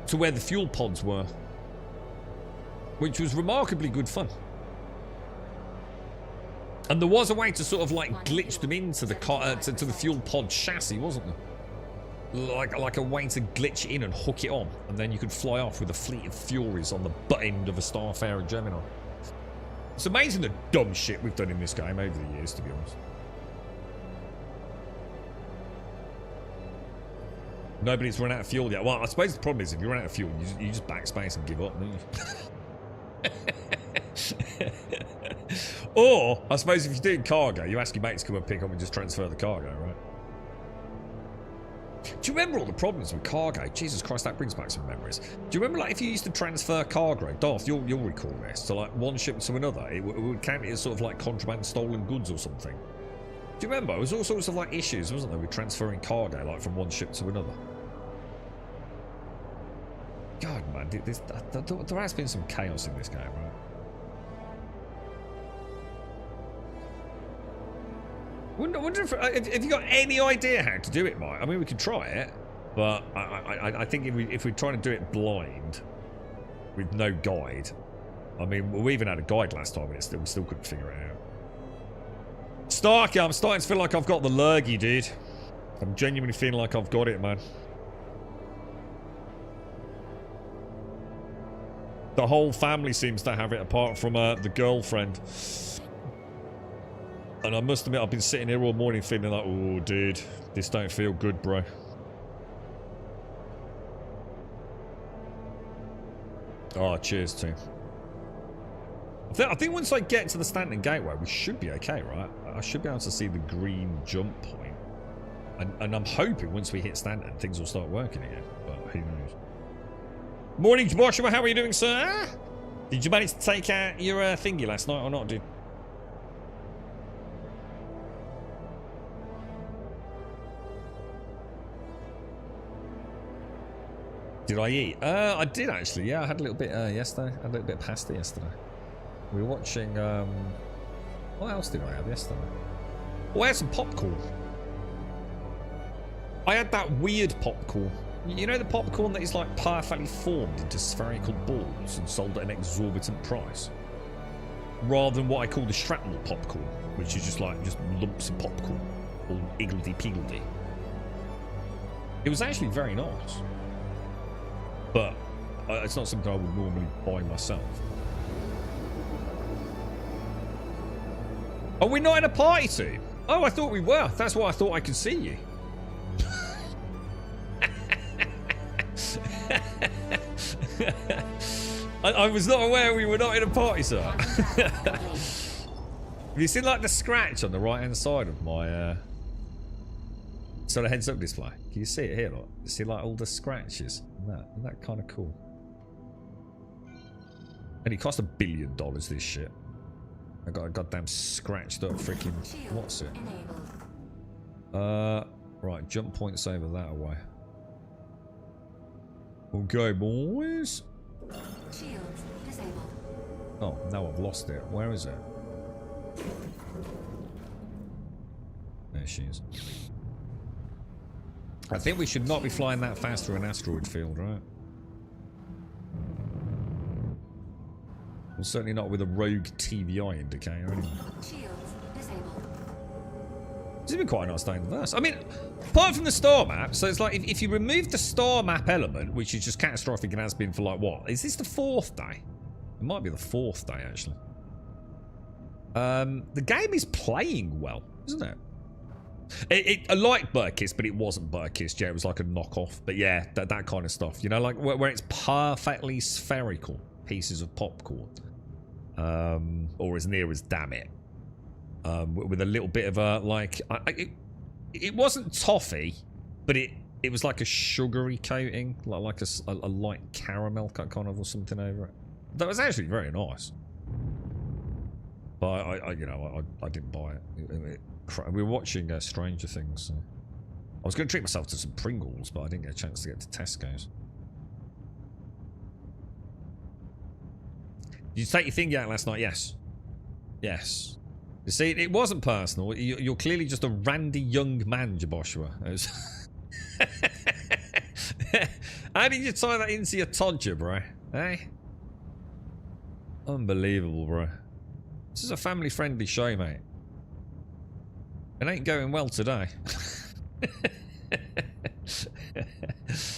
to where the fuel pods were, which was remarkably good fun. And there was a way to sort of like glitch them into the to the fuel pod chassis, wasn't there? Like a way to glitch in and hook it on, and then you could fly off with a fleet of Furies on the butt end of a Starfarer Gemini. It's amazing the dumb shit we've done in this game over the years, to be honest. Nobody's run out of fuel yet. Well, I suppose the problem is if you run out of fuel, you just backspace and give up, don't you? Or, I suppose if you're doing cargo, you ask your mate to come and pick up and just transfer the cargo, right? Do you remember all the problems with cargo? Jesus Christ, that brings back some memories. Do you remember, like, if you used to transfer cargo, Darth, you'll recall this, so like one ship to another, it would count it as sort of like contraband stolen goods or something. Do you remember? There was all sorts of like issues, wasn't there, with transferring cargo, like from one ship to another. God, man, there has been some chaos in this game, right? Wonder if you got any idea how to do it, Mike. I mean, we could try it, but I think if we're trying to do it blind with no guide, I mean, we even had a guide last time, and we still couldn't figure it out. Starky, I'm starting to feel like I've got the lurgy, dude. I'm genuinely feeling like I've got it, man. The whole family seems to have it, apart from the girlfriend. And I must admit, I've been sitting here all morning feeling like, oh, dude, this don't feel good, bro. Oh, cheers, team. I think once I get to the Stanton Gateway, we should be okay, right? I should be able to see the green jump point. And I'm hoping once we hit Stanton, things will start working again. But who knows? Morning, Joshua. How are you doing, sir? Did you manage to take out your thingy last night or not, dude? Did I eat? I did actually. Yeah, I had a little bit yesterday. I had a little bit of pasta yesterday. We were watching. What else did I have yesterday? Oh, I had some popcorn. I had that weird popcorn. You know the popcorn that is like perfectly formed into spherical balls and sold at an exorbitant price? Rather than what I call the shrapnel popcorn, which is just lumps of popcorn, all iggledy-piggledy. It was actually very nice. But it's not something I would normally buy myself. Are we not in a party team? Oh, I thought we were. That's why I thought I could see you. I was not aware we were not in a party, sir. Have you seen like the scratch on the right hand side of my sort of heads up display? Can you see it here? Look? You see like all the scratches? Isn't that kind of cool? And it cost $1 billion, this shit. I got a goddamn scratched up freaking. What's it? Right, jump points over that away. Okay, boys. Shields disabled. Oh, now I've lost it. Where is it? There she is. I think we should not be flying that fast through an asteroid field, right? Well, certainly not with a rogue TVI indicator, anyway. Shields disabled. This has been quite a nice day in the verse. I mean, apart from the star map, so it's like if you remove the star map element, which is just catastrophic and has been for like what? Is this the 4th day? It might be the 4th day, actually. The game is playing well, isn't it? I like Burkiss, but it wasn't Burkiss. Yeah, it was like a knockoff. But yeah, that kind of stuff. You know, like where it's perfectly spherical pieces of popcorn. Or as near as damn it. With a little bit of a, like... It wasn't toffee, but it was like a sugary coating. Like a light caramel kind of or something over it. That was actually very nice. But I didn't buy it. We were watching Stranger Things. So. I was going to treat myself to some Pringles, but I didn't get a chance to get to Tesco's. Did you take your thing out last night? Yes. Yes. You see, it wasn't personal. You're clearly just a randy young man, Joshua. How did you tie that into your todger, bro? Hey? Unbelievable, bro. This is a family-friendly show, mate. It ain't going well today.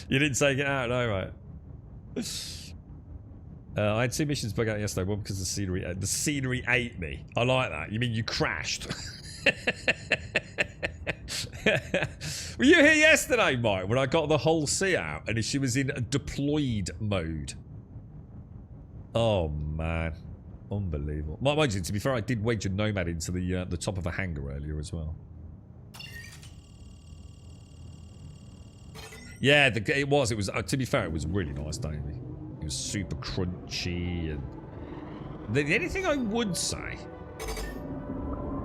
You didn't take it out, no, mate. I had 2 missions bug out yesterday. One because the scenery ate me. I like that. You mean you crashed? Were you here yesterday, Mike, when I got the whole sea out and she was in deployed mode? Oh, man. Unbelievable. Mind you, to be fair, I did wedge a Nomad into the top of a hangar earlier as well. Yeah, it was. To be fair, it was really nice, Davey. It was super crunchy, and the only thing I would say,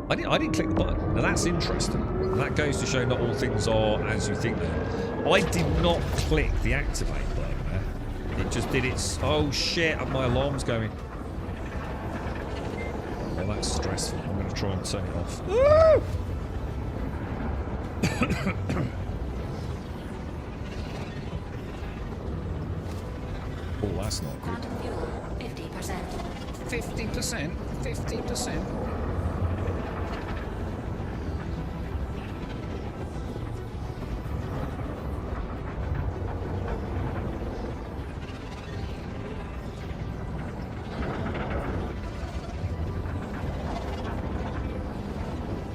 I didn't click the button. Now that's interesting. And that goes to show not all things are as you think they are. I did not click the activate button there. It just did its. Oh shit! My alarm's going. Well, that's stressful. I'm going to try and turn it off. Oh, that's not good. Quantum fuel 50%. 50%? 50%?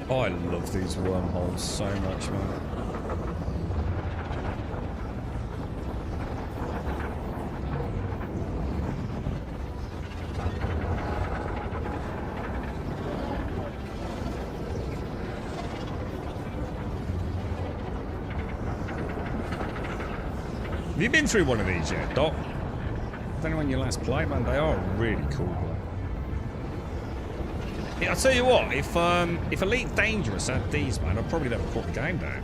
Oh, I love these wormholes so much, man. Have you been through one of these yet, Doc? I don't know when you last played, man. They are really cool, bro. Yeah, I'll tell you what, if Elite Dangerous had these, man, I'd probably never put the game down.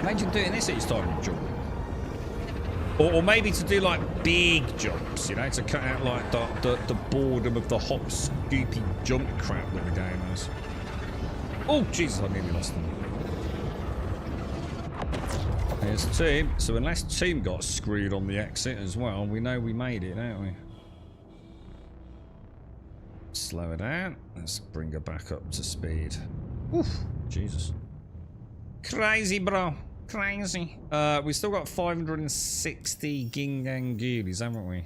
Imagine doing this each time you jump. Or maybe to do like big jumps, you know, to cut out like the boredom of the hop, scoopy jump crap that the game has. Oh, Jesus, I nearly lost them. There's Team. So unless Team got screwed on the exit as well, we know we made it, don't we? Slow her down. Let's bring her back up to speed. Oof, Jesus. Crazy, bro. Crazy. We've still got 560 Gingangulis, haven't we?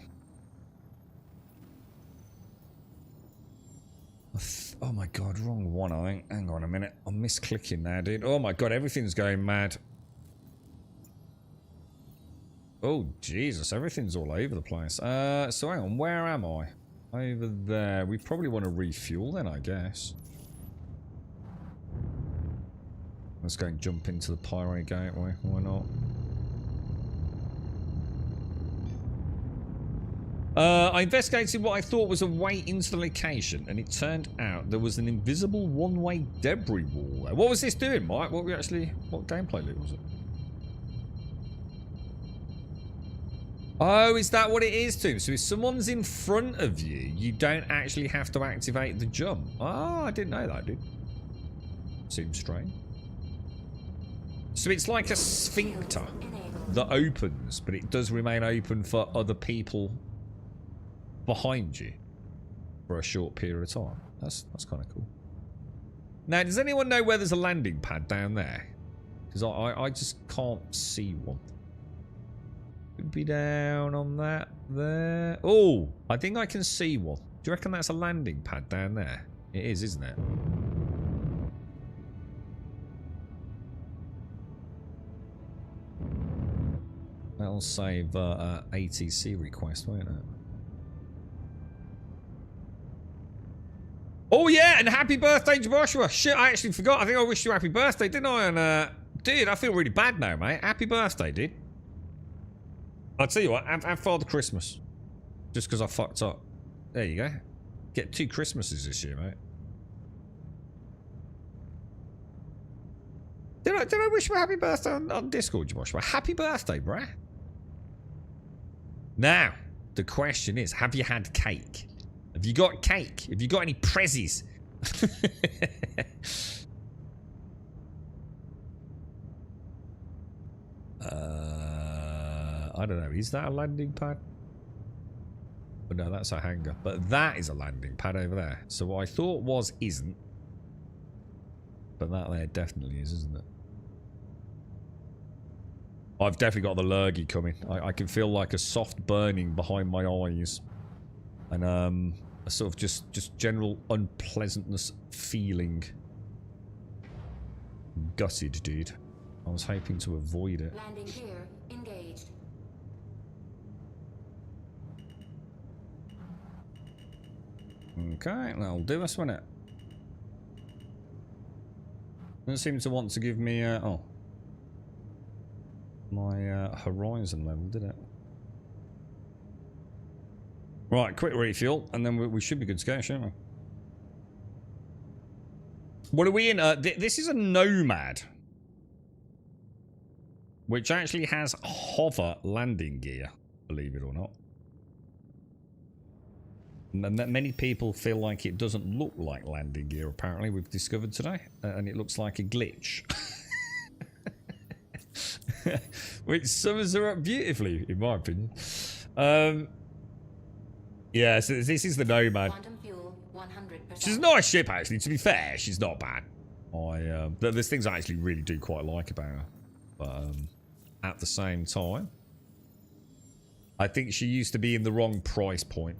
Oh my god, wrong one, I think. Hang on a minute. I'm misclicking now, dude. Oh my god, everything's going mad. Oh, Jesus, everything's all over the place. So hang on, where am I? Over there. We probably want to refuel then, I guess. Let's go and jump into the Pyro Gateway. Why not? I investigated what I thought was a way into the location, and it turned out there was an invisible one-way debris wall there. What was this doing, Mike? What gameplay loop was it? Oh, is that what it is, too? So if someone's in front of you, you don't actually have to activate the jump. Oh, I didn't know that, dude. Seems strange. So it's like a sphincter that opens, but it does remain open for other people behind you for a short period of time. That's kind of cool. Now, does anyone know where there's a landing pad down there? Because I just can't see one. Could be down on that there. Oh, I think I can see one. Do you reckon that's a landing pad down there? It is, isn't it? That'll save ATC request, won't it? Oh yeah, and happy birthday, Joshua. Shit, I actually forgot. I think I wished you happy birthday, didn't I? And dude, I feel really bad now, mate. Happy birthday, dude. I'll tell you what, have Father Christmas. Just because I fucked up. There you go. Get 2 Christmases this year, mate. Did I wish you a happy birthday on Discord, Joshua? Happy birthday, bruh. Now, the question is, have you had cake? Have you got cake? Have you got any prezzies? I don't know. Is that a landing pad? But no, that's a hangar. But that is a landing pad over there. So what I thought was isn't. But that there definitely is, isn't it? I've definitely got the lurgy coming. I can feel like a soft burning behind my eyes. And a sort of just general unpleasantness feeling. Gutted, dude. I was hoping to avoid it. Landing gear engaged. Okay, that'll do us, won't it? Doesn't seem to want to give me oh, my horizon level, did it? Right, quick refuel, and then we should be good to go, shouldn't we? What are we in? This is a Nomad, which actually has hover landing gear, believe it or not. Many people feel like it doesn't look like landing gear, apparently, we've discovered today. And it looks like a glitch. Which sums her up beautifully, in my opinion. Yeah, so this is the Nomad. Quantum fuel 100%. She's a nice ship, actually. To be fair, she's not bad. There's things I actually really do quite like about her. But at the same time, I think she used to be in the wrong price point.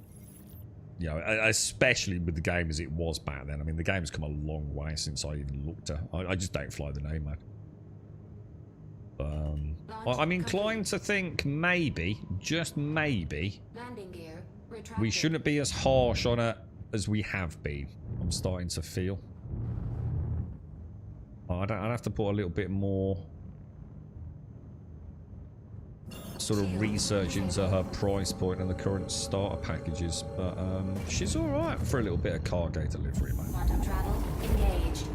You know, especially with the game as it was back then. I mean, the game's come a long way since I even looked at her. I just don't fly the Nomad. I'm inclined to think maybe, just maybe, Landing gear retracted. we shouldn't be as harsh on her as we have been. I'm starting to feel. I'd have to put a little bit more sort of research into her price point and the current starter packages. But she's all right for a little bit of cargo delivery, mate. Quantum travel engaged.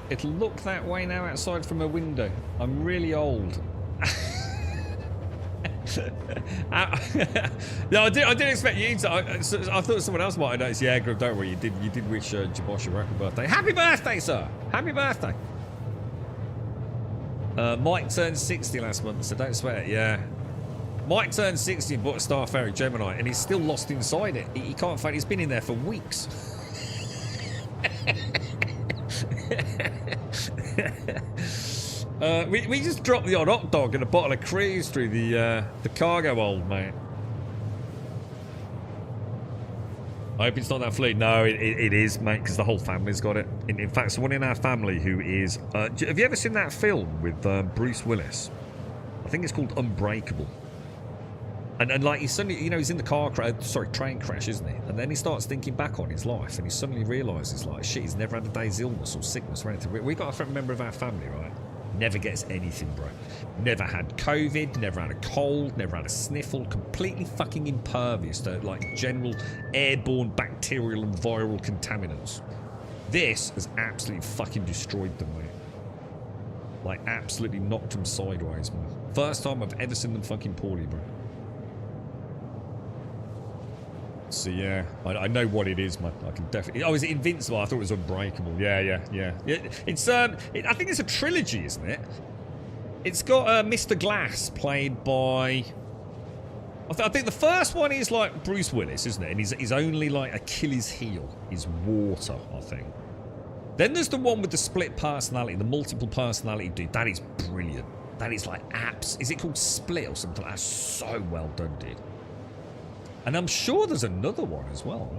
It'll look that way now outside from a window. I'm really old. No, I didn't expect you to. I thought someone else might have noticed. Yeah, Grub, don't worry. You did wish Jabosh a happy birthday. Happy birthday, sir! Happy birthday. Mike turned 60 last month, so don't sweat it. Yeah. Mike turned 60 and bought a Star Ferry Gemini, and he's still lost inside it. He can't find. He's been in there for weeks. We just dropped the odd hot dog and a bottle of cruise through the cargo hold, mate. I hope it's not that fleet. No, it is, mate, because the whole family's got it. In fact, someone in our family who is... have you ever seen that film with Bruce Willis? I think it's called Unbreakable. And like, he suddenly, you know, he's in the train crash, isn't he? And then he starts thinking back on his life, and he suddenly realises, like, shit, he's never had a day's illness or sickness or anything. We got a member of our family, right? Never gets anything, bro. Never had COVID, never had a cold, never had a sniffle. Completely fucking impervious to, like, general airborne bacterial and viral contaminants. This has absolutely fucking destroyed them, mate. Like, absolutely knocked them sideways, man. First time I've ever seen them fucking poorly, bro. So yeah, I know what it is, man. I can definitely. Oh, is it Invincible? I thought it was Unbreakable. Yeah. It's I think it's a trilogy, isn't it? It's got Mr. Glass played by. I think the first one is like Bruce Willis, isn't it? And his only like Achilles heel is water, I think. Then there's the one with the split personality, the multiple personality dude. That is brilliant. That is like apps. Is it called Split or something? That's so well done, dude. And I'm sure there's another one as well,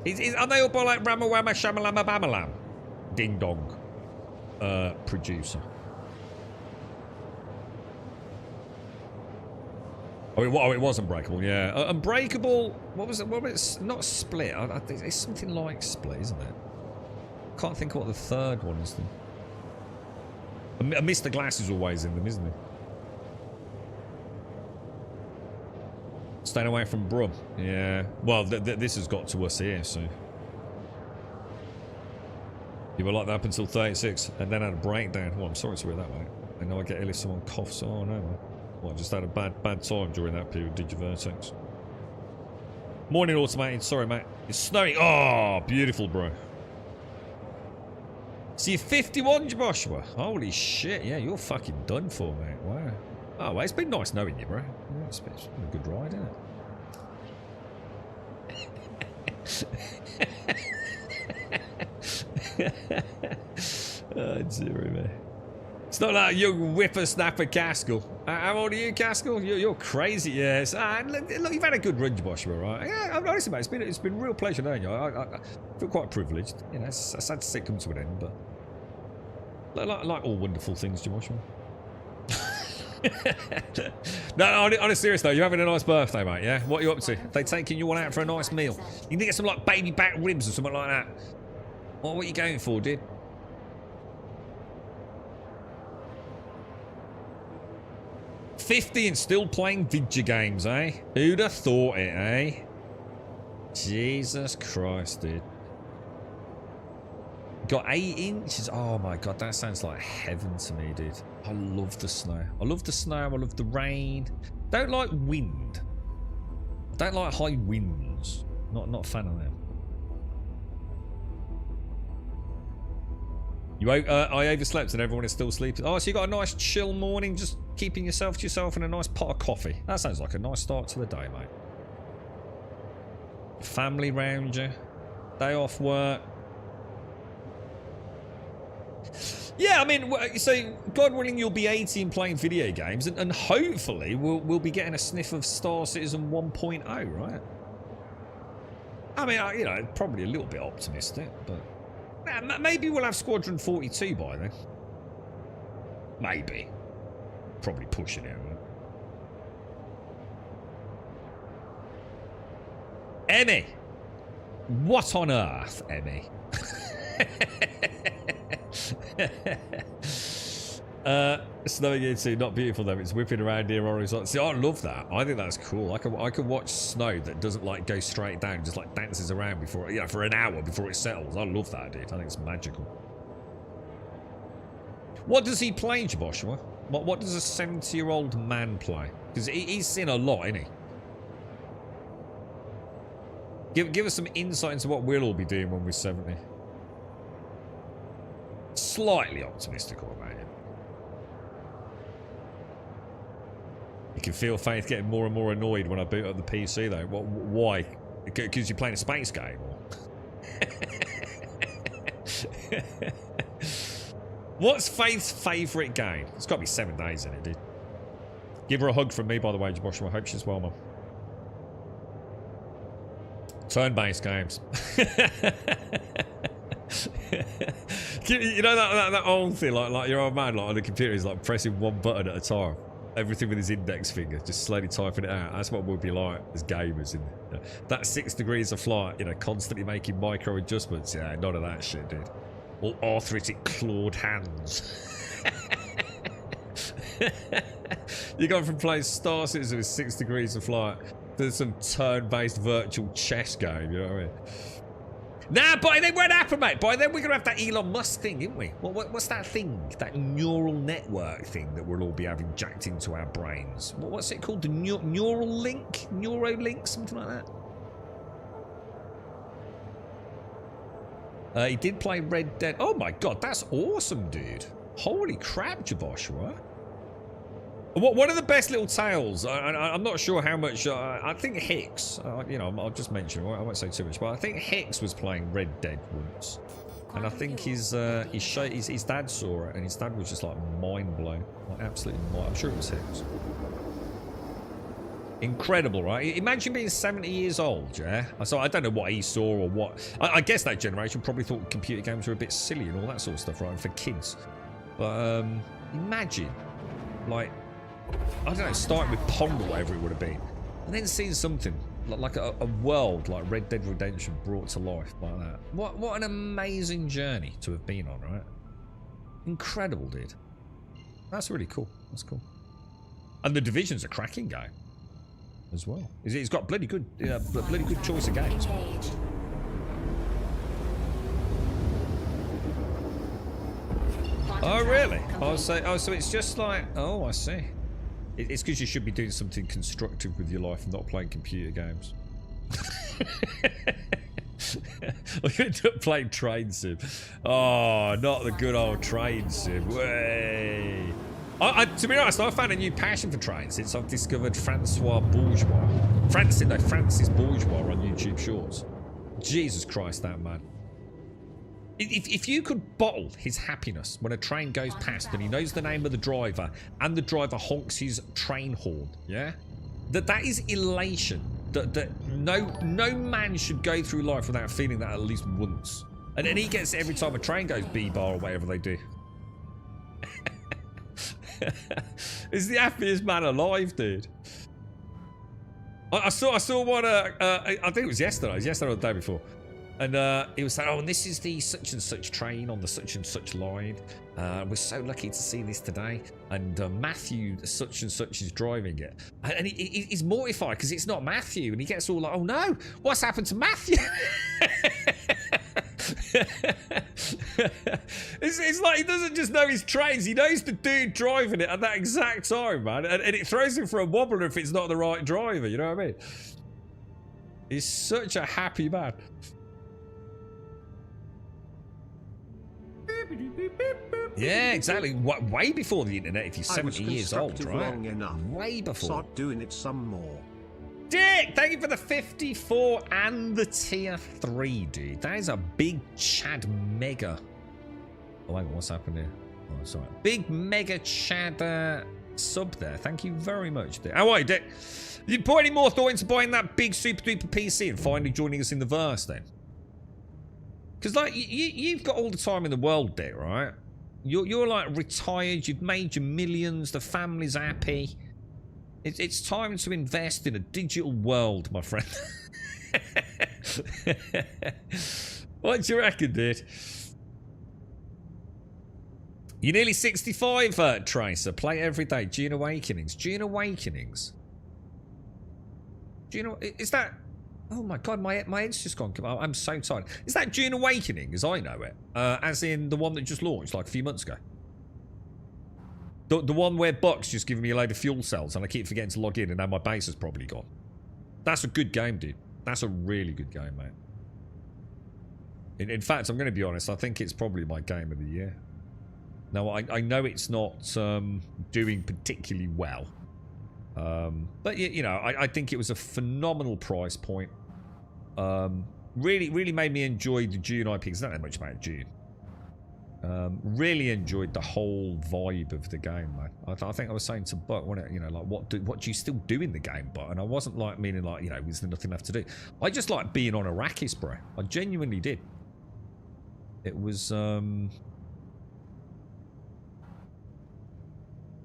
right? Are they all by like Rama Wama Shamalama Bamalam? Ding Dong. Producer. Oh, it was Unbreakable, yeah. Unbreakable, what was it? What was it? Not Split. I think it's something like Split, isn't it? Can't think of what the third one is. Mr. Glass is always in them, isn't he? Staying away from Brum. Yeah. Well, this has got to us here, so. You were like that up until 36, and then had a breakdown. Well, I'm sorry to hear that, mate. I know I get ill if someone coughs. Oh, no, man. Well, I just had a bad time during that period, did you, Vertex? Morning, Automated. Sorry, mate. It's snowing. Oh, beautiful, bro. So you're 51, Joshua. Holy shit. Yeah, you're fucking done for, mate. Wow. Oh, well, it's been nice knowing you, bro. Yeah, it's been a good ride, isn't it? Oh, dear me. It's not like young whippersnapper Caskell. How old are you, Caskell? You're crazy, yes. Look, you've had a good run, Joshua, right? Yeah, I'm honest, mate. It's been a real pleasure knowing you. I feel quite privileged. You know, it's sad to see it come to an end, but like all wonderful things, Joshua. No, on a serious note, you're having a nice birthday, mate, yeah? What are you up to? They taking you on out for a nice meal? You can get some, like, baby back ribs or something like that. What are you going for, dude? $50 and still playing video games, eh? Who'd have thought it, eh? Jesus Christ, dude. Got 8 inches. Oh my god, that sounds like heaven to me, dude. I love the snow. I love the snow. I love the rain. Don't like wind. I don't like high winds. Not a fan of them. I overslept and everyone is still sleeping. Oh, so you got a nice chill morning, just keeping yourself to yourself and a nice pot of coffee. That sounds like a nice start to the day, mate. Family round you. Day off work. Yeah, I mean, so God willing, you'll be 18 playing video games, and hopefully we'll be getting a sniff of Star Citizen 1.0, right? I mean, you know, probably a little bit optimistic, but maybe we'll have Squadron 42 by then. Maybe. Probably pushing it, right? Emmy! What on earth, Emmy? Snowing into not beautiful though. It's whipping around here horizontal. See, I love that. I think that's cool. I can watch snow that doesn't like go straight down, just like dances around before, you know, for an hour before it settles. I love that, dude. I think it's magical. What does he play, Joshua? What does a 70-year-old man play? Because he's seen a lot, isn't he? Give us some insight into what we'll all be doing when we're 70. Slightly optimistic about it. You can feel Faith getting more and more annoyed when I boot up the PC though. Why? Because you're playing a space game? Or? What's Faith's favourite game? It's got to be 7 Days in it, dude. Give her a hug from me, by the way, Joshua. I hope she's well, man. Turn-based games. You know that old thing, like your old man, like on the computer, is like pressing one button at a time. Everything with his index finger, just slowly typing it out. That's what we'll be like as gamers. In that 6 degrees of flight, you know, constantly making micro adjustments. Yeah, none of that shit, dude. All arthritic clawed hands. You go from playing Star Citizen with 6 degrees of flight to some turn-based virtual chess game, you know what I mean? Nah, by then won't happen, mate. By then we're going to have that Elon Musk thing, isn't we? What's that thing? That neural network thing that we'll all be having jacked into our brains. What's it called? The neural link? Neuralink? Something like that? He did play Red Dead. Oh my god, that's awesome, dude. Holy crap, Joshua. One of the best little tales, I'm not sure how much, I think Hicks, you know, I'll just mention, I won't say too much, but I think Hicks was playing Red Dead once. And I think his dad saw it, and his dad was just like mind blown. Like, absolutely mind. I'm sure it was Hicks. Incredible, right? Imagine being 70 years old, yeah? So I don't know what he saw or what. I guess that generation probably thought computer games were a bit silly and all that sort of stuff, right? For kids. But imagine, like, I don't know, starting with Pong or whatever it would have been. And then seeing something like a world like Red Dead Redemption brought to life like that. What an amazing journey to have been on, right? Incredible, dude. That's really cool. That's cool. And the Division's a cracking game as well. It's got bloody good choice of games. Oh really? Oh so it's just like, oh I see. It's because you should be doing something constructive with your life and not playing computer games. Or you end up playing Train Sim. Oh, not the good old Train Sim. Way. To be honest, I found a new passion for trains since I've discovered Francis Bourgeois on YouTube Shorts. Jesus Christ, that man. If you could bottle his happiness when a train goes past and he knows the name of the driver and the driver honks his train horn, yeah? That is elation. That no man should go through life without feeling that at least once. And he gets it every time a train goes B-bar or whatever they do. He's the happiest man alive, dude. I saw one, I think it was yesterday. It was yesterday or the day before. And he was saying, oh, and this is the such and such train on the such and such line. We're so lucky to see this today. And Matthew such and such is driving it. And he's mortified because it's not Matthew. And he gets all like, oh no, what's happened to Matthew? It's like he doesn't just know his trains. He knows the dude driving it at that exact time, man. And it throws him for a wobbler if it's not the right driver. You know what I mean? He's such a happy man. Yeah, exactly. Way before the internet, if you're 70 years old, right? Way before. Start doing it some more. Dick, thank you for the 54 and the tier 3, dude. That is a big Chad mega. Oh, hang on, what's happened here? Oh, sorry. Big mega Chad sub there. Thank you very much, Dick. How are you, Dick? You put any more thought into buying that big super duper PC and finally joining us in the verse then? Because, like, you've got all the time in the world, Dick, right? You're like retired, you've made your millions, the family's happy. It's time to invest in a digital world, my friend. What do you reckon, dude? You're nearly 65, Tracer. Play every day. June Awakenings. June Awakenings. Do you know? Is that... Oh my god, my head's just gone. I'm so tired. Is that June Awakening as I know it? As in the one that just launched like a few months ago? The one where Buck's just giving me a load of fuel cells and I keep forgetting to log in and now my base is probably gone. That's a good game, dude. That's a really good game, mate. In fact, I'm going to be honest, I think it's probably my game of the year. Now, I know it's not doing particularly well. But, you know, I think it was a phenomenal price point. Really made me enjoy the June IP, because I don't know much about June. Really enjoyed the whole vibe of the game, man. I think I was saying to Buck, you know, like, what do you still do in the game, Buck? And I wasn't like meaning like, you know, was there nothing left to do? I just like being on Arrakis, bro. I genuinely did. It was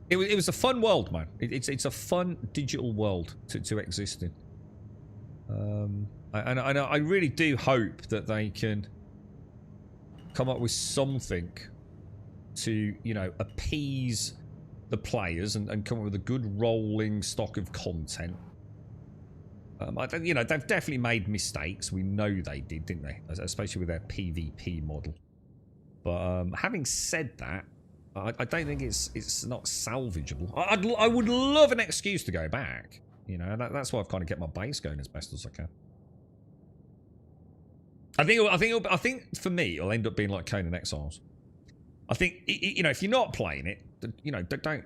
it was a fun world, man. It's a fun digital world to exist in. And I really do hope that they can come up with something to, you know, appease the players and come up with a good rolling stock of content. You know, they've definitely made mistakes. We know they did, didn't they? Especially with their PvP model. But having said that, I don't think it's not salvageable. I would love an excuse to go back. You know, that's why I've kind of kept my base going as best as I can. I think for me, it'll end up being like Conan Exiles. I think, you know, if you're not playing it, you know, don't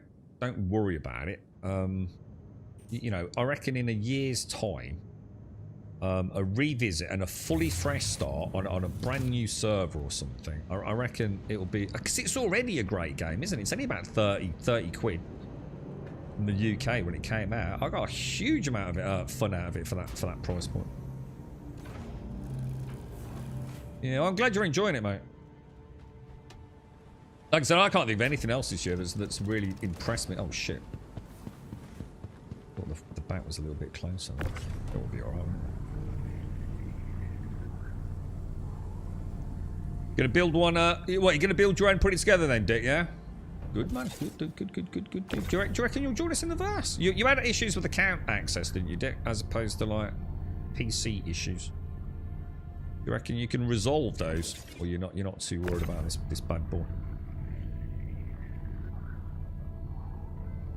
worry about it. You know, I reckon in a year's time, a revisit and a fully fresh start on a brand new server or something, I reckon it'll be, because it's already a great game, isn't it? It's only about 30 quid in the UK when it came out. I got a huge amount of it, fun out of it for that price point. Yeah, I'm glad you're enjoying it, mate. Like I said, I can't think of anything else this year that's really impressed me. Oh shit! Thought the bat was a little bit closer. That would be alright. Gonna build one. What? You're gonna build your own, put it together then, Dick? Yeah. Good man. Good. Do you reckon you'll join us in the verse? You had issues with account access, didn't you, Dick? As opposed to like PC issues. You reckon you can resolve those, or you're not too worried about this bad boy?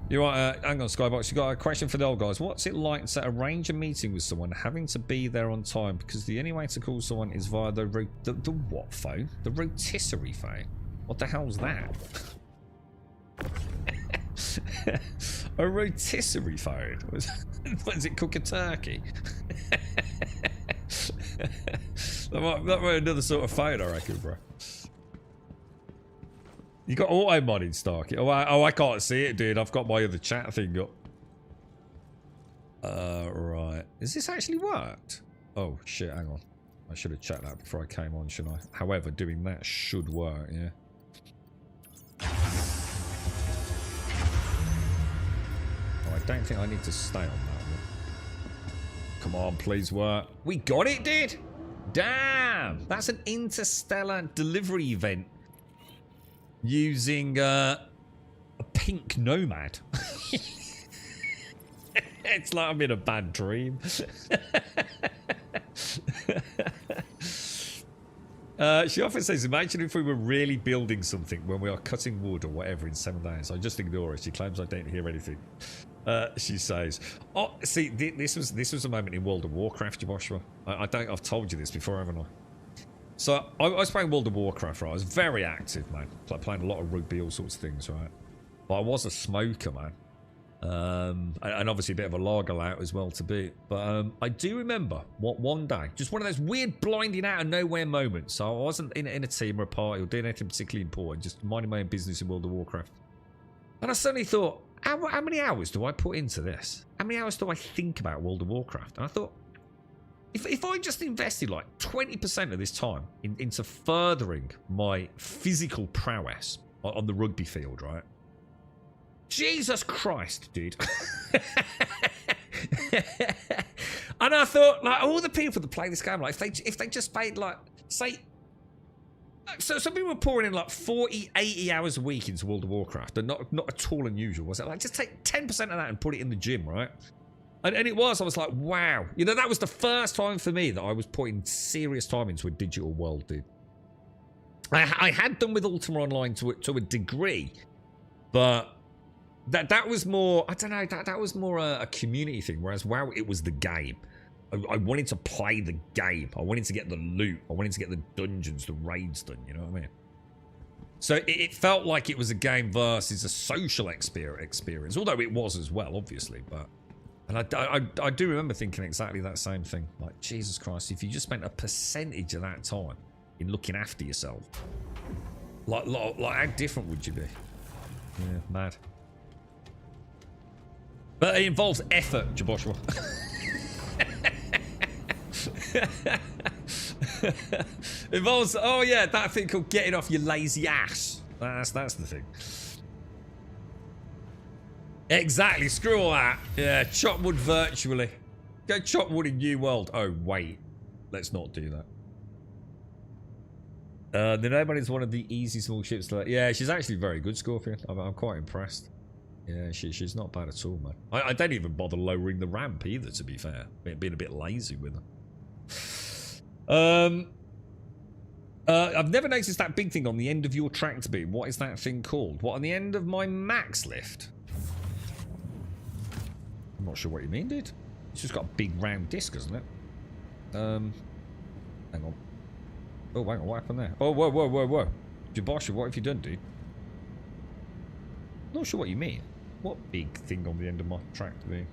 You're right, hang on, Skybox. You got a question for the old guys. What's it like to arrange a meeting with someone, having to be there on time, because the only way to call someone is via the what phone? The rotisserie phone. What the hell's that? A rotisserie phone? What is it? Cook a turkey? That might be another sort of phone, I reckon, bro. You got auto modding, Starkey. Oh, I can't see it, dude. I've got my other chat thing up. Right. Has this actually worked? Oh, shit, hang on. I should have checked that before I came on, shouldn't I? However, doing that should work, yeah. Oh, I don't think I need to stay on that one. Come on, please work. We got it, dude! Damn! That's an interstellar delivery event using a pink nomad. It's like I'm in a bad dream. She often says, imagine if we were really building something when we are cutting wood or whatever in 7 days. I just ignore her. She claims I don't hear anything. She says, oh, see, this was a moment in World of Warcraft, Joshua. I've told you this before, haven't I? So I was playing World of Warcraft, right? I was very active, man. Like playing a lot of rugby, all sorts of things, right? But I was a smoker, man. And obviously a bit of a lager out as well to boot. But I do remember one day, just one of those weird blinding out of nowhere moments. So I wasn't in a team or a party or doing anything particularly important, just minding my own business in World of Warcraft. And I suddenly thought, how many hours do I put into this? How many hours do I think about World of Warcraft? And I thought, if I just invested like 20% of this time into furthering my physical prowess on the rugby field, right? Jesus Christ, dude. And I thought, like, all the people that play this game, like, if they just paid, like, say, So some people were pouring in like 40, 80 hours a week into World of Warcraft, and not at all unusual, was it? Like, just take 10% of that and put it in the gym, right? And it was. I was like, wow. You know, that was the first time for me that I was putting serious time into a digital world, dude. I had done with Ultima Online to a degree, but that was more, I don't know, that was more a community thing, whereas WoW, it was the game. I wanted to play the game. I wanted to get the loot. I wanted to get the dungeons, the raids done, you know what I mean? So it felt like it was a game versus a social experience, although it was as well, obviously. And I do remember thinking exactly that same thing. Like, Jesus Christ, if you just spent a percentage of that time in looking after yourself, like how different would you be? Yeah, mad. But it involves effort, Jaboshua. Involves, oh yeah, that thing called getting off your lazy ass. That's the thing. Exactly, screw all that. Yeah, chop wood virtually. Go chop wood in New World. Oh wait, let's not do that. The Nobody's one of the easy small ships to, yeah, she's actually very good, Scorpion. I'm quite impressed. Yeah, she's not bad at all, man. I don't even bother lowering the ramp either, to be fair. Being a bit lazy with her. I've never noticed that big thing on the end of your tractor beam. What is that thing called? What, on the end of my max lift? I'm not sure what you mean, dude. It's just got a big round disc, hasn't it? Hang on. Oh, hang on, what happened there? Oh, whoa. Jabasha, what have you done, dude? Not sure what you mean. What big thing on the end of my tractor beam?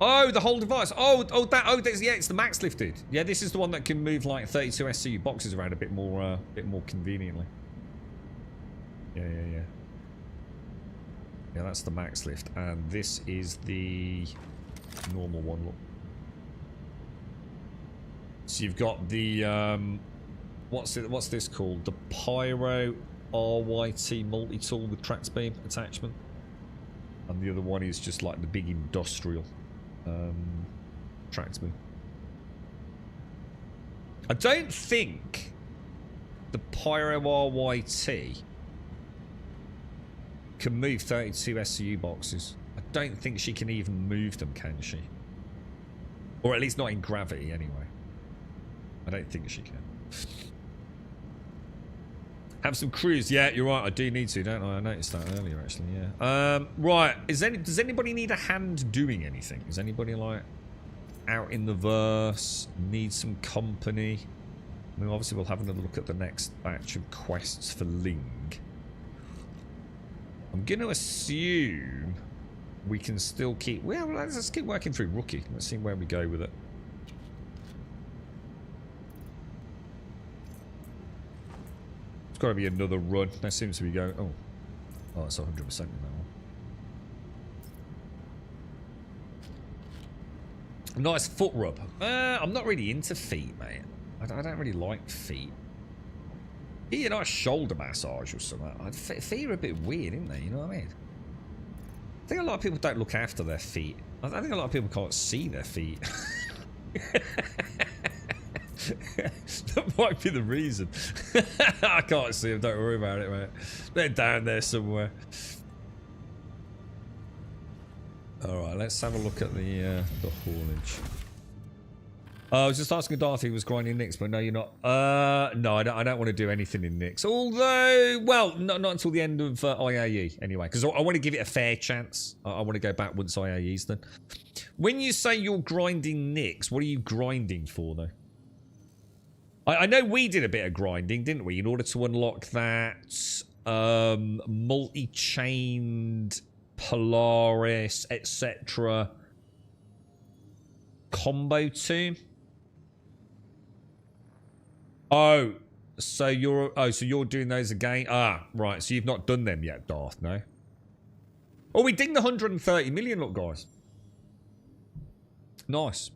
Oh, the whole device. Oh, yeah, it's the max lifted. Yeah, this is the one that can move like 32 SCU boxes around a bit more conveniently. Yeah. Yeah, that's the max lift, and this is the normal one. Look. So you've got the what's this called? The Pyro RYT multi-tool with tractor beam attachment, and the other one is just like the big industrial tractor beam. I don't think the Pyro RYT can move 32 SCU boxes. I don't think she can even move them, can she? Or at least not in gravity, anyway. I don't think she can. Have some crews. Yeah, you're right. I do need to, don't I? I noticed that earlier, actually. Yeah. Right. Does anybody need a hand doing anything? Is anybody like out in the verse? Need some company? I mean, obviously, we'll have another look at the next batch of quests for Ling. I'm going to assume we can still keep... Well, let's keep working through Rookie. Let's see where we go with it. It's got to be another run. That seems to be going... Oh, it's 100% in that one. Nice foot rub. I'm not really into feet, mate. I don't really like feet. You know, a shoulder massage or something. Feet are a bit weird, aren't they? You know what I mean? I think a lot of people don't look after their feet. I think a lot of people can't see their feet. That might be the reason. I can't see them. Don't worry about it, mate. They're down there somewhere. All right, let's have a look at the haulage. I was just asking Darth if he was grinding Nyx, but no, you're not. No, I don't want to do anything in Nyx. Although, well, not until the end of IAE, anyway. Because I want to give it a fair chance. I want to go back once IAE's done. When you say you're grinding Nyx, what are you grinding for, though? I know we did a bit of grinding, didn't we? In order to unlock that multi-chained Polaris, etc. combo tomb. Oh, so you're doing those again? Ah, right. So you've not done them yet, Darth, no? Oh, we dinged the 130 million, look, guys. Nice.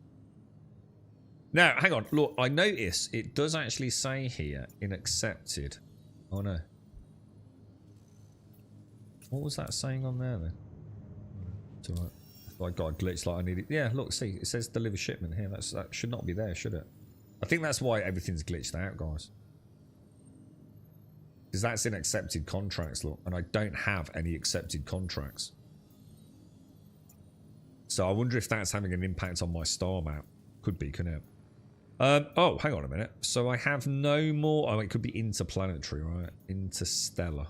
Now, hang on. Look, I notice it does actually say here, in accepted. Oh, no. What was that saying on there, then? It's all right. I I got a glitch like I needed. Yeah, look, see, it says deliver shipment here. That should not be there, should it? I think that's why everything's glitched out, guys. Because that's in accepted contracts, look, and I don't have any accepted contracts. So I wonder if that's having an impact on my star map. Could be, couldn't it? Oh, hang on a minute. So I have no more. Oh, it could be interplanetary, right? Interstellar.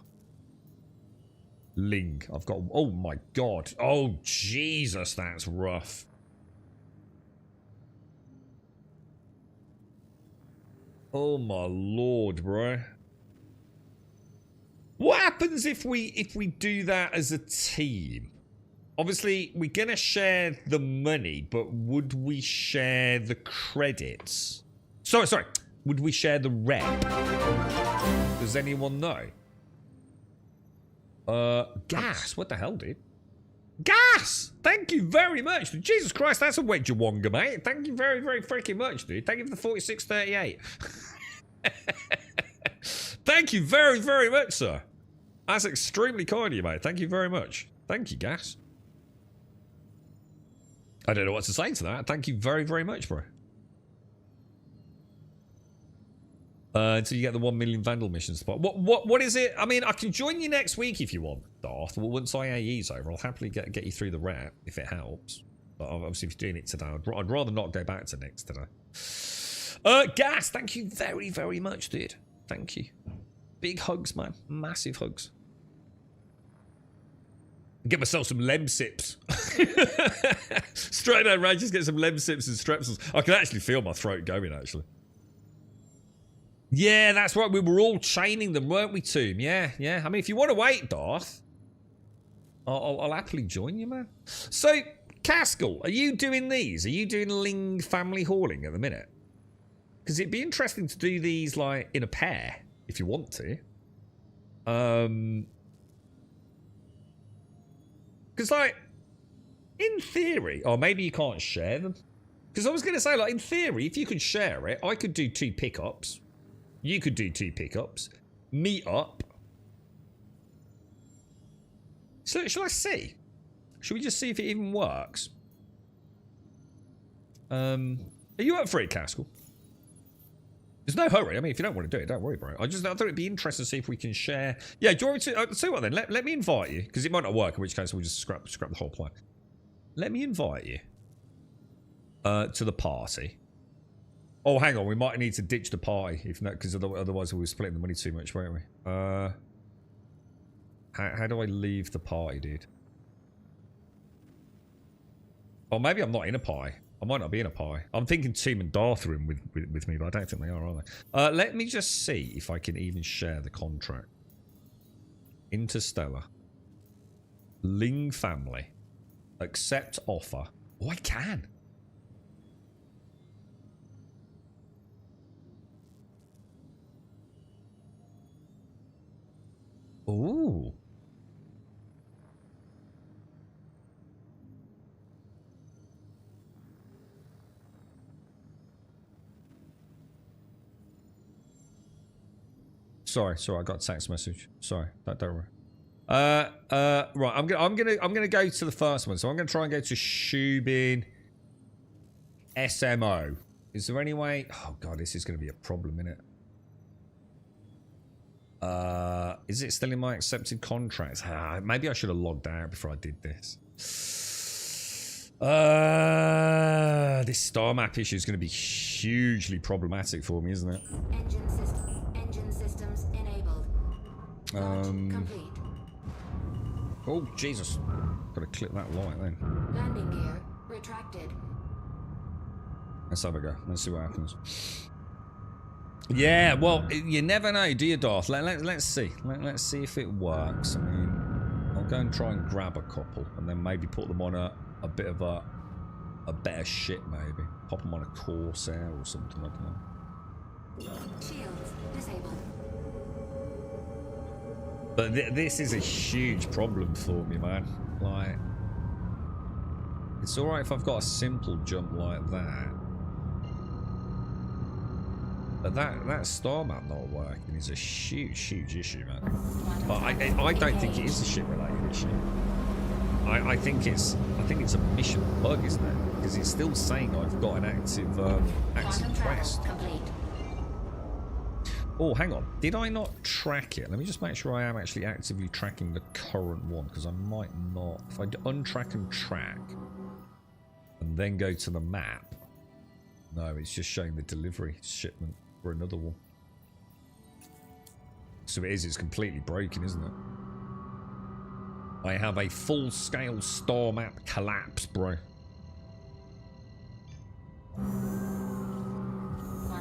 Ling. I've got. Oh my god. Oh Jesus, that's rough. Oh my lord, bro. What happens if we do that as a team? Obviously, we're gonna share the money, but would we share the credits? Sorry. Would we share the rep? Does anyone know? Gas. What the hell, dude? Gas! Thank you very much. Jesus Christ, that's a Wedgewonga, mate. Thank you very, very freaking much, dude. Thank you for the 4638. Thank you very, very much, sir. That's extremely kind of you, mate. Thank you very much. Thank you, Gas. I don't know what to say to that. Thank you very, very much, bro. Until you get the 1 million Vandal mission spot. What is it? I mean, I can join you next week if you want, Darth. Well, once IAE's over, I'll happily get you through the rep if it helps. But obviously, if you're doing it today, I'd rather not go back to next today. Gas, thank you very, very much, dude. Thank you. Big hugs, man. Massive hugs. Get myself some Lemsips. Straight down right, just get some Lemsips and Strepsils. I can actually feel my throat going, actually. Yeah, that's right. We were all chaining them, weren't we, Tomb? Yeah. I mean, if you want to wait, Darth, I'll happily join you, man. So, Caskell, are you doing these? Are you doing Ling family hauling at the minute? Because it'd be interesting to do these, like, in a pair, if you want to. Because, like, in theory, or maybe you can't share them. Because I was going to say, like, in theory, if you could share it, I could do 2 pickups. You could do 2 pickups. Meet up. So, shall I see? Should we just see if it even works? Are you up for it, Caskell? There's no hurry. I mean, if you don't want to do it, don't worry, bro. I thought it'd be interesting to see if we can share. Yeah, do you want me to? Tell you what then. Let me invite you, because it might not work. In which case, we'll just scrap the whole plan. Let me invite you to the party. Oh, hang on. We might need to ditch the party, if not, because otherwise we'll be splitting the money too much, won't we? How do I leave the party, dude? Oh, maybe I'm not in a party. I might not be in a pie. I'm thinking Team and Darth are in with me, but I don't think they are they? Let me just see if I can even share the contract. Interstellar. Ling family. Accept offer. Oh, I can. Ooh. Sorry, I got a text message. Sorry, don't worry. Right, I'm gonna go to the first one. So I'm gonna try and go to Shubin SMO. Is there any way? Oh god, this is gonna be a problem, innit? Is it still in my accepted contracts? Maybe I should have logged out before I did this. This star map issue is going to be hugely problematic for me, isn't it? Engine systems enabled. Launch complete. Oh Jesus! Got to click that light then. Landing gear retracted. Let's have a go. Let's see what happens. Yeah, well, you never know, do you, Darth? Let's see. Let's see if it works. I mean, I'll go and try and grab a couple, and then maybe put them on a bit of a better ship, maybe. Pop them on a Corsair or something, I don't know. Shields disabled. But this is a huge problem for me, man. Like, it's alright if I've got a simple jump like that. But that star map not working is a huge issue, man. But I don't think it is a ship-related issue. I think it's a mission bug, isn't it? Because it's still saying I've got an active Quantum quest. travel complete. Oh, hang on. Did I not track it? Let me just make sure I am actually actively tracking the current one, because I might not. If I untrack and track, and then go to the map, no, it's just showing the delivery shipment for another one. So it is, it's completely broken, isn't it? I have a full-scale star map collapse, bro.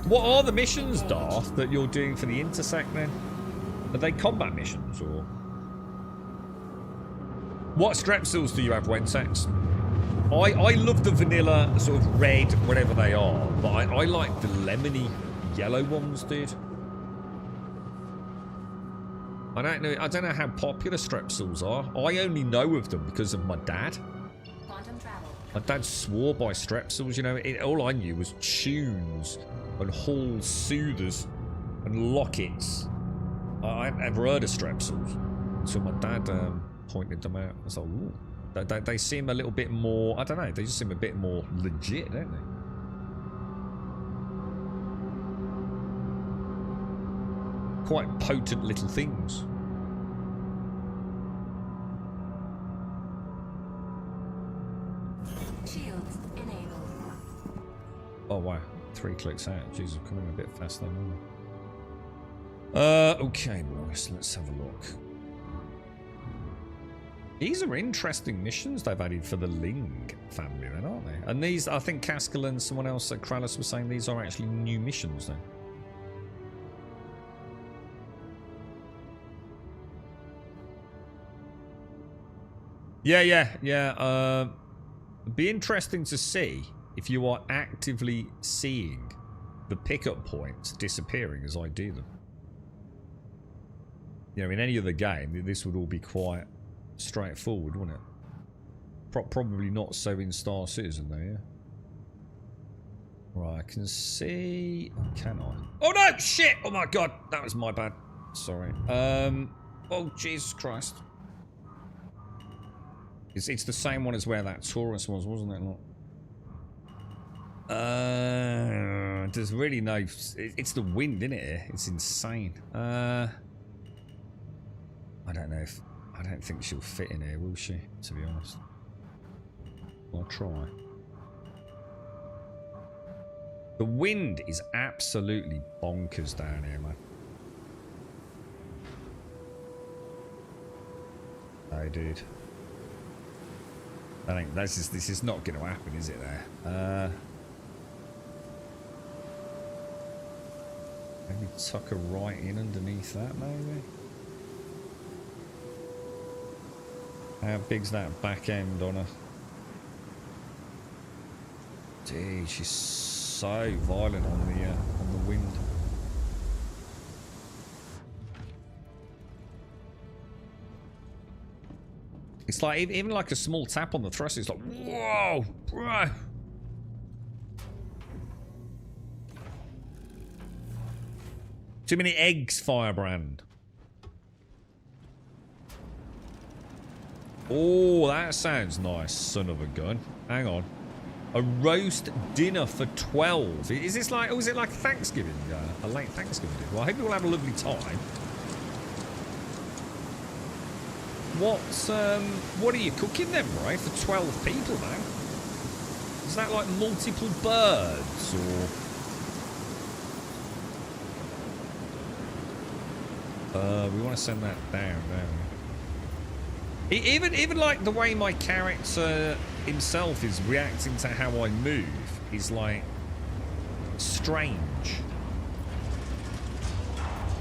What are the missions, Darth, that you're doing for the Intersect, then? Are they combat missions, or...? What strepsils do you have, Wensex? I love the vanilla, sort of red, whatever they are, but I like the lemony yellow ones, dude. I don't know how popular strepsils are. I only know of them because of my dad. Quantum travel. My dad swore by strepsils, you know. All I knew was tunes and hall soothers and lockets. I hadn't ever heard of strepsils. So my dad pointed them out. I was like, ooh. They seem a little bit more, I don't know, they just seem a bit more legit, don't they? Quite potent little things. Shields enabled. Oh wow, 3 clicks out. Jesus, I'm coming a bit fast then, aren't I? Okay, boys, let's have a look. These are interesting missions they've added for the Ling family then, aren't they? And these, I think Caskell and someone else at Krallis was saying these are actually new missions then. Yeah. It'd be interesting to see if you are actively seeing the pickup points disappearing as I do them. You know, in any other game, this would all be quite straightforward, wouldn't it? Probably not so in Star Citizen though, yeah? Right, I can see... Oh, can I? Oh no! Shit! Oh my god! That was my bad. Sorry. Oh, Jesus Christ. It's the same one as where that Taurus was, wasn't it? There's really no... It's the wind, isn't it? It's insane. I don't know if... I don't think she'll fit in here, will she? To be honest. I'll try. The wind is absolutely bonkers down here, man. Oh, dude. I think this is not going to happen, is it? There. Maybe tuck her right in underneath that, maybe. How big's that back end on her? Dude, she's so violent on the wind. It's like even like a small tap on the thrust. It's like, whoa, bro. Too many eggs, Firebrand. Oh, that sounds nice, son of a gun. Hang on. A roast dinner for 12. Is this like, oh, is it like Thanksgiving? A late Thanksgiving dinner? Well, I hope you all have a lovely time. What are you cooking then, right? For 12 people, man? Is that like multiple birds, or... we want to send that down, don't we? Even like the way my character himself is reacting to how I move is like strange.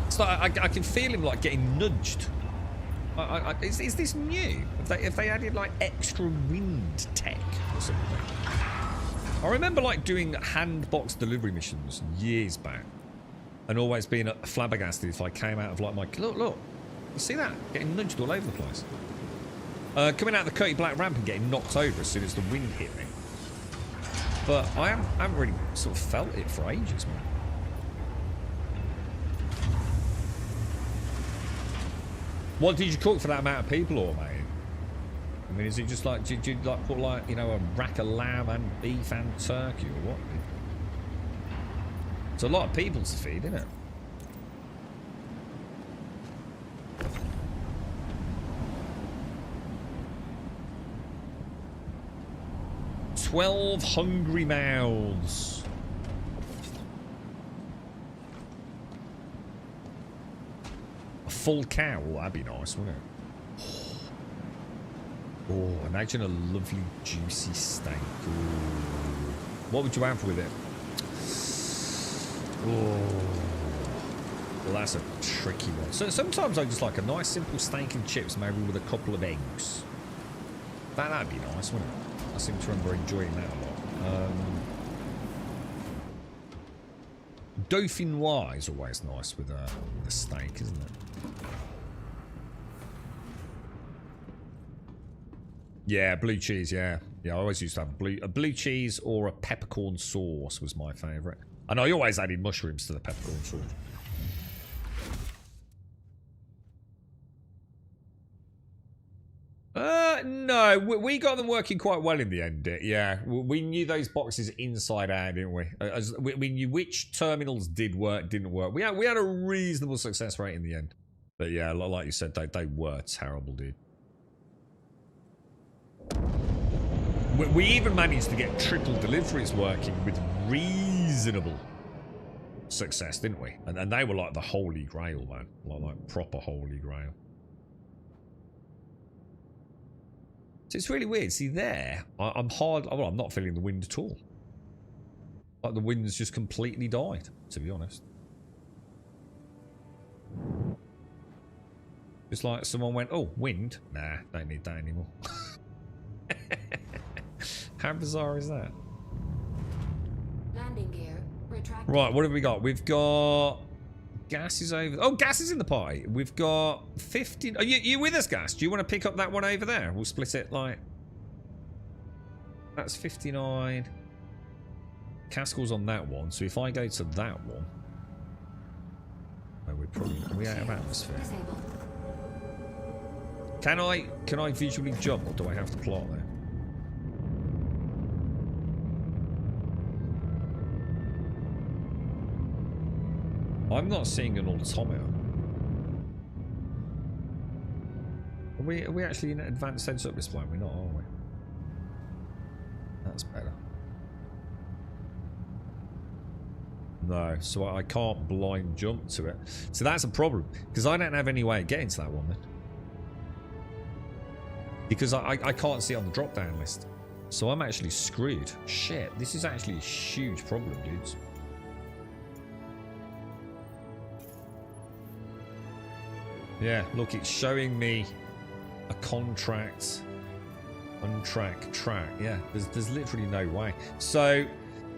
It's like I can feel him like getting nudged. Is this new? Have they added like extra wind tech or something? I remember like doing hand box delivery missions years back, and always being flabbergasted if I came out of like my look. You see that? Getting nudged all over the place. Coming out of the Curty Black ramp and getting knocked over as soon as the wind hit me. But I haven't really sort of felt it for ages, man. What did you cook for that amount of people, or mate? I mean, is it just like, do you like put like, you know, a rack of lamb and beef and turkey or what? It's a lot of people to feed, isn't it? "12 hungry mouths." A full cow, well, that'd be nice, wouldn't it? Oh, imagine a lovely juicy steak. Ooh. What would you have with it? Oh, well, that's a tricky one. So sometimes I just like a nice simple steak and chips, maybe with a couple of eggs. That'd be nice, wouldn't it? I seem to remember enjoying that a lot. Dauphinoise is always nice with a steak, isn't it? Yeah, blue cheese, yeah. Yeah, I always used to have a blue cheese or a peppercorn sauce was my favourite. And I always added mushrooms to the peppercorn sauce. No, we got them working quite well in the end. Yeah, we knew those boxes inside out, didn't we? We knew which terminals did work, didn't work. We had a reasonable success rate in the end. But yeah, like you said, they were terrible, dude. We even managed to get triple deliveries working with reasonable success, didn't we? And they were like the holy grail, man. Like proper holy grail. So it's really weird. See there, I'm not feeling the wind at all. Like the wind's just completely died, to be honest. It's like someone went, oh, wind? Nah, don't need that anymore. How bizarre is that? Landing gear retracted. Right, what have we got? We've got gas is over. Oh, gas is in the party. We've got 15. Are you with us, gas? Do you want to pick up that one over there? We'll split it like. That's 59. Caskell's on that one. So if I go to that one, oh, are we out of atmosphere? Disabled. Can I visually jump, or do I have to plot there? I'm not seeing an altimeter. Are we actually in advanced sensor display? We're not, are we? That's better. No, so I can't blind jump to it. So that's a problem, because I don't have any way of getting to that one then. Because I can't see it on the drop down list. So I'm actually screwed. Shit, this is actually a huge problem, dudes. Yeah, look, it's showing me a contract, untrack, track. Yeah, there's literally no way. So,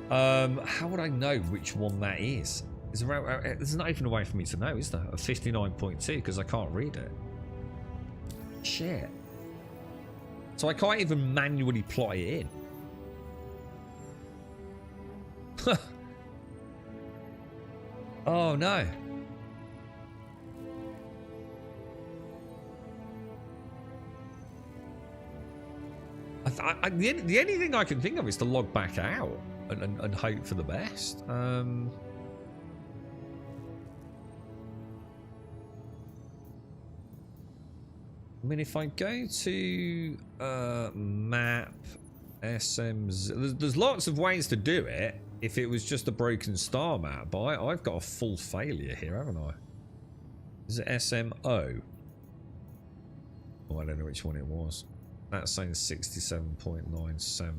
how would I know which one that is? There's not even a way for me to know, is there? A 59.2, because I can't read it. Shit. So I can't even manually plot it in. Oh, no. The only thing I can think of is to log back out and hope for the best. I mean, if I go to map SMZ, there's lots of ways to do it if it was just a broken star map, but I've got a full failure here, haven't I? Is it SMO? Oh, I don't know which one it was. That's saying 67.97.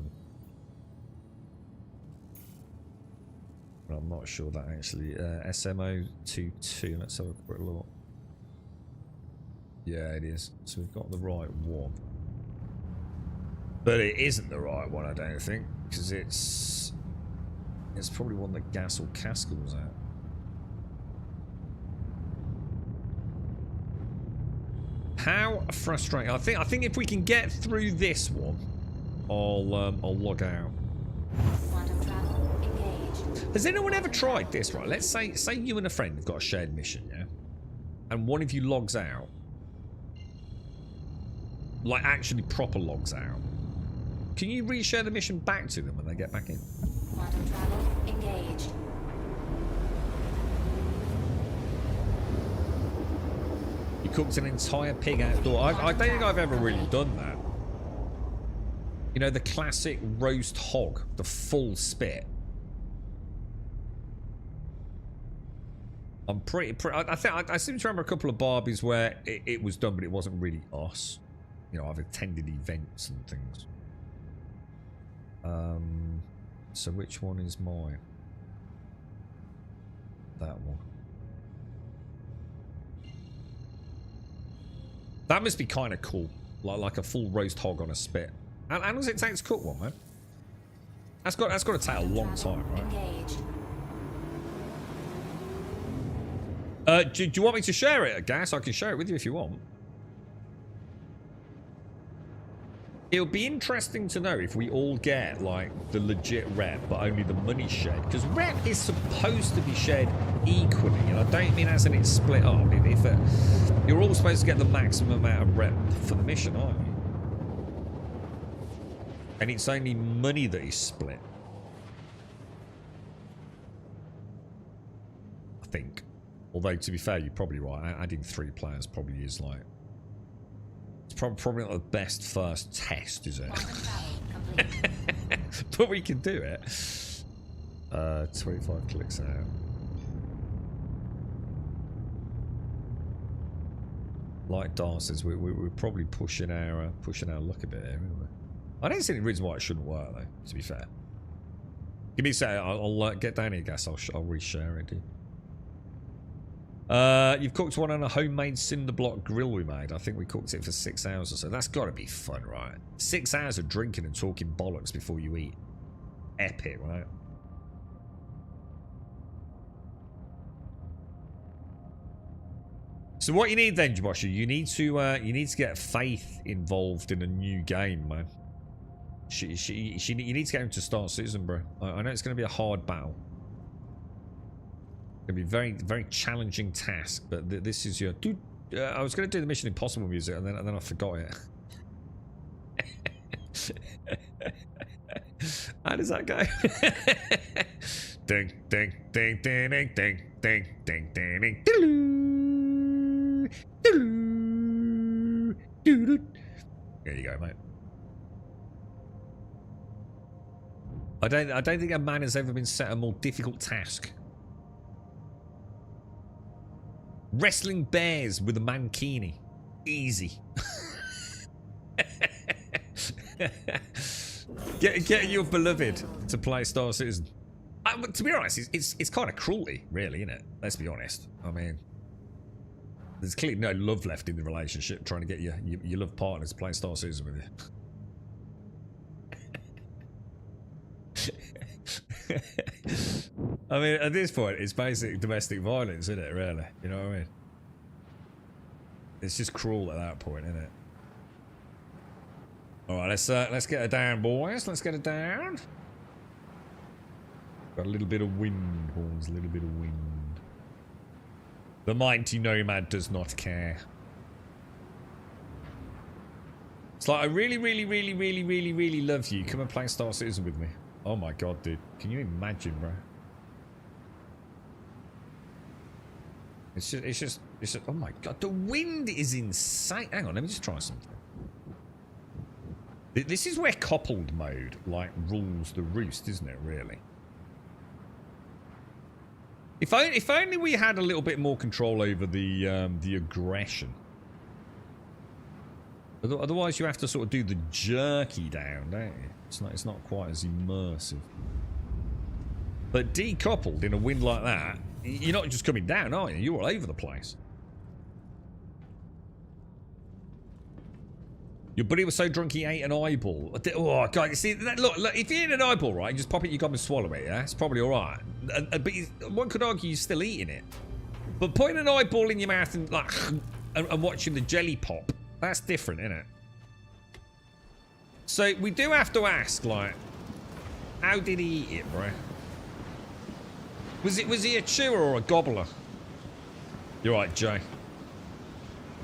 But I'm not sure that actually. SMO22. Let's have a quick look. Yeah, it is. So we've got the right one. But it isn't the right one, I don't think. Because it's probably one that Gas or Caskell's at. How frustrating! I think if we can get through this one, I'll log out. Quantum travel engaged. Has anyone ever tried this? Right, let's say you and a friend have got a shared mission, yeah, and one of you logs out. like actually proper logs out. Can you reshare the mission back to them when they get back in? Quantum travel engaged. You cooked an entire pig outdoor. I don't think I've ever really done that. You know, the classic roast hog, the full spit. I'm I seem to remember a couple of Barbies where it was done, but it wasn't really us. You know, I've attended events and things. So which one is mine? That one. That must be kind of cool, like a full roast hog on a spit. How long does it take to cook one, man? That's got to take a long time, right? Do you want me to share it, Gas? I can share it with you if you want. It'll be interesting to know if we all get, like, the legit rep, but only the money shared. Because rep is supposed to be shared equally, and I don't mean as in it's split up. You're all supposed to get the maximum amount of rep for the mission, aren't you? And it's only money that is split. I think. Although, to be fair, you're probably right. Adding 3 players probably is, like... It's probably not the best first test, is it? But we can do it. 25 clicks out. Like Dar says, we're probably pushing our luck a bit here, aren't we? I don't see any reason why it shouldn't work, though, to be fair. Give me a sec. I'll get down here, Gas. I'll reshare it, dude. You've cooked one on a homemade cinder block grill we made. I think we cooked it for 6 hours or so. That's got to be fun, right? 6 hours of drinking and talking bollocks before you eat. Epic, right? So what you need then, Jabosha, you need to get Faith involved in a new game, man. You need to get him to start Susan, bro. I know it's going to be a hard battle. It'll be a very, very challenging task, but this is your... Dude, I was going to do the Mission Impossible music, and then I forgot it. How does that go? Ding, ding, ding, ding, ding, ding, ding, ding, ding, ding. There you go, mate. I don't think a man has ever been set a more difficult task. Wrestling bears with a mankini. Easy. Get your beloved to play Star Citizen. To be honest, it's kind of cruelty, really, isn't it? Let's be honest. I mean, there's clearly no love left in the relationship trying to get your love partner to play Star Citizen with you. I mean, at this point, it's basic domestic violence, isn't it, really? You know what I mean? It's just cruel at that point, isn't it? Alright, let's get it down, boys. Let's get it down. Got a little bit of wind, Horns, a little bit of wind. The mighty nomad does not care. It's like, I really, really, really, really, really, really love you. Come and play Star Citizen with me. Oh my god, dude. Can you imagine, bro? It's just, oh my god. The wind is insane. Hang on, let me just try something. This is where coupled mode, like, rules the roost, isn't it, really? If only we had a little bit more control over the aggression. Otherwise, you have to sort of do the jerky down, don't you? It's not quite as immersive. But decoupled in a wind like that, you're not just coming down, are you? You're all over the place. Your buddy was so drunk he ate an eyeball. Oh, God, you see, look, if you eat an eyeball, right, you just pop it in your gum and swallow it, yeah? It's probably all right. But one could argue you're still eating it. But putting an eyeball in your mouth and, like, and watching the jelly pop, that's different, isn't it? So we do have to ask, like, how did he eat it, bro? Was he a chewer or a gobbler? You're right, Jay.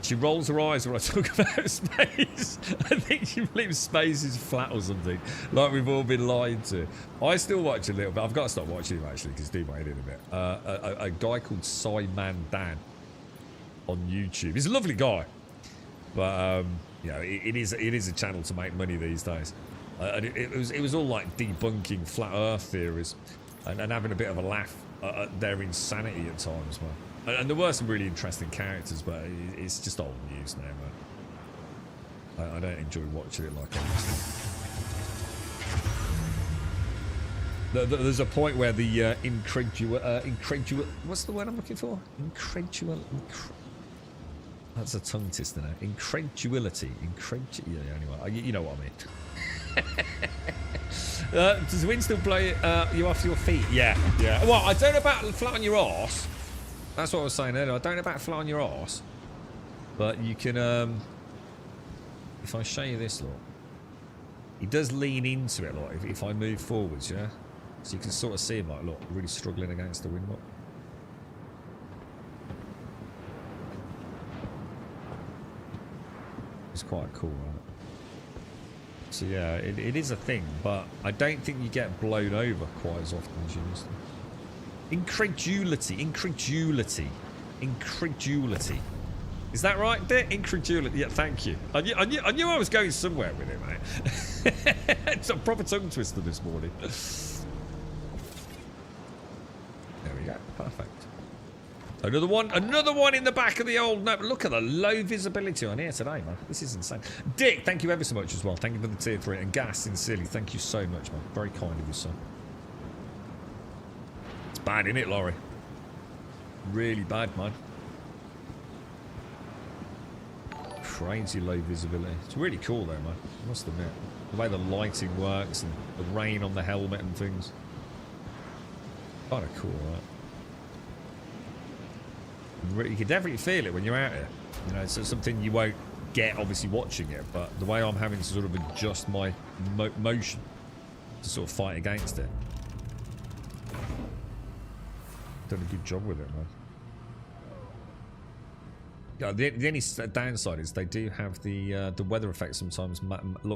She rolls her eyes when I talk about space. I think she believes space is flat or something, like we've all been lied to. I still watch a little bit. I've got to stop watching him actually because do my head in a bit. A guy called Cyman Dan on YouTube. He's a lovely guy, but you know, it is a channel to make money these days. And it was all like debunking flat Earth theories and having a bit of a laugh at their insanity at times, man. And there were some really interesting characters, but it's just old news now, man. I don't enjoy watching it like I used to. There's a point where the incredulous, what's the word I'm looking for? That's a tongue twister now. Incredulity. Yeah, anyway, you know what I mean. Does the wind still blow you off your feet? Yeah. Well, I don't know about flat on your arse. That's what I was saying earlier. I don't know about flat on your arse, but you can, if I show you this, look, he does lean into it, like, if I move forwards, yeah? So you can sort of see him, like, look, really struggling against the wind, look. It's quite cool, right? So yeah, it is a thing, but I don't think you get blown over quite as often as you used to. Incredulity. Is that right, Dick? Incredulity. Yeah, thank you. I knew I was going somewhere with it, mate. It's a proper tongue twister this morning. There we go. Perfect. Another one in the back of the old note. Look at the low visibility on here today, man. This is insane. Dick, thank you ever so much as well. Thank you for the tier 3. And Gas, sincerely, thank you so much, man. Very kind of you, sir. Bad, innit, Laurie? Really bad, man. Crazy low visibility. It's really cool, though, man. I must admit. The way the lighting works and the rain on the helmet and things. Kind of cool, right? You can definitely feel it when you're out here. You know, it's something you won't get, obviously, watching it. But the way I'm having to sort of adjust my motion to sort of fight against it. Done a good job with it, man. Yeah, the only downside is they do have the weather effect sometimes.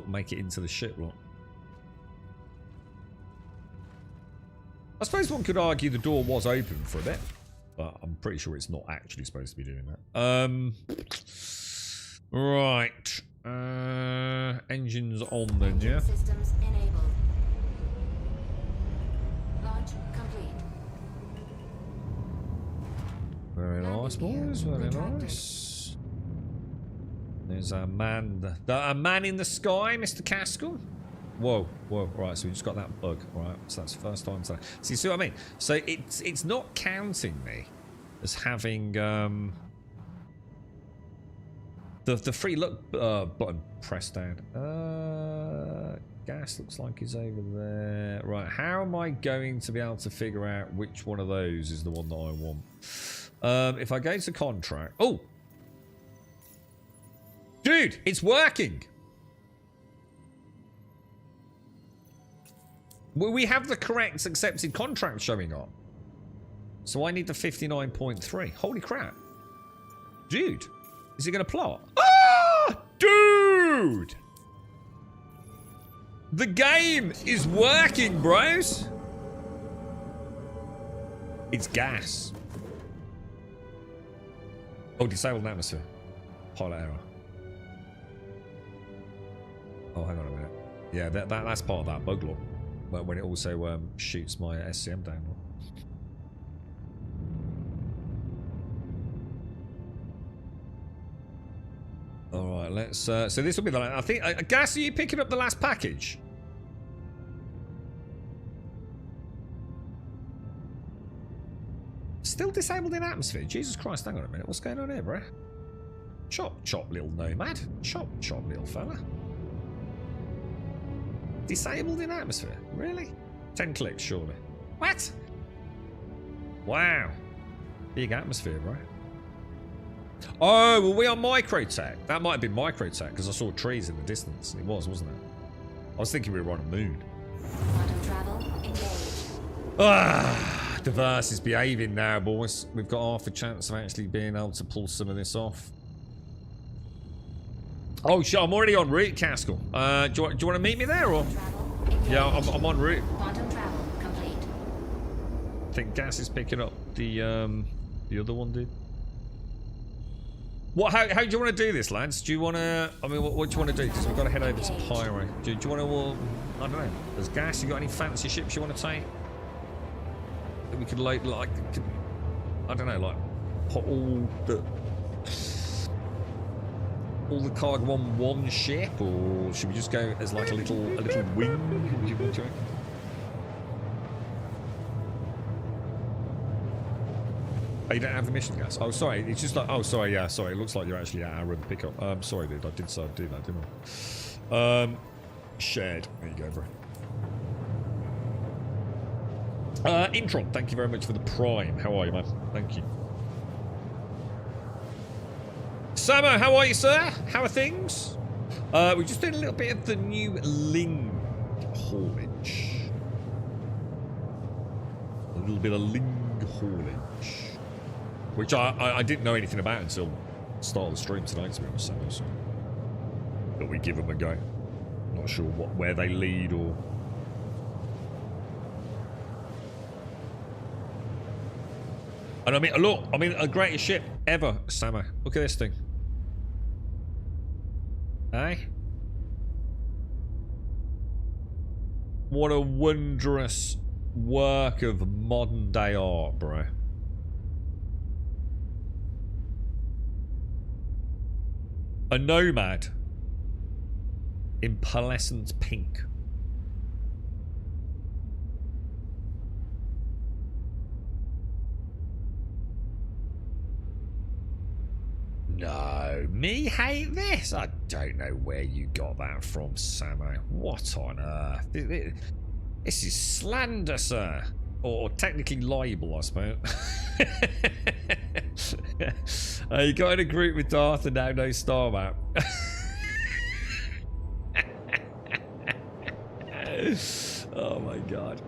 Make it into the ship, look. I suppose one could argue the door was open for a bit, but I'm pretty sure it's not actually supposed to be doing that. Right. Engines on then, yeah. Systems enabled. Launch complete. Very nice, boys. Very nice. There's a man. A man in the sky, Mr. Caskell. Whoa. Right, so we just got that bug. Right, so that's the first time today. See what I mean? So it's not counting me as having the free look button pressed down. Gas looks like he's over there. Right, how am I going to be able to figure out which one of those is the one that I want? If I go to contract... Oh! Dude, it's working! We have the correct accepted contract showing up. So I need the 59.3. Holy crap. Dude, is he going to plot? Ah! Dude! The game is working, bros! It's gas. Oh, disabled atmosphere. Pilot error. Oh, hang on a minute. Yeah, that's part of that bug log. But when it also shoots my SCM down. All right, let's. So this will be the. I think. Gas, are you picking up the last package? Still disabled in atmosphere. Jesus Christ! Hang on a minute. What's going on here, bro? Chop, little nomad. Chop, little fella. Disabled in atmosphere? Really? 10 clicks, surely. What? Wow. Big atmosphere, bro. Oh, well, we are microtech. That might have been microtech because I saw trees in the distance. It was, wasn't it? I was thinking we were on a moon. Quantum travel engaged. Ah, Diverse is behaving now, boys. We've got half a chance of actually being able to pull some of this off. Oh, shit, I'm already en route, Caskell. Do you want to meet me there, or? Travel. Yeah, I'm en route. Quantum travel complete. I think gas is picking up the other one, dude. What? How do you want to do this, lads? Do you want to? I mean, what do you want to do? Because we've got to head over to Pyro. Do you want to? I don't know. There's gas. You got any fancy ships you want to take? That we could like, I don't know, like put all the cargo on one ship, or should we just go as like a little wing? What do you reckon? Oh, you don't have the mission gas? Oh, sorry. It's just like... Oh, sorry. Yeah, sorry. It looks like you're actually at our room pickup. Sorry, dude. I did do that, didn't I? Shared. There you go, bro. Intron, thank you very much for the prime. How are you, man? Thank you. Samo, how are you, sir? How are things? We're just doing a little bit of the new Ling haulage. A little bit of Ling haulage. Which I didn't know anything about until the start of the stream tonight, to be honest. So but we give them a go. Not sure where they lead or... And I mean, look, a greatest ship ever, Samo. Look at this thing. Hey? What a wondrous work of modern day art, bro. A Nomad in pearlescent pink. No, me hate this. I don't know where you got that from, Samo. What on earth? This is slander, sir. Or technically libel, I suppose. You got in a group with Darth and now no star map. Oh my god.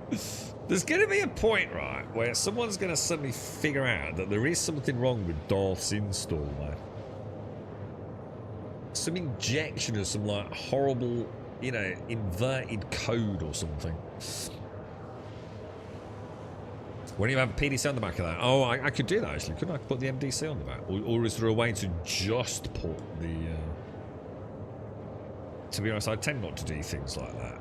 There's going to be a point, right, where someone's going to suddenly figure out that there is something wrong with Darth's install, man. Some injection of some, like, horrible, you know, inverted code or something. When you have a PDC on the back of that? Oh, I could do that, actually. Couldn't I put the MDC on the back? Or is there a way to just put the... To be honest, I tend not to do things like that.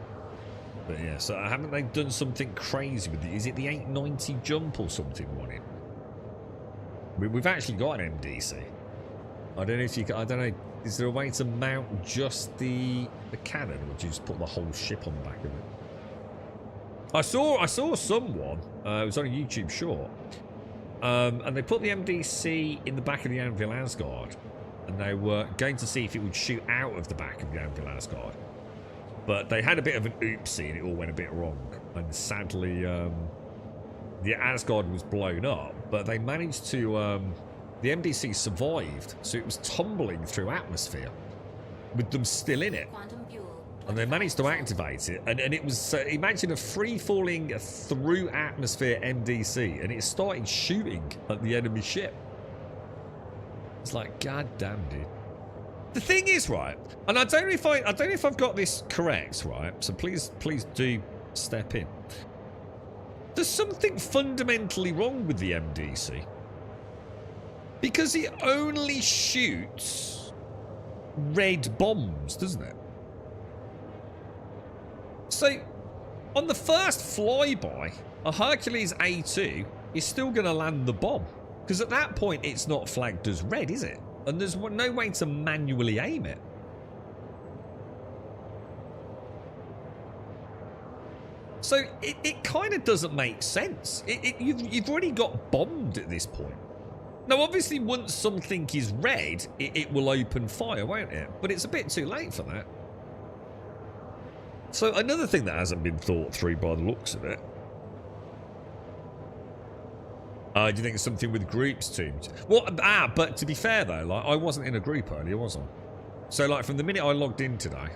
But yeah, so haven't they done something crazy with it? Is it the 890 jump or something on it? We've actually got an MDC. I don't know if you can... I don't know. Is there a way to mount just the cannon, or do you just put the whole ship on the back of it? I saw someone, it was on a YouTube short, and they put the MDC in the back of the Anvil Asgard, and they were going to see if it would shoot out of the back of the Anvil Asgard. But they had a bit of an oopsie, and it all went a bit wrong. And sadly, the Asgard was blown up, but they managed to... the MDC survived, so it was tumbling through atmosphere, with them still in it. And they managed to activate it, and it was, imagine a free-falling through atmosphere MDC, and it started shooting at the enemy ship. It's like, god damn, dude. The thing is, right, and I don't know if I've got this correct, right? So please do step in. There's something fundamentally wrong with the MDC, because it only shoots red bombs, doesn't it? So, on the first flyby, a Hercules A2 is still going to land the bomb. Because at that point, it's not flagged as red, is it? And there's no way to manually aim it. So, it kind of doesn't make sense. You've already got bombed at this point. Now, obviously, once something is red, it will open fire, won't it? But it's a bit too late for that. So another thing that hasn't been thought through by the looks of it. Do you think it's something with groups too? Well, but to be fair though, like I wasn't in a group earlier, was I? So like from the minute I logged in today,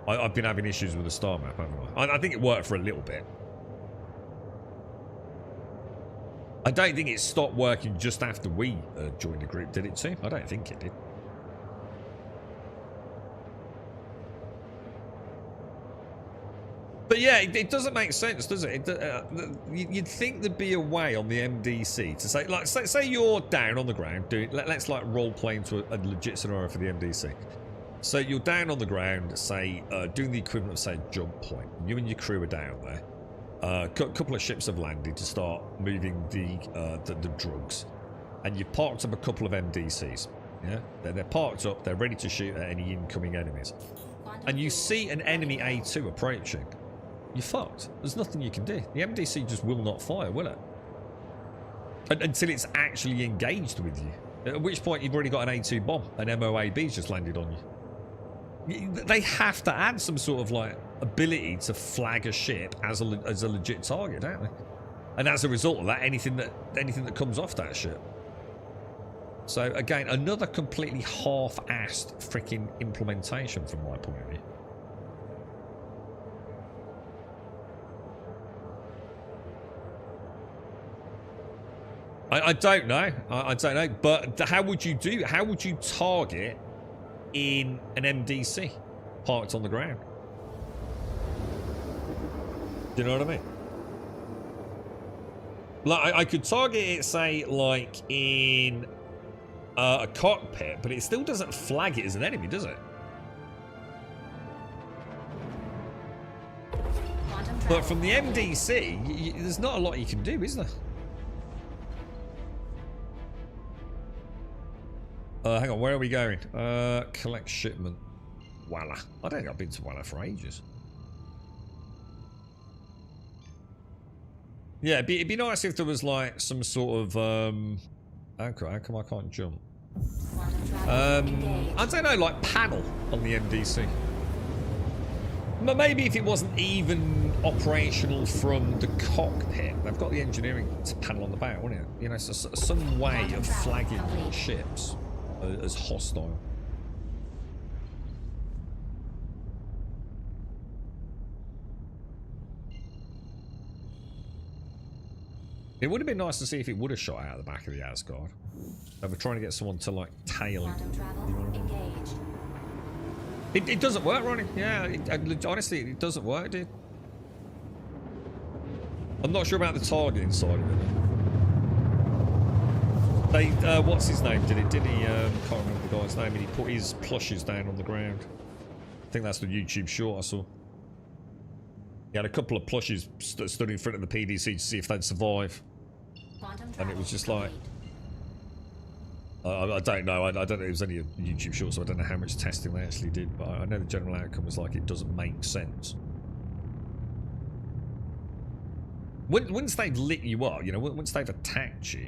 I've been having issues with the star map, haven't I? I think it worked for a little bit. I don't think it stopped working just after we joined the group, did it too? I don't think it did. But yeah, it doesn't make sense, does it? You'd think there'd be a way on the MDC to say, like, say you're down on the ground doing. Let's like role play into a legit scenario for the MDC. So you're down on the ground, say, doing the equivalent of say a jump point. You and your crew are down there. A couple of ships have landed to start moving the drugs, and you've parked up a couple of MDCs. Yeah, they're parked up. They're ready to shoot at any incoming enemies. And you see an enemy A2 approaching. You're fucked. There's nothing you can do. The MDC just will not fire, will it? Until it's actually engaged with you. At which point you've already got an A2 bomb. An MOAB's just landed on you. They have to add some sort of like ability to flag a ship as a legit target, don't they? And as a result of that, anything that comes off that ship. So again, another completely half-assed freaking implementation from my point of view. I don't know. I don't know. But how would you do? How would you target in an MDC parked on the ground? Do you know what I mean? Like I could target it, say, like in a cockpit, but it still doesn't flag it as an enemy, does it? But from the MDC, there's not a lot you can do, is there? Hang on, where are we going? Collect shipment. Walla. I don't think I've been to Walla for ages. Yeah, it'd be nice if there was like some sort of how come I can't jump? I don't know, like panel on the MDC. But maybe if it wasn't even operational from the cockpit, they've got the engineering panel on the back, wouldn't it? You know, so some way of flagging ships as hostile. It would have been nice to see if it would have shot out of the back of the Asgard. They were trying to get someone to like tail it. It doesn't work, Ronnie. Yeah, honestly, it doesn't work, dude. I'm not sure about the targeting side of it. They, what's his name? Did he? Can't remember the guy's name. And he put his plushes down on the ground. I think that's the YouTube short I saw. He had a couple of plushes stood in front of the PDC to see if they'd survive. And it was just like... I don't know. I don't know. It was only a YouTube short, so I don't know how much testing they actually did. But I know the general outcome was like, it doesn't make sense. Once they've lit you up, you know, once they've attacked you,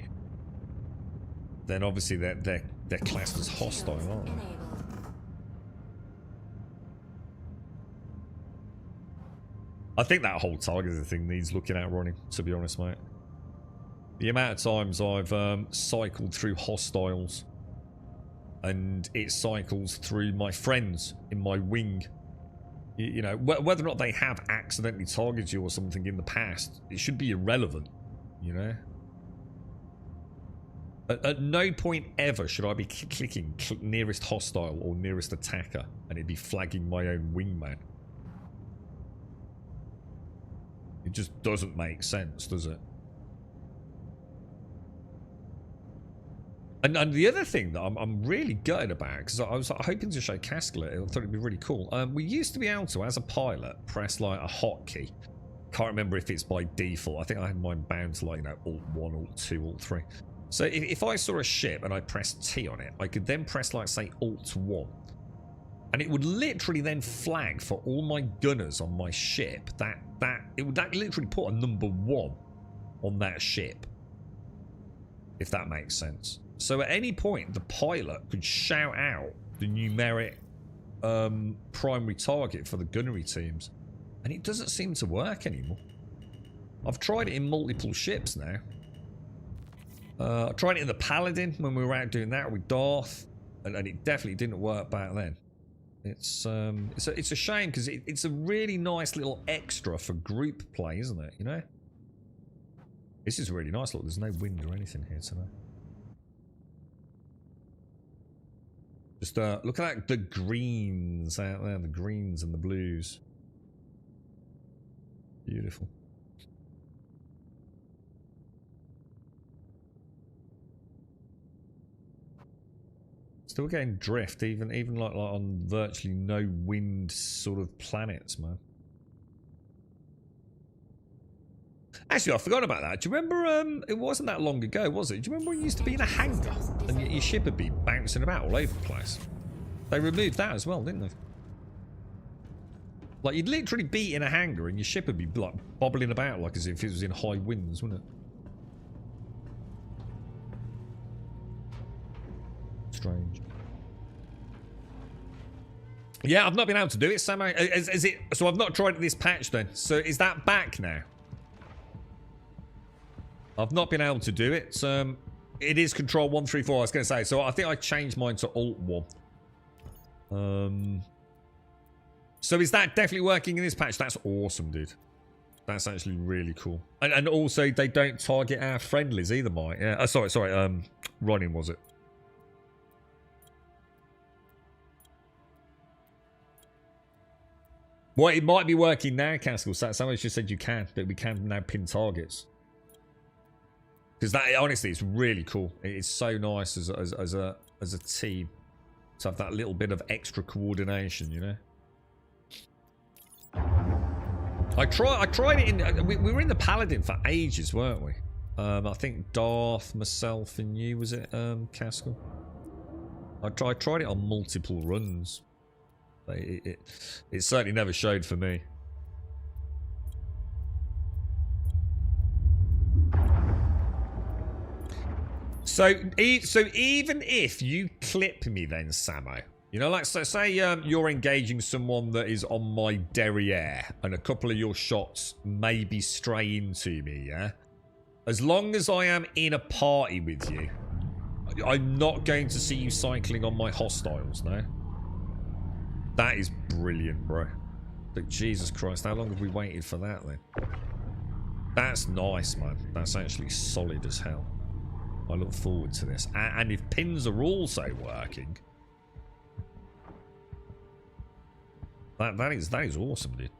then obviously they're classed as hostile, aren't they? I think that whole targeting thing needs looking at, Ronnie, to be honest, mate. The amount of times I've cycled through hostiles and it cycles through my friends in my wing. You know, whether or not they have accidentally targeted you or something in the past, it should be irrelevant, you know? At no point ever should I be clicking nearest hostile or nearest attacker and it'd be flagging my own wingman. It just doesn't make sense, does it? And the other thing that I'm really gutted about, because I was hoping to show Casklet, I thought it'd be really cool. We used to be able to, as a pilot, press like a hotkey. Can't remember if it's by default. I think I had mine bound to like, you know, Alt 1, Alt 2, Alt 3. So if I saw a ship and I pressed T on it, I could then press like, say, Alt 1. And it would literally then flag for all my gunners on my ship it would literally put a number 1 on that ship. If that makes sense. So at any point, the pilot could shout out the numeric primary target for the gunnery teams. And it doesn't seem to work anymore. I've tried it in multiple ships now. I tried it in the Paladin when we were out doing that with Darth. And it definitely didn't work back then. It's a shame because it's a really nice little extra for group play, isn't it? You know? This is really nice. Look, there's no wind or anything here today. Just look at that, the greens out there, the greens and the blues. Beautiful. Still getting drift, even like on virtually no wind sort of planets, man. Actually, I forgot about that. Do you remember? It wasn't that long ago, was it? Do you remember when you used to be in a hangar and your ship would be bouncing about all over the place? They removed that as well, didn't they? Like you'd literally be in a hangar and your ship would be like bobbling about like as if it was in high winds, wouldn't it? Strange. Yeah, I've not been able to do it, Sam. Is it? So I've not tried this patch then. So is that back now? I've not been able to do it. It is Control 134. I was going to say. So I think I changed mine to Alt 1. So is that definitely working in this patch? That's awesome, dude. That's actually really cool. And also they don't target our friendlies either, Mike. Yeah. Sorry. Ronin was it? Well, it might be working now, Caskell. Someone just said you can, that we can now pin targets. Because that, honestly, it's really cool. It's so nice as a team to have that little bit of extra coordination, you know. I tried it in. We were in the Paladin for ages, weren't we? I think Darth, myself, and you, was it, Caskell? I tried it on multiple runs. It certainly never showed for me. So even if you clip me then, Samo, you know, like, so say you're engaging someone that is on my derriere and a couple of your shots maybe stray into me, yeah? As long as I am in a party with you, I'm not going to see you cycling on my hostiles, no? That is brilliant, bro. But Jesus Christ, how long have we waited for that then? That's nice, man. That's actually solid as hell. I look forward to this. And if pins are also working, that is awesome, dude.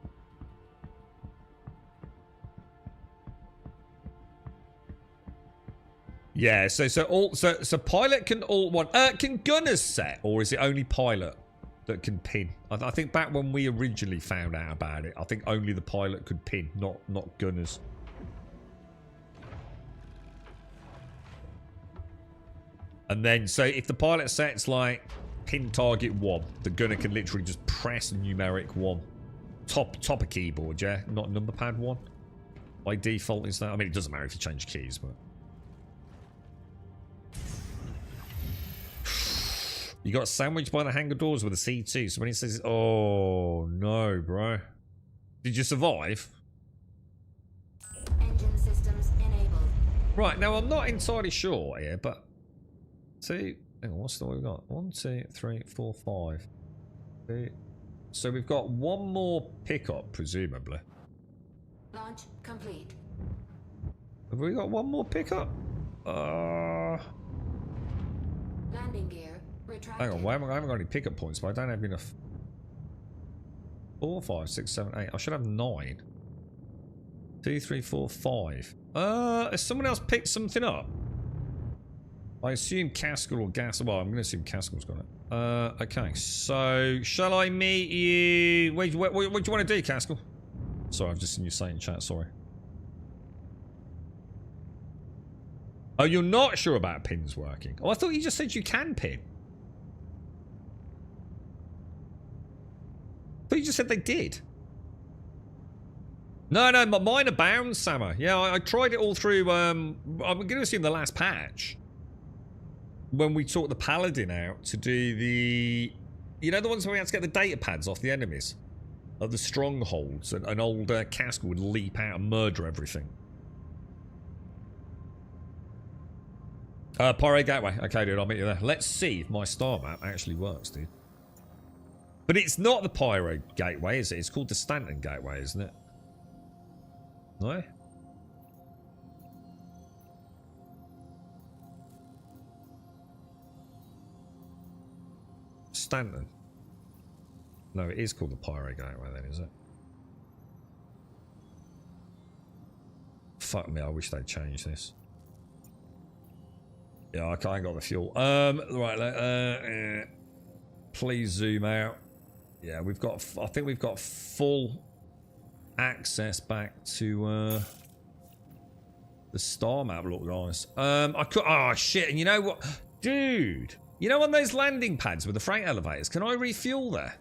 Yeah, so pilot can alt one. Can gunners set, or is it only pilot that can pin? I think back when we originally found out about it, I think only the pilot could pin, not gunners. And then, so if the pilot sets like pin target 1, the gunner can literally just press numeric 1. Top of keyboard, yeah? Not number pad 1. By default is that? I mean, it doesn't matter if you change keys, but... You got sandwiched by the hangar doors with a C2. So when he says, oh no, bro. Did you survive? Engine systems enabled. Right, now I'm not entirely sure here, but... Hang on, what's the way we got? 1, 2, 3, 4, 5. 2. So we've got one more pickup, presumably. Launch complete. Have we got one more pickup? Landing gear retracted. Hang on, I haven't got any pickup points, but I don't have enough. 4, 5, 6, 7, 8. I should have 9. 2, 3, 4, 5. Has someone else picked something up? I assume Caskell or Gas. Well, I'm going to assume Caskell's got it. Okay, so shall I meet you? What do you want to do, Caskell? Sorry, I've just seen you say in chat. Sorry. Oh, you're not sure about pins working? Oh, I thought you just said you can pin. I thought you just said they did. No, mine are bound, Sammer. Yeah, I tried it all through. I'm going to assume the last patch. When we taught the Paladin out to do the... You know the ones where we had to get the data pads off the enemies? Of the strongholds. And an old Caskell would leap out and murder everything. Pyro Gateway. Okay, dude, I'll meet you there. Let's see if my star map actually works, dude. But it's not the Pyro Gateway, is it? It's called the Stanton Gateway, isn't it? No? Stanton. No, it is called the Pyro Gateway then, is it? fuck me, I wish they'd change this. Yeah, I ain't got the fuel. Right, please zoom out. Yeah, we've got, I think we've got full access back to the star map. Look, guys. I could, oh shit, and you know what? Dude, you know on those landing pads with the freight elevators, can I refuel there?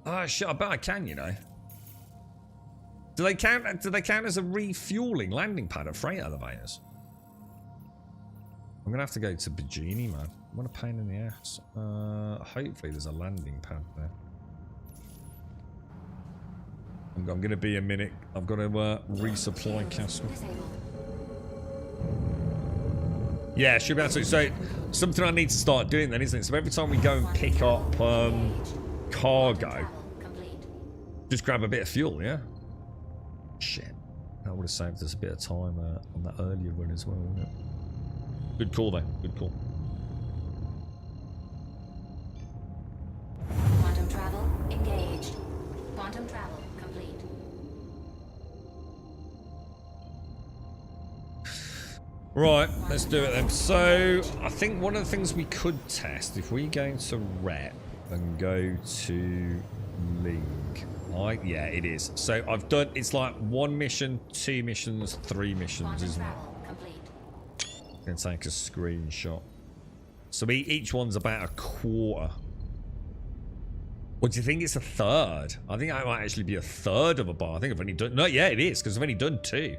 Oh shit, I bet I can, you know. Do they count as a refueling landing pad at freight elevators? I'm gonna have to go to Bajini, man. What a pain in the ass. Hopefully there's a landing pad there. I'm gonna be a minute. I've got to resupply castle. Yeah, should be absolutely. So something I need to start doing then, isn't it? So every time we go and pick up cargo, just grab a bit of fuel, yeah? Shit. That would have saved us a bit of time on that earlier run as well, wouldn't it? Good call, though. Good call. Quantum travel engaged. Quantum travel complete. Right, let's do it then. So, I think one of the things we could test, if we go to rep and go to League. Yeah, it is. So, I've done, it's like 1 mission, 2 missions, 3 missions, isn't it? I'm going to take a screenshot. So, each one's about a quarter. What do you think? It's a third? I think I might actually be a third of a bar. I think I've only done, no, yeah, it is, because I've only done 2.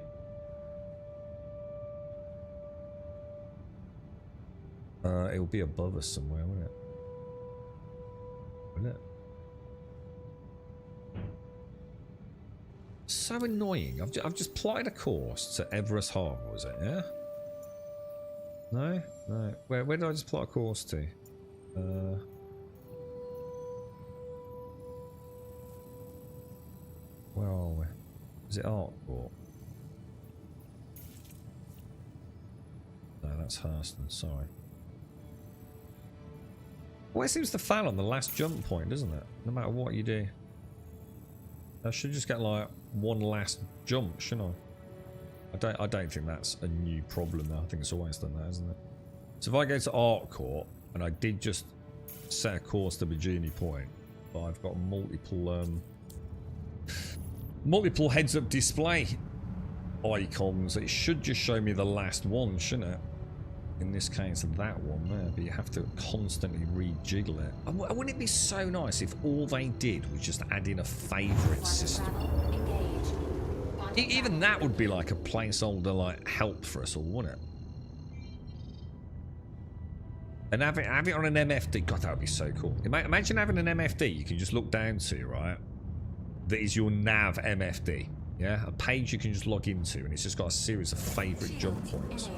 It'll be above us somewhere, won't it? Won't it? So annoying. I've just plotted a course to Everest Harbour, was it? Yeah? No? No. Where did I just plot a course to? Where are we? Is it Arkport? No, that's Hurston, sorry. Well, it seems to fail on the last jump point, doesn't it? No matter what you do. I should just get like 1 last jump, shouldn't I? I don't think that's a new problem though. I think it's always done that, isn't it? So if I go to Arkport, and I did just set a course to Bajini Point, but I've got multiple heads-up display icons, it should just show me the last one, shouldn't it? In this case, that one there, but you have to constantly rejiggle it. Wouldn't it be so nice if all they did was just add in a favourite system? Even that would be like a placeholder, like help for us all, wouldn't it? And have it on an MFD. God, that would be so cool. Imagine having an MFD you can just look down to, right? That is your nav MFD. Yeah, a page you can just log into, and it's just got a series of favourite jump points.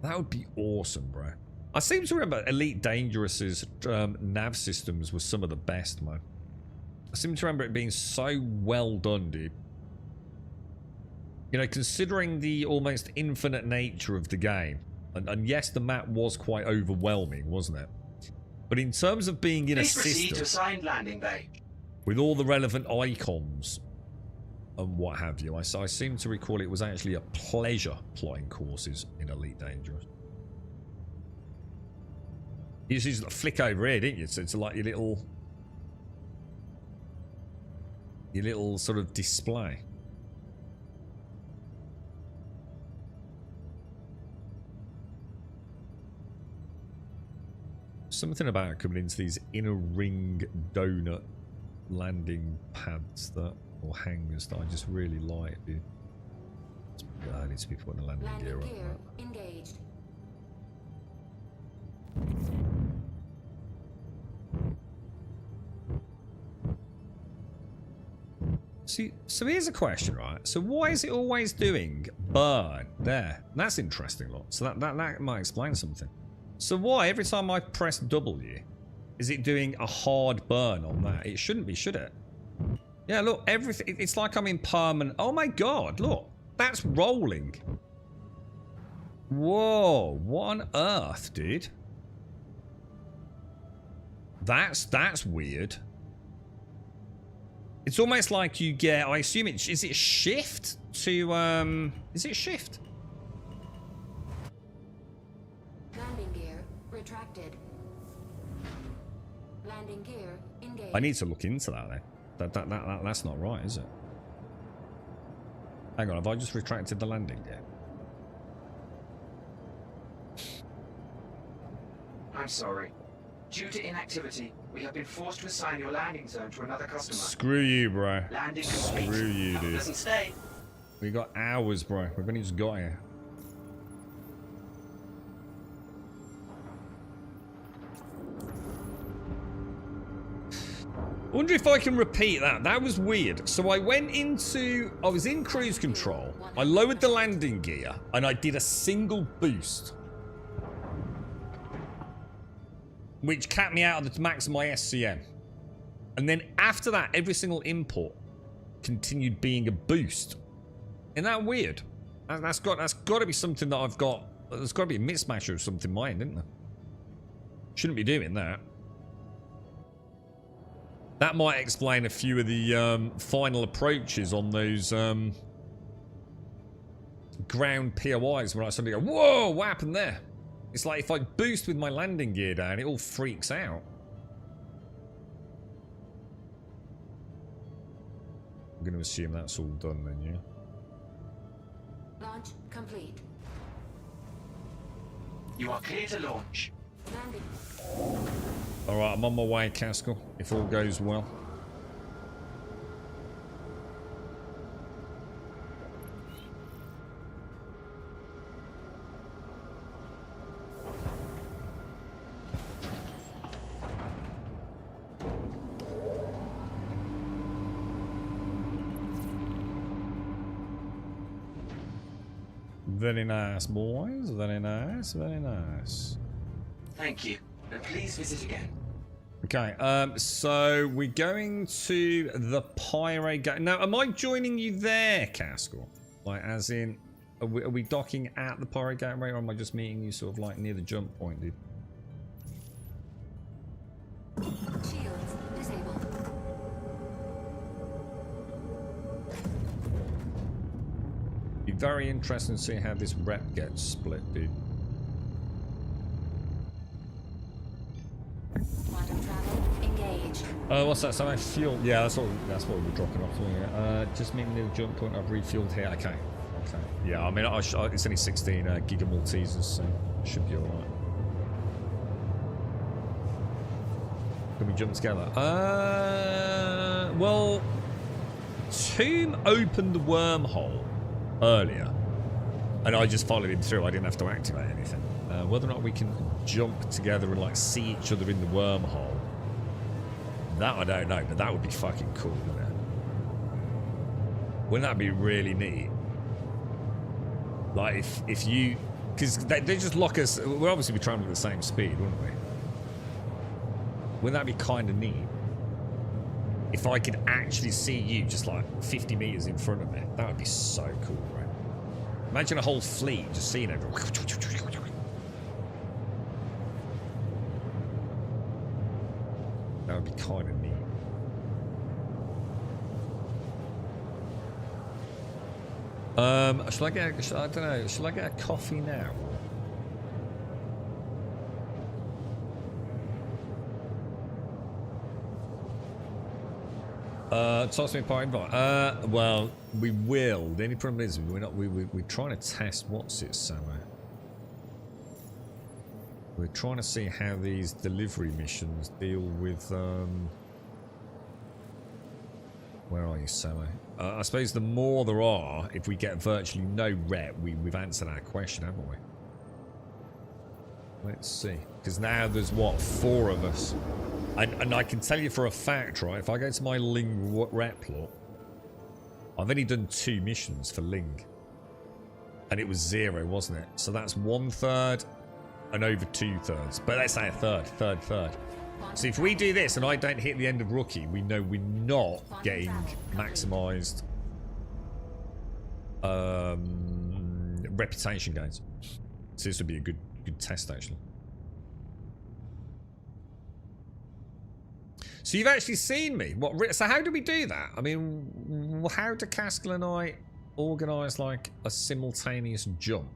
That would be awesome, bro. I seem to remember Elite Dangerous's nav systems were some of the best, man. I seem to remember it being so well done, dude. You know, considering the almost infinite nature of the game, and yes, the map was quite overwhelming, wasn't it? But in terms of being in a system to assigned landing bay. with all the relevant icons and what have you, I seem to recall it was actually a pleasure plotting courses in Elite Dangerous. You just used to flick over here, didn't you? So it's like your little sort of display. Something about coming into these inner ring donut landing pads that, or hangars, that I just really like, dude. I need to be putting a landing gear on that. Engaged. See, so here's a question, right? So why is it always doing burn there? That's interesting, lot. So that might explain something. So why, every time I press W, is it doing a hard burn on that? It shouldn't be, should it? Yeah, look, everything, it's like I'm in permanent. Oh my god, look, that's rolling. Whoa, what on earth, dude? That's weird. It's almost like you get, I assume is it shift to, is it shift? Landing gear retracted. Landing gear engaged. I need to look into that then. That's not right, is it? Hang on, have I just retracted the landing gear? I'm sorry. Due to inactivity, we have been forced to assign your landing zone to another customer. Screw you, bro. Landing complete. Screw you, Have a dude. pleasant stay. We got hours, bro. We've only just got here. I wonder if I can repeat that. That was weird. So I was in cruise control. I lowered the landing gear and I did a single boost, which capped me out of the max of my SCM. And then after that, every single import continued being a boost. Isn't that weird? That's got to be something that I've got. There's got to be a mismatch or something in my end, isn't there? Shouldn't be doing that. That might explain a few of the final approaches on those ground POIs where I suddenly go, whoa, what happened there? It's like if I boost with my landing gear down, it all freaks out. I'm going to assume that's all done then, yeah? Launch complete. You are clear to launch. Landing. Alright, I'm on my way, Caskell, if all goes well. Very nice, boys. Very nice, very nice. Thank you. And please visit again. Okay, so we're going to the Pyre Gate. Now, am I joining you there, Caskell? Like, as in, are we docking at the Pyre Gateway, or am I just meeting you sort of like near the jump point, dude? Shields disabled. Be very interesting to see how this rep gets split, dude. Quantum travel engaged. What's that? So fuel? Yeah, that's what we're dropping off. Just meeting near the jump point. I've refueled here. Okay. Okay. Yeah, I mean, it's only 16 Giga Maltesers, so it should be alright. Can we jump together? Well, Tomb opened the wormhole earlier, and I just followed him through. I didn't have to activate anything. Whether or not we can jump together and like see each other in the wormhole, that I don't know, but that would be fucking cool, wouldn't it? Wouldn't that be really neat? Like if you, because they just lock us. We'll obviously be traveling at the same speed, wouldn't we? Wouldn't that be kind of neat? If I could actually see you just like 50 meters in front of me, that would be so cool, right? Imagine a whole fleet just seeing everyone. That would be kind of neat. Shall I get? I don't know. Shall I get a coffee now? Toss me a pie invite. Well, we will. The only problem is we're not. We're trying to test what's it somewhere. We're trying to see how these delivery missions deal with. Where are you, Sammy? I suppose the more there are, if we get virtually no rep, we've answered our question, haven't we? Let's see. Because now there's, what, 4 of us. And I can tell you for a fact, right, if I go to my Ling rep lot, I've only done 2 missions for Ling. And it was 0, wasn't it? So that's 1/3 and over 2/3. But let's say a third. So if we do this and I don't hit the end of rookie, we know we're not getting maximised reputation gains. So this would be a good test, actually. So you've actually seen me. What? So how do we do that? I mean, how do Caskell and I organise like a simultaneous jump?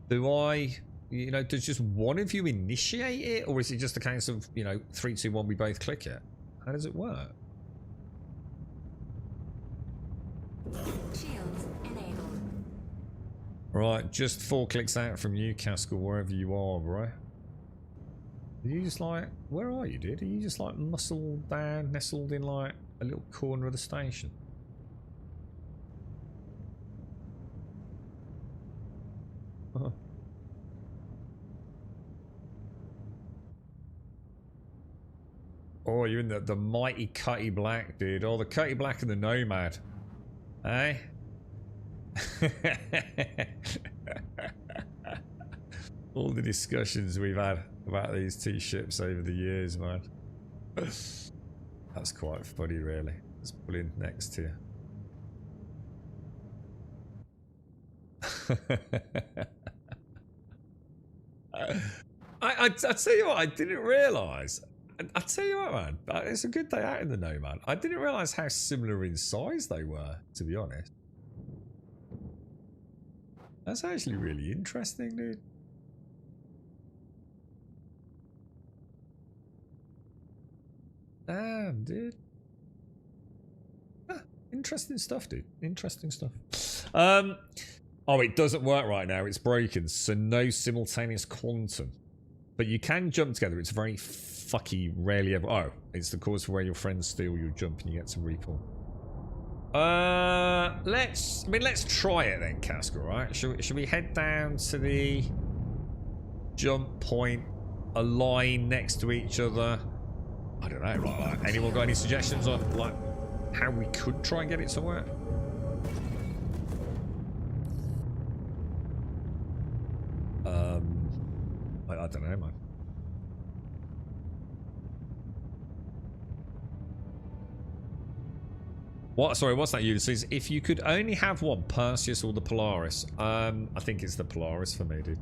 Do I, you know, does just one of you initiate it, or is it just a case of, you know, 3, 2, 1, we both click it? How does it work? Shields enabled. Right, just 4 clicks out from you, Caskell, wherever you are, right? Are you just like, where are you, dude? Are you just like muscled down, nestled in like a little corner of the station? Huh. Oh, you're in the mighty Cutty Black, dude. Oh, the Cutty Black and the Nomad. Eh? All the discussions we've had about these 2 ships over the years, man. That's quite funny, really. Let's pull in next to you. I tell you what, I didn't realise. I tell you what, man, it's a good day out in the Nomad. I didn't realise how similar in size they were, to be honest. That's actually really interesting, dude. Damn, dude. Ah, interesting stuff, dude. Interesting stuff. Oh, it doesn't work right now. It's broken, so no simultaneous quantum. But you can jump together. It's very fucky, rarely ever. Oh, it's the cause for where your friends steal your jump and you get some recall. Let's try it then, Caskell, right? Should we head down to the jump point, align next to each other? I don't know, like, anyone got any suggestions on like how we could try and get it to work? I don't know, man. What? Sorry, what's that, Ulysses? If you could only have one, Perseus or the Polaris. I think it's the Polaris for me, dude.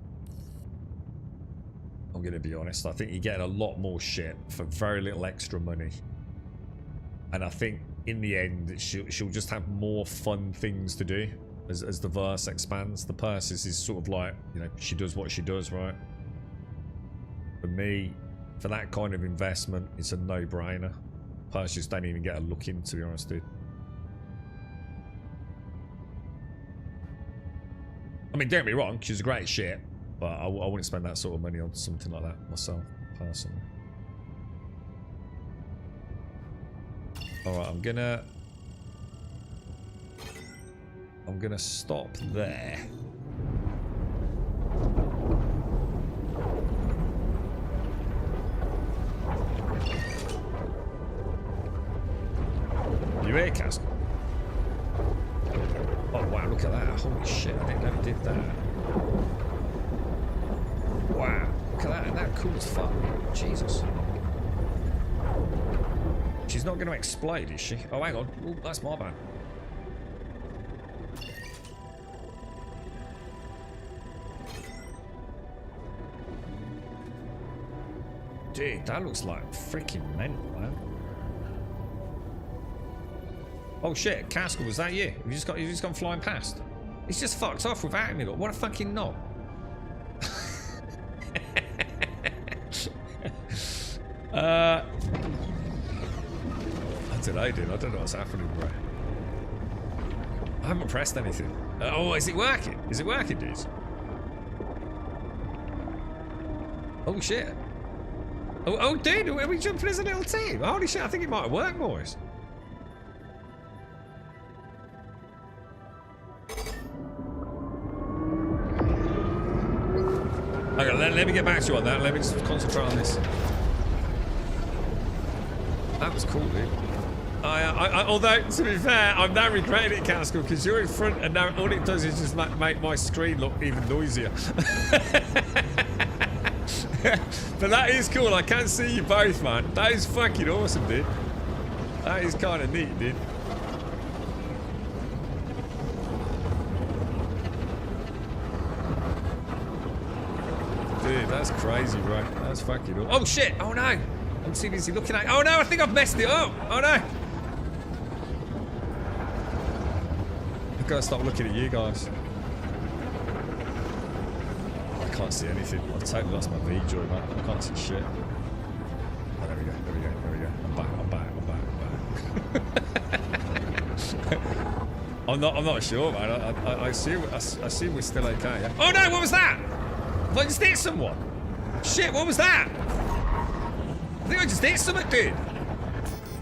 I'm gonna be honest. I think you're getting a lot more shit for very little extra money. And I think in the end, she'll just have more fun things to do as the verse expands. The Perseus is sort of like, you know, she does what she does, right? For me, for that kind of investment, it's a no-brainer. Perseus don't even get a look in, to be honest, dude. I mean, don't get me wrong, she's a great ship, but I wouldn't spend that sort of money on something like that myself, personally. Alright, I'm gonna stop there. You here, Caskell? Oh wow, look at that. Holy shit, I didn't know it did that. Wow, look at that. Isn't that cool as fuck? Jesus. She's not going to explode, is she? Oh, hang on. Ooh, that's my bad. Dude, that looks like freaking mental, man. Oh shit, Caskell, was that you? Have you just gone flying past? He's just fucked off without me, look. What a fucking knob. I don't know, dude. I don't know what's happening, bro. I haven't pressed anything. Oh, is it working? Is it working, dudes? Oh shit. Oh, dude, are we jumping as a little team? Holy shit, I think it might work, boys. Okay, let me get back to you on that. Let me just concentrate on this. That was cool, dude. Although, to be fair, I'm now regretting it, Caskell, because you're in front and now all it does is just make my screen look even noisier. But that is cool. I can see you both, man. That is fucking awesome, dude. That is kind of neat, dude. Dude, That's crazy, bro. That's fucking awesome. Oh, shit. Oh, no. I'm too busy looking at... Oh, no. I think I've messed it up. Oh, no. I've got to stop looking at you guys. I can't see anything. I've totally lost my V-joy, man. I can't see shit. Oh, there we go. There we go. There we go. I'm back. I'm back. I'm back. I'm back. I'm not sure, man. I assume we're still okay. Yeah? Oh no! What was that? I just hit someone. Shit! What was that? I think I just hit something, dude.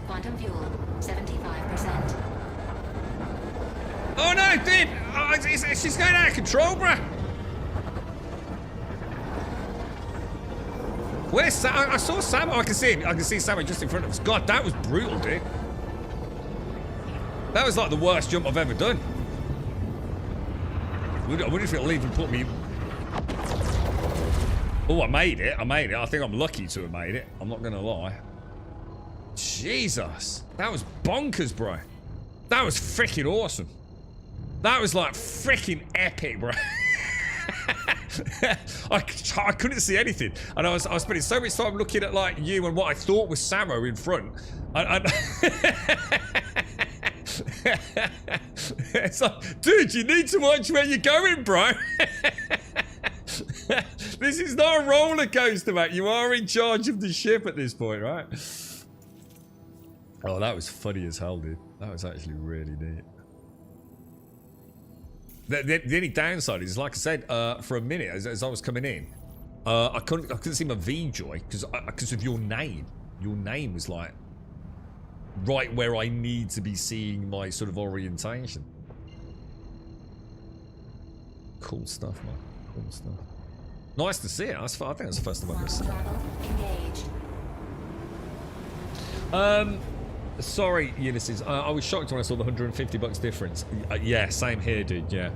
Quantum fuel, 75%. Oh no, dude! Oh, she's going out of control, bruh. Where's Sam? I saw Sam. Oh, I can see him. I can see Sam just in front of us. God, that was brutal, dude. That was like the worst jump I've ever done. I wonder if it'll even put me... Oh, I made it. I made it. I think I'm lucky to have made it. I'm not going to lie. Jesus. That was bonkers, bro. That was freaking awesome. That was like freaking epic, bro. I couldn't see anything. And I was spending so much time looking at like you and what I thought was Samo in front. It's like, dude, you need to watch where you're going, bro. This is not a roller coaster, mate. You are in charge of the ship at this point, right? Oh, that was funny as hell, dude. That was actually really neat. The only downside is, like I said, for a minute as I was coming in, I couldn't see my V-joy because of your name. Your name was like right where I need to be seeing my sort of orientation. Cool stuff, man. Cool stuff. Nice to see it. I think that's the first time I've ever seen it. Sorry, Ulysses. I was shocked when I saw the $150 difference. Yeah, same here, dude. Yeah.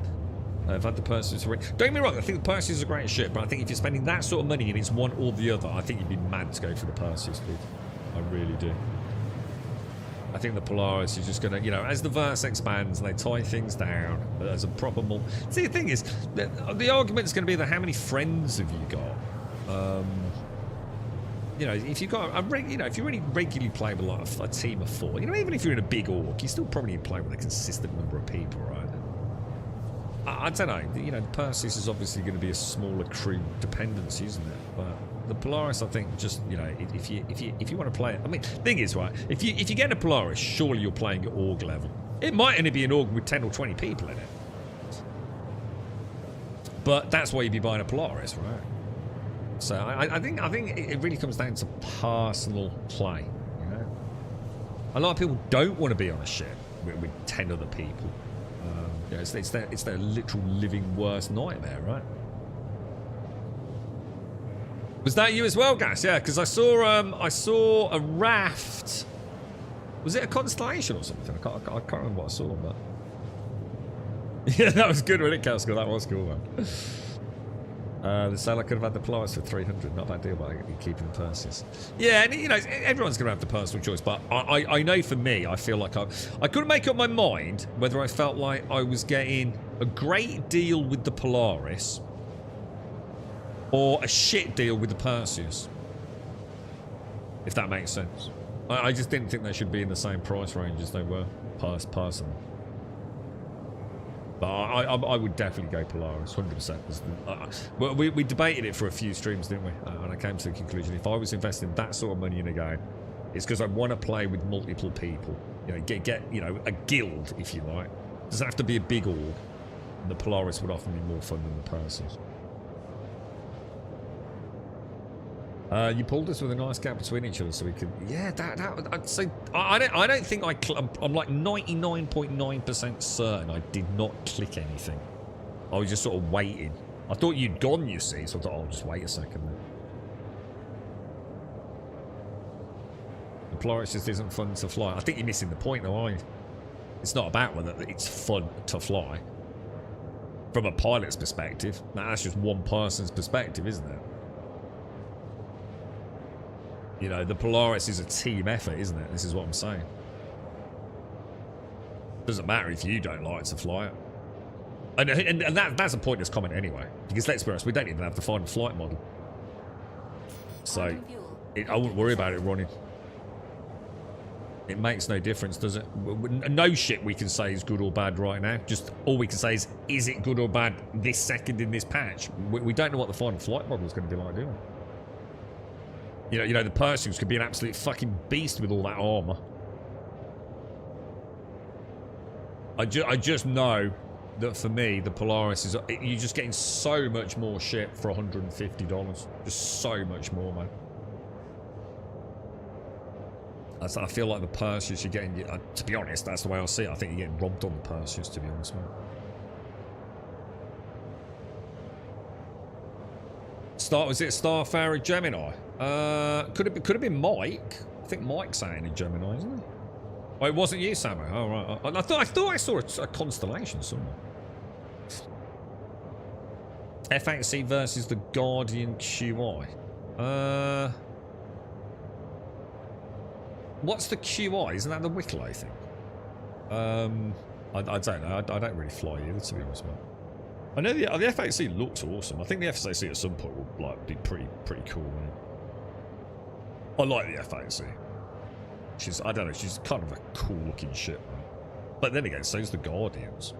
I've had the purses. Don't get me wrong. I think the purses are great shit, but I think if you're spending that sort of money and it's one or the other, I think you'd be mad to go for the purses, dude. I really do. I think the Polaris is just gonna, you know, as the verse expands and they tie things down as a proper See, the thing is, the argument is going to be that how many friends have you got? You know, if you've got if you really regularly play with like a team of 4, you know, even if you're in a big org, you still probably play with a consistent number of people, right? I don't know. You know, the Perseus is obviously going to be a smaller crew dependency, isn't it? But the Polaris, I think, just, you know, if you want to play it, I mean, thing is, right? If you get a Polaris, surely you're playing at org level. It might only be an org with 10 or 20 people in it, but that's why you'd be buying a Polaris, right? So I think it really comes down to personal play. You know, a lot of people don't want to be on a ship with 10 other people. You know, it's their literal living worst nightmare, right? Was that you as well, Gas? Yeah, because I saw a raft. Was it a constellation or something? I can't remember what I saw, but yeah, that was good, wasn't it, Casco? That was cool, man. The seller could have had the Polaris for 300. Not a bad deal, but keeping the Perseus. Yeah, and you know, everyone's going to have the personal choice, but I know for me, I feel like I couldn't make up my mind whether I felt like I was getting a great deal with the Polaris or a shit deal with the Perseus. If that makes sense. I just didn't think they should be in the same price range as they were, personally. But I would definitely go Polaris, 100%. Well, we debated it for a few streams, didn't we? And I came to the conclusion, if I was investing that sort of money in a game, it's because I want to play with multiple people. You know, get you know, a guild, if you like. It doesn't have to be a big org. And the Polaris would offer me more fun than the Perseus. You pulled us with a nice gap between each other, so we could. Yeah, I'd say I don't think I'm like 99.9% certain I did not click anything. I was just sort of waiting. I thought you'd gone, you see, so I thought, I'll just wait a second then. The Polaris just isn't fun to fly. I think you're missing the point, though, aren't you? It's not about whether it's fun to fly. From a pilot's perspective, that's just one person's perspective, isn't it? You know, the Polaris is a team effort, isn't it? This is what I'm saying. Doesn't matter if you don't like to fly it. And that's a pointless comment anyway. Because let's be honest, we don't even have the final flight model. So Quantum fuel. I wouldn't worry about it running. It makes no difference, does it? No shit we can say is good or bad right now. Just all we can say is it good or bad this second in this patch? We don't know what the final flight model is going to be like, do we? You know, the Pershings could be an absolute fucking beast with all that armor. I just know that for me, the Polaris is... You're just getting so much more shit for $150. Just so much more, man. I feel like the Perseus you're getting... to be honest, that's the way I see it. I think you're getting robbed on the Perseus, to be honest, mate. Was it Starfarer Gemini? Could have been Mike. I think Mike's saying in Gemini, isn't it? Oh, it wasn't you, Samu. Oh, right. I thought I saw a constellation somewhere. F8C versus the Guardian QI. What's the QI? Isn't that the Wicklow thing? I don't know. I don't really fly either, to be honest, man. I know the F8C looks awesome. I think the F8C at some point will like be pretty cool, man. I like the F8C. I don't know, she's kind of a cool looking ship, man. But then again, so's the Guardians.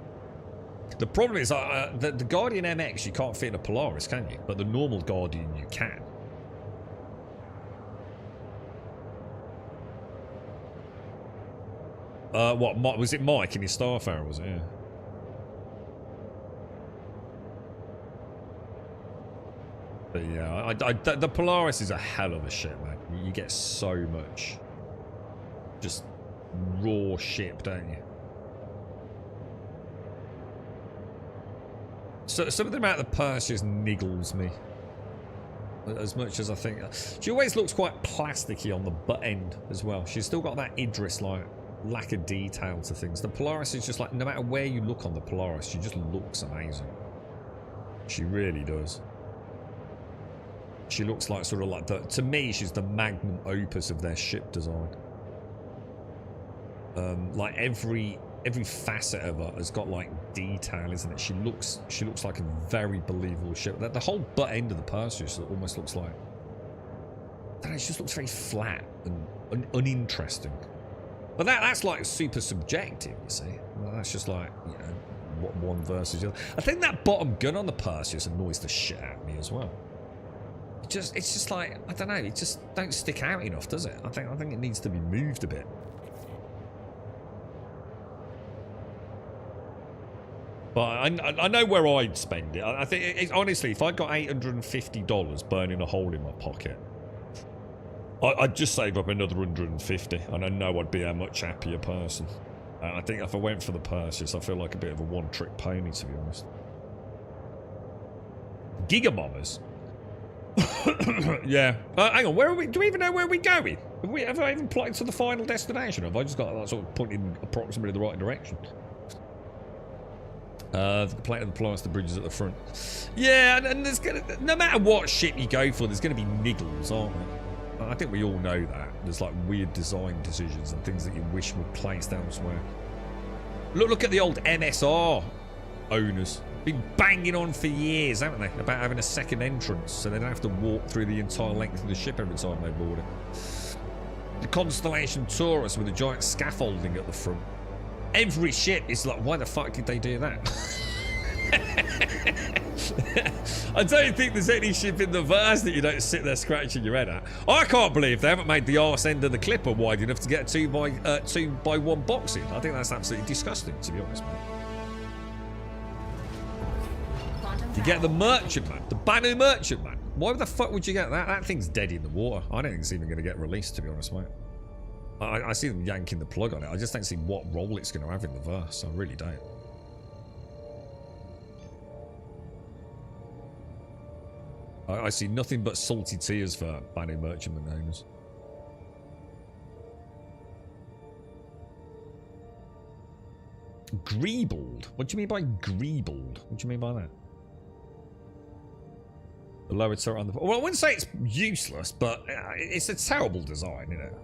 The problem is the Guardian MX you can't fit in a Polaris, can you? But the normal Guardian you can. What was it? Mike in his Starfarer, was it? Yeah. But yeah, the Polaris is a hell of a ship, man. You get so much just raw ship, don't you? So some of the amount of the Perseus niggles me as much as I think. She always looks quite plasticky on the butt end as well. She's still got that Idris like lack of detail to things. The Polaris is just like, no matter where you look on the Polaris, she just looks amazing. She really does. She looks like sort of like to me, she's the magnum opus of their ship design. Like every facet of her has got like detail, isn't it? She looks like a very believable ship. The whole butt end of the Perseus almost looks like, I don't know, it just looks very flat and uninteresting. But that's like super subjective, you see. Well, that's just like, you know, what one versus the other. I think that bottom gun on the Perseus annoys the shit out of me as well. It's just like, I don't know, it just don't stick out enough, does it? I think it needs to be moved a bit. But I know where I'd spend it. I think, honestly, if I got $850 burning a hole in my pocket, I'd just save up another 150, and I know I'd be a much happier person. And I think if I went for the Perseus, I feel like a bit of a one-trick pony, to be honest. Gigabombers? Yeah. Hang on, where are we? Do we even know where we're going? Have I even plotted to the final destination? Or have I just got that sort of pointed in approximately the right direction? The plate of the Polaris, the bridges at the front. Yeah, and there's gonna, no matter what ship you go for, there's gonna be niggles, aren't there? I think we all know that. There's like weird design decisions and things that you wish were placed elsewhere. Look at the old MSR owners. Been banging on for years, haven't they? About having a second entrance so they don't have to walk through the entire length of the ship every time they board it. The Constellation Taurus with a giant scaffolding at the front. Every ship is like, why the fuck did they do that? I don't think there's any ship in the verse that you don't sit there scratching your head at. I can't believe they haven't made the arse end of the clipper wide enough to get a 2x1 box in. I think that's absolutely disgusting, to be honest, mate. You get the Merchantman, the Banu Merchantman. Why the fuck would you get that? That thing's dead in the water. I don't think it's even going to get released, to be honest, mate. I see them yanking the plug on it. I just don't see what role it's going to have in the verse. I really don't. I see nothing but salty tears for Banu Merchantman owners. Greebled? What do you mean by greebled? What do you mean by that? The lower turret on the... Well, I wouldn't say it's useless, but it's a terrible design, isn't it?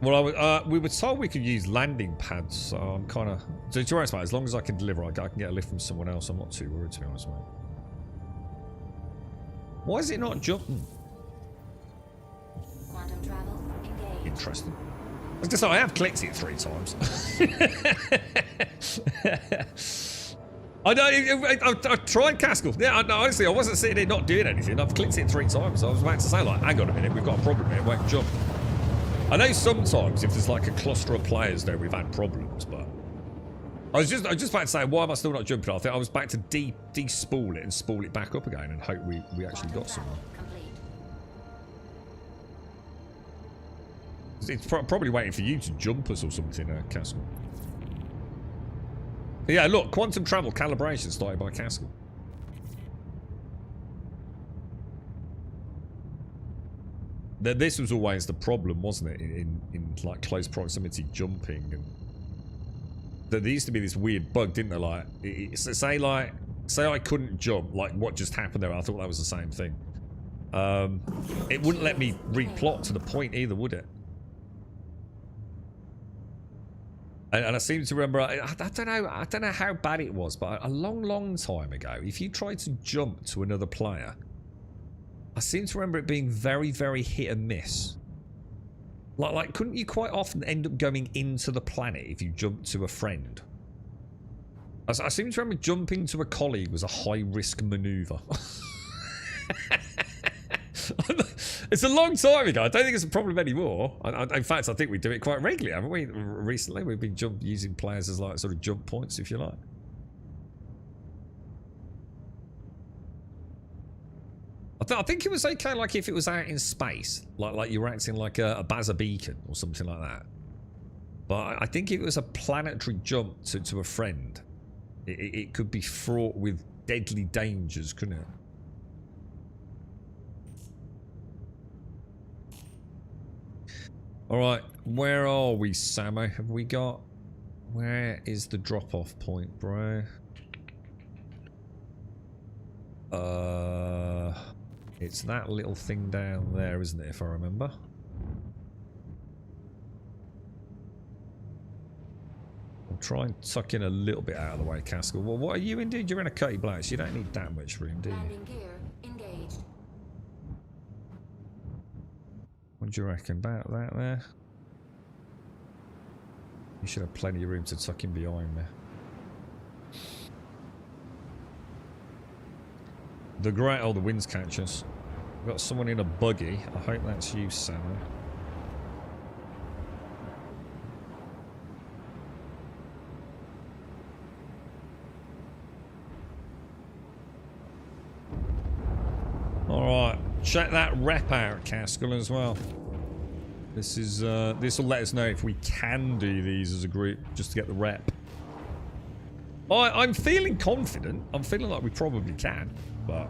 Well, we were told we could use landing pads, so I'm kind of... So to be honest, mate, as long as I can deliver, I can get a lift from someone else. I'm not too worried, to be honest, mate. Why is it not jumping? Quantum travel engaged. Interesting. I was going to say, I have clicked it 3 times. I know, I've tried Caskell. Yeah, honestly, I wasn't sitting here not doing anything. I've clicked it 3 times. I was about to say, like, hang on a minute, we've got a problem here, it won't jump. I know sometimes if there's like a cluster of players there, we've had problems, but I was just about to say, why am I still not jumping? I think I was back to de-spool it and spool it back up again and hope we actually got somewhere. It's probably waiting for you to jump us or something, Caskell. Yeah, look, quantum travel calibration started by Caskell. This was always the problem, wasn't it? In like close proximity jumping, and there used to be this weird bug, didn't there? Like, say I couldn't jump, like what just happened there? I thought that was the same thing. It wouldn't let me replot to the point either, would it? And I seem to remember, I don't know how bad it was, but a long time ago, if you tried to jump to another player, I seem to remember it being very, very hit and miss. Like, couldn't you quite often end up going into the planet if you jumped to a friend? I seem to remember jumping to a colleague was a high-risk maneuver. It's a long time ago. I don't think it's a problem anymore. In fact, I think we do it quite regularly, haven't we? Recently, we've been using players as like sort of jump points, if you like. I think it was okay, like if it was out in space, like you were acting like a Baza beacon or something like that. But I think if it was a planetary jump to a friend, it could be fraught with deadly dangers, couldn't it? All right, where are we, Samo? Have we got? Where is the drop-off point, bro? It's that little thing down there, isn't it, if I remember? I'll try and tuck in a little bit out of the way, Caskell. Well, what are you in, dude? You're in a Cutty Black, so you don't need that much room, do you? Landing gear engaged. What do you reckon about that there? You should have plenty of room to tuck in behind me. The great, oh, the winds catch us. We've got someone in a buggy. I hope that's you, Sam. Alright, check that rep out, Caskell, as well. This is, this will let us know if we can do these as a group, just to get the rep. I'm feeling confident. I'm feeling like we probably can, but...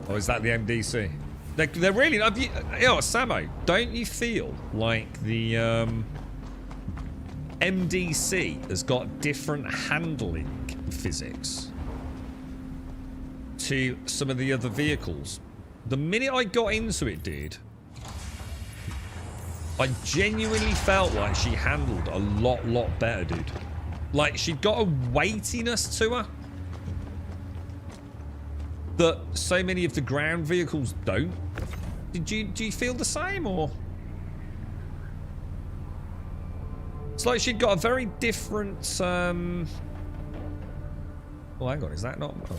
Oh, is that the MDC? They're really... Have you, Samo, don't you feel like the MDC has got different handling physics to some of the other vehicles? The minute I got into it, dude, I genuinely felt like she handled a lot better, dude. Like, she got a weightiness to her that so many of the ground vehicles don't. Do you feel the same, or? It's like she'd got a very different, oh, hang on, is that not... Oh,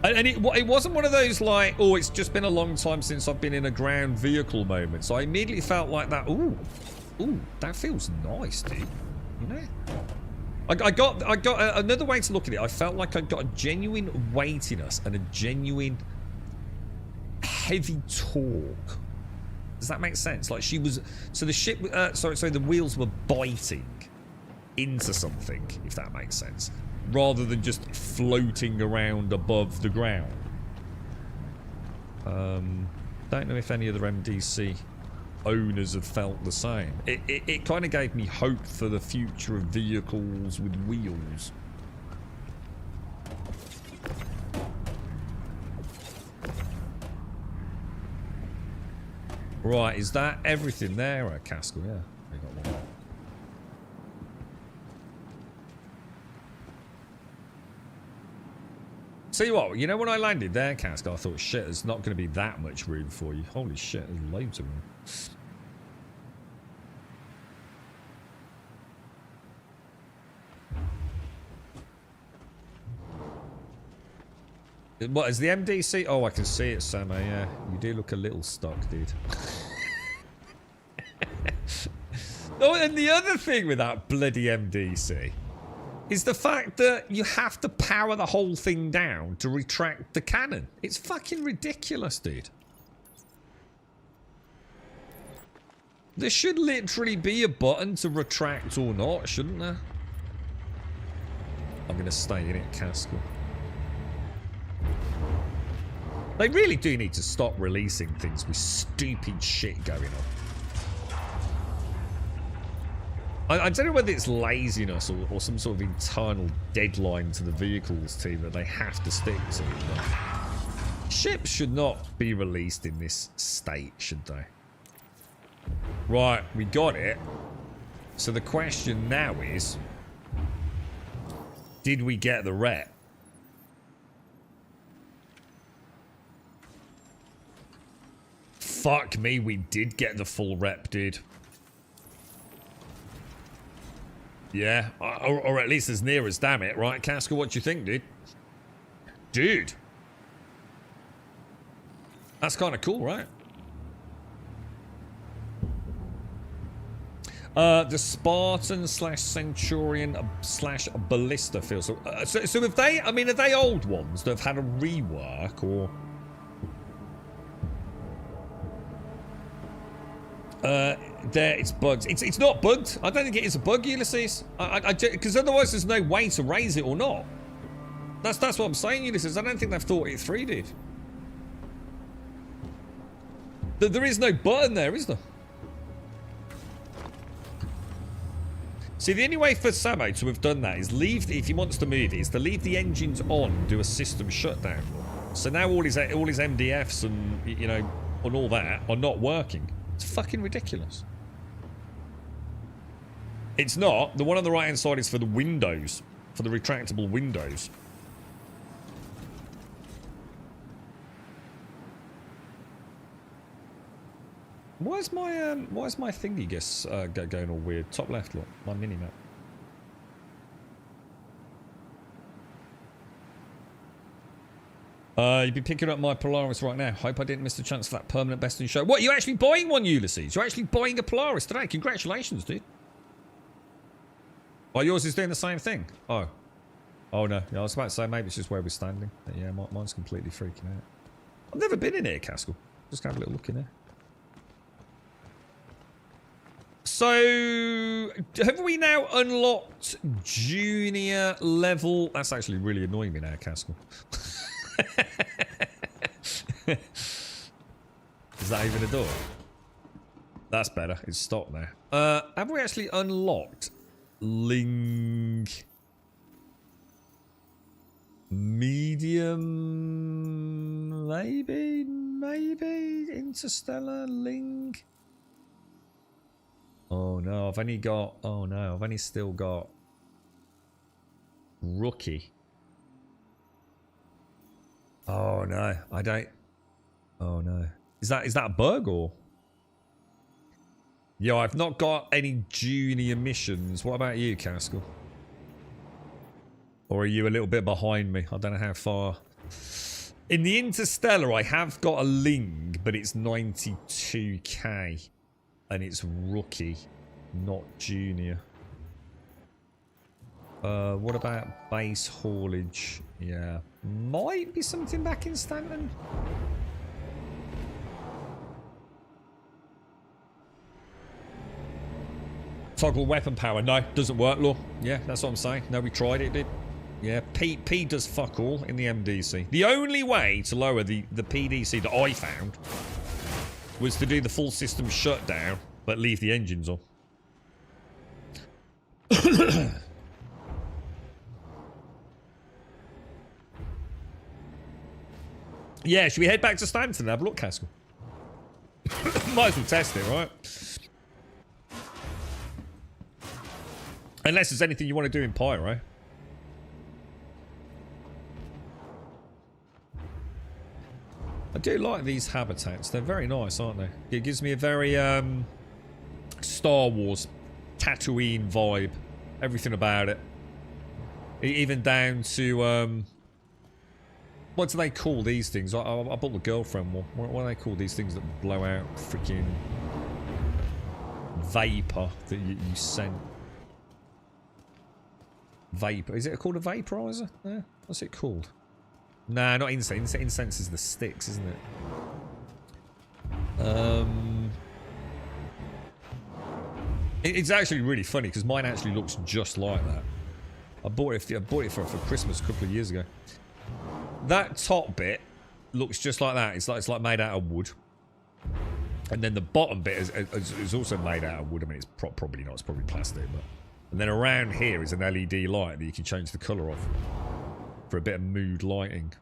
and it wasn't one of those like, oh, it's just been a long time since I've been in a ground vehicle moment. So I immediately felt like that, ooh, that feels nice, dude. You know? I got another way to look at it. I felt like I got a genuine weightiness and a genuine heavy torque. Does that make sense? Like she was, so the ship, sorry, the wheels were biting into something, if that makes sense, rather than just floating around above the ground. Don't know if any other MDC owners have felt the same. It kind of gave me hope for the future of vehicles with wheels. Right, is that everything there at Castle? Yeah, we got one more. See what, you know when I landed there, Castle, I thought, shit, there's not going to be that much room for you. Holy shit, there's loads of room. What, is the MDC? Oh, I can see it, Sam. Yeah, you do look a little stuck, dude. Oh, and the other thing with that bloody MDC is the fact that you have to power the whole thing down to retract the cannon. It's fucking ridiculous, dude. There should literally be a button to retract or not, shouldn't there? I'm going to stay in it, Castle. They really do need to stop releasing things with stupid shit going on. I don't know whether it's laziness or some sort of internal deadline to the vehicles team that they have to stick to. But ships should not be released in this state, should they? Right, we got it. So the question now is, did we get the rep? Fuck me, we did get the full rep, dude. Yeah, or at least as near as, damn it, right? Casca, what do you think, dude? Dude. That's kind of cool, right? The Spartan / Centurion / Ballista feels so if they, I mean, are they old ones that have had a rework or? There, it's bugged. It's not bugged. I don't think it is a bug, Ulysses. Because otherwise there's no way to raise it or not. That's what I'm saying, Ulysses. I don't think they've thought it through, dude. There is no button there, is there? See, the only way for Samo to have done that is leave, if he wants to move it, is to leave the engines on, do a system shutdown. So now all his MDFs and, you know, and all that are not working. It's fucking ridiculous. It's not. The one on the right hand side is for the windows, for the retractable windows. Why is my thingy going all weird? Top left, look, my mini map. You've been picking up my Polaris right now. Hope I didn't miss the chance for that permanent best in show. What, you actually buying one, Ulysses? You're actually buying a Polaris today. Congratulations, dude. Oh, yours is doing the same thing. Oh. Oh, no. Yeah, I was about to say, maybe it's just where we're standing. But yeah, mine's completely freaking out. I've never been in here, Castle. Just have a little look in here. So, have we now unlocked junior level? That's actually really annoying me now, Castle. Is that even a door? That's better. It's stopped now. Have we actually unlocked Ling? Medium? Maybe Interstellar Ling? Oh no, I've only still got Rookie. Oh no, I don't. Oh no. Is that a bug or? Yo, I've not got any junior missions. What about you, Castle? Or are you a little bit behind me? I don't know how far. In the Interstellar, I have got a Ling, but it's 92k. And it's Rookie, not Junior. What about base haulage? Yeah. Might be something back in Stanton. Toggle weapon power. No, doesn't work, Law. Yeah, that's what I'm saying. No, we tried it, did. Yeah, P does fuck all in the MDC. The only way to lower the PDC that I found was to do the full system shutdown, but leave the engines on. Yeah, should we head back to Stanton and have a look, Caskell? Might as well test it, right? Unless there's anything you want to do in Pyro. I do like these habitats. They're very nice, aren't they? It gives me a very Star Wars Tatooine vibe. Everything about it. Even down to what do they call these things? I bought the girlfriend one. What do they call these things that blow out freaking vapor that you send? Vapor. Is it called a vaporizer? Yeah. What's it called? Nah, not incense. Incense is the sticks, isn't it? It's actually really funny because mine actually looks just like that. I bought it for Christmas a couple of years ago. That top bit looks just like that. It's like made out of wood, and then the bottom bit is also made out of wood. I mean, it's probably not. It's probably plastic, but and then around here is an LED light that you can change the color of for a bit of mood lighting.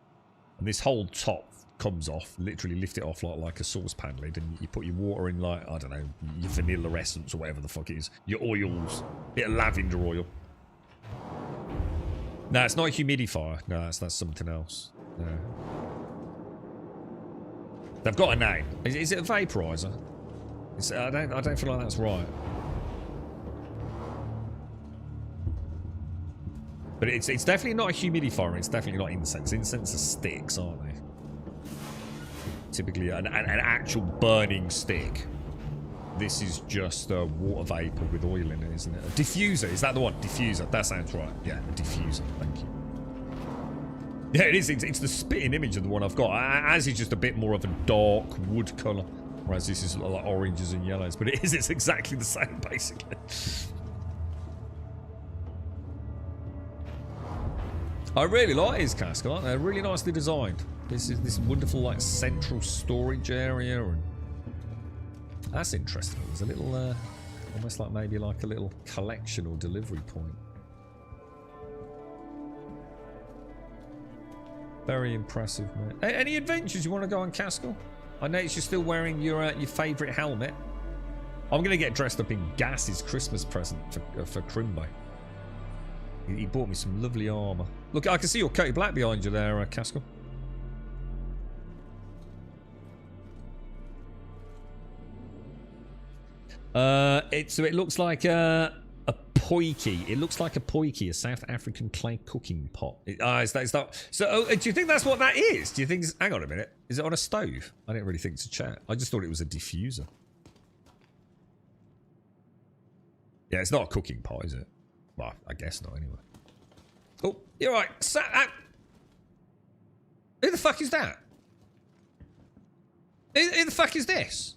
And this whole top comes off. Literally lift it off like a saucepan lid, and you put your water in, like, I don't know, your vanilla essence or whatever the fuck it is. Your oils, bit of lavender oil. No, it's not a humidifier. No, that's something else. No. They've got a name. Is it a vaporizer? I don't feel like that's right. But it's definitely not a humidifier. It's definitely not incense. Incense are sticks, aren't they? Typically an actual burning stick. This is just a water vapor with oil in it, isn't it? A diffuser, is that the one? Diffuser, that sounds right. Yeah, a diffuser, thank you. Yeah, it is. It's the spitting image of the one I've got. As is just a bit more of a dark wood colour. Whereas this is like oranges and yellows. But it's exactly the same, basically. I really like his cask, aren't they? They're really nicely designed. This is this wonderful, like, central storage area, and that's interesting. There's a little, almost like maybe like a little collection or delivery point. Very impressive, mate. Any adventures you want to go on, Caskell? I notice you're still wearing your favourite helmet. I'm going to get dressed up in Gas's Christmas present for Crimbo. He bought me some lovely armour. Look, I can see your coated black behind you there, Caskell. So it looks like a poiki. It looks like a poiki, a South African clay cooking pot. Is that? So, do you think that's what that is? Do you think? Hang on a minute. Is it on a stove? I didn't really think to chat. I just thought it was a diffuser. Yeah, it's not a cooking pot, is it? Well, I guess not. Anyway. Oh, you're right. Who the fuck is that? Who the fuck is this?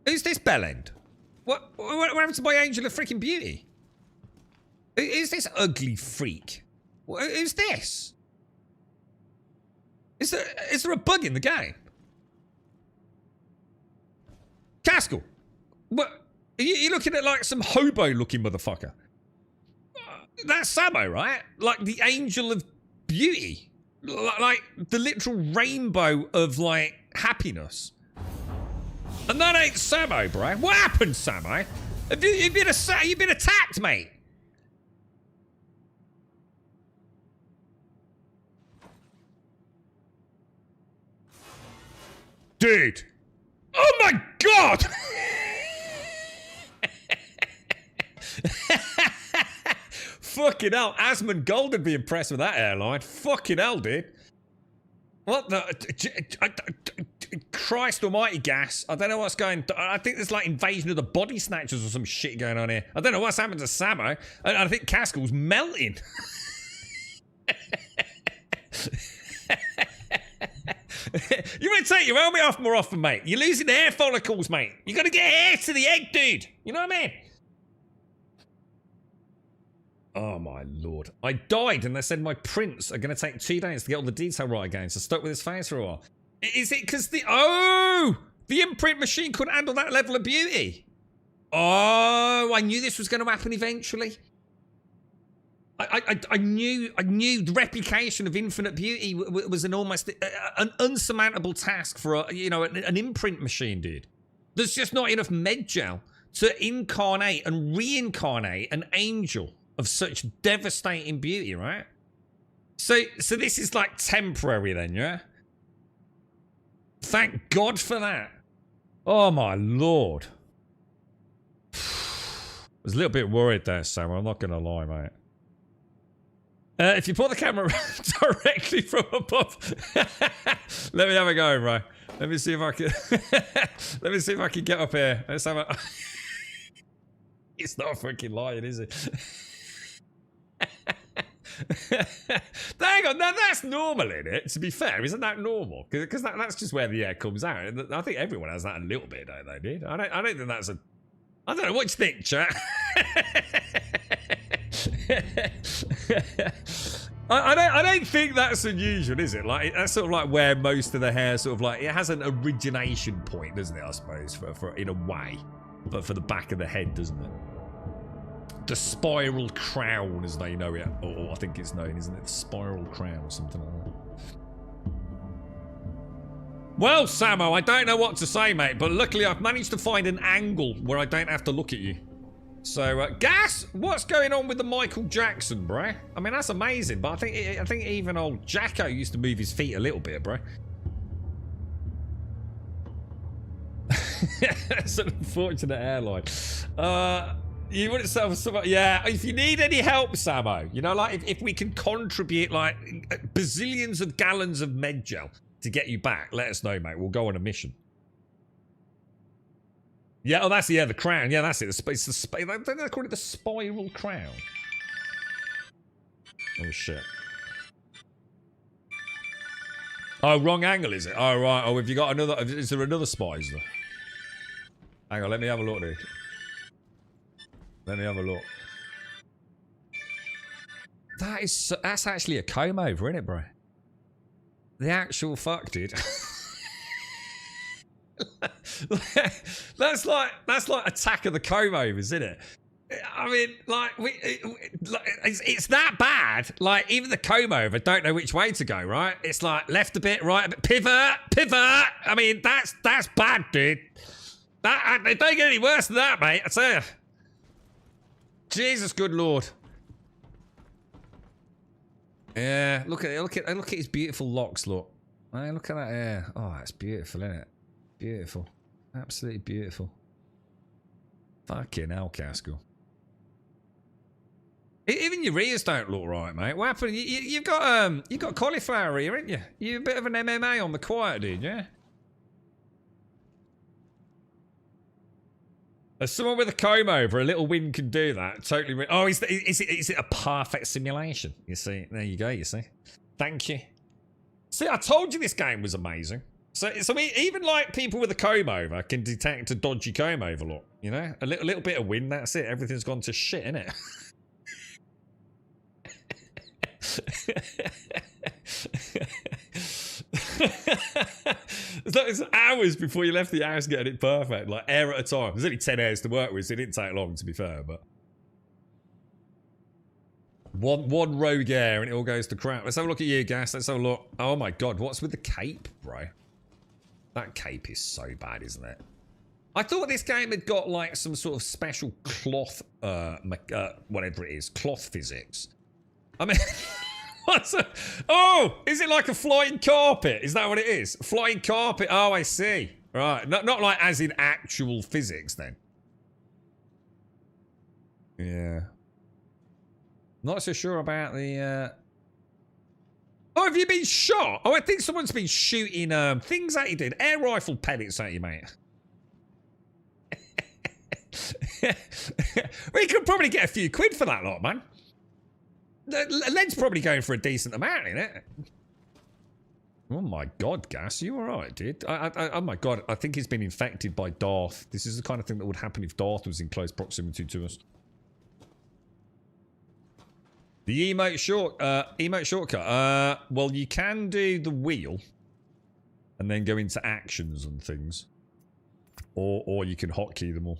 Who's this bellend? What happened to my angel of freaking beauty? Who's this ugly freak? Who's this? Is there a bug in the game? Caskell, what? You're looking at like some hobo-looking motherfucker. That's Samo, right? Like the angel of beauty, like the literal rainbow of like happiness. And that ain't Samo, bro. What happened, Samo? You've been attacked, mate. Dude. Oh my god! Fucking hell. Asmongold would be impressed with that airline. Fucking hell, dude. What the... Christ almighty, Gas. I don't know what's going... I think there's like invasion of the body snatchers or some shit going on here. I don't know what's happened to Samo. I think Caskell's melting. You better take your helmet off more often, mate. You're losing hair follicles, mate. You got to get hair to the egg, dude. You know what I mean? Oh, my lord. I died and they said my prints are going to take 2 days to get all the detail right again, so stuck with his face for a while. Is it because the imprint machine couldn't handle that level of beauty? Oh, I knew this was going to happen eventually. I knew the replication of infinite beauty was an almost an unsurmountable task for an imprint machine, dude. There's just not enough med gel to incarnate and reincarnate an angel of such devastating beauty, right? So this is like temporary then, yeah? Thank God for that. Oh my Lord. I was a little bit worried there, Sam. I'm not going to lie, mate. If you put the camera directly from above, let me have a go, bro. Let me see if I can. Let me see if I can get up here. Let's have a. It's not freaking lying, is it? Hang on, now that's normal, isn't it? To be fair, isn't that normal? Because that's just where the air comes out. I think everyone has that a little bit, don't they, dude? I don't think that's a. I don't know. What do you think, chat? I don't think that's unusual, is it? Like that's sort of like where most of the hair sort of like it has an origination point, doesn't it? I suppose for in a way, but for the back of the head, doesn't it? The spiral crown, as they know it, or I think it's known, isn't it? The spiral crown or something like that. Well, Samo, I don't know what to say, mate, but luckily I've managed to find an angle where I don't have to look at you. So, Gas, what's going on with the Michael Jackson, bruh? I mean, that's amazing, but I think even old Jacko used to move his feet a little bit, bruh. It's an unfortunate airline. You want to sell something? Yeah, if you need any help, Samo, you know, like if we can contribute like bazillions of gallons of med gel to get you back, let us know, mate. We'll go on a mission. Yeah, oh, that's the crown. Yeah, that's it. It's they call it the spiral crown. Oh shit. Oh, wrong angle, is it? Oh right. Oh, have you got another? Is there another spies though? Hang on, let me have a look, dude. Let me have a look. That's actually a comb over, isn't it, bro? The actual fuck, dude. that's like Attack of the Comb Overs, isn't it? I mean, like it's that bad. Like even the comb over don't know which way to go, right? It's like left a bit, right a bit, pivot. I mean, that's bad, dude. It don't get any worse than that, mate. I tell you. Jesus, good lord. Yeah, look at his beautiful locks. Look, hey, look at that hair. Oh, that's beautiful, isn't it? Beautiful, absolutely beautiful. Fucking hell, Casco. Even your ears don't look right, mate. What happened? You've got cauliflower ear, haven't you? You're a bit of an MMA on the quiet, dude, yeah? As someone with a comb over, a little wind can do that. Totally. Oh, is it a perfect simulation? You see, there you go. You see, thank you. See, I told you this game was amazing. So even like people with a comb over can detect a dodgy comb over. Look, you know, a little bit of wind. That's it. Everything's gone to shit, innit? It's hours before you left the house getting it perfect, like air at a time. There's only 10 hairs to work with, so it didn't take long, to be fair, but one rogue air and it all goes to crap. Let's have a look at you, Gas. Let's have a look. Oh my god, what's with the cape, bro? That cape is so bad, isn't it? I thought this game had got like some sort of special cloth whatever it is, cloth physics. I mean oh, is it like a flying carpet? Is that what it is? Flying carpet. Oh, I see. Right. Not like as in actual physics then. Yeah. Not so sure about the Oh, have you been shot? Oh, I think someone's been shooting things at you, dude. Air rifle pellets at you, mate. We could probably get a few quid for that lot, man. The lead's probably going for a decent amount in it. Oh my god, Gas, you alright, dude? Oh my god, I think he's been infected by Darth. This is the kind of thing that would happen if Darth was in close proximity to us. The emote shortcut. Well, you can do the wheel. and then go into actions and things. Or you can hotkey them all.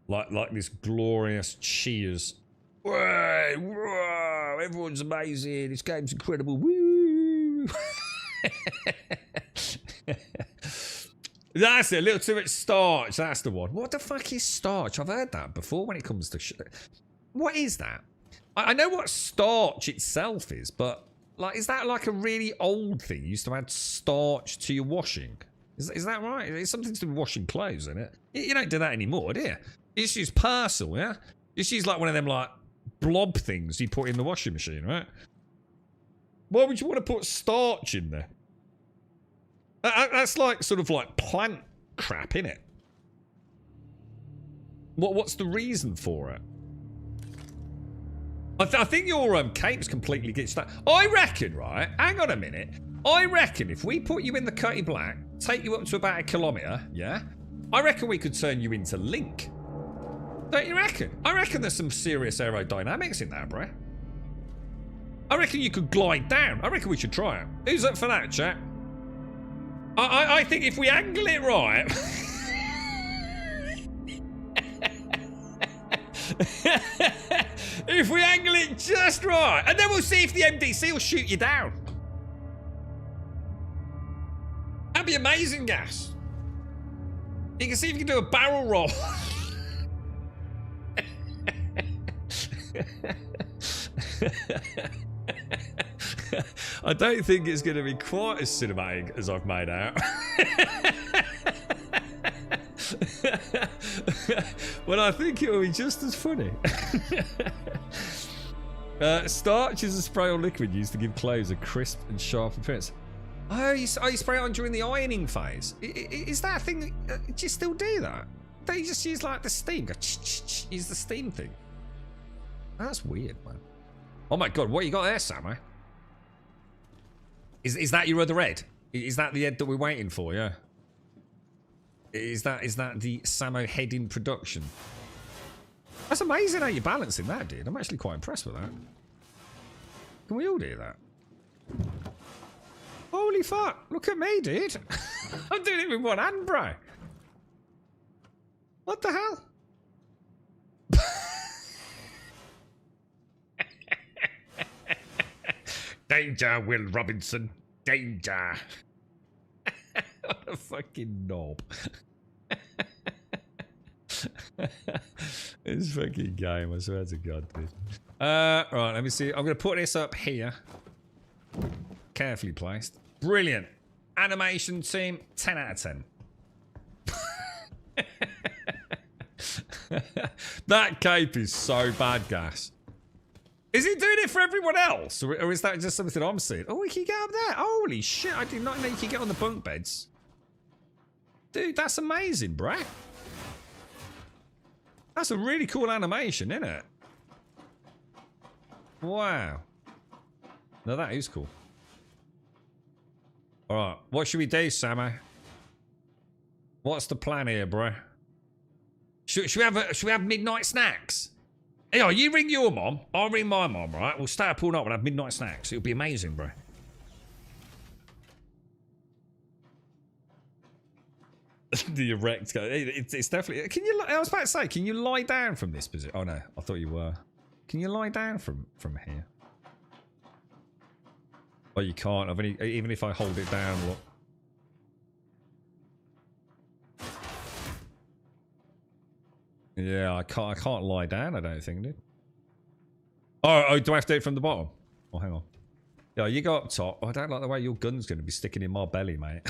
Like this glorious cheers. Whoa, whoa, everyone's amazing. This game's incredible. Woo! That's it. A little too much starch. That's the one. What the fuck is starch? I've heard that before when it comes to what is that? I know what starch itself is, but like, is that like a really old thing? You used to add starch to your washing. Is that right? It's something to do with washing clothes, isn't it? You don't do that anymore, do you? You just use parcel, yeah? You just use like one of them like blob things you put in the washing machine, right? Why would you want to put starch in there? That's like sort of like plant crap, innit? What's the reason for it? I think your cape's completely glitched out. I reckon, right? Hang on a minute. I reckon if we put you in the Cutty Black, take you up to about 1 kilometre, yeah? I reckon we could turn you into Link. Don't you reckon? I reckon there's some serious aerodynamics in that, bruh. I reckon you could glide down. I reckon we should try it. Who's up for that, chat? I think if we angle it right... if we angle it just right, and then we'll see if the MDC will shoot you down. That'd be amazing, Gas. You can see if you can do a barrel roll. I don't think it's going to be quite as cinematic as I've made out. But I think it will be just as funny. Starch is a spray or liquid used to give clothes a crisp and sharp appearance. Oh, you spray it on during the ironing phase. Is that a thing? Do you still do that? Don't you just use like the steam? Go use the steam thing. That's weird, man. Oh my god, what you got there, Samo? Is that your other head? Is that the head that we're waiting for? Yeah. Is that the Samo head in production? That's amazing how you're balancing that, dude. I'm actually quite impressed with that. Can we all do that? Holy fuck! Look at me, dude. I'm doing it with one hand, bro. What the hell? Danger, Will Robinson. Danger. What a fucking knob. This fucking game, I swear to God, dude. Right, let me see. I'm going to put this up here. Carefully placed. Brilliant. Animation team, 10 out of 10. That cape is so bad, Gas. Is he doing it for everyone else? Or is that just something I'm seeing? Oh, we can get up there. Holy shit, I did not know you could get on the bunk beds. Dude, that's amazing, bruh. That's a really cool animation, isn't it? Wow. No, that is cool. Alright, what should we do, Samo? What's the plan here, bruh? Should we have midnight snacks? Hey, you ring your mom, I'll ring my mom, right? We'll stay up all night and have midnight snacks. It'll be amazing, bro. The erect guy. It's definitely... Can you... I was about to say, can you lie down from this position? Oh, no. I thought you were. Can you lie down from here? Oh, you can't. Even if I hold it down, look. Yeah, I can't lie down, I don't think, dude. Oh, do I have to do it from the bottom? Oh, hang on. Yeah, you go up top. Oh, I don't like the way your gun's going to be sticking in my belly, mate.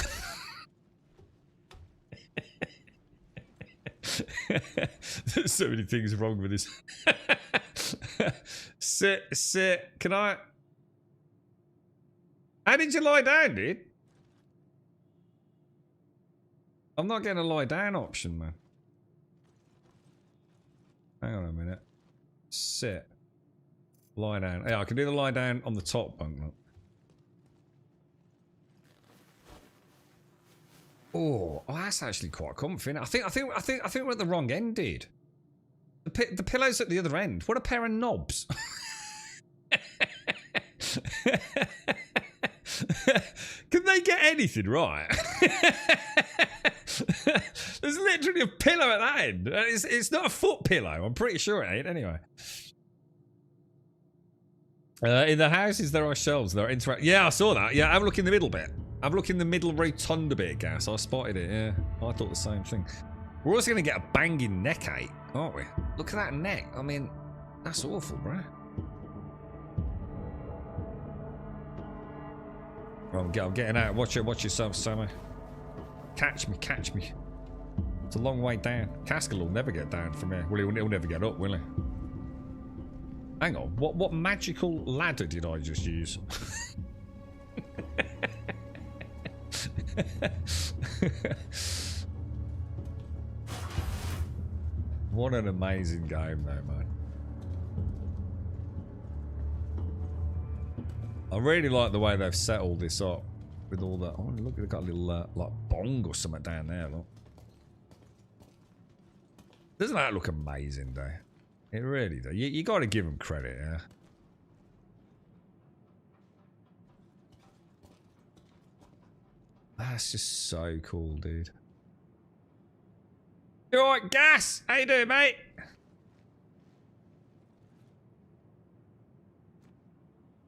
There's so many things wrong with this. Sit. Can I... How did you lie down, dude? I'm not getting a lie down option, man. Hang on a minute. Sit. Lie down. Yeah, I can do the lie down on the top bunk. Look. Oh, that's actually quite comfy. I think we're at the wrong end, dude. The pillow's at the other end. What a pair of knobs. Can they get anything right? There's literally a pillow at that end. It's not a foot pillow. I'm pretty sure it ain't. Anyway. In the houses, there are shelves. There are yeah, I saw that. Yeah, have a look in the middle bit. Have a look in the middle rotunda bit, Gas. I spotted it, yeah. I thought the same thing. We're also going to get a banging neck ache, aren't we? Look at that neck. I mean, that's awful, bro. I'm getting out. Watch yourself, Sammy. Catch me, catch me. It's a long way down. Caskell will never get down from here. Well, he'll never get up, will he? Hang on. What magical ladder did I just use? What an amazing game, though, man. I really like the way they've set all this up with all that. Oh, look, they've got a little like bong or something down there. Look. Doesn't that look amazing, though? It really does. You got to give them credit, yeah. That's just so cool, dude. You alright, Gas? How you doing, mate?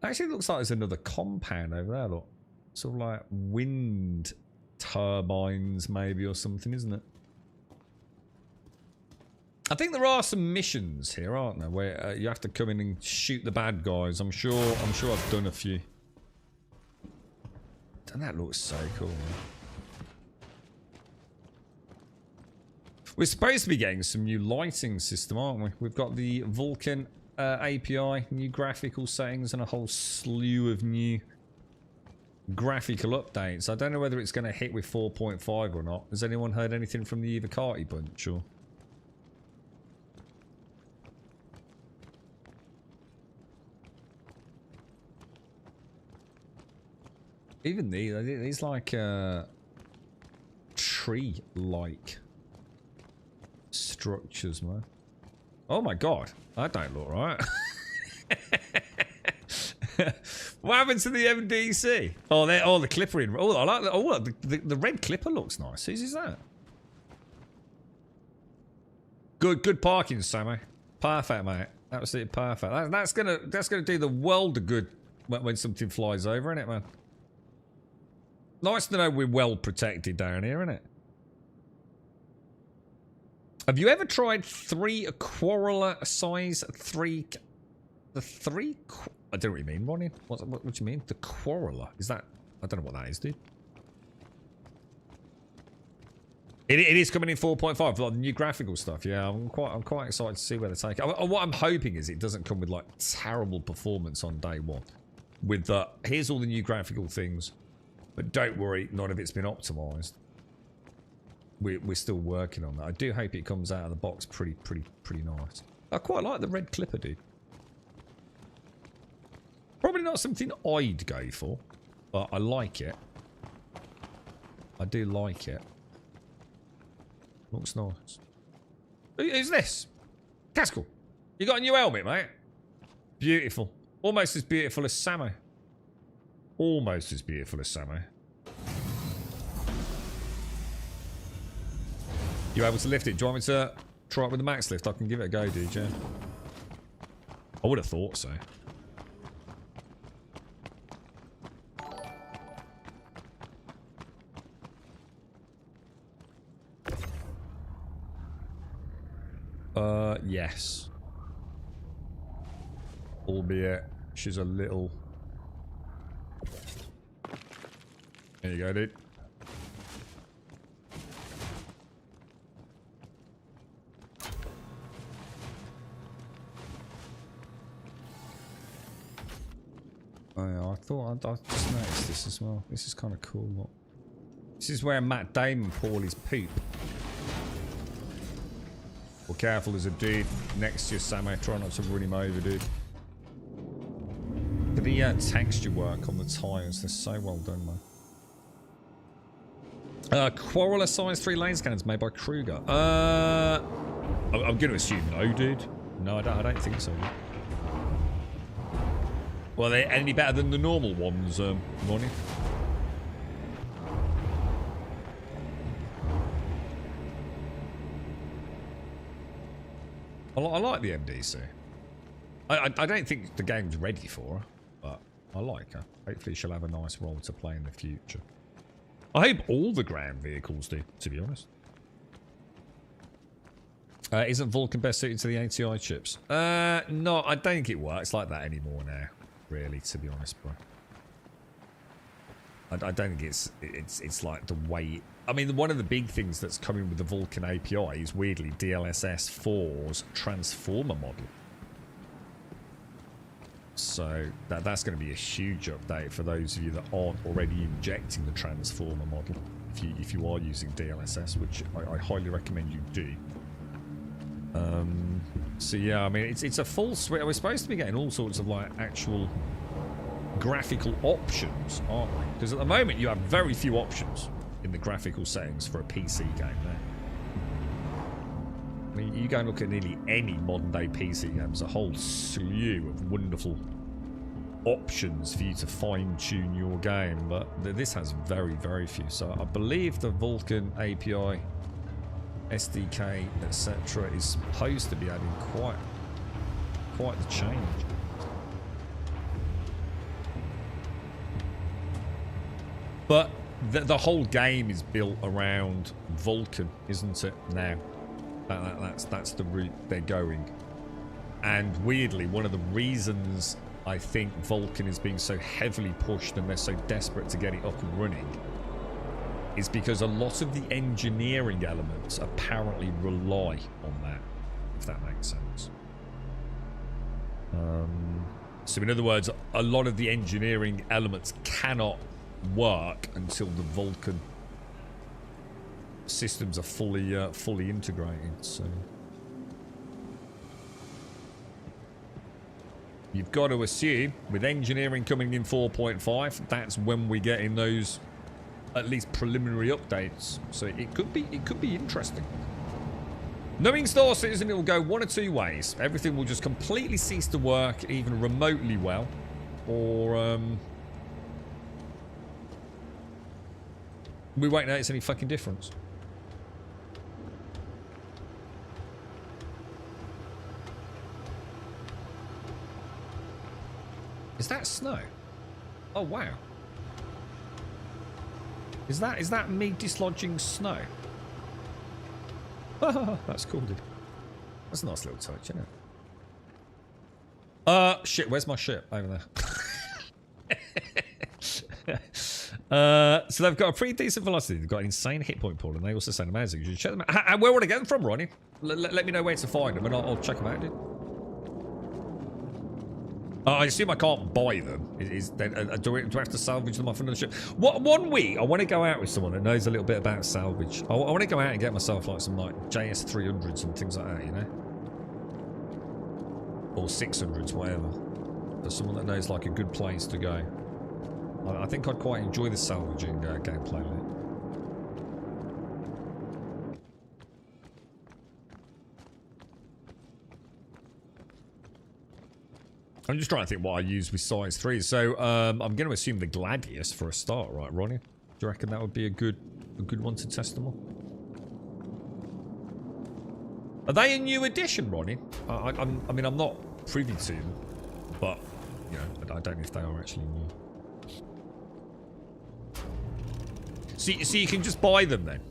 Actually, it looks like there's another compound over there, look. Sort of like wind turbines, maybe, or something, isn't it? I think there are some missions here, aren't there, where you have to come in and shoot the bad guys. I'm sure I've done a few. And that looks so cool, man. We're supposed to be getting some new lighting system, aren't we? We've got the Vulkan API, new graphical settings, and a whole slew of new graphical updates. I don't know whether it's going to hit with 4.5 or not. Has anyone heard anything from the Evocati bunch, or? Even these like tree-like structures, man. Oh my god, that don't look right. What happened to the MDC? Oh, the clipper in. Oh, I like that. Oh, the red clipper looks nice. Whose is that? Good parking, Sammy. Perfect, mate. Absolutely perfect. That's gonna do the world of good when something flies over, isn't it, man? Nice to know we're well protected down here, isn't it? Have you ever tried 3 quarreler size 3? The 3? I don't know what you mean, Ronnie. What do you mean? The quarreler? Is that? I don't know what that is, dude. It is coming in 4.5 for like the new graphical stuff. Yeah, I'm quite excited to see where they take it. What I'm hoping is it doesn't come with like terrible performance on day one. With the here's all the new graphical things. But don't worry, none of it's been optimized. We're still working on that. I do hope it comes out of the box pretty nice. I quite like the red clipper, dude. Probably not something I'd go for, but I like it. I do like it. Looks nice. Who's this? Caskell. You got a new helmet, mate? Beautiful. Almost as beautiful as Samo. Almost as beautiful as Samo. You able to lift it? Do you want me to try it with the max lift? I can give it a go, dude, yeah. I would have thought so. Yes. Albeit, she's a little... There you go, dude. Oh, yeah, I thought I just noticed this as well. This is kind of cool. Look. This is where Matt Damon poured his poop. Well, careful, there's a dude next to you, Samo. Try not to run him over, dude. The texture work on the tyres, they're so well done, man. Quarreler size 3 laser cannons made by Kruger. I'm going to assume no, dude. No, I don't think so. Dude. Well, are they any better than the normal ones, Ronnie? I like the MDC. I don't think the game's ready for her, but I like her. Hopefully she'll have a nice role to play in the future. I hope all the ground vehicles do, to be honest. Isn't Vulcan best suited to the ATI chips? No, I don't think it works like that anymore now, really, to be honest, bro. I don't think it's like the way... I mean, one of the big things that's coming with the Vulcan API is, weirdly, DLSS 4's transformer model. So that's going to be a huge update for those of you that aren't already injecting the transformer model. If you are using DLSS, which I highly recommend you do. So yeah, I mean, it's a full suite. We're supposed to be getting all sorts of like actual graphical options, aren't we? Because at the moment you have very few options in the graphical settings for a PC game now. I mean, you go and look at nearly any modern day PC game, there's a whole slew of wonderful options for you to fine tune your game, but this has very, very few. So I believe the Vulcan API, SDK, etc. is supposed to be adding quite the change. But the whole game is built around Vulcan, isn't it, now? That's the route they're going. And weirdly, one of the reasons I think Vulcan is being so heavily pushed and they're so desperate to get it up and running is because a lot of the engineering elements apparently rely on that, if that makes sense. So in other words, a lot of the engineering elements cannot work until the Vulcan systems are fully integrated. So you've got to assume with engineering coming in 4.5, that's when we get in those at least preliminary updates. So it could be interesting. Knowing Star Citizen, it will go one or two ways. Everything will just completely cease to work even remotely well, or we won't notice any fucking difference. Is that snow? Oh wow. Is that me dislodging snow? That's cool, dude. That's a nice little touch, isn't it? Shit, where's my ship? Over there. So they've got a pretty decent velocity. They've got an insane hit point pool, and they also sound amazing. You should check them out. Where would I get them from, Ronnie? Let me know where to find them, and I'll check them out, dude. I assume I can't buy them. Do I have to salvage them off another ship? One week, I want to go out with someone that knows a little bit about salvage. I want to go out and get myself like some like JS300s and things like that, you know? Or 600s, whatever. There's someone that knows like a good place to go. I think I'd quite enjoy the salvaging gameplay. I'm just trying to think what I use with size 3. So I'm going to assume the Gladius for a start, right, Ronnie? Do you reckon that would be a good one to test them on? Are they a new edition, Ronnie? I mean, I'm not privy to them, but you know, I don't know if they are actually new. So you can just buy them then.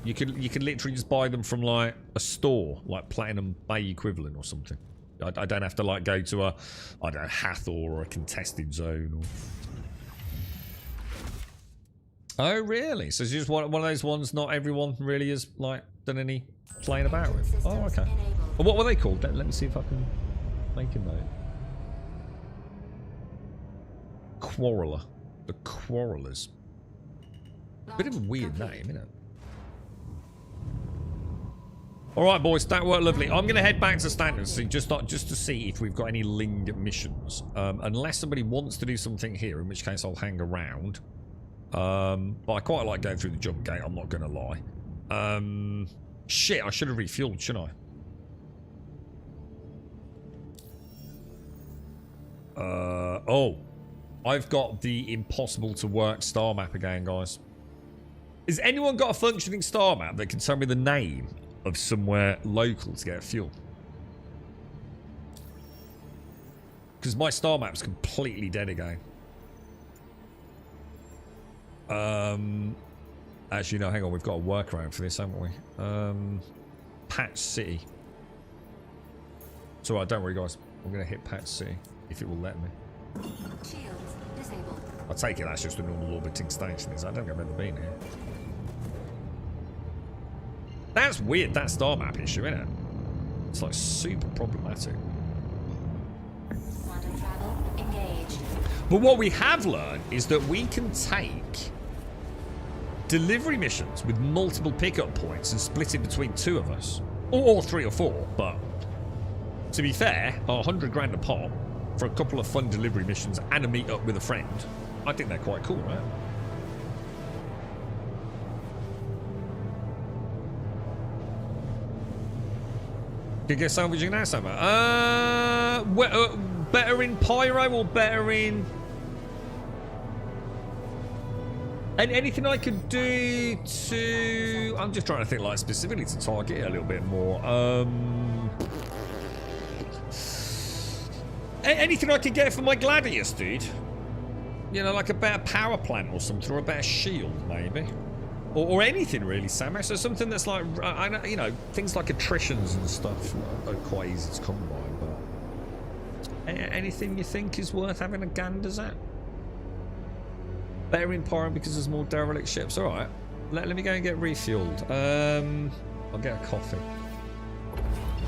You can literally just buy them from like a store, like Platinum Bay equivalent or something. I don't have to like go to a, I don't know, Hathor or a contested zone. Or... Oh really? So it's just one of those ones not everyone really has like done any playing about with. Oh okay. Well, what were they called? Let me see if I can make a note. Quarreler. The Quarrelers. Bit of a weird name, isn't it? Alright boys, that worked lovely. I'm going to head back to standards just to see if we've got any Ling missions. Unless somebody wants to do something here, in which case I'll hang around. But I quite like going through the jump gate, I'm not going to lie. Shit, I should have refueled, shouldn't I? Oh. I've got the impossible to work star map again, guys. Has anyone got a functioning star map that can tell me the name of somewhere local to get fuel? Because my star map's completely dead again. Actually, no, hang on. We've got a workaround for this, haven't we? Patch City. It's alright, don't worry, guys. I'm going to hit Patch City, if it will let me. Shields disabled. I take it that's just a normal orbiting station. I don't think I've ever been here. That's weird, that star map issue, isn't it? It's like super problematic. Quantum travel engaged. But what we have learned is that we can take delivery missions with multiple pickup points and split it between two of us. Or 3 or 4, but to be fair, 100 grand a pop for a couple of fun delivery missions and a meet up with a friend. I think they're quite cool, right? Can you get salvaging now, Summer? Better in Pyro or better in... And anything I could do to... I'm just trying to think like specifically to target it a little bit more. Anything I could get for my Gladius, dude? You know, like a better power plant or something, or a better shield, maybe. Or anything really, Sam. So something that's like, I know, you know, things like attritions and stuff are quite easy to come by, but anything you think is worth having a ganders at? Better in Pyro because there's more derelict ships. All right, let me go and get refueled. I'll get a coffee.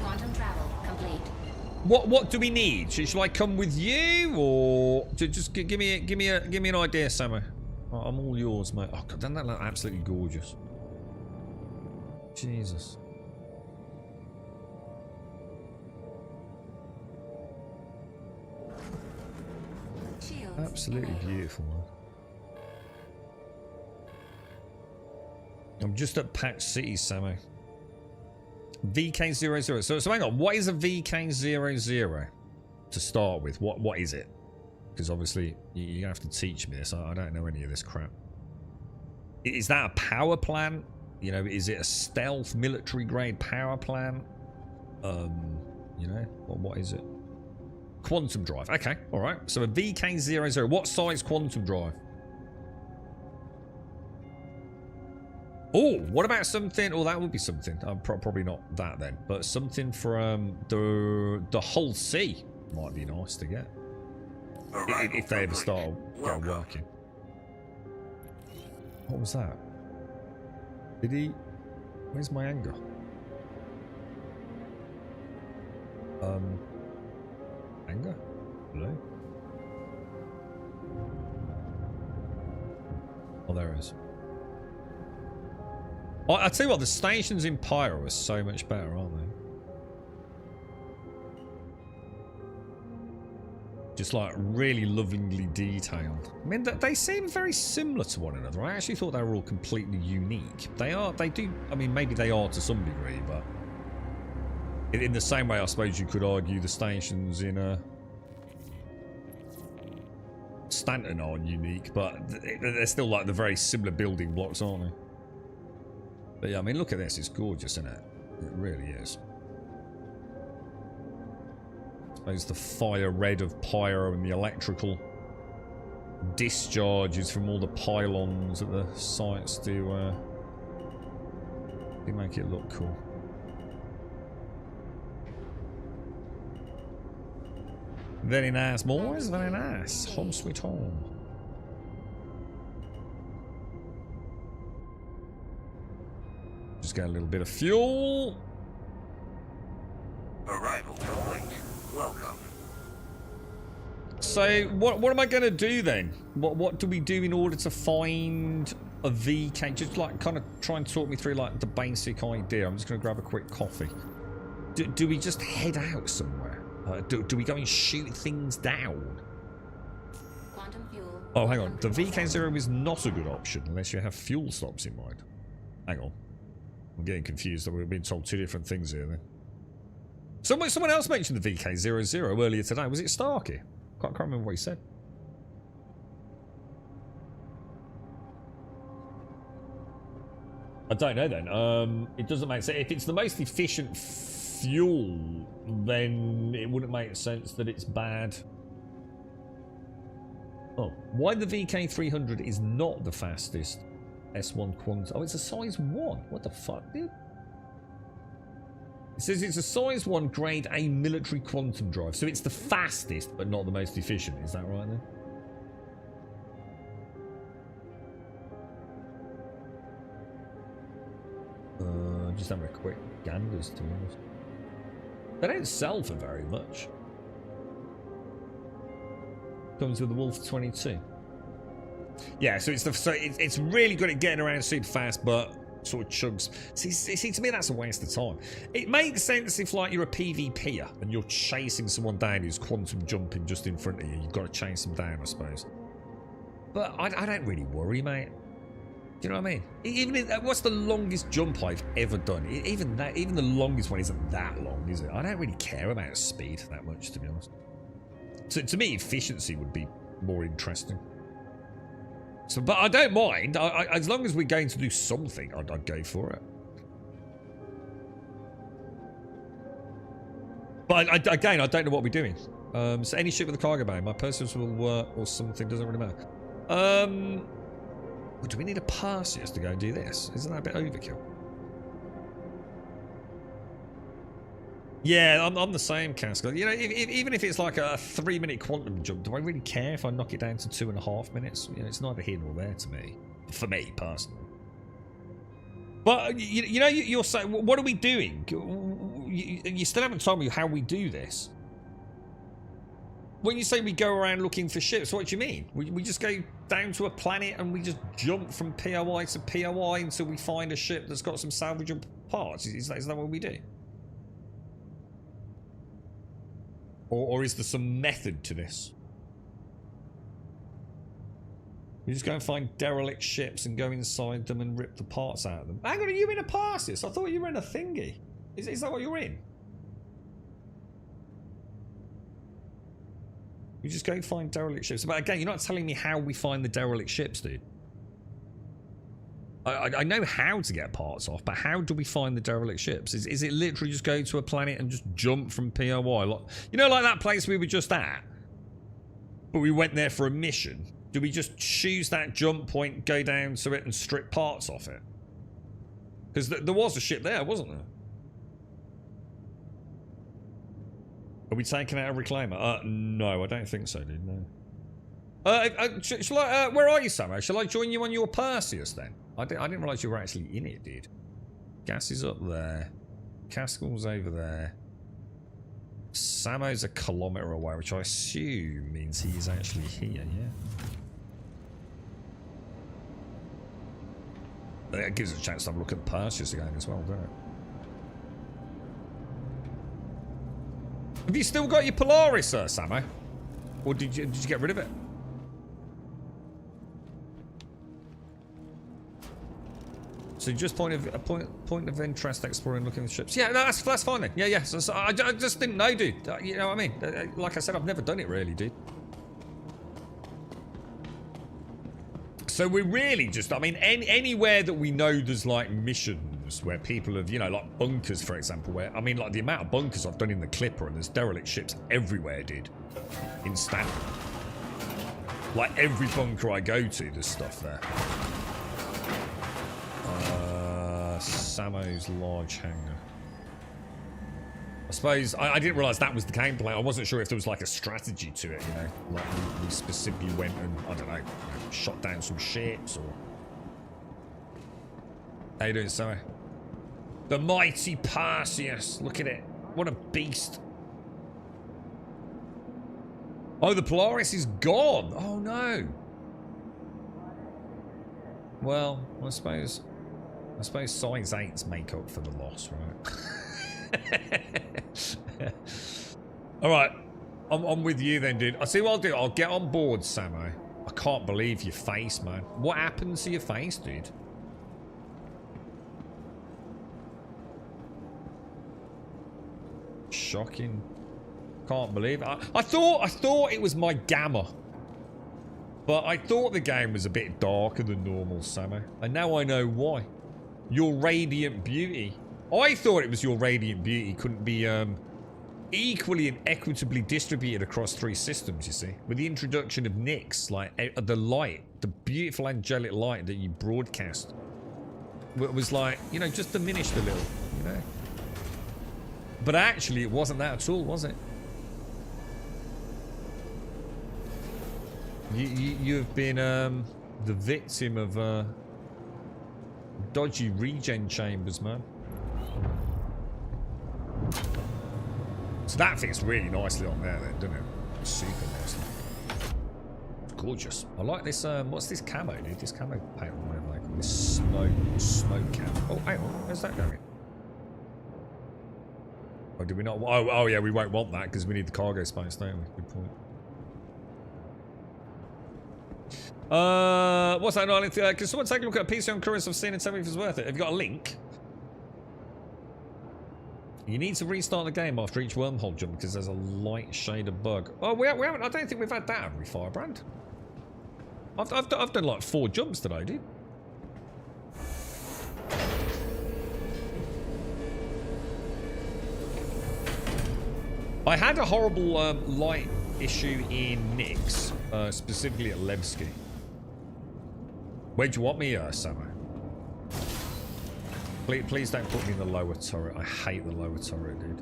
Quantum travel complete. What do we need? Should I come with you, or just give me an idea, Sammo? I'm all yours, mate. Oh god, doesn't that look absolutely gorgeous? Jesus. Shields Absolutely enabled. beautiful, man. I'm just at Patch City, Sammo. VK00. So hang on. What is a VK00 to start with? What is it? Because obviously you're gonna have to teach me this. I don't know any of this crap. Is that a power plant? You know, is it a stealth military grade power plant? You know, what is it? Quantum drive. Okay, all right. So a VK00. What size quantum drive? Oh, what about something? Oh, that would be something. Probably not that then, but something from the Hull C might be nice to get if they ever start working. What was that? Did he? Where's my anger? Anger? Hello? Oh, there it is. I tell you what, the stations in Pyro are so much better, aren't they? Just like really lovingly detailed. I mean, they seem very similar to one another. I actually thought they were all completely unique. They do, I mean, maybe they are to some degree, but in the same way, I suppose you could argue the stations in Stanton aren't unique, but they're still like the very similar building blocks, aren't they? But yeah, I mean, look at this. It's gorgeous, isn't it? It really is. I suppose the fire red of Pyro and the electrical discharges from all the pylons at the sites do make it look cool. Very nice, boys. Very nice. Home sweet home. Just get a little bit of fuel. Arrival complete. Welcome. So what am I going to do then? What do we do in order to find a VK? Just like kind of try and talk me through like the basic idea. I'm just going to grab a quick coffee. Do we just head out somewhere? Do we go and shoot things down? Quantum fuel. Oh, hang on. The VK0 is not a good option unless you have fuel stops in mind. Hang on. I'm getting confused. We've been told two different things here then. Someone else mentioned the VK00 earlier today. Was it Starkey? Can't remember what he said. I don't know then. It doesn't make sense. If it's the most efficient fuel, then it wouldn't make sense that it's bad Oh, why the VK300 is not the fastest S1 Quantum. Oh, it's a size 1. What the fuck, dude? It says it's a size 1 grade A military quantum drive. So it's the fastest, but not the most efficient. Is that right then? Just having a quick ganders to be honest. They don't sell for very much. Comes with the Wolf 22. Yeah, so it's really good at getting around super fast, but sort of chugs. See, to me that's a waste of time. It makes sense if like you're a PvPer and you're chasing someone down who's quantum jumping just in front of you. You've got to chase them down, I suppose. But I don't really worry, mate. Do you know what I mean? Even what's the longest jump I've ever done? Even the longest one isn't that long, is it? I don't really care about speed that much, to be honest. To me, efficiency would be more interesting. So, but I don't mind. As long as we're going to do something, I'd go for it. But again, I don't know what we're doing. So any ship with a cargo bay, my persons will work or something, doesn't really matter. Well, do we need a Perseus to go and do this? Isn't that a bit overkill? Yeah, I'm the same, Casco. You know, even if it's like a 3-minute quantum jump, do I really care if I knock it down to 2.5 minutes? You know, it's neither here nor there to me. For me, personally. But, you know, you're saying, what are we doing? You still haven't told me how we do this. When you say we go around looking for ships, what do you mean? We just go down to a planet and we just jump from POI to POI until we find a ship that's got some salvageable parts? Is that what we do? Or is there some method to this? We just go and find derelict ships and go inside them and rip the parts out of them. Hang on, are you in a Perseus? I thought you were in a thingy. Is that what you're in? We just go and find derelict ships. But again, you're not telling me how we find the derelict ships, dude. I know how to get parts off, but how do we find the derelict ships? Is it literally just go to a planet and just jump from POI? Like, you know, like that place we were just at? But we went there for a mission. Do we just choose that jump point, go down to it and strip parts off it? Because there was a ship there, wasn't there? Are we taking out a reclaimer? No, I don't think so, dude. No. Shall I, where are you, Samo? Shall I join you on your Perseus then? I didn't realise you were actually in it, dude. Gas is up there. Cascal's over there. Samo's a kilometre away, which I assume means he is actually here, yeah. That gives us a chance to have a look at Perseus again as well, doesn't it? Have you still got your Polaris, Samo? Or did you get rid of it? So just point of interest, exploring, looking at the ships. Yeah, no, that's fine then. Yeah. So I just didn't know, dude. You know what I mean? Like I said, I've never done it really, dude. So we're really just, I mean, anywhere that we know there's like missions where people have, you know, like bunkers, for example, where, I mean, like the amount of bunkers I've done in the Clipper and there's derelict ships everywhere, dude. In standard. Like every bunker I go to, there's stuff there. Samo's large hangar. I suppose I didn't realise that was the gameplay. I wasn't sure if there was like a strategy to it, you know, like we specifically went and I don't know, shot down some ships or. How you doing, Samo? The mighty Perseus. Look at it. What a beast. Oh, the Polaris is gone. Oh no. Well, I suppose size 8s make up for the loss, right? Alright. I'm with you then, dude. I'll see what I'll do. I'll get on board, Samo. I can't believe your face, man. What happened to your face, dude? Shocking. Can't believe it. I thought it was my gamma. But I thought the game was a bit darker than normal, Samo. And now I know why. Your radiant beauty. I thought it was your radiant beauty couldn't be equally and equitably distributed across 3 systems, you see. With the introduction of Nyx, like the light, the beautiful angelic light that you broadcast was like, you know, just diminished a little, you know. But actually it wasn't that at all, was it? You have been the victim of dodgy regen chambers, man. So that fits really nicely on there then, doesn't it? Super nicely. It's gorgeous. I like this, what's this camo, dude? This camo paint or whatever they call it. This smoke camo. Oh, hang on. Where's that going? Oh, did we not? Oh, yeah, we won't want that because we need the cargo space, don't we? Good point. What's that, darling? Can someone take a look at a PC on currents I've seen and tell me if it's worth it? Have you got a link? You need to restart the game after each wormhole jump because there's a light shade of bug. Oh, we haven't. I don't think we've had that, have we, Firebrand? I've done like 4 jumps today, dude. I had a horrible light issue in Nyx, specifically at Levski. Where do you want me, Samo? Please don't put me in the lower turret. I hate the lower turret, dude.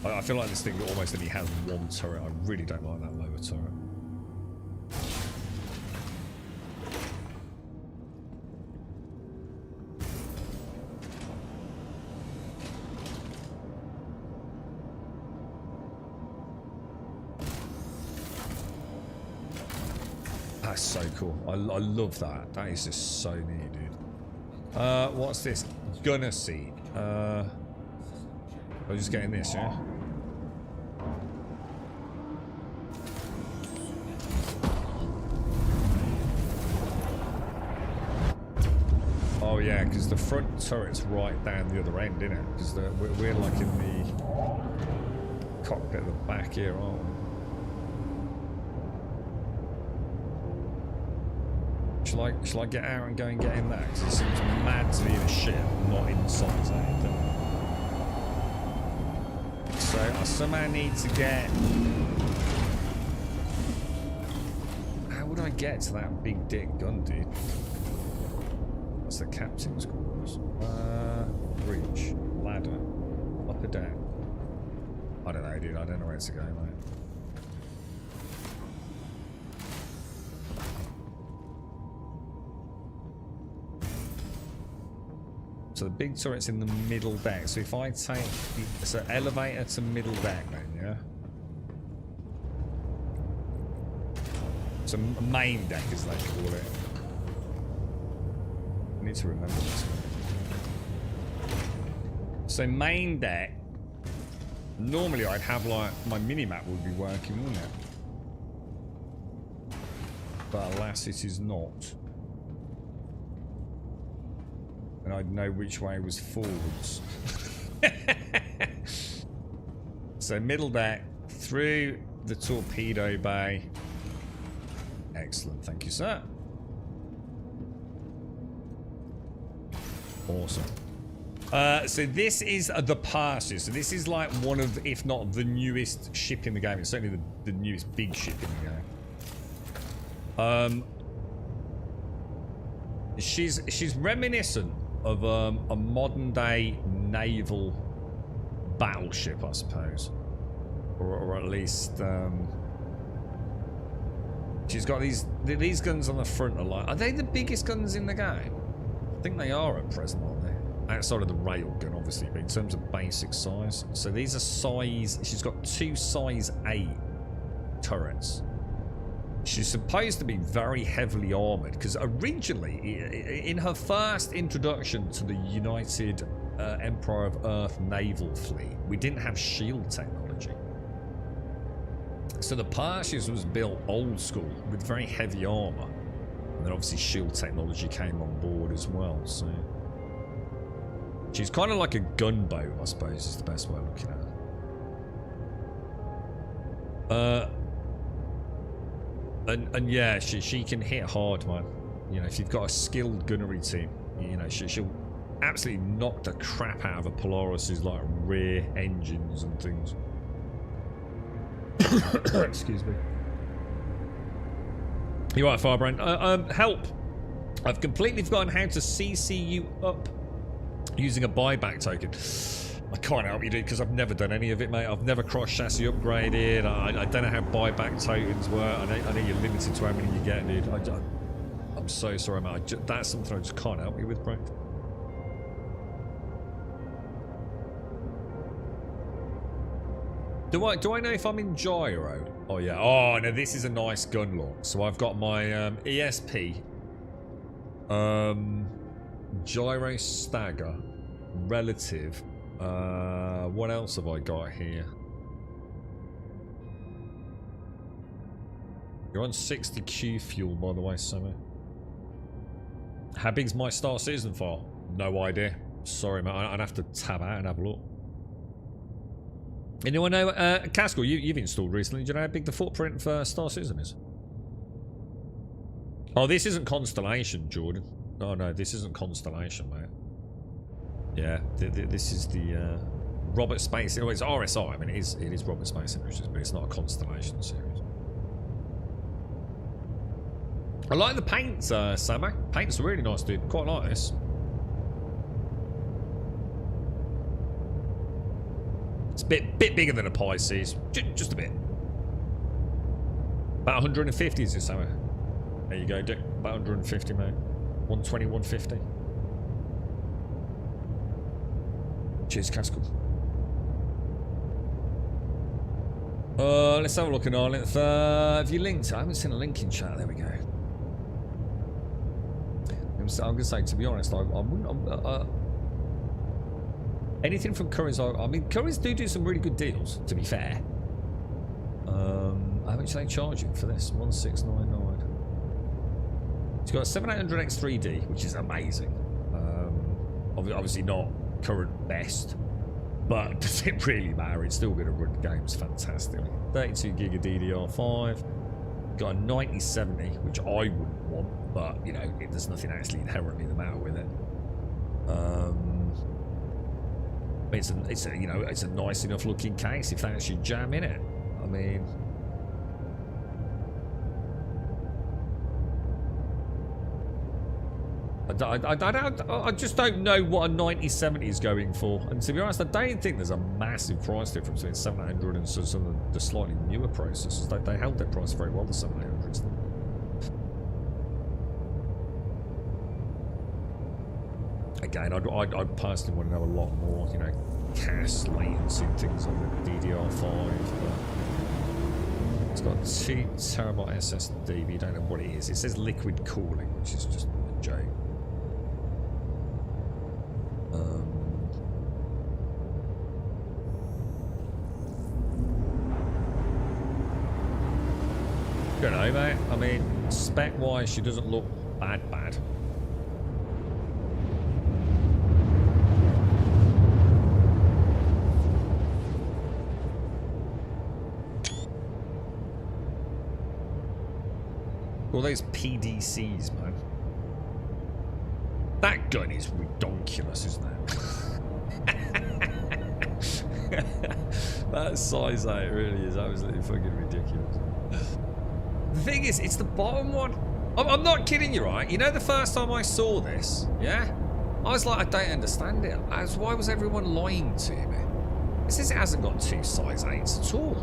I feel like this thing almost only has 1 turret. I really don't like that lower turret. That's so cool. I love that. That is just so neat, dude. What's this? Gunner seat. I'm just getting this, yeah? Oh yeah, because the front turret's right down the other end, isn't it? Because we're like in the cockpit at the back here, aren't we? Shall I get out and go and get in that? Because it seems mad to be in a ship, not inside it, doesn't it? So I somehow need to get... How would I get to that big dick gun, dude? What's the captain's quarters? Reach. Ladder. Up or down? I don't know, dude. I don't know where to go, mate. So the big turret's in the middle deck. So if I take the elevator to middle deck then, yeah? So main deck as they call it. I need to remember this one. So main deck, normally I'd have like, my mini-map would be working, wouldn't it? But alas, it is not. And I'd know which way was forwards. So middle deck, through the torpedo bay. Excellent, thank you, sir. Awesome. So this is the Parser. So this is like one of, if not the newest ship in the game. It's certainly the newest big ship in the game. She's reminiscent of a modern day naval battleship, I suppose, or at least she's got these guns on the front. Are they the biggest guns in the game? I think they are at present, aren't they? Outside of the railgun, obviously, but in terms of basic size. So these are size. She's got 2 size 8 turrets. She's supposed to be very heavily armored because originally, in her first introduction to the United Empire of Earth naval fleet, we didn't have shield technology. So the Parsius was built old school with very heavy armor, and then obviously shield technology came on board as well. So she's kind of like a gunboat, I suppose, is the best way of looking at her. And yeah, she can hit hard, man. You know, if you've got a skilled gunnery team, you know, she'll absolutely knocked the crap out of a Polaris's like rear engines and things. Excuse me. You right, Firebrand? Help! I've completely forgotten how to CC you up using a buyback token. I can't help you, dude, because I've never done any of it, mate. I've never cross-chassis upgraded. I don't know how buyback tokens work. I know you're limited to how many you get, dude. I'm so sorry, mate. That's something I just can't help you with, bro. Do I know if I'm in gyro? Oh, yeah. Oh, no, this is a nice gun lock. So I've got my ESP. Gyro stagger. Relative. What else have I got here? You're on 60 Q fuel, by the way, Sammy. How big's my Star Citizen file? No idea. Sorry, mate. I'd have to tab out and have a look. Anyone know, Cascal, you've installed recently. Do you know how big the footprint for Star Citizen is? Oh, this isn't Constellation, Jordan. Oh, no, this isn't Constellation, mate. Yeah, this is the Robert Space. Oh, it's RSI. I mean, it is Robert Space Industries, but it's not a Constellation series. I like the paint, Sammy. Paint's really nice, dude. Quite like this. It's a bit bigger than a Pisces. Just a bit. About 150 is it, Sammy? There you go, Dick. About 150, mate. 120, 150. Cheers, Cascal. Let's have a look at our link. Have you linked? I haven't seen a link in chat. There we go. I'm going to say, to be honest, I wouldn't... anything from Curry's... I mean, Curry's do some really good deals, to be fair. How much are they charging for this? 1699. It's got a 7800 X3D, which is amazing. Obviously not current best, but does it really matter? It's still going to run games fantastically. 32 gig of DDR5. Got a 9070, which I wouldn't want, but you know, there's nothing actually inherently the matter with it. It's a you know, it's a nice enough looking case if that's your jam in it. I mean, I just don't know what a 9070 is going for, and to be honest, I don't think there's a massive price difference between 700 and some of the slightly newer processors. They held their price very well, the 7800s. Again, I'd personally want to know a lot more, you know, cache latency things on the DDR5. But it's got 2 terabyte SSD, but you don't know what it is. It says liquid cooling, which is just a joke. Don't know, mate. I mean, spec-wise, she doesn't look bad. All those PDCs, man. That gun is redonkulous, isn't it? That size 8 really is absolutely fucking ridiculous. The thing is, it's the bottom one. I'm not kidding you, right? You know, the first time I saw this, yeah? I was like, I don't understand it. Why was everyone lying to me? It says it hasn't got 2 size 8s at all.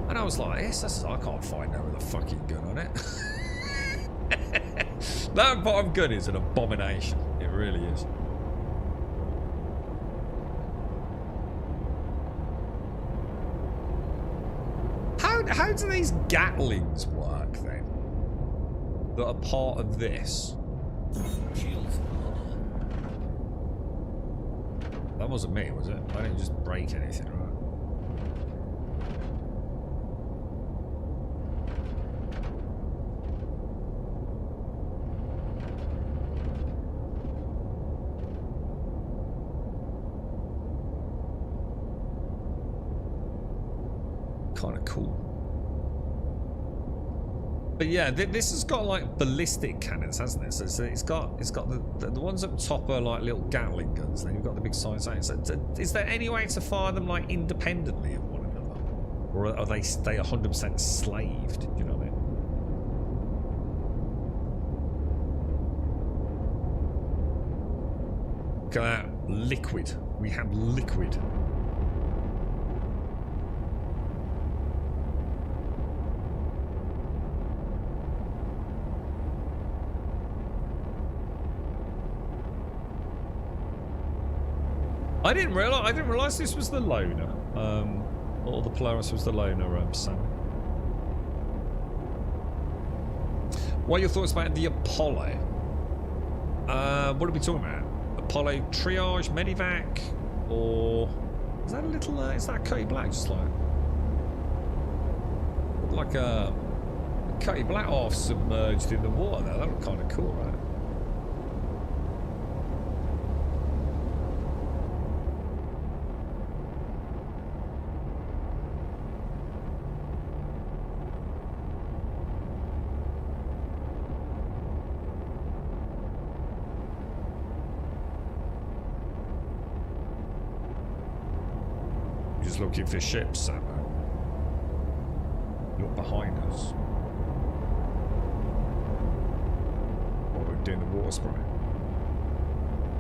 And I was like, yes, I can't find no other fucking gun on it. That bottom gun is an abomination. It really is. How do these Gatlings work then? That are part of this? That wasn't me, was it? I didn't just break anything, right? Kind of cool. But yeah, this has got like ballistic cannons, hasn't it? So it's got the ones up top are like little Gatling guns. Then you've got the big size 8. So is there any way to fire them like independently of one another, or are they 100% slaved? Do you know what I mean? Look at that liquid. We have liquid. I didn't realize this was the loner. Or the Polaris was the loner, Sam. What are your thoughts about the Apollo? What are we talking about? Apollo triage, medivac, or is that a little? Is that Cody Black just like a Cody Black half submerged in the water? There, that looked kind of cool, right? Looking for ships, Sam. Look behind us. While we're doing the water spray.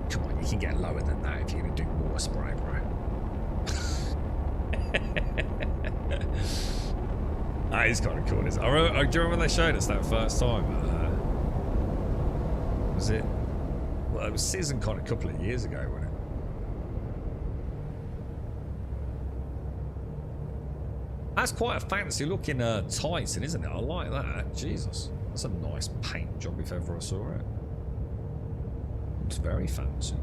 Come on, you can get lower than that if you're going to do water spray, bro. That is kind of cool, isn't it? Do you remember when they showed us that first time? Was it? Well, it was season con a couple of years ago, wasn't it? That's quite a fancy looking Titan, isn't it? I like that. Jesus. That's a nice paint job if ever I saw it. Looks very fancy.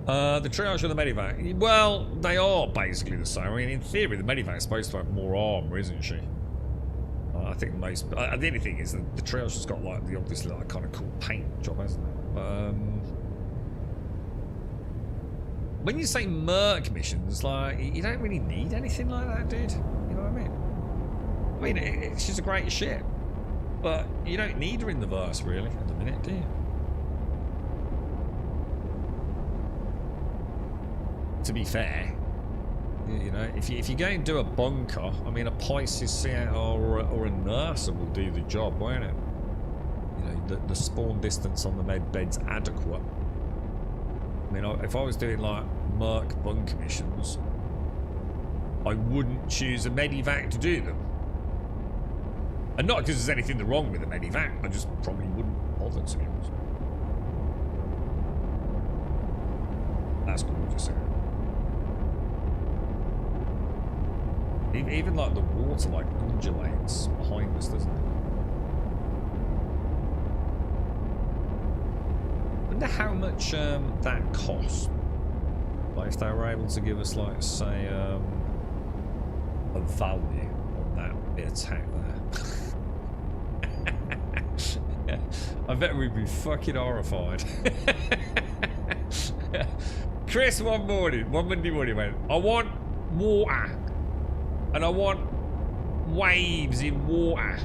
The triage and the medivac. Well, they are basically the same. I mean, in theory, the medivac is supposed to have more armor, isn't she? I think most... the only thing is that the triage has got, like, the obviously, like, kind of cool paint job, hasn't it? When you say Merc missions, like, you don't really need anything like that, dude. You know what I mean? She's a great ship, but you don't need her in the verse, really, at the minute, do you? To be fair, you know, if you go and do a bunker, I mean, a Pisces Seattle or a Nurser will do the job, won't it? You know, the spawn distance on the med bed's adequate. I mean, if I was doing like Merc bunker missions, I wouldn't choose a medivac to do them. And not because there's anything wrong with a medivac, I just probably wouldn't bother, to be honest. That's gorgeous. Even like the water like undulates behind us, doesn't it? I wonder how much that cost. Like if they were able to give us, like, say, a value on that bit of tech there. I bet we'd be fucking horrified. Chris one Monday morning went, I want water. And I want waves in water.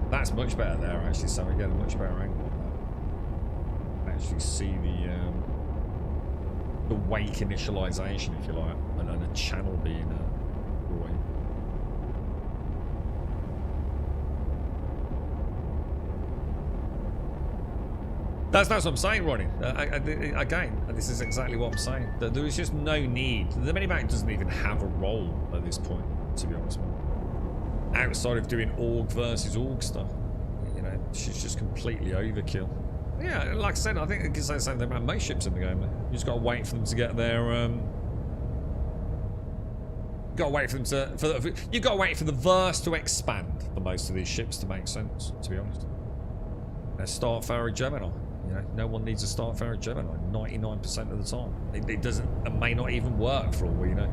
That's much better there, actually, so we get a much better angle on that. Actually see the wake initialization, if you like, and a channel being Roy. That's what I'm saying, Ronnie. Again, this is exactly what I'm saying. There is just no need. The medivac doesn't even have a role at this point, to be honest with you. Outside of doing Org versus Org stuff. You know, she's just completely overkill. Yeah, like I said, I think I can say the same thing about most ships in the game. You just got to wait for them to get their... got to wait for them to... you got to wait for the verse to expand for most of these ships to make sense, to be honest. Let's start Pharaoh Gemini. You know, no one needs a Starfarer Gemini 99% of the time. It doesn't, it may not even work for all we know.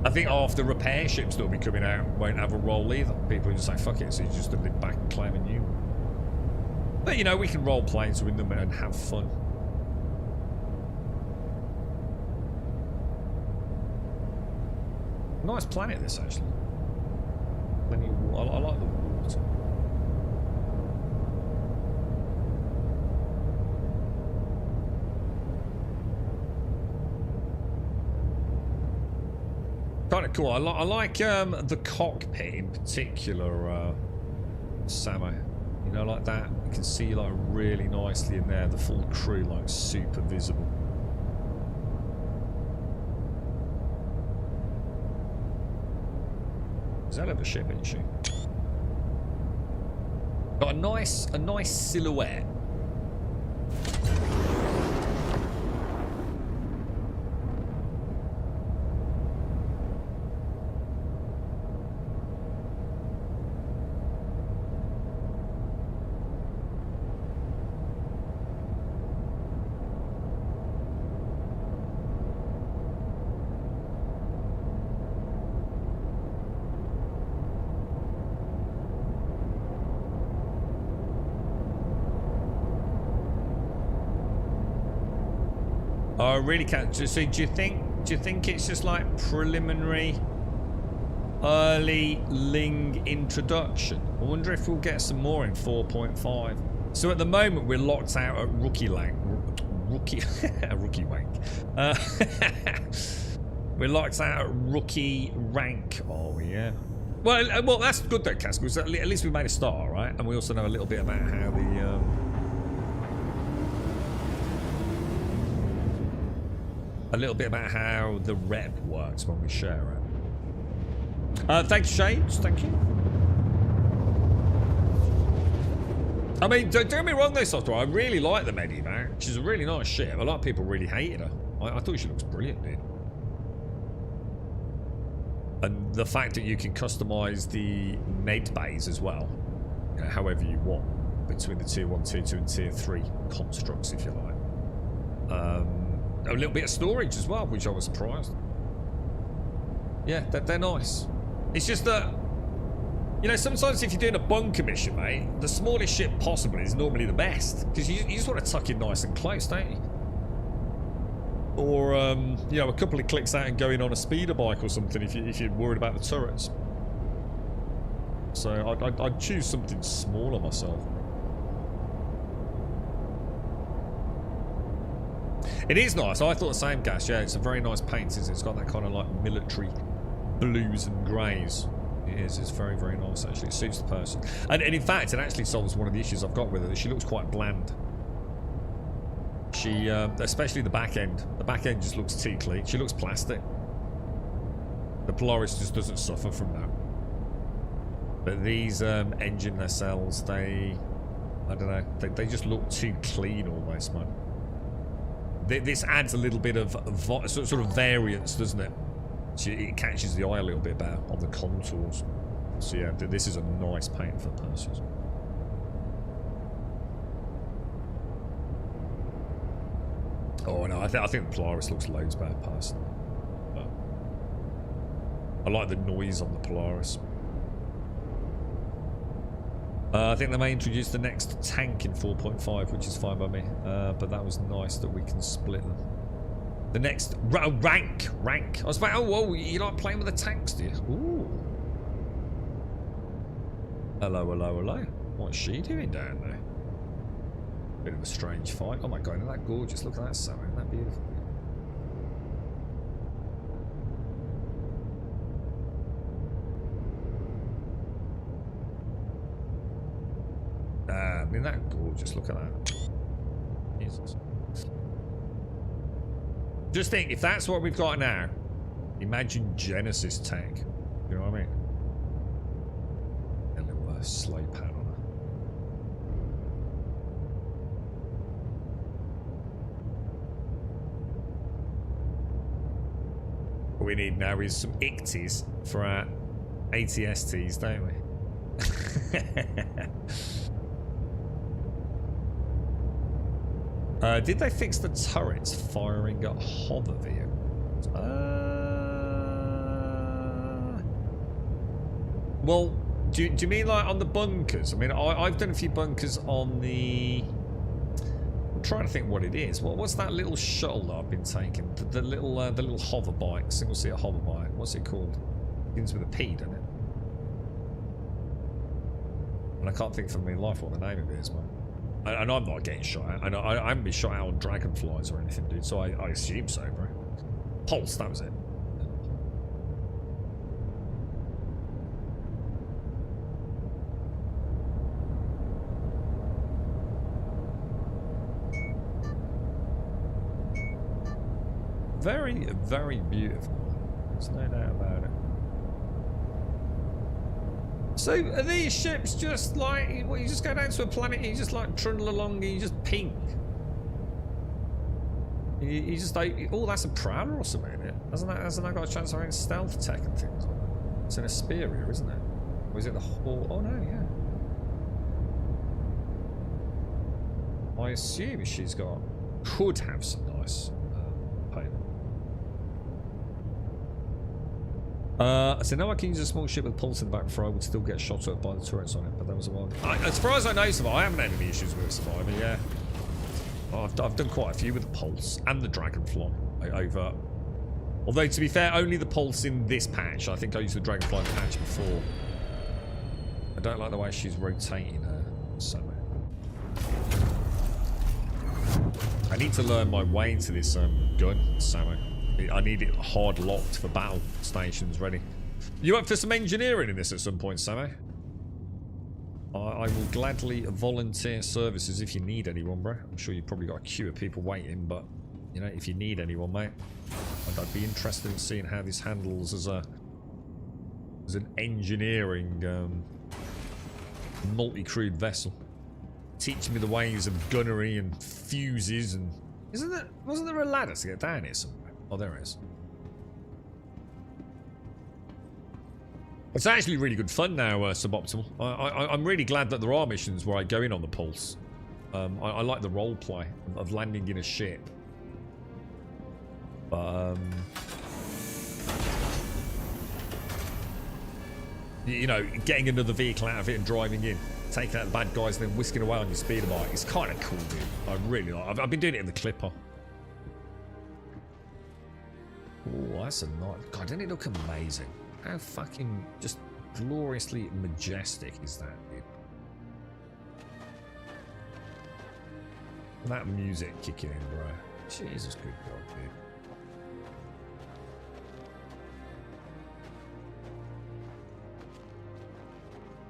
I think half the repair ships that will be coming out won't have a role either. People will just say, fuck it, so you just live back and claim a new one. But, you know, we can role plays with them and have fun. Nice planet, this, actually. Plenty of water. I like the water. Kind of cool. I like the cockpit in particular, Samo. You know, like that. You can see like really nicely in there. The full crew like super visible. Is that a ship, isn't she? Got a nice silhouette. I really can't. So do you think it's just like preliminary early Ling introduction? I wonder if we'll get some more in 4.5. So at the moment we're locked out at rookie wank. We're locked out at rookie rank. Oh yeah. Well, that's good though, Cas, because at least we made a start, right? And we also know a little bit about how the rep works when we share it. Thanks, Shades. Thank you. I mean, don't get me wrong, though, Software. I really like the Medivac. She's a really nice ship. A lot of people really hated her. I thought she looks brilliant, dude. And the fact that you can customize the med bays as well, you know, however you want, between the tier 1, tier 2, and tier 3 constructs, if you like. A little bit of storage as well, which I was surprised. Yeah, they're nice. It's just that, you know, sometimes if you're doing a bunker mission, mate, the smallest ship possible is normally the best. Because you just want to tuck in nice and close, don't you? Or, you know, a couple of clicks out and going on a speeder bike or something if you're worried about the turrets. So I'd choose something smaller myself. It is nice. I thought the same, Gas. Yeah, it's a very nice paint. It's got that kind of like military blues and greys. It is. It's very, very nice, actually. It suits the person. And in fact, it actually solves one of the issues I've got with her. She looks quite bland. She, especially the back end. The back end just looks too clean. She looks plastic. The Polaris just doesn't suffer from that. But these engine nacelles, I don't know. They just look too clean almost, man. This adds a little bit of sort of variance, doesn't it? So it catches the eye a little bit better on the contours. So yeah, this is a nice paint for Perseus. Oh no, I think the Polaris looks loads better personally. But I like the noise on the Polaris. I think they may introduce the next tank in 4.5, which is fine by me. But that was nice that we can split them. The next rank. I was like, oh, whoa, you like playing with the tanks, do you? Ooh. Hello. What's she doing down there? Bit of a strange fight. Oh my god, isn't that gorgeous? Look at that sun. Isn't that beautiful? Isn't that gorgeous? Look at that. Jesus. Just think, if that's what we've got now, imagine Genesis tech. You know what I mean? A little slow pad on her. What we need now is some ICTs for our ATSTs, don't we? Did they fix the turrets firing at hover vehicles? Well, do you mean like on the bunkers? I mean, I've done a few bunkers on the I'm trying to think what it is. What's that little shuttle that I've been taking? The little hover bike, single seat hover bike. What's it called? Begins with a P, doesn't it? And I can't think for my life what the name of it is, man. And I'm not getting shot at. I haven't been shot out on dragonflies or anything, dude. So I assume so, bro. Pulse, that was it. Very, very beautiful. There's no doubt about it. So are these ships just like, well, you just go down to a planet and you just like trundle along and you just ping? You just like, oh, that's a Prowler or something, isn't it? Hasn't that got a chance of having stealth tech and things like that? It's an Asperia, isn't it? Or is it the whole? Oh no, yeah. I assume she's got, could have some nice payment. So now I can use a small ship with pulse in the back before I would still get shot at by the turrets on it, but that was a while. As far as I know, Survivor, I haven't had any issues with Survivor, yeah. I've done quite a few with the pulse and the dragonfly over. Although, to be fair, only the pulse in this patch. I think I used the dragonfly patch before. I don't like the way she's rotating her somewhere. I need to learn my way into this gun, Samo. I need it hard locked for battle stations ready. You up for some engineering in this at some point, Samo? I will gladly volunteer services if you need anyone, bro. I'm sure you've probably got a queue of people waiting, but you know, if you need anyone, mate, I'd be interested in seeing how this handles as an engineering multi-crewed vessel. Teach me the ways of gunnery and fuses and wasn't there a ladder to get down here somewhere? Oh, there it is. It's actually really good fun now, Suboptimal. I'm really glad that there are missions where I go in on the pulse. I like the role play of landing in a ship. But, you know, getting another vehicle out of it and driving in, taking out the bad guys and then whisking away on your speeder bike. It's kind of cool, dude. I really like. I've been doing it in the Clipper. Oh, that's a nice. God, doesn't it look amazing? How fucking just gloriously majestic is that, dude? That music kicking in, bro. Jesus, good God, dude.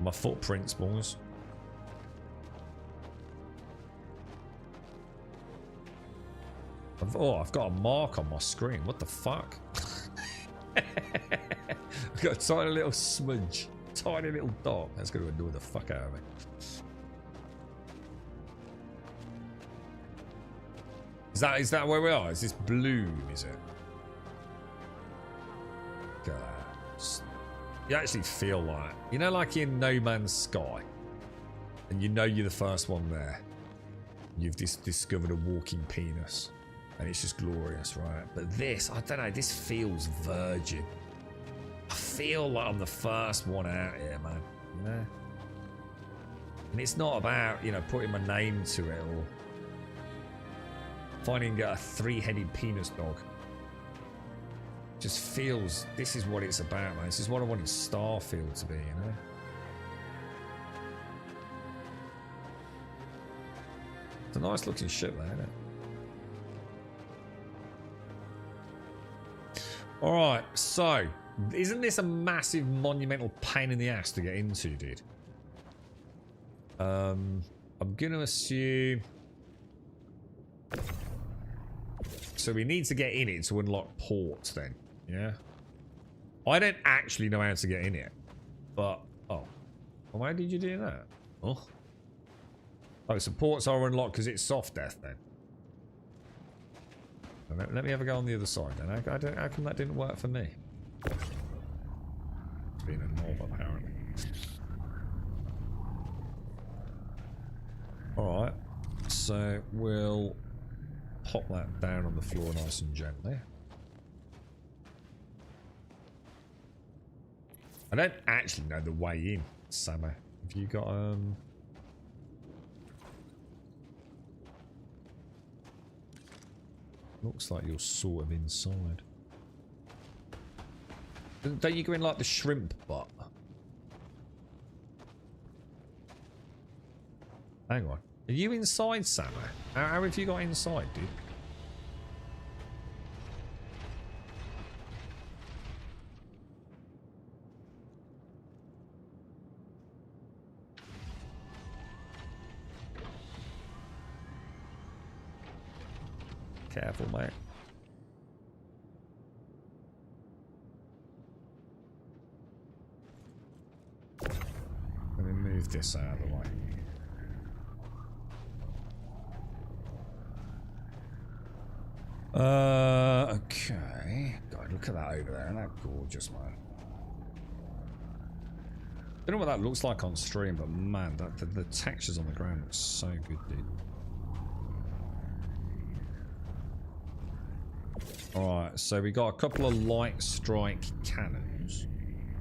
My footprints, boys. I've got a mark on my screen. What the fuck? I've got a tiny little smudge. Tiny little dot. That's going to annoy the fuck out of me. Is that where we are? Is this blue, is it? God. You actually feel like, you know, like in No Man's Sky, and you know you're the first one there. You've discovered a walking penis, and it's just glorious, right? But this, I don't know, this feels virgin. I feel like I'm the first one out here, man. You know? And it's not about, you know, putting my name to it or finding a three-headed penis dog. Just feels, this is what it's about, man. This is what I wanted Starfield to be, you know? It's a nice looking ship there, isn't it? Alright, so isn't this a massive monumental pain in the ass to get into, dude? I'm gonna assume, so we need to get in it to unlock ports then. Yeah, I don't actually know how to get in it, but oh, well, why did you do that? Oh, so ports are unlocked because it's soft death then. Let me have a go on the other side then. How come that didn't work for me? It's been a knob apparently. All right, so we'll pop that down on the floor nice and gently. I don't actually know the way in, Samo. Have you got Looks like you're sort of inside. Don't you go in like the shrimp butt? Hang on. Are you inside, Sammer? How have you got inside, dude? Careful, mate. Let me move this out of the way. Okay. God, look at that over there. Isn't that gorgeous, man? Don't know what that looks like on stream, but man, the textures on the ground look so good, dude. Alright, so we got a couple of light strike cannons.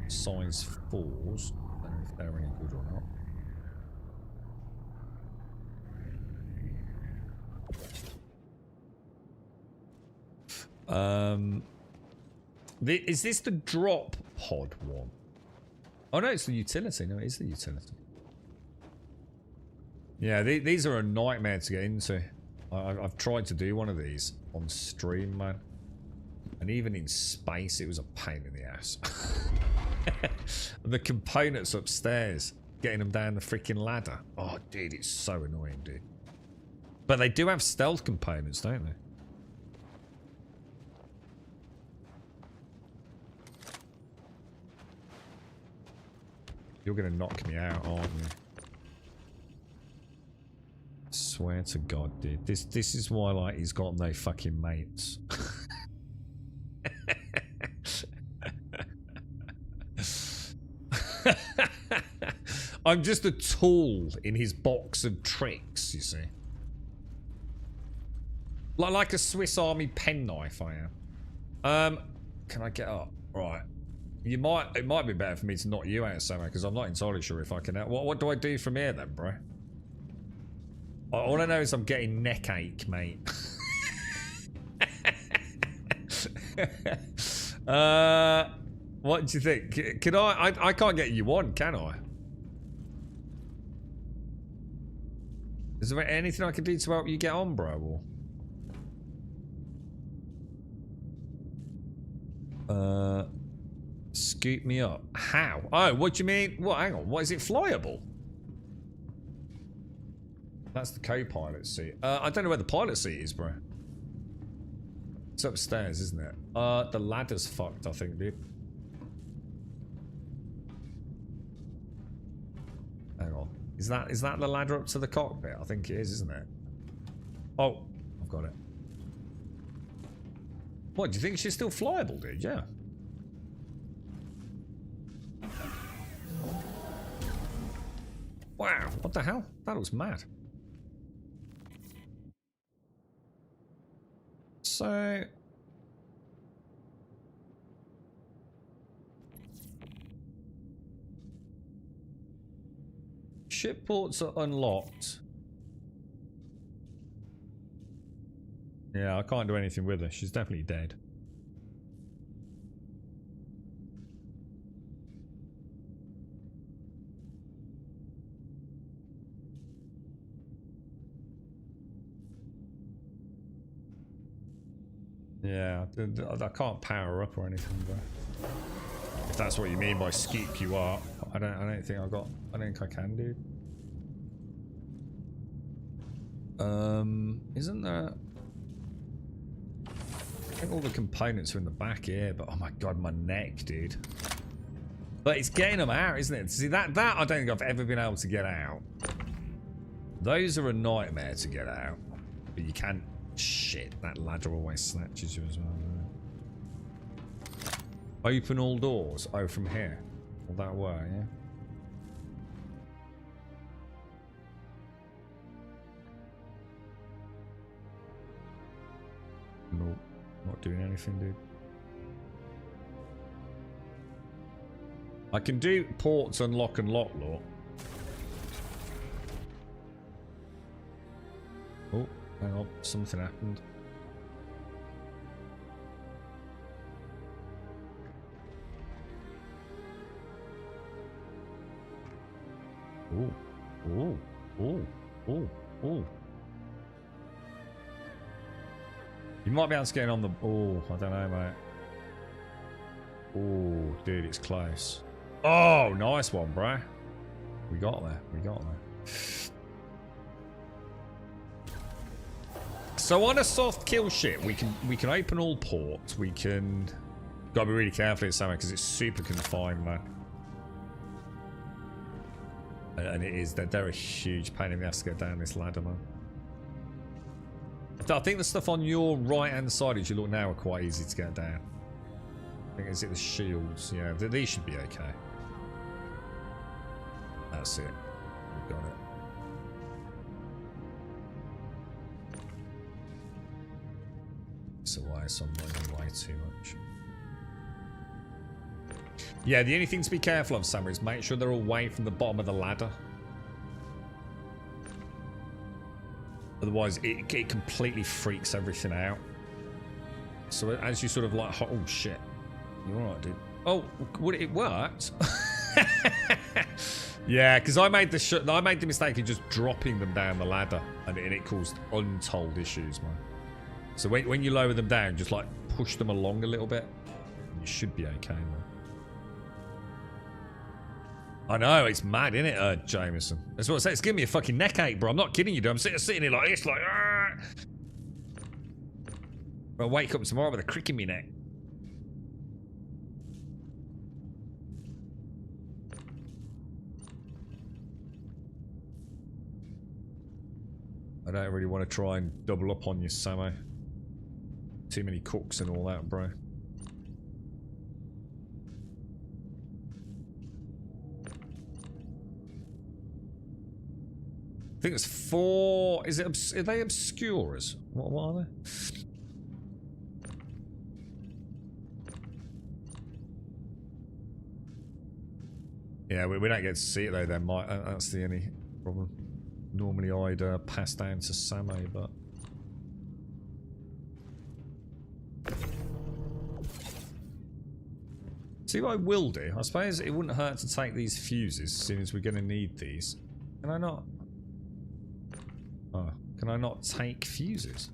Size 4s. I don't know if they're any good or not. Is this the drop pod one? Oh no, it's the utility. No, it is the utility. Yeah, these are a nightmare to get into. I've tried to do one of these on stream, man. And even in space, it was a pain in the ass. The components upstairs, getting them down the freaking ladder. Oh, dude, it's so annoying, dude. But they do have stealth components, don't they? You're gonna knock me out, aren't you? Swear to God, dude. This is why, like, he's got no fucking mates. I'm just a tool in his box of tricks, you see. Like a Swiss Army penknife, I am. Can I get up? Right. It might be better for me to knock you out somewhere, because I'm not entirely sure if I can. What do I do from here then, bro? All I know is I'm getting neck ache, mate. What do you think? Can I can't get you on, can I? Is there anything I can do to help you get on, bro? Or scoop me up. How? Oh, what do you mean? What? Hang on. What is it? Flyable? That's the co-pilot seat. I don't know where the pilot seat is, bro. It's upstairs, isn't it? The ladder's fucked, I think, dude. Hang on. Is that the ladder up to the cockpit? I think it is, isn't it? Oh, I've got it. What, do you think she's still flyable, dude? Yeah. Wow, what the hell? That looks mad. So... ship ports are unlocked. Yeah, I can't do anything with her. She's definitely dead. Yeah, I can't power her up or anything, but if that's what you mean by scoop you up, I don't think I think I can, dude. Isn't there? I think all the components are in the back here, but oh my god, my neck, dude. But it's getting them out, isn't it? See, that I don't think I've ever been able to get out. Those are a nightmare to get out, but you can. Shit, that ladder always snatches you as well. Open all doors. Oh, from here. Well, that way, yeah. Nope, not doing anything, dude. I can do ports unlock and lock. Oh, hang on, something happened. Ooh, ooh, ooh, ooh. You might be able to get on the... Oh, I don't know, mate. Oh, dude, it's close. Oh, nice one, bro. We got there. We got there. So on a soft kill ship, we can open all ports. We can... Gotta be really careful at something because it's super confined, man. And it is. They're a huge pain in the ass to get down this ladder, man. I think the stuff on your right-hand side, as you look now, are quite easy to get down. I think is it the shields? Yeah, these should be okay. That's it. We've got it. It's away, so I'm not going away too much. Yeah, the only thing to be careful of, Sam, is make sure they're away from the bottom of the ladder. Otherwise, it completely freaks everything out. So as you sort of like, oh shit, you alright, dude? Oh, it worked? Yeah, because I made the mistake of just dropping them down the ladder, and it caused untold issues, man. So when you lower them down, just like push them along a little bit, and you should be okay, man. I know, it's mad, isn't it, Jameson? That's what I say. It's giving me a fucking neck ache, bro. I'm not kidding you, dude. I'm sitting here like this, like, I'll wake up tomorrow with a crick in my neck. I don't really want to try and double up on you, Samo. Too many cooks and all that, bro. I think it's 4. Is it? Are they obscurers? What are they? Yeah, we don't get to see it though. Then that's the only problem. Normally I'd pass down to Samo, but see what I will do. I suppose it wouldn't hurt to take these fuses, seeing as we're going to need these. Can I not? Oh, can I not take fuses?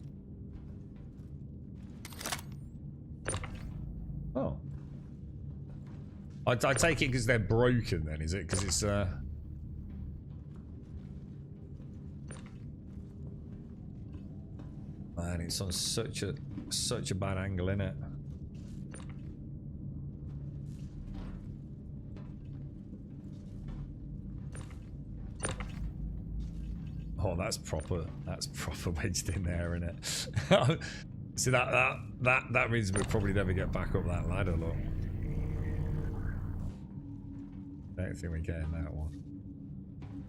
Oh. I take it because they're broken then, is it? Because it's man, it's on such a bad angle, innit? Oh, that's proper wedged in there, innit? See that means we'll probably never get back up that ladder, look. Don't think we're getting that one.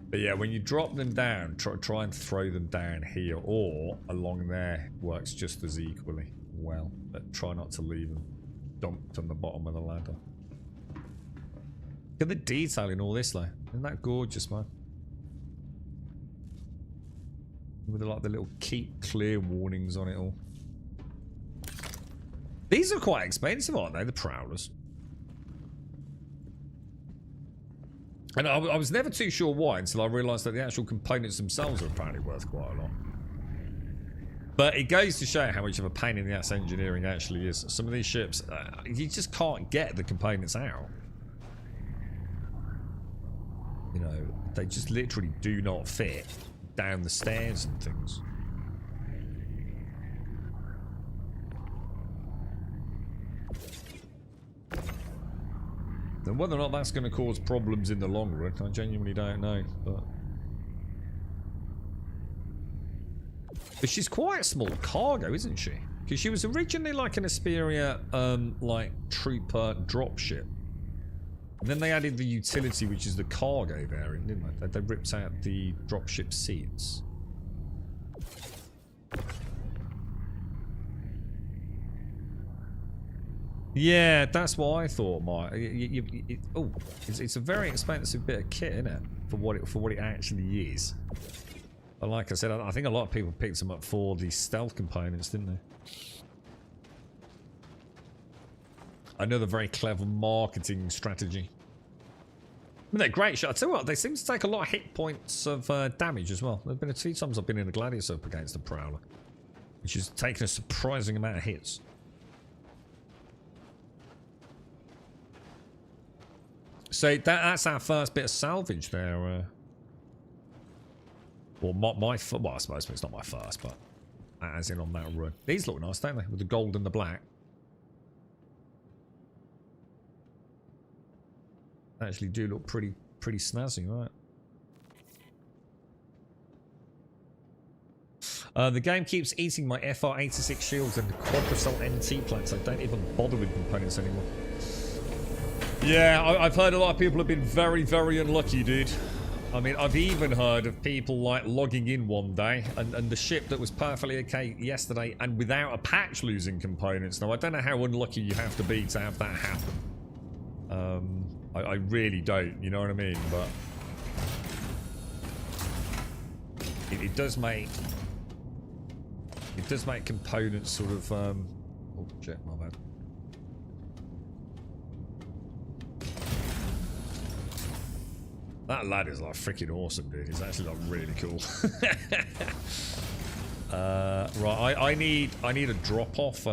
But yeah, when you drop them down, try and throw them down here or along there. Works just as equally well. But try not to leave them dumped on the bottom of the ladder. Look at the detail in all this, though. Isn't that gorgeous, man? With like the little keep clear warnings on it all. These are quite expensive, aren't they? The Prowlers. And I was never too sure why until I realised that the actual components themselves are apparently worth quite a lot. But it goes to show how much of a pain in the ass engineering actually is. Some of these ships, you just can't get the components out. You know, they just literally do not fit down the stairs and things. And whether or not that's going to cause problems in the long run, I genuinely don't know. But she's quite a small cargo, isn't she? Because she was originally like an Asperia, like trooper dropship. And then they added the utility, which is the cargo variant, didn't they? They ripped out the dropship seats. Yeah, that's what I thought, Mike. Oh, it's a very expensive bit of kit, isn't it? For what it actually is. But like I said, I think a lot of people picked them up for the stealth components, didn't they? Another very clever marketing strategy. They're great shot. I tell you what, they seem to take a lot of hit points of damage as well. There have been a few times I've been in a Gladius up against the Prowler, which has taken a surprising amount of hits. So that's our first bit of salvage there. Well, well, I suppose it's not my first, but as in on that run. These look nice, don't they? With the gold and the black. Actually do look pretty snazzy, right? The game keeps eating my FR86 shields and the Quadricell NT plants. I don't even bother with components anymore. Yeah, I've heard a lot of people have been very, very unlucky, dude. I mean, I've even heard of people like logging in one day and the ship that was perfectly okay yesterday and without a patch losing components. Now, I don't know how unlucky you have to be to have that happen. I really don't, you know what I mean? But it does make components sort of oh shit, my bad. That lad is like freaking awesome, dude. He's actually like really cool. Right, I need a drop off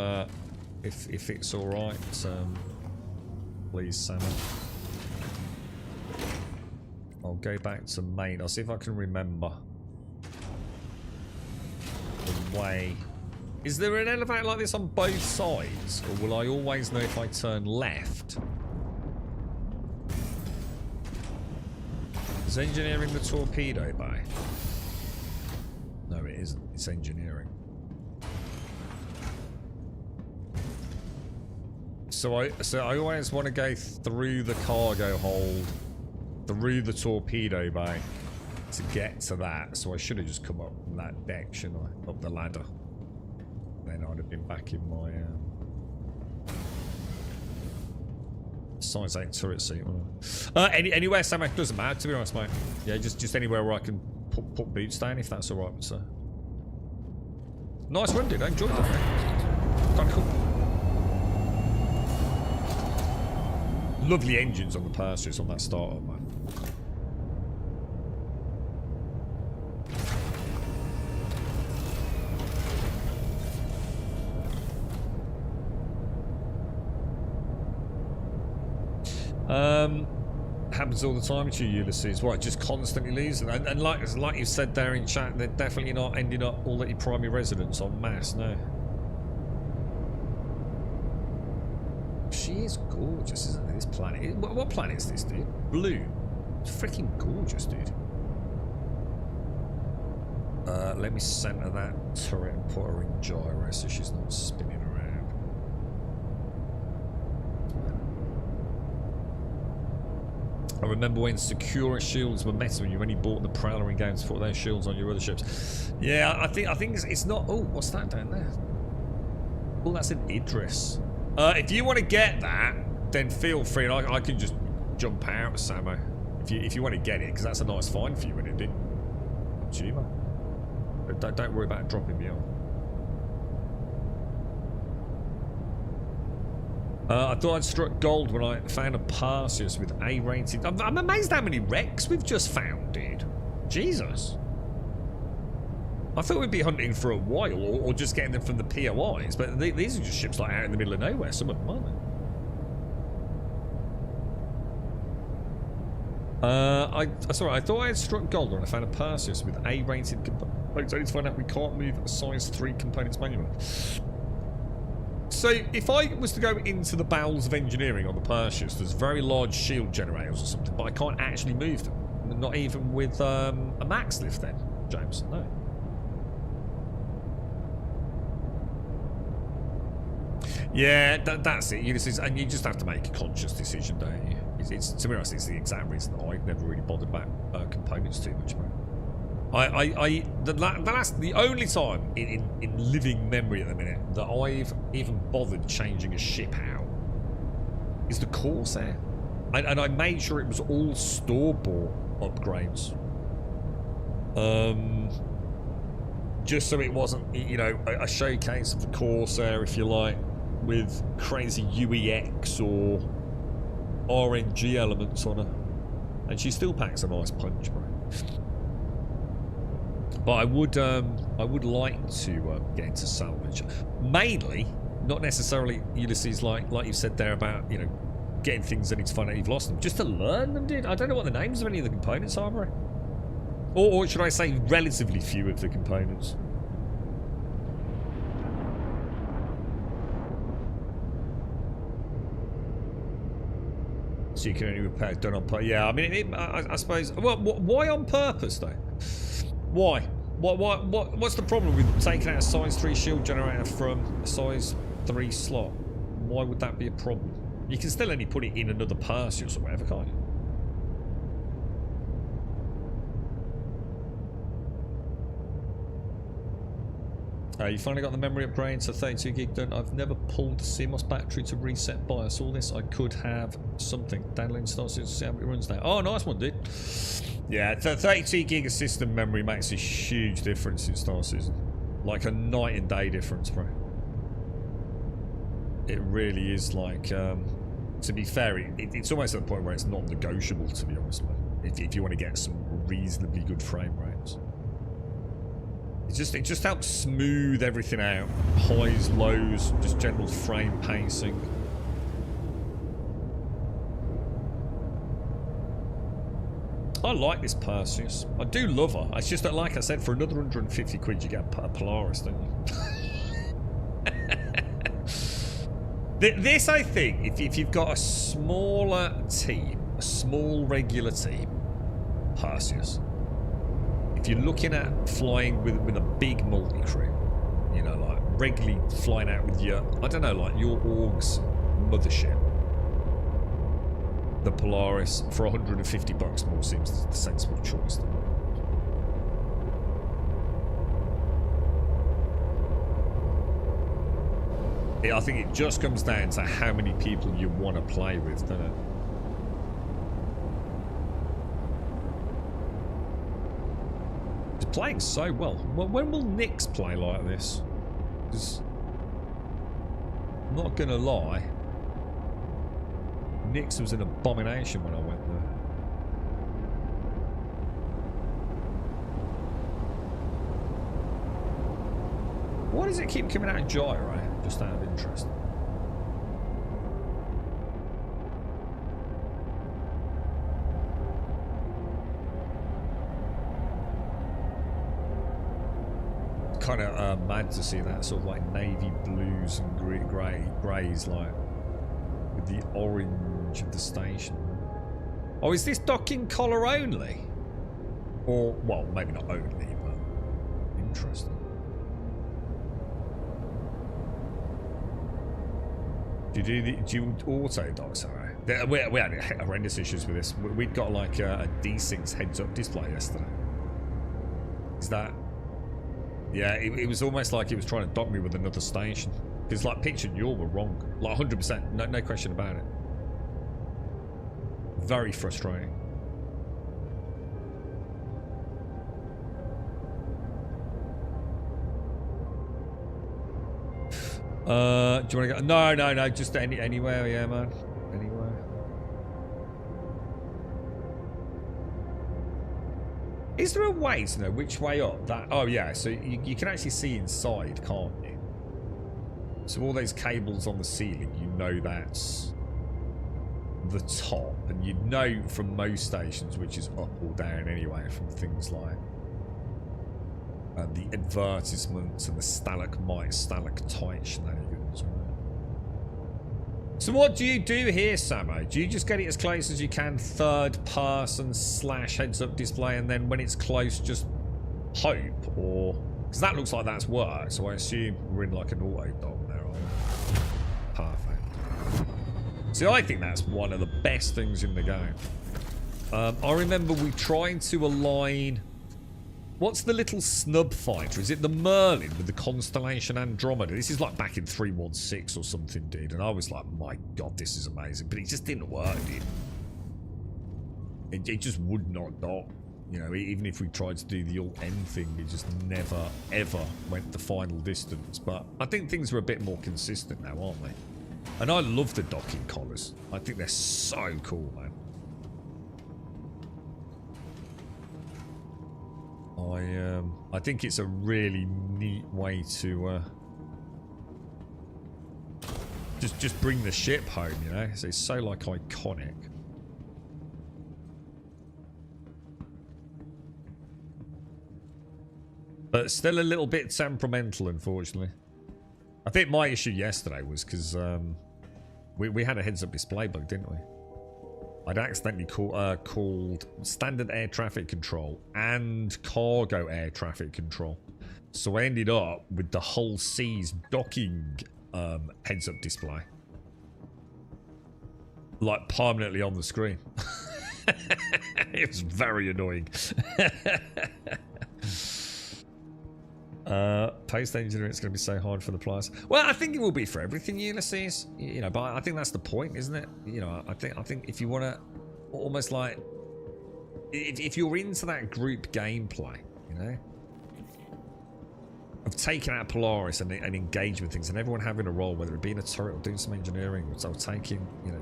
if it's all right. Please, Sam. I'll go back to main. I'll see if I can remember the way. Is there an elevator like this on both sides, or will I always know if I turn left? Is engineering the torpedo bay? No, it isn't. It's engineering. So I always want to go through the cargo hold, through the torpedo bay to get to that. So I should have just come up that deck, shouldn't I? Up the ladder. Then I'd have been back in my size 8 turret seat. Anywhere, Sam, it doesn't matter, to be honest, mate. Yeah, just anywhere where I can put boots down, if that's alright. So nice run, dude. I enjoyed that, mate. Quite cool. Lovely engines on the Perseus on that startup, man. Happens all the time to you, Ulysses. What, just constantly losing? And like you said there in chat, they're definitely not ending up all at your primary residence en masse, no. She is gorgeous, isn't it, this planet? What planet is this, dude? Blue. It's freaking gorgeous, dude. Let me center that turret and put her in gyro so she's not spinning around. I remember when secure shields were meta when you only bought the Prowler in games to put those shields on your other ships. Yeah, I think it's not. Oh, what's that down there? Oh, that's an Idris. If you want to get that, then feel free. I can just jump out, Samo. If you want to get it, because that's a nice find for you, isn't it? Up to you, man. But don't worry about dropping me on. I thought I'd struck gold when I found a Perseus with A rated. I'm amazed how many wrecks we've just found, dude. Jesus. I thought we'd be hunting for a while, or just getting them from the POIs, but these are just ships like out in the middle of nowhere, some of them, aren't they? Sorry, I thought I had struck gold when I found a Perseus with A rated components. I need to find out we can't move a size 3 components manually. So, if I was to go into the bowels of engineering on the Perseus, there's very large shield generators or something, but I can't actually move them. Not even with a max lift then, James? No. Yeah, that's it. And you just have to make a conscious decision, don't you? It's to be honest, it's the exact reason that I've never really bothered about components too much, man. The only time in living memory at the minute that I've even bothered changing a ship out is the Corsair, and I made sure it was all store-bought upgrades, just so it wasn't, you know, a showcase of the Corsair, if you like, with crazy UEX or RNG elements on her. And she still packs a nice punch, bro. But I would like to get into salvage. Mainly, not necessarily, Ulysses, like you said there about, you know, getting things and it's fun that you've lost them. Just to learn them, dude. I don't know what the names of any of the components are, bro. Or should I say relatively few of the components. So you can only repair done on purpose. Yeah, I mean, I suppose. Well, why on purpose though? Why? What's the problem with taking out a size 3 shield generator from a size 3 slot? Why would that be a problem? You can still only put it in another Perseus or whatever, can't you? You finally got the memory upgrade to 32 gig done. I've never pulled the CMOS battery to reset BIOS. All this I could have something. Downloading starts to see how it runs now. Oh, nice one, dude. Yeah, 32 gig of system memory makes a huge difference in Star Citizen. Like a night and day difference, bro. It really is like, to be fair, it's almost at the point where it's not negotiable, to be honest, man. If you want to get some reasonably good frame rates. It just helps smooth everything out. Highs, lows, just general frame pacing. I like this Perseus. I do love her. It's just that, like I said, for another 150 quid you get a Polaris, don't you? This, I think, if you've got a smaller team, a small regular team, Perseus. If you're looking at flying with a big multi-crew, you know, like regularly flying out with your, I don't know, like your Org's mothership, the Polaris for $150 more seems the sensible choice. I think it just comes down to how many people you want to play with, doesn't it? It's playing so well. When will Nyx play like this? Because I'm not gonna lie, Nyx was an abomination when I went there. Why does it keep coming out of gyro? Just out of interest. Kind of mad to see that sort of like navy blues and greys, like with the orange of the station. Oh, is this docking collar only? Or, well, maybe not only, but interesting. Do you auto dock, sorry? We had horrendous issues with this. We'd got like a D6 heads-up display yesterday. Is that... Yeah, it was almost like it was trying to dock me with another station. Because like picture and yaw were wrong. Like 100%, no question about it. Very frustrating. Do you want to go? No, just anywhere, yeah, man. Anywhere. Is there a way to know which way up? That, oh yeah, so you can actually see inside, can't you? So all those cables on the ceiling, you know that's the top, and you'd know from most stations which is up or down anyway, from things like the advertisements and the stalagmite, stalactite shenanigans. So what do you do here, Samo? Do you just get it as close as you can, third person / heads-up display, and then when it's close, just hope? Or... because that looks like that's worked, so I assume we're in like an auto dock there, aren't we? Perfect. See, I think that's one of the best things in the game. I remember we tried to align... what's the little snub fighter? Is it the Merlin with the constellation Andromeda? This is like back in 3.16 or something, dude. And I was like, my god, this is amazing. But it just didn't work, dude. It just would not dock. You know, even if we tried to do the Alt-N thing, it just never, ever went the final distance. But I think things are a bit more consistent now, aren't they? And I love the docking collars. I think they're so cool, man. I think it's a really neat way to just bring the ship home, you know? It's so like iconic. But still a little bit temperamental, unfortunately. I think my issue yesterday was because we had a heads-up display bug, didn't we? I'd accidentally called standard air traffic control and cargo air traffic control. So I ended up with the Hull Seas docking heads-up display. Like permanently on the screen. It was very annoying. Post engineering, it's going to be so hard for the players. Well, I think it will be for everything, Ulysses. You know, but I think that's the point, isn't it? You know, I think if you want to almost like, if you're into that group gameplay, you know, of taking out Polaris and engaging with things, and everyone having a role, whether it be in a turret or doing some engineering, or taking, you know,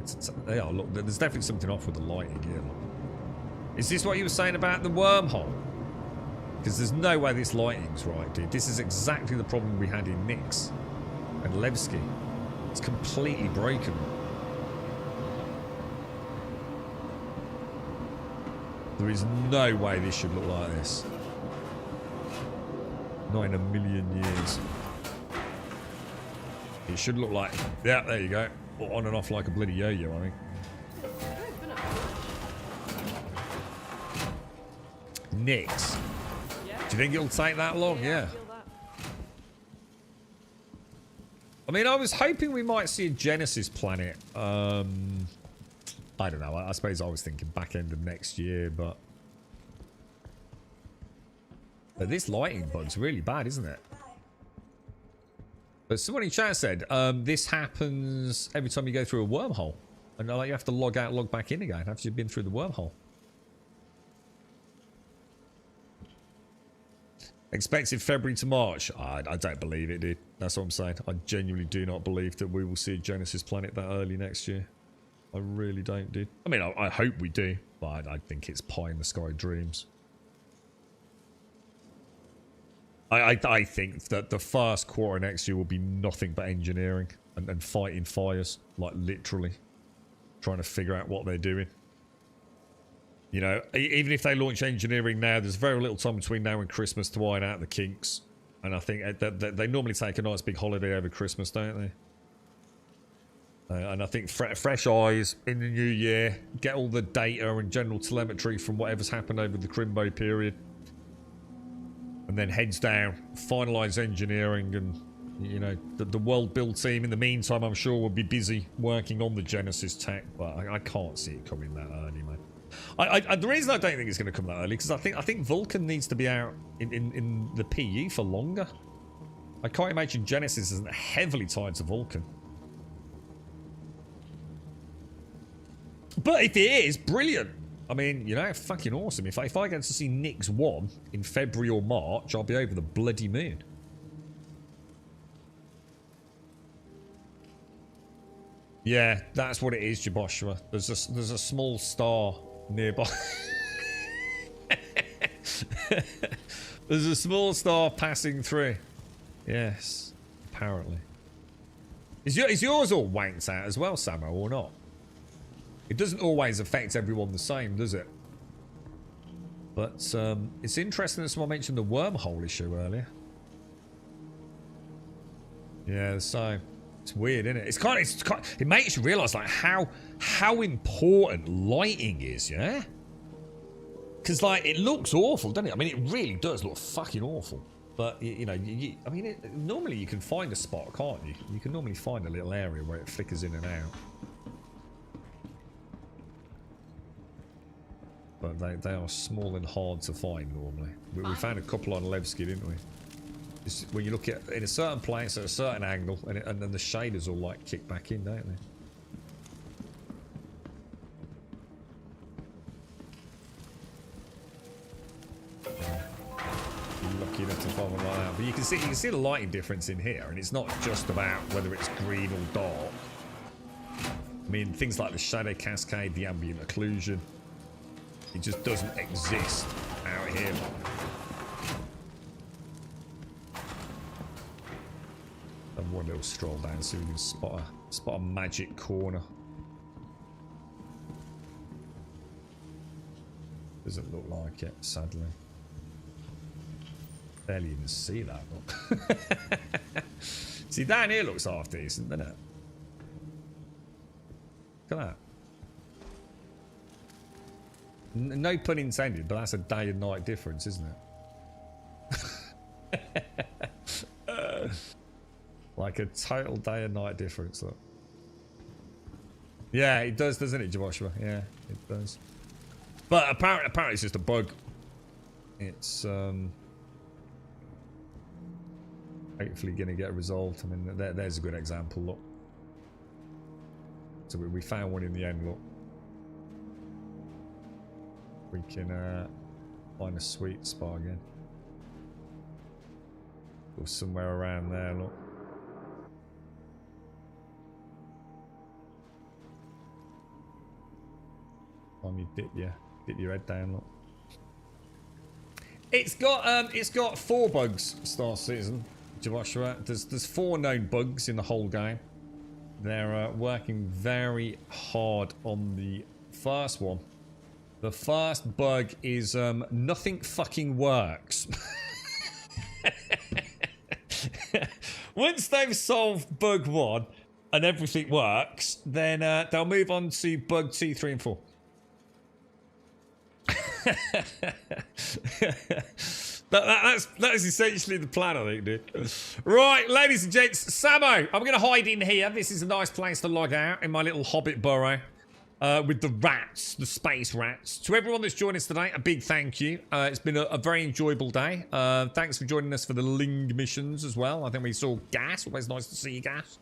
yeah, look, there's definitely something off with the lighting here. Look. Is this what you were saying about the wormhole? Because there's no way this lighting's right, dude. This is exactly the problem we had in Nix and Levski. It's completely broken. There is no way this should look like this. Not in a million years. It should look like... Yeah, there you go. Or on and off like a bloody yo-yo, I think. Nix. Do you think it'll take that long? Yeah. I mean, I was hoping we might see a Genesis planet. I don't know. I suppose I was thinking back end of next year, but this lighting bug's really bad, isn't it? But someone in chat said this happens every time you go through a wormhole, and like you have to log out, log back in again after you've been through the wormhole. Expected February to March. I don't believe it, dude. That's what I'm saying. I genuinely do not believe that we will see a Genesis planet that early next year. I really don't, dude. I mean, I hope we do, but I think it's pie in the sky dreams. I think that the first quarter next year will be nothing but engineering and fighting fires, like literally trying to figure out what they're doing. You know, even if they launch engineering now, there's very little time between now and Christmas to iron out the kinks. And I think that they normally take a nice big holiday over Christmas, don't they? And I think fresh eyes in the new year, get all the data and general telemetry from whatever's happened over the Crimbo period. And then heads down, finalise engineering, and, you know, the world build team in the meantime, I'm sure, will be busy working on the Genesis tech. But I can't see it coming that early, man. The reason I don't think it's going to come that early, because I think Vulcan needs to be out in the PE for longer. I can't imagine Genesis isn't heavily tied to Vulcan. But if it is, brilliant. I mean, you know, fucking awesome. If I get to see Nix 1 in February or March, I'll be over the bloody moon. Yeah, that's what it is, Jaboshua. There's a small star nearby. There's a small star passing through. Yes, apparently. Is yours all wanked out as well, Samo, or not? It doesn't always affect everyone the same, does it? But it's interesting that someone mentioned the wormhole issue earlier. Yeah, so it's weird, isn't it? It makes you realise like how important lighting is, yeah? Because like it looks awful, doesn't it? I mean, it really does look fucking awful. But you know, I mean, normally you can find a spot, can't you? You can normally find a little area where it flickers in and out. But they are small and hard to find normally. We found a couple on Levski, didn't we? It's when you look at in a certain place at a certain angle, and then the shaders all like kick back in, don't they? Lucky enough to find one like that. But you can see the lighting difference in here, and it's not just about whether it's green or dark. I mean, things like the shadow cascade, the ambient occlusion. It just doesn't exist out here. I mean, things like the shadow cascade, the ambient occlusion. It just doesn't exist out here. It just doesn't exist. I mean, things like the shadow cascade, the ambient occlusion. It just doesn't exist out here. I mean, things like the shadow cascade, the ambient occlusion. It just doesn't exist one little stroll down, see if we can spot a magic corner. Doesn't look like it, sadly. Barely even see that. Look. See, down here looks half decent, doesn't it? Look at that. No pun intended, but that's a day and night difference, isn't it? Like a total day and night difference. Look. Yeah, it does, doesn't it, Joshua? Yeah, it does. But apparently it's just a bug. It's hopefully going to get resolved. I mean, there's a good example. Look. So we found one in the end. Look. We can find a sweet spot again. Or somewhere around there. Look. Time you dip your head down. Look. It's got 4 bugs Star Citizen, Joshua. There's 4 known bugs in the whole game. They're working very hard on the first one. The first bug is nothing fucking works. Once they've solved bug 1 and everything works, then they'll move on to bug 2, 3, and 4. That's essentially the plan, I think, dude. Right, ladies and gents, Samo, I'm going to hide in here. This is a nice place to log out in my little hobbit burrow with the rats, the space rats. To everyone that's joined us today, a big thank you. It's been a very enjoyable day. Thanks for joining us for the Ling missions as well. I think we saw Gas. Always nice to see you, Gas.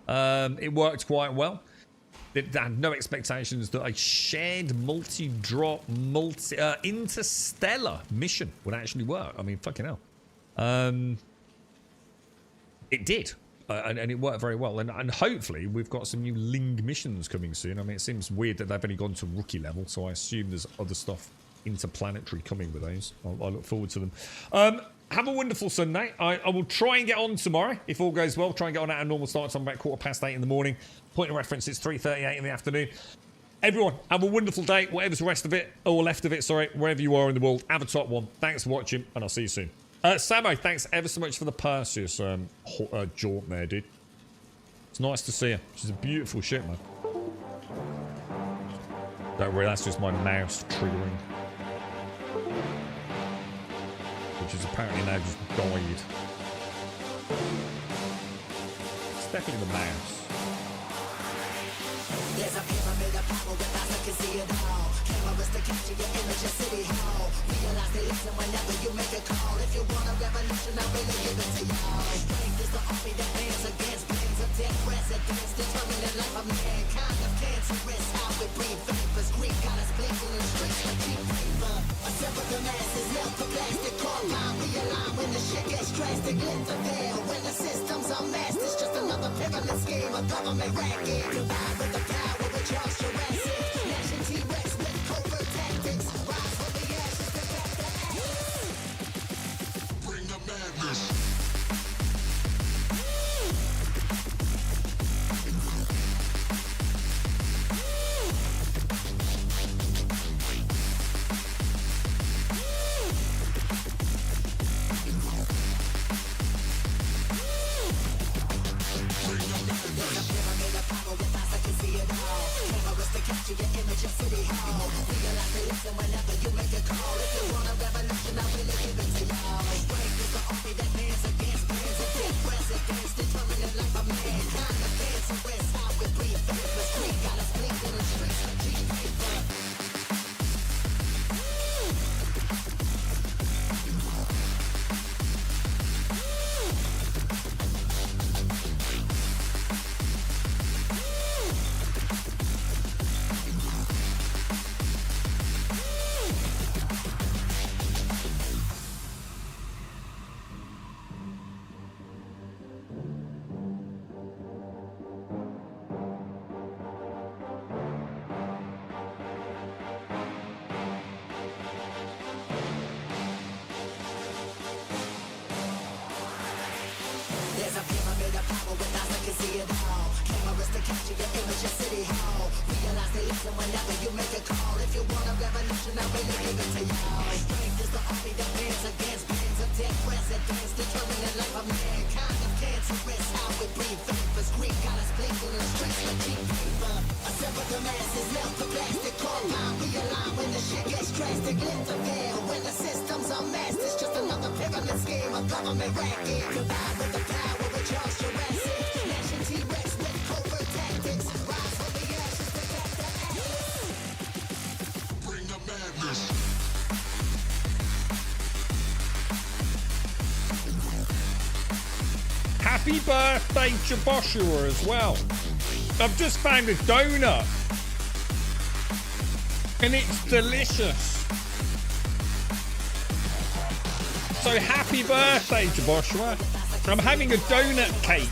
It worked quite well. They had no expectations that a shared multi-drop, interstellar mission would actually work. I mean, fucking hell. It did. And it worked very well. And hopefully we've got some new Ling missions coming soon. I mean, it seems weird that they've only gone to rookie level, so I assume there's other stuff interplanetary coming with those. I look forward to them. Have a wonderful Sunday. I will try and get on tomorrow, if all goes well. Try and get on at a normal start time about 8:15 in the morning. Point of reference, it's 3:38 in the afternoon. Everyone, have a wonderful day. Whatever's the rest of it, or left of it, sorry, wherever you are in the world. Have a top one. Thanks for watching, and I'll see you soon. Samo, thanks ever so much for the Perseus jaunt there, dude. It's nice to see her. She's a beautiful ship, man. Don't worry, that's just my mouse triggering. Which is apparently now just died. It's definitely the mouse. There's a pyramid of power with eyes that can see it all. Cameras to capture your image of City Hall. Realize they listen whenever you make a call. If you want a revolution, I really give it to y'all. Strength is the army that bands against planes of dead presidents. Determining life of mankind of cancerous. How we breathe vapors. Greek got us blinking in streets like cheap paper. Assemble the masses, melt the plastic. Core line, realign when the shit gets drastic. Lift the veil when the system's unmasked. It's just another pyramid scheme, a government racket. Combined with the power with Charles Jurassic. Nation T-Rex with covert tactics. Rise from the ashes to back the ashes. Bring the madness. There's a pyramid of power with eyes that can see it all. Happy birthday to Joshua as well. I've just found a donut. And it's delicious. So happy birthday to Joshua. I'm having a donut cake.